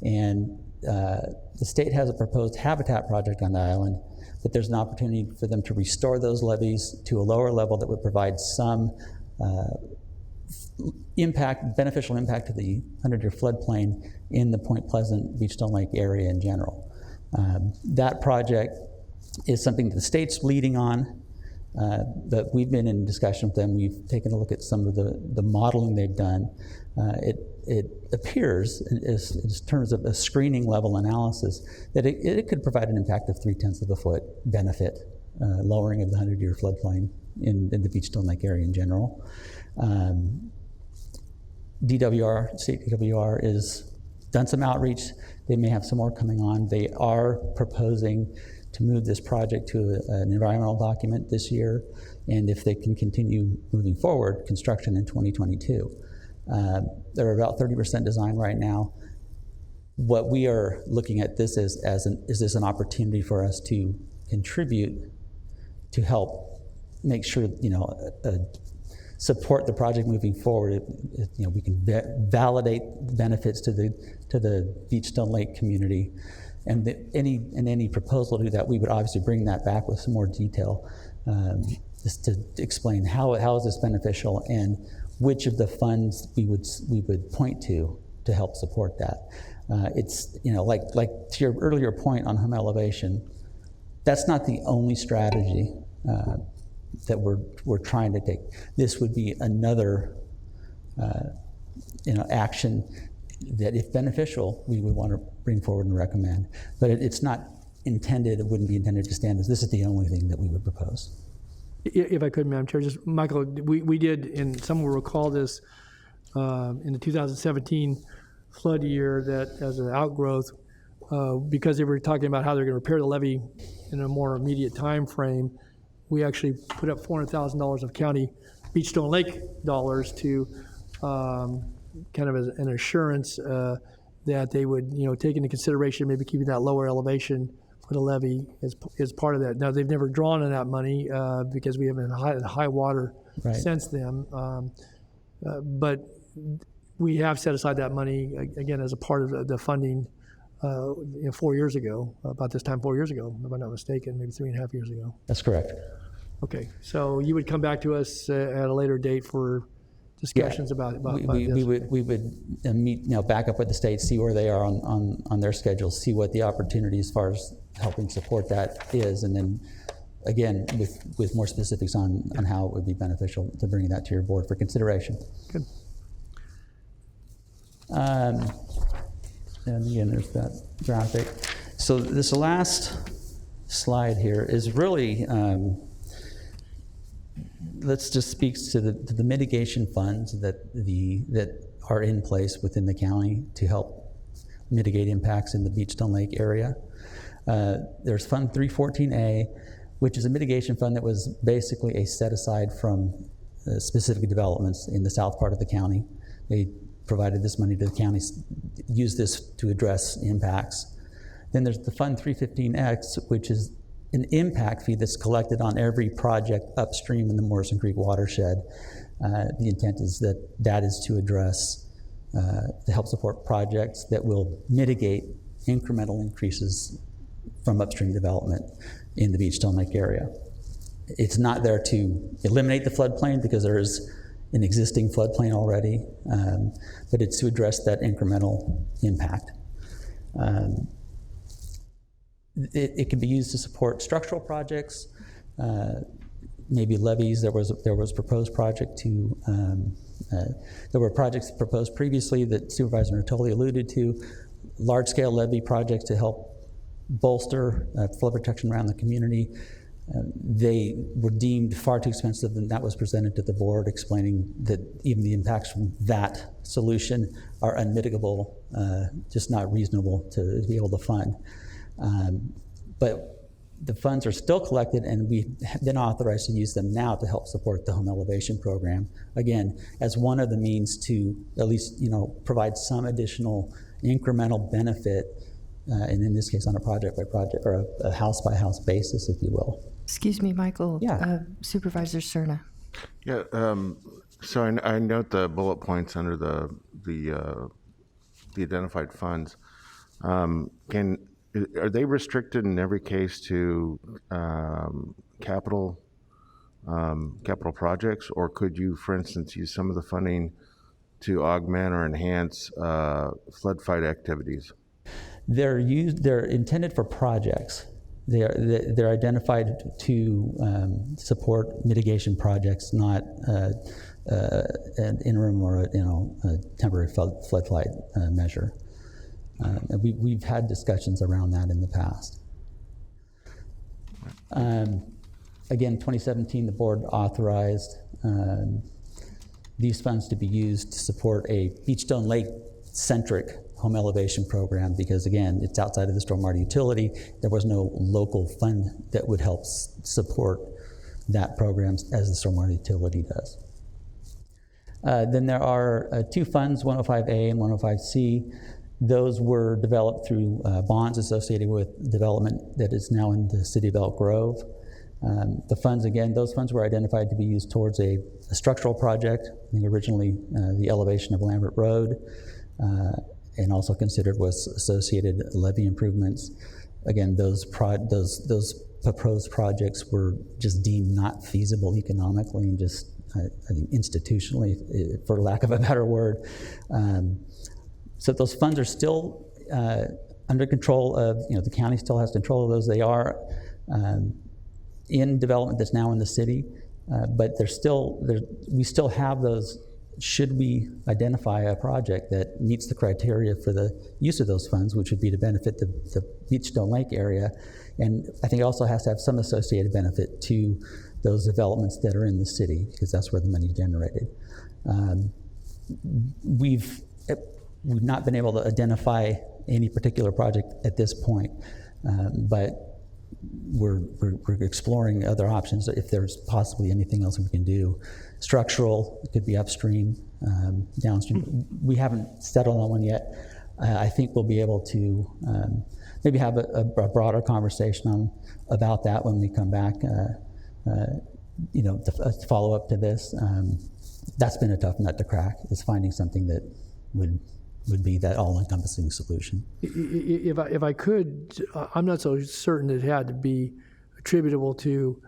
and the state has a proposed habitat project on the island, but there's an opportunity for them to restore those levees to a lower level that would provide some beneficial impact to the 100-year floodplain in the Point Pleasant, Beachstone Lake area in general. That project is something that the state's leading on, but we've been in discussion with them. We've taken a look at some of the modeling they've done. It appears, in terms of a screening level analysis, that it could provide an impact of 0.3 of a foot benefit, lowering of the 100-year floodplain in the Beachstone Lake area in general. State DWR has done some outreach. They may have some more coming on. They are proposing to move this project to an environmental document this year, and if they can continue moving forward, construction in 2022. They're about 30% design right now. What we are looking at this is this an opportunity for us to contribute to help make sure, support the project moving forward. We can validate benefits to the Beachstone Lake community, and any proposal to do that, we would obviously bring that back with some more detail, just to explain how is this beneficial and which of the funds we would point to help support that. It's like to your earlier point on home elevation, that's not the only strategy that we're trying to take. This would be another action that, if beneficial, we would want to bring forward and recommend. But it wouldn't be intended to stand as this is the only thing that we would propose. If I could, Madam Chair, just Michael, we did, and some will recall this, in the 2017 flood year, that as an outgrowth, because they were talking about how they're going to repair the levee in a more immediate time frame, we actually put up $400,000 of county Beachstone Lake dollars to kind of as an assurance that they would, take into consideration maybe keeping that lower elevation for the levee as part of that. Now, they've never drawn on that money because we haven't had high water since then. But we have set aside that money, again, as a part of the funding 4 years ago, about this time 4 years ago, if I'm not mistaken, maybe 3.5 years ago. That's correct. Okay, so you would come back to us at a later date for discussions about this? We would meet, back up with the state, see where they are on their schedule, see what the opportunity as far as helping support that is, and then again with more specifics on how it would be beneficial to bring that to your board for consideration. Good. And again, there's that graphic. So this last slide here is really just speaks to the mitigation funds that are in place within the county to help mitigate impacts in the Beachstone Lake area. There's Fund 314A, which is a mitigation fund that was basically a set aside from specific developments in the south part of the county. They provided this money to the county, use this to address impacts. Then there's the Fund 315X, which is an impact fee that's collected on every project upstream in the Morrison Creek watershed. The intent is that is to address, to help support projects that will mitigate incremental increases from upstream development in the Beachstone Lake area. It's not there to eliminate the floodplain because there is an existing floodplain already, but it's to address that incremental impact. It can be used to support structural projects, maybe levees. There was a proposed project to, there were projects proposed previously that Supervisor Natoli alluded to, large-scale levee projects to help bolster flood protection around the community. They were deemed far too expensive, and that was presented to the board, explaining that even the impacts from that solution are unmitigable, just not reasonable to be able to fund. But the funds are still collected, and we've been authorized to use them now to help support the home elevation program. Again, as one of the means to at least provide some additional incremental benefit, and in this case on a project by project or a house by house basis, if you will. Excuse me, Michael. Yeah. Supervisor Cerna. Yeah. So I note the bullet points under the identified funds. Are they restricted in every case to capital projects, or could you, for instance, use some of the funding to augment or enhance flood fight activities? They're intended for projects. They're identified to support mitigation projects, not an interim or a temporary flood measure. And we've had discussions around that in the past. Again, 2017, the board authorized these funds to be used to support a Beachstone Lake-centric home elevation program because, again, it's outside of the stormwater utility. There was no local fund that would help support that program as the stormwater utility does. Then there are two funds, 105A and 105C. Those were developed through bonds associated with development that is now in the city of Elk Grove. The funds, again, those funds were identified to be used towards a structural project. I think originally the elevation of Lambert Road, and also considered was associated levee improvements. Again, those proposed projects were just deemed not feasible economically and just, I think, institutionally, for lack of a better word. So those funds are still under control of, the county still has control of those. They are in development that's now in the city, but we still have those. Should we identify a project that meets the criteria for the use of those funds, which would be to benefit the Beachstone Lake area, and I think it also has to have some associated benefit to those developments that are in the city, because that's where the money is generated. We've not been able to identify any particular project at this point, but we're exploring other options if there's possibly anything else we can do. Structural, it could be upstream, downstream. We haven't settled on one yet. I think we'll be able to maybe have a broader conversation about that when we come back, to follow up to this. That's been a tough nut to crack, is finding something that would be that all-encompassing solution. If I could, I'm not so certain it had to be attributable to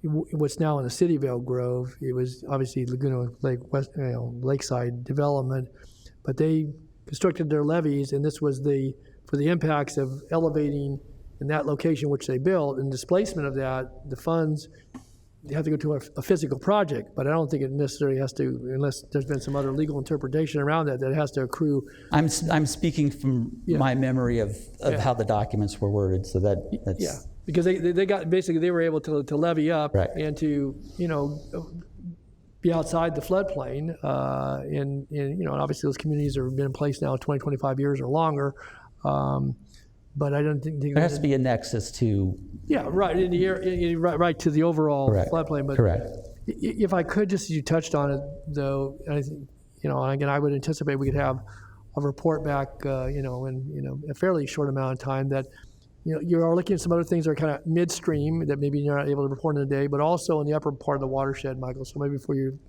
what's now in the city of Elk Grove. It was obviously Laguna Lake West, lakeside development, but they constructed their levees, and this was for the impacts of elevating in that location which they built, and displacement of that, the funds, you have to go to a physical project, but I don't think it necessarily has to, unless there's been some other legal interpretation around that it has to accrue. I'm speaking from my memory of how the documents were worded, so that's because they got basically they were able to levy up and to be outside the floodplain, and obviously those communities have been in place now 20, 25 years or longer. But I don't think there has to be a nexus to. Yeah, right in the area, right to the overall floodplain. But if I could, just as you touched on it, though, I think, again, I would anticipate we could have a report back, in a fairly short amount of time that, you are looking at some other things that are kind of midstream that maybe you're not able to report in a day, but also in the upper part of the watershed, Michael. So maybe before you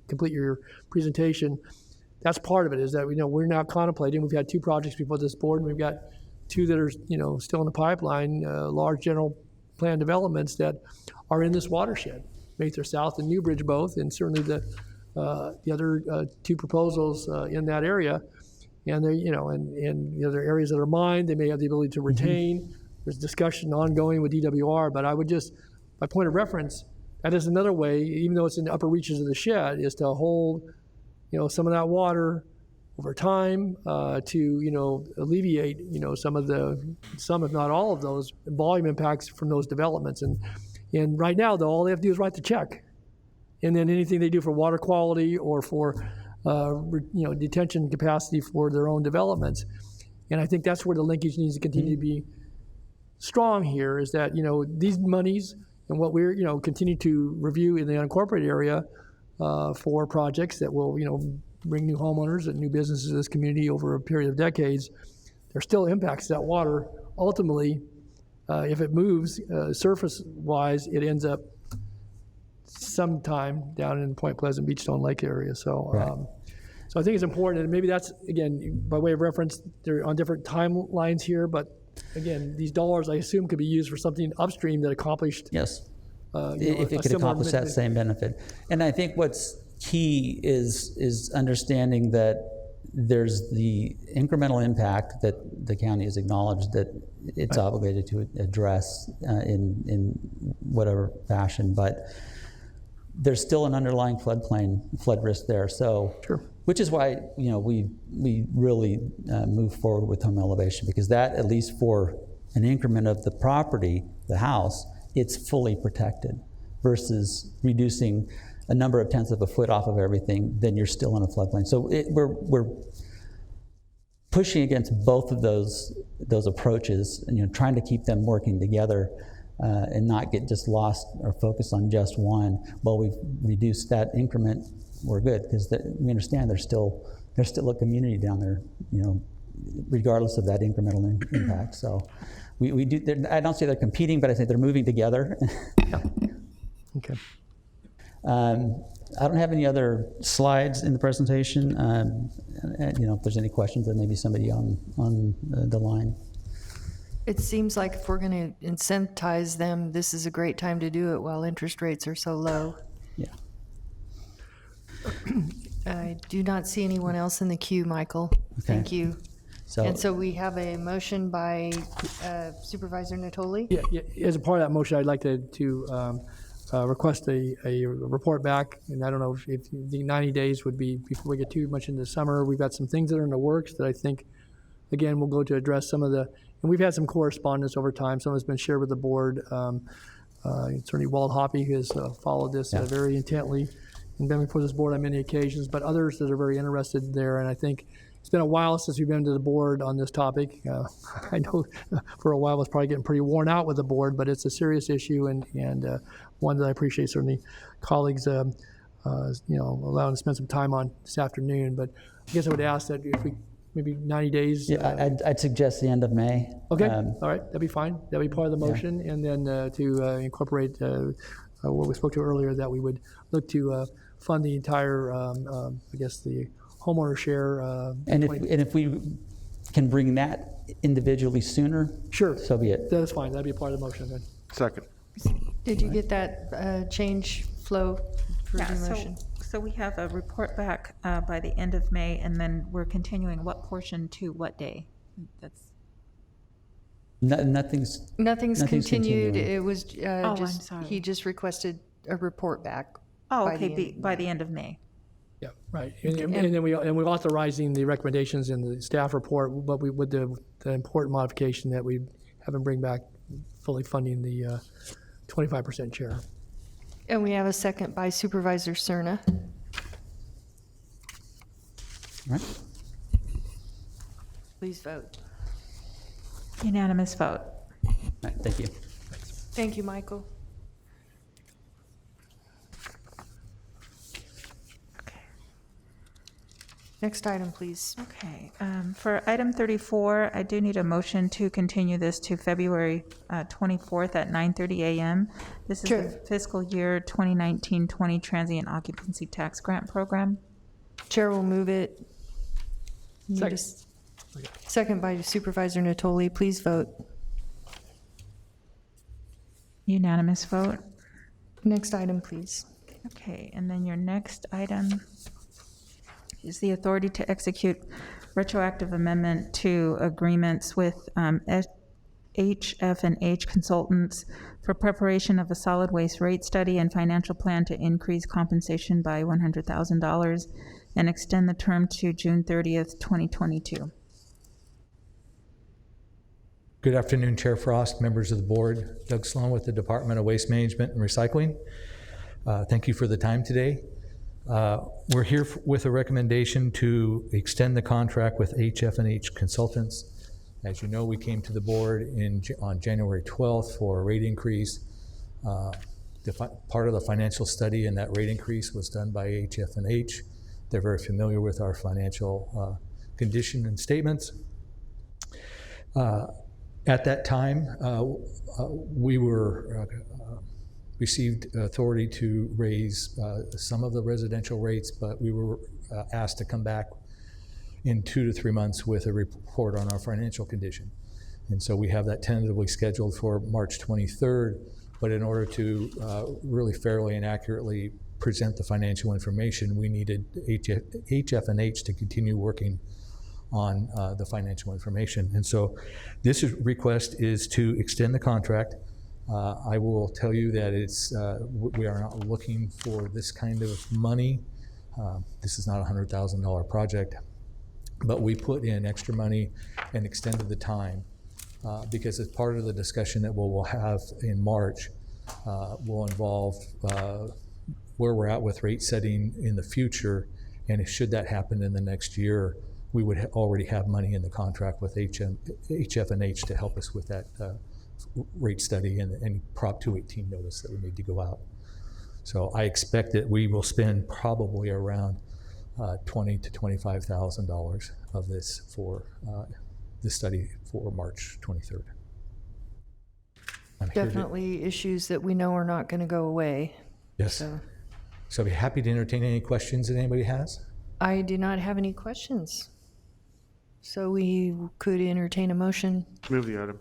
complete your presentation, that's part of it. Is that we're now contemplating. We've had 2 projects before this board, and we've got 2 that are still in the pipeline, large general plan developments that are in this watershed, Mather South and Newbridge both, and certainly the other 2 proposals in that area. And they there are areas that are mined. They may have the ability to retain. There's discussion ongoing with DWR, but I would just, by point of reference, that is another way, even though it's in the upper reaches of the shed, is to hold some of that water over time to alleviate some if not all of those volume impacts from those developments. And right now, though, all they have to do is write the check, and then anything they do for water quality or for detention capacity for their own developments. And I think that's where the linkage needs to continue to be strong here, is that these monies and what we're continue to review in the unincorporated area for projects that will bring new homeowners and new businesses to this community over a period of decades, there still impacts that water. Ultimately, if it moves surface-wise, it ends up sometime down in Point Pleasant, Beachstone Lake area. So, so I think it's important, and maybe that's, again, by way of reference, they're on different timelines here, but again, these dollars, I assume, could be used for something upstream that accomplished. Yes, if it could accomplish that same benefit. And I think what's key is understanding that there's the incremental impact that the county has acknowledged that it's obligated to address in whatever fashion, but there's still an underlying flood risk there. So, which is why we really move forward with home elevation, because that, at least for an increment of the property, the house, it's fully protected, versus reducing a number of tenths of a foot off of everything, then you're still in a floodplain. So we're pushing against both of those approaches, and trying to keep them working together, and not get just lost or focused on just one. Well, we've reduced that increment, we're good, because we understand there's still a community down there, regardless of that incremental impact. So we do. I don't say they're competing, but I think they're moving together. Okay. I don't have any other slides in the presentation. If there's any questions, then maybe somebody on the line. It seems like if we're going to incentivize them, this is a great time to do it while interest rates are so low. Yeah. I do not see anyone else in the queue, Michael. Okay. Thank you. So we have a motion by Supervisor Natoli. Yeah, as a part of that motion, I'd like to request a report back, and I don't know if the 90 days would be before we get too much into the summer. We've got some things that are in the works that I think, again, we'll go to address some of the, and we've had some correspondence over time. Some has been shared with the board. Attorney Wald Hoppy has followed this very intently and been before this board on many occasions, but others that are very interested there. And I think it's been a while since we've been to the board on this topic. I know for a while it's probably getting pretty worn out with the board, but it's a serious issue and one that I appreciate certainly colleagues allowing to spend some time on this afternoon. But I guess I would ask that if we maybe 90 days. Yeah, I'd suggest the end of May. Okay, all right, that'd be fine. That'd be part of the motion, and then to incorporate what we spoke to earlier, that we would look to fund the entire, the homeowner share. And if we can bring that individually sooner, sure, so be it. That's fine. That'd be a part of the motion then. Second. Did you get that change flow for Yeah, the so, motion? so we have a report back by the end of May, and then we're continuing what portion to what day? That's. Nothing's continued. continuing. It was I'm just, sorry. he just requested a report back. Oh, by okay, the end of by May. the end of May. Yeah, right. And then we're authorizing the recommendations in the staff report, but we, with the important modification that we have him bring back, fully funding the 25% share. And we have a second by Supervisor Cerna. All right. Please vote. Unanimous vote. All right, thank you. Thank you, Michael. Next item, please. Okay, for item 34, I do need a motion to continue this to February 24th at 9:30 a.m. This is Sure. the fiscal year 2019-20 Transient Occupancy Tax Grant Program. Chair will move it. Need a Second. Second by Supervisor Natoli. Please vote. Unanimous vote. Next item, please. Okay, and then your next item is the authority to execute retroactive amendment to agreements with HF&H Consultants for preparation of a solid waste rate study and financial plan to increase compensation by $100,000 and extend the term to June 30th, 2022. Good afternoon, Chair Frost, members of the board. Doug Sloan with the Department of Waste Management and Recycling. Thank you for the time today. We're here with a recommendation to extend the contract with HF&H Consultants. As you know, we came to the board on January 12th for a rate increase. Part of the financial study in that rate increase was done by HF&H. They're very familiar with our financial condition and statements. At that time, we received authority to raise some of the residential rates, but we were asked to come back in 2 to 3 months with a report on our financial condition. And so we have that tentatively scheduled for March 23rd, but in order to really fairly and accurately present the financial information, we needed HF&H to continue working on the financial information. And so this request is to extend the contract. I will tell you that we are not looking for this kind of money. This is not a $100,000 project, but we put in extra money and extended the time because as part of the discussion that we'll have in March will involve where we're at with rate setting in the future, and should that happen in the next year, we would already have money in the contract with HF&H to help us with that rate study and Prop 218 notice that we need to go out. So I expect that we will spend probably around $20,000 to $25,000 of this for this study for March 23rd. Definitely issues that we know are not going to go away. Yes. So I'd be happy to entertain any questions that anybody has. I do not have any questions. So we could entertain a motion. Move the item.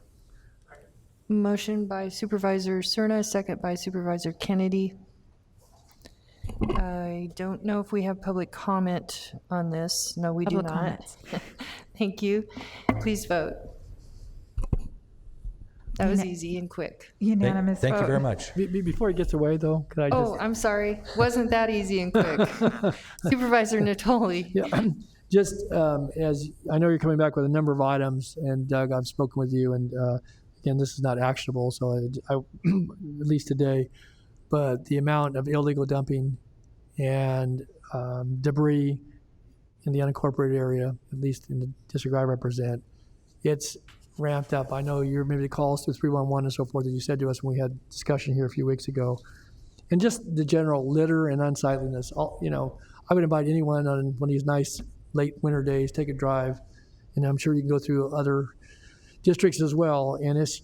Motion by Supervisor Cerna, second by Supervisor Kennedy. I don't know if we have public comment on this. No, we do Public not. comments. Thank you. Please vote. That was easy and quick. Unanimous Thank you vote. very much. Before he gets away, though, could I just... Oh, I'm sorry. Wasn't that easy and quick? Supervisor Natoli. Yeah, just as I know you're coming back with a number of items, and Doug, I've spoken with you, and again, this is not actionable, so I at least today, but the amount of illegal dumping and debris in the unincorporated area, at least in the district I represent, it's ramped up. I know you're maybe the calls to 311 and so forth that you said to us when we had discussion here a few weeks ago, and just the general litter and unsightliness. I would invite anyone on one of these nice late winter days, take a drive, and I'm sure you can go through other districts as well, and it's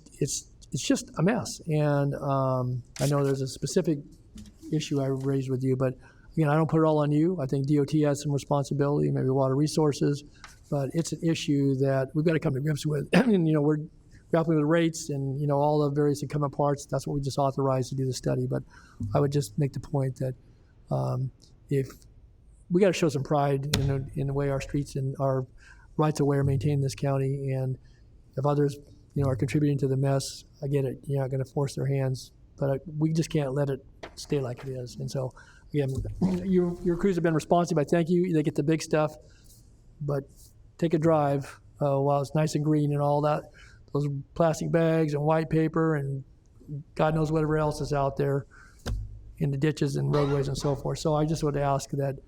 just a mess. And I know there's a specific issue I raised with you, but again, I don't put it all on you. I think DOT has some responsibility, maybe water resources, but it's an issue that we've got to come to grips with. And we're grappling with rates and, all the various incumbent parts. That's what we just authorized to do the study. But I would just make the point that if we got to show some pride in the way our streets and our rights of way are maintained in this county, and if others, are contributing to the mess, I get it. You're not going to force their hands, but we just can't let it stay like it is. And so, again, your crews have been responsive. I thank you. They get the big stuff, but take a drive while it's nice and green and all that. Those plastic bags and white paper and God knows whatever else is out there in the ditches and roadways and so forth. So I just would ask that,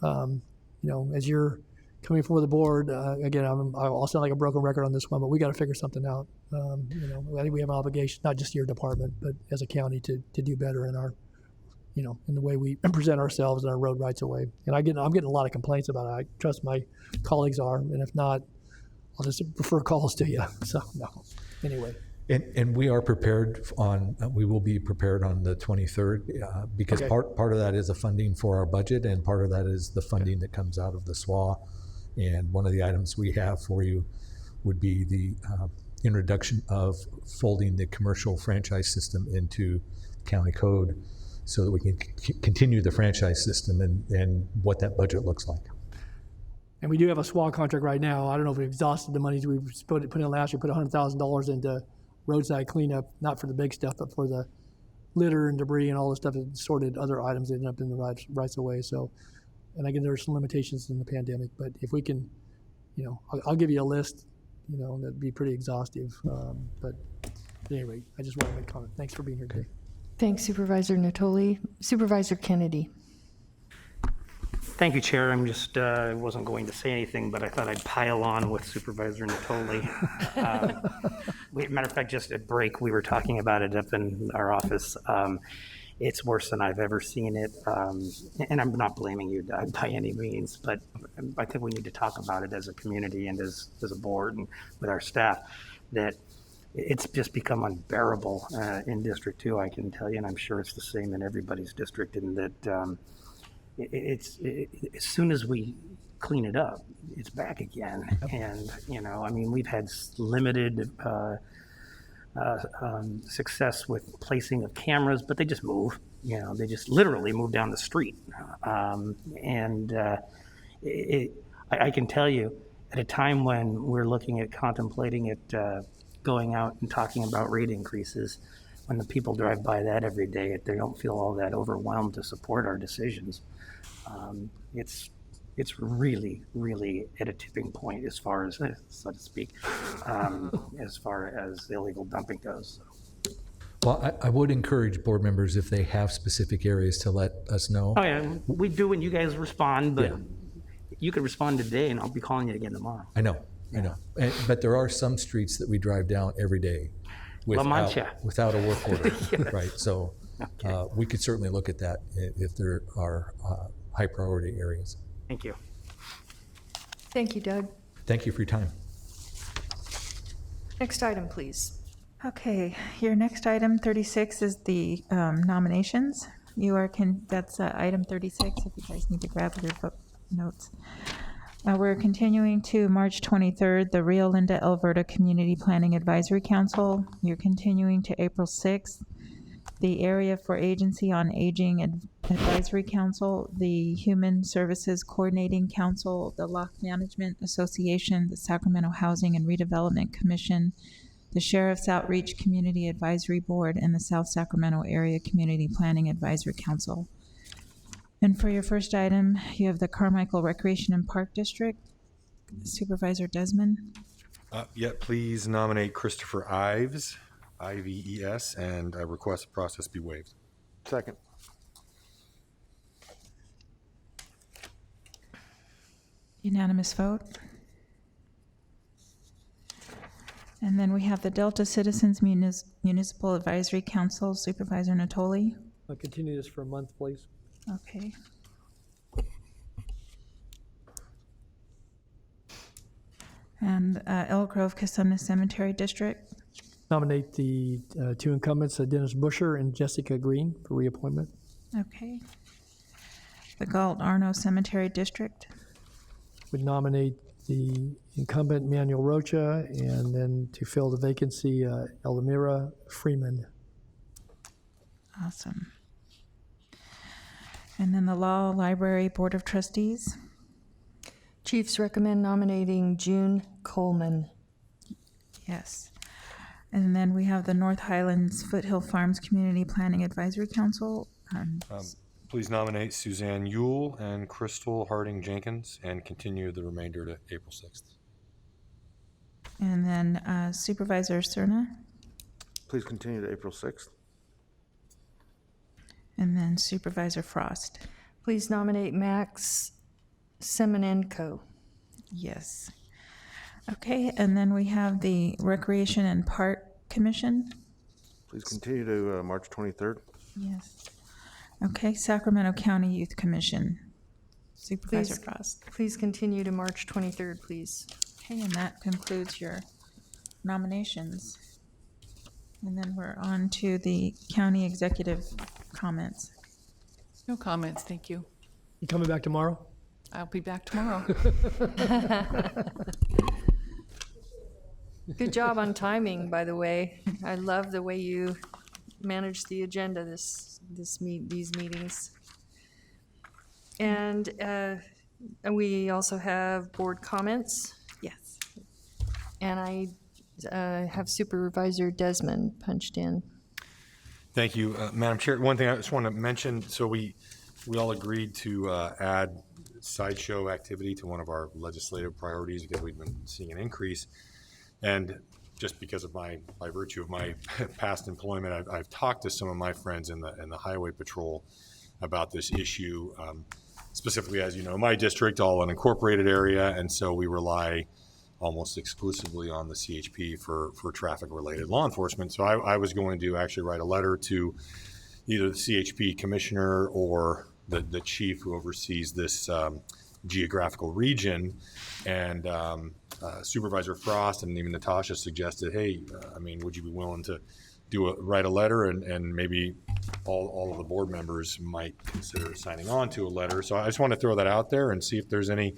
as you're coming before the board, again, I'll sound like a broken record on this one, but we got to figure something out. I think we have an obligation, not just to your department, but as a county to do better in our, in the way we present ourselves and our road rights away. And I'm getting a lot of complaints about it. I trust my colleagues are, and if not, I'll just refer calls to you. So, no. Anyway. And we are prepared we will be prepared on the 23rd because part of that is the funding for our budget, and part of that is the funding that comes out of the SWA. And one of the items we have for you would be the introduction of folding the commercial franchise system into county code so that we can continue the franchise system and what that budget looks like. And we do have a SWA contract right now. I don't know if we exhausted the monies we put in last year, put $100,000 into roadside cleanup, not for the big stuff, but for the litter and debris and all the stuff that sorted other items that ended up in the rights of way. So, and again, there are some limitations in the pandemic, but if we can, I'll give you a list, that'd be pretty exhaustive. But at any rate, I just want to make a comment. Thanks for being here today. Thanks, Supervisor Natoli. Supervisor Kennedy. Thank you, Chair. I'm just, I wasn't going to say anything, but I thought I'd pile on with Supervisor Natoli. Matter of fact, just at break, we were talking about it up in our office. It's worse than I've ever seen it. And I'm not blaming you, Doug, by any means, but I think we need to talk about it as a community and as a board and with our staff, that it's just become unbearable in District 2, I can tell you, and I'm sure it's the same in everybody's district, in that as soon as we clean it up, it's back again. And, we've had limited success with placing of cameras, but they just move. They just literally move down the street. I can tell you, at a time when we're looking at contemplating it, going out and talking about rate increases, when the people drive by that every day, they don't feel all that overwhelmed to support our decisions. It's really, really at a tipping point as far as, so to speak, as far as illegal dumping goes. Well, I would encourage board members, if they have specific areas, to let us know. Oh yeah, we do when you guys respond, but you could respond today and I'll be calling you again tomorrow. I know. But there are some streets that we drive down every day without a work order, yes. Right? So we could certainly look at that if there are high priority areas. Thank you. Thank you, Doug. Thank you for your time. Next item, please. Okay, your next item, 36, is the nominations. That's item 36, if you guys need to grab your notes. We're continuing to March 23rd, the Rio Linda Alberta Community Planning Advisory Council. You're continuing to April 6th, the Area for Agency on Aging Advisory Council, the Human Services Coordinating Council, the Lock Management Association, the Sacramento Housing and Redevelopment Commission, the Sheriff's Outreach Community Advisory Board, and the South Sacramento Area Community Planning Advisory Council. And for your first item, you have the Carmichael Recreation and Park District. Supervisor Desmond. Please nominate Christopher Ives, I-V-E-S, and I request the process be waived. Second. Unanimous vote. And then we have the Delta Citizens Municipal Advisory Council, Supervisor Natoli. I'll continue this for a month, please. Okay. And Elk Grove Casumna Cemetery District. Nominate the two incumbents, Dennis Busher and Jessica Green, for reappointment. Okay. The Galt Arno Cemetery District. Would nominate the incumbent Manuel Rocha, and then to fill the vacancy, Eldamira Freeman. Awesome. And then the Law Library Board of Trustees. Chiefs recommend nominating June Coleman. Yes. And then we have the North Highlands Foothill Farms Community Planning Advisory Council. Please nominate Suzanne Yule and Crystal Harding Jenkins and continue the remainder to April 6th. And then Supervisor Cerna. Please continue to April 6th. And then Supervisor Frost. Please nominate Max Semenenko. Yes. Okay, and then we have the Recreation and Park Commission. Please continue to March 23rd. Yes. Okay, Sacramento County Youth Commission. Supervisor Frost. Please continue to March 23rd, please. Okay, and that concludes your nominations. And then we're on to the county executive comments. No comments, thank you. You coming back tomorrow? I'll be back tomorrow. Good job on timing, by the way. I love the way you managed the agenda these meetings. And we also have board comments. Yes. And I have Supervisor Desmond punched in. Thank you, Madam Chair. One thing I just want to mention, so we all agreed to add sideshow activity to one of our legislative priorities because we've been seeing an increase. And just because of by virtue of my past employment, I've talked to some of my friends in the Highway Patrol about this issue. Specifically, as you know, my district, all an unincorporated area, and so we rely almost exclusively on the CHP for traffic-related law enforcement. So I was going to actually write a letter to either the CHP commissioner or the chief who oversees this geographical region, and Supervisor Frost and even Natasha suggested, hey, would you be willing to write a letter, and maybe all of the board members might consider signing on to a letter. So I just want to throw that out there and see if there's any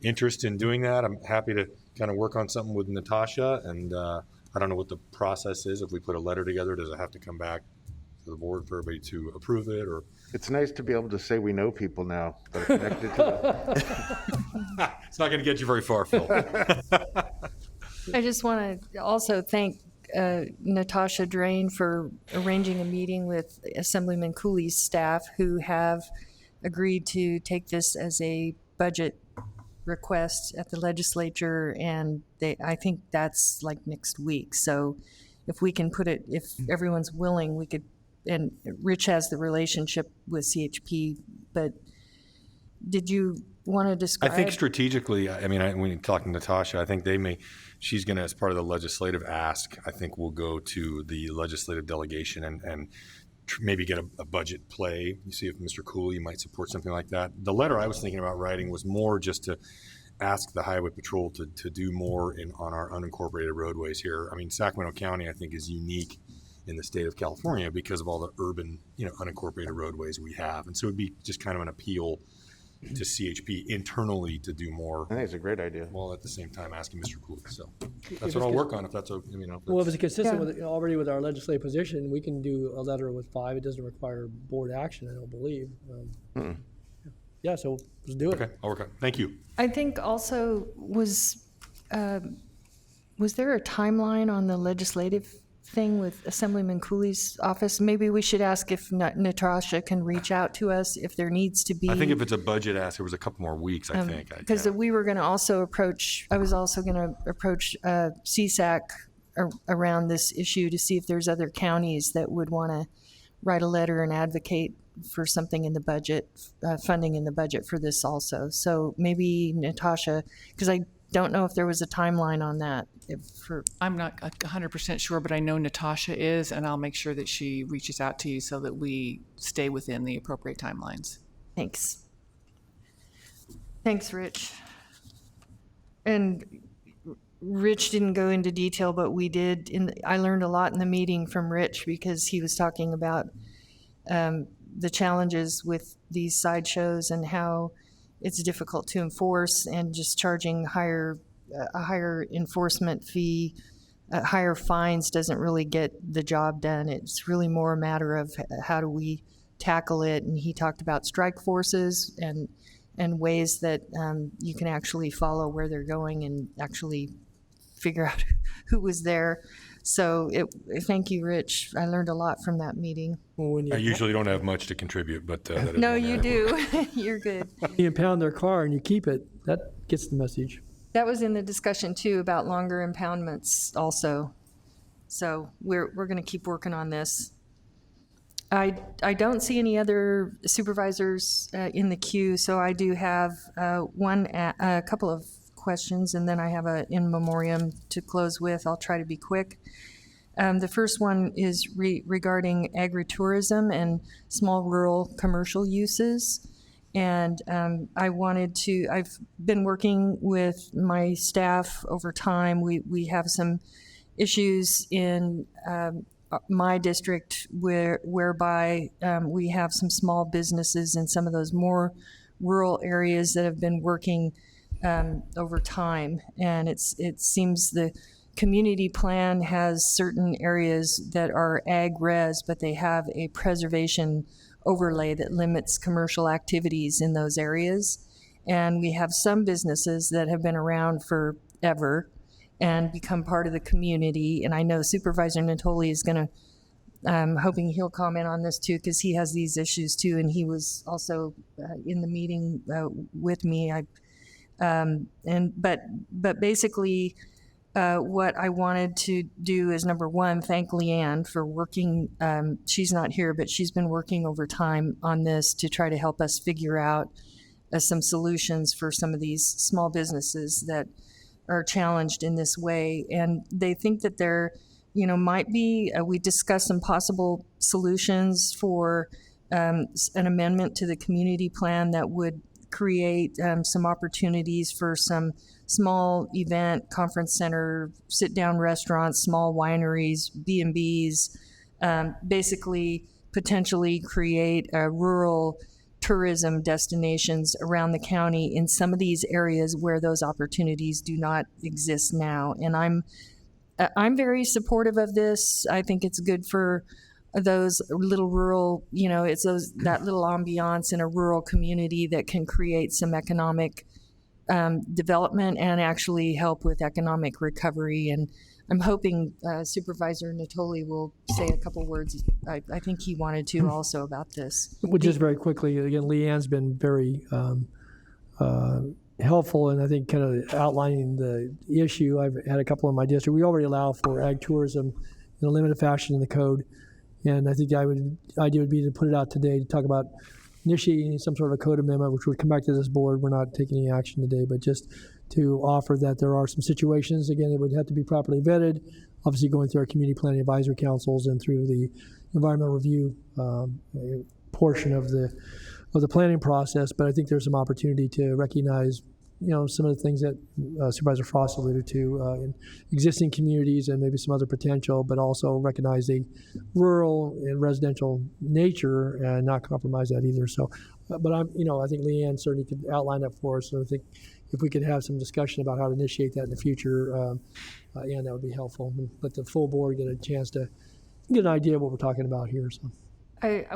interest in doing that. I'm happy to kind of work on something with Natasha, and I don't know what the process is. If we put a letter together, does it have to come back to the board for everybody to approve it, or? It's nice to be able to say we know people now that are connected to It's not going to get you very far, Phil. I just want to also thank Natasha Drain for arranging a meeting with Assemblyman Cooley's staff, who have agreed to take this as a budget request at the legislature, and I think that's like next week. So if we can put it, if everyone's willing, we could. And Rich has the relationship with CHP, but did you want to describe? I think strategically, when you talk to Natasha, I think she's going to, as part of the legislative ask, I think we'll go to the legislative delegation and maybe get a budget play. You see if Mr. Cooley might support something like that. The letter I was thinking about writing was more just to ask the Highway Patrol to do more on our unincorporated roadways here. Sacramento County, I think, is unique in the state of California because of all the urban, unincorporated roadways we have. And so it'd be just kind of an appeal to CHP internally to do more. I think it's a great idea. While at the same time asking Mr. Cooley. So that's what I'll work on if that's, Well, if it's consistent with already with our legislative position, we can do a letter with 5. It doesn't require board action, I don't believe. Yeah, so let's do it. Okay, I'll work on it. Thank you. I think also was there a timeline on the legislative thing with Assemblyman Cooley's office? Maybe we should ask if Natasha can reach out to us if there needs to be. I think if it's a budget ask, there was a couple more weeks, I think. Because we were going to also I was also going to approach CSAC around this issue to see if there's other counties that would want to write a letter and advocate for something in the budget, funding in the budget for this also. So maybe Natasha, because I don't know if there was a timeline on that. I'm not 100% sure, but I know Natasha is, and I'll make sure that she reaches out to you so that we stay within the appropriate timelines. Thanks. Thanks, Rich. And Rich didn't go into detail, but we did. I learned a lot in the meeting from Rich because he was talking about the challenges with these sideshows and how it's difficult to enforce, and just charging a higher enforcement fee, higher fines doesn't really get the job done. It's really more a matter of how do we tackle it. And he talked about strike forces and ways that you can actually follow where they're going and actually figure out who was there. So thank you, Rich. I learned a lot from that meeting. I usually don't have much to contribute, but that is No, one you area. do. You're good. You impound their car and you keep it, that gets the message. That was in the discussion too about longer impoundments also. So we're going to keep working on this. I don't see any other supervisors in the queue, so I do have a couple of questions, and then I have a in memoriam to close with. I'll try to be quick. The first one is regarding agritourism and small rural commercial uses. And I've been working with my staff over time. We have some issues in my district whereby we have some small businesses in some of those more rural areas that have been working over time. And it seems the community plan has certain areas that are ag res, but they have a preservation overlay that limits commercial activities in those areas. And we have some businesses that have been around forever and become part of the community. And I know Supervisor Natoli is going to, I'm hoping he'll comment on this too, because he has these issues too, and he was also in the meeting with me. But basically, what I wanted to do is, number one, thank Leanne for working. She's not here, but she's been working over time on this to try to help us figure out some solutions for some of these small businesses that are challenged in this way. And they think that there, might be, we discussed some possible solutions for an amendment to the community plan that would create some opportunities for some small event, conference center, sit-down restaurants, small wineries, B&Bs, basically potentially create rural tourism destinations around the county in some of these areas where those opportunities do not exist now. And I'm very supportive of this. I think it's good for those little rural, it's that little ambiance in a rural community that can create some economic development and actually help with economic recovery. And I'm hoping Supervisor Natoli will say a couple words. I think he wanted to also about this. Well, just very quickly, again, Leanne's been very helpful, and I think kind of outlining the issue. I've had a couple in my district. We already allow for ag tourism in a limited fashion in the code, and I think the idea would be to put it out today to talk about initiating some sort of a code amendment, which would come back to this board. We're not taking any action today, but just to offer that there are some situations, again, it would have to be properly vetted, obviously going through our community planning advisory councils and through the environmental review portion of the planning process. But I think there's some opportunity to recognize, some of the things that Supervisor Frost alluded to in existing communities and maybe some other potential, but also recognize the rural and residential nature and not compromise that either. So, but I think Leanne certainly could outline that for us. So I think if we could have some discussion about how to initiate that in the future, that would be helpful. And let the full board get a chance to get an idea of what we're talking about here. So.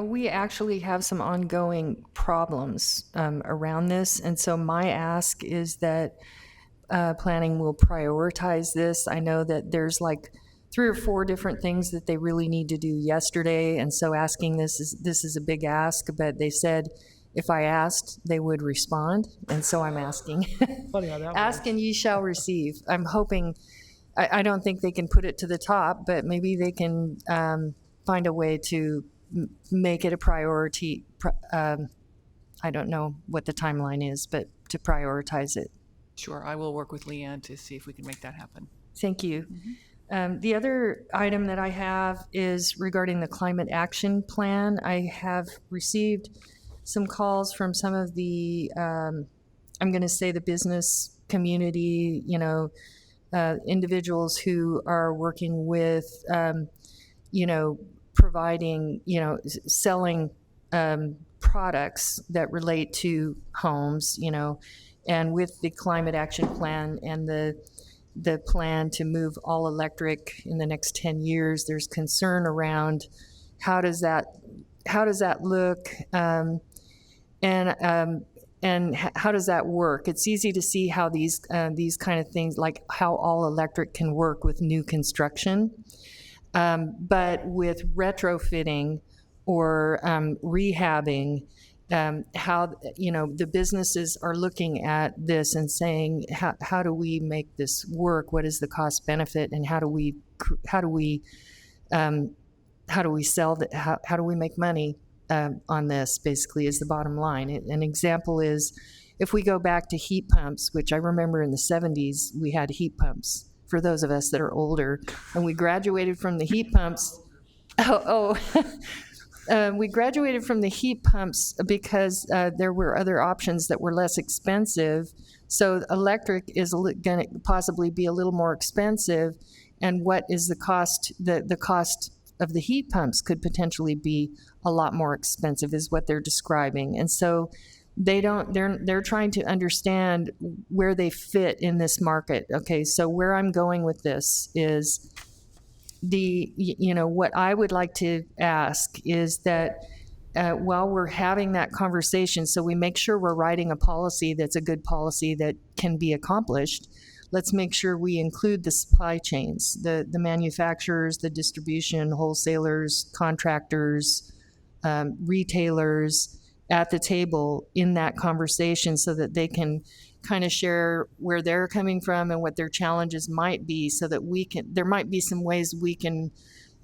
We actually have some ongoing problems around this, and so my ask is that planning will prioritize this. I know that there's like 3 or 4 different things that they really need to do yesterday, and so asking this is a big ask, but they said if I asked, they would respond, and so I'm asking. Funny how that Ask and ye shall receive. I'm hoping, I don't think they can put it to the top, but maybe they can find a way to make it a priority. I don't know what the timeline is, but to prioritize it. Sure, I will work with Leanne to see if we can make that happen. Thank you. The other item that I have is regarding the climate action plan. I have received some calls from some of the, I'm going to say the business community, individuals who are working with, providing, selling products that relate to homes, you know, and with the climate action plan and the plan to move all electric in the next 10 years, there's concern around how does that look, and how does that work? It's easy to see how these kind of things, like how all electric can work with new construction, but with retrofitting or rehabbing, how, you know, the businesses are looking at this and saying, how do we make this work? What is the cost benefit, and how do we sell that? How do we make money on this? Basically, is the bottom line. An example is, if we go back to heat pumps, which I remember in the 70s, we had heat pumps. For those of us that are older, and we graduated from the heat pumps. We graduated from the heat pumps because there were other options that were less expensive. So electric is going to possibly be a little more expensive. And what is the cost? The cost of the heat pumps could potentially be a lot more expensive, is what they're describing. And so they're trying to understand where they fit in this market. Okay, so where I'm going with this is, what I would like to ask is that while we're having that conversation, so we make sure we're writing a policy that's a good policy that can be accomplished, let's make sure we include the supply chains, the manufacturers, the distribution, wholesalers, contractors, retailers at the table in that conversation, so that they can kind of share where they're coming from and what their challenges might be, so that there might be some ways we can,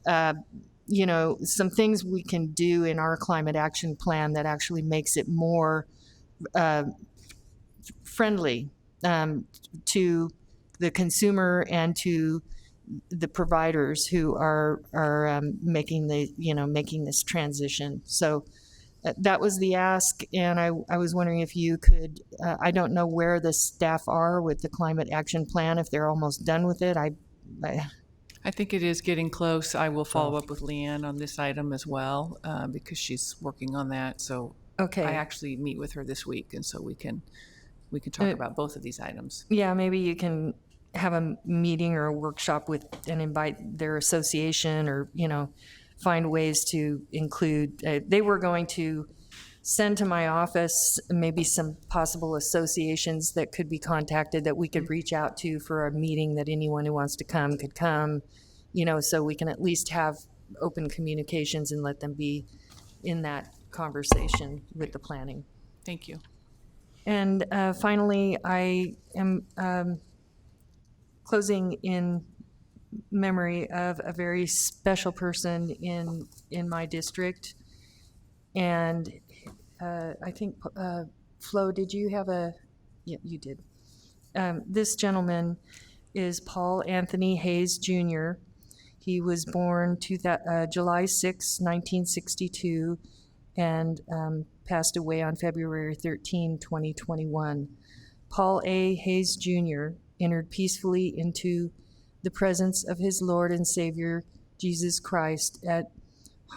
some things we can do in our climate action plan that actually makes it more friendly to the consumer and to the providers who are making this transition. So that was the ask, and I was wondering if you could, I don't know where the staff are with the climate action plan, if they're almost done with it. I think it is getting close. I will follow up with Leanne on this item as well, because she's working on that. So okay. I actually meet with her this week, and so we can talk about both of these items. Yeah, maybe you can have a meeting or a workshop and invite their association, or, find ways to include. They were going to send to my office maybe some possible associations that could be contacted that we could reach out to for a meeting, that anyone who wants to come could come, so we can at least have open communications and let them be in that conversation with the planning. Thank you. And finally, I am closing in memory of a very special person in my district. And I think, Flo, did you have yeah, you did. This gentleman is Paul Anthony Hayes Jr. He was born July 6, 1962, and passed away on February 13, 2021. Paul A. Hayes Jr. entered peacefully into the presence of his Lord and Savior, Jesus Christ, at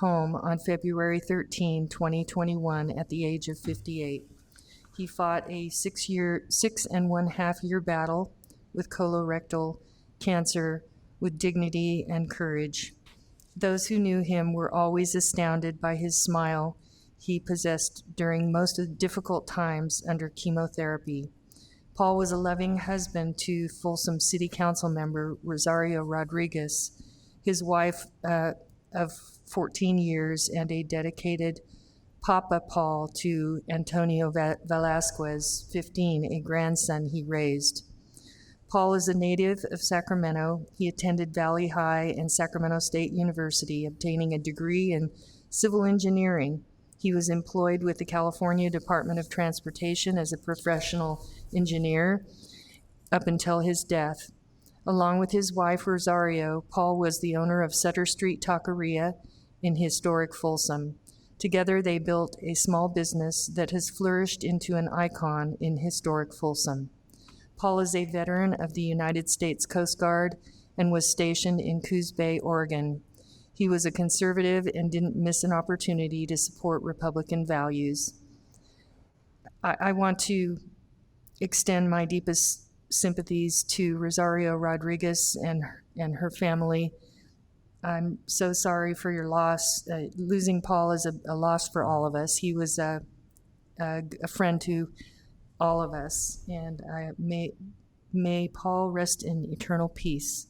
home on February 13, 2021, at the age of 58. He fought a 6.5 year battle with colorectal cancer with dignity and courage. Those who knew him were always astounded by his smile he possessed during most of the difficult times under chemotherapy. Paul was a loving husband to Folsom City Council member Rosario Rodriguez, his wife of 14 years, and a dedicated Papa Paul to Antonio Velasquez, 15, a grandson he raised. Paul is a native of Sacramento. He attended Valley High and Sacramento State University, obtaining a degree in civil engineering. He was employed with the California Department of Transportation as a professional engineer up until his death. Along with his wife, Rosario, Paul was the owner of Sutter Street Taqueria in historic Folsom. Together, they built a small business that has flourished into an icon in historic Folsom. Paul is a veteran of the United States Coast Guard and was stationed in Coos Bay, Oregon. He was a conservative and didn't miss an opportunity to support Republican values. I want to extend my deepest sympathies to Rosario Rodriguez and her family. I'm so sorry for your loss. Losing Paul is a loss for all of us. He was a friend to all of us, and may Paul rest in eternal peace.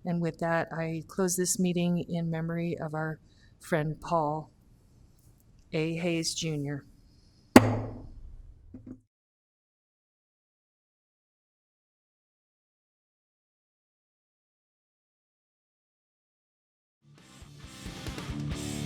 And with that, I close this meeting in memory of our friend Paul A. Hayes, Jr.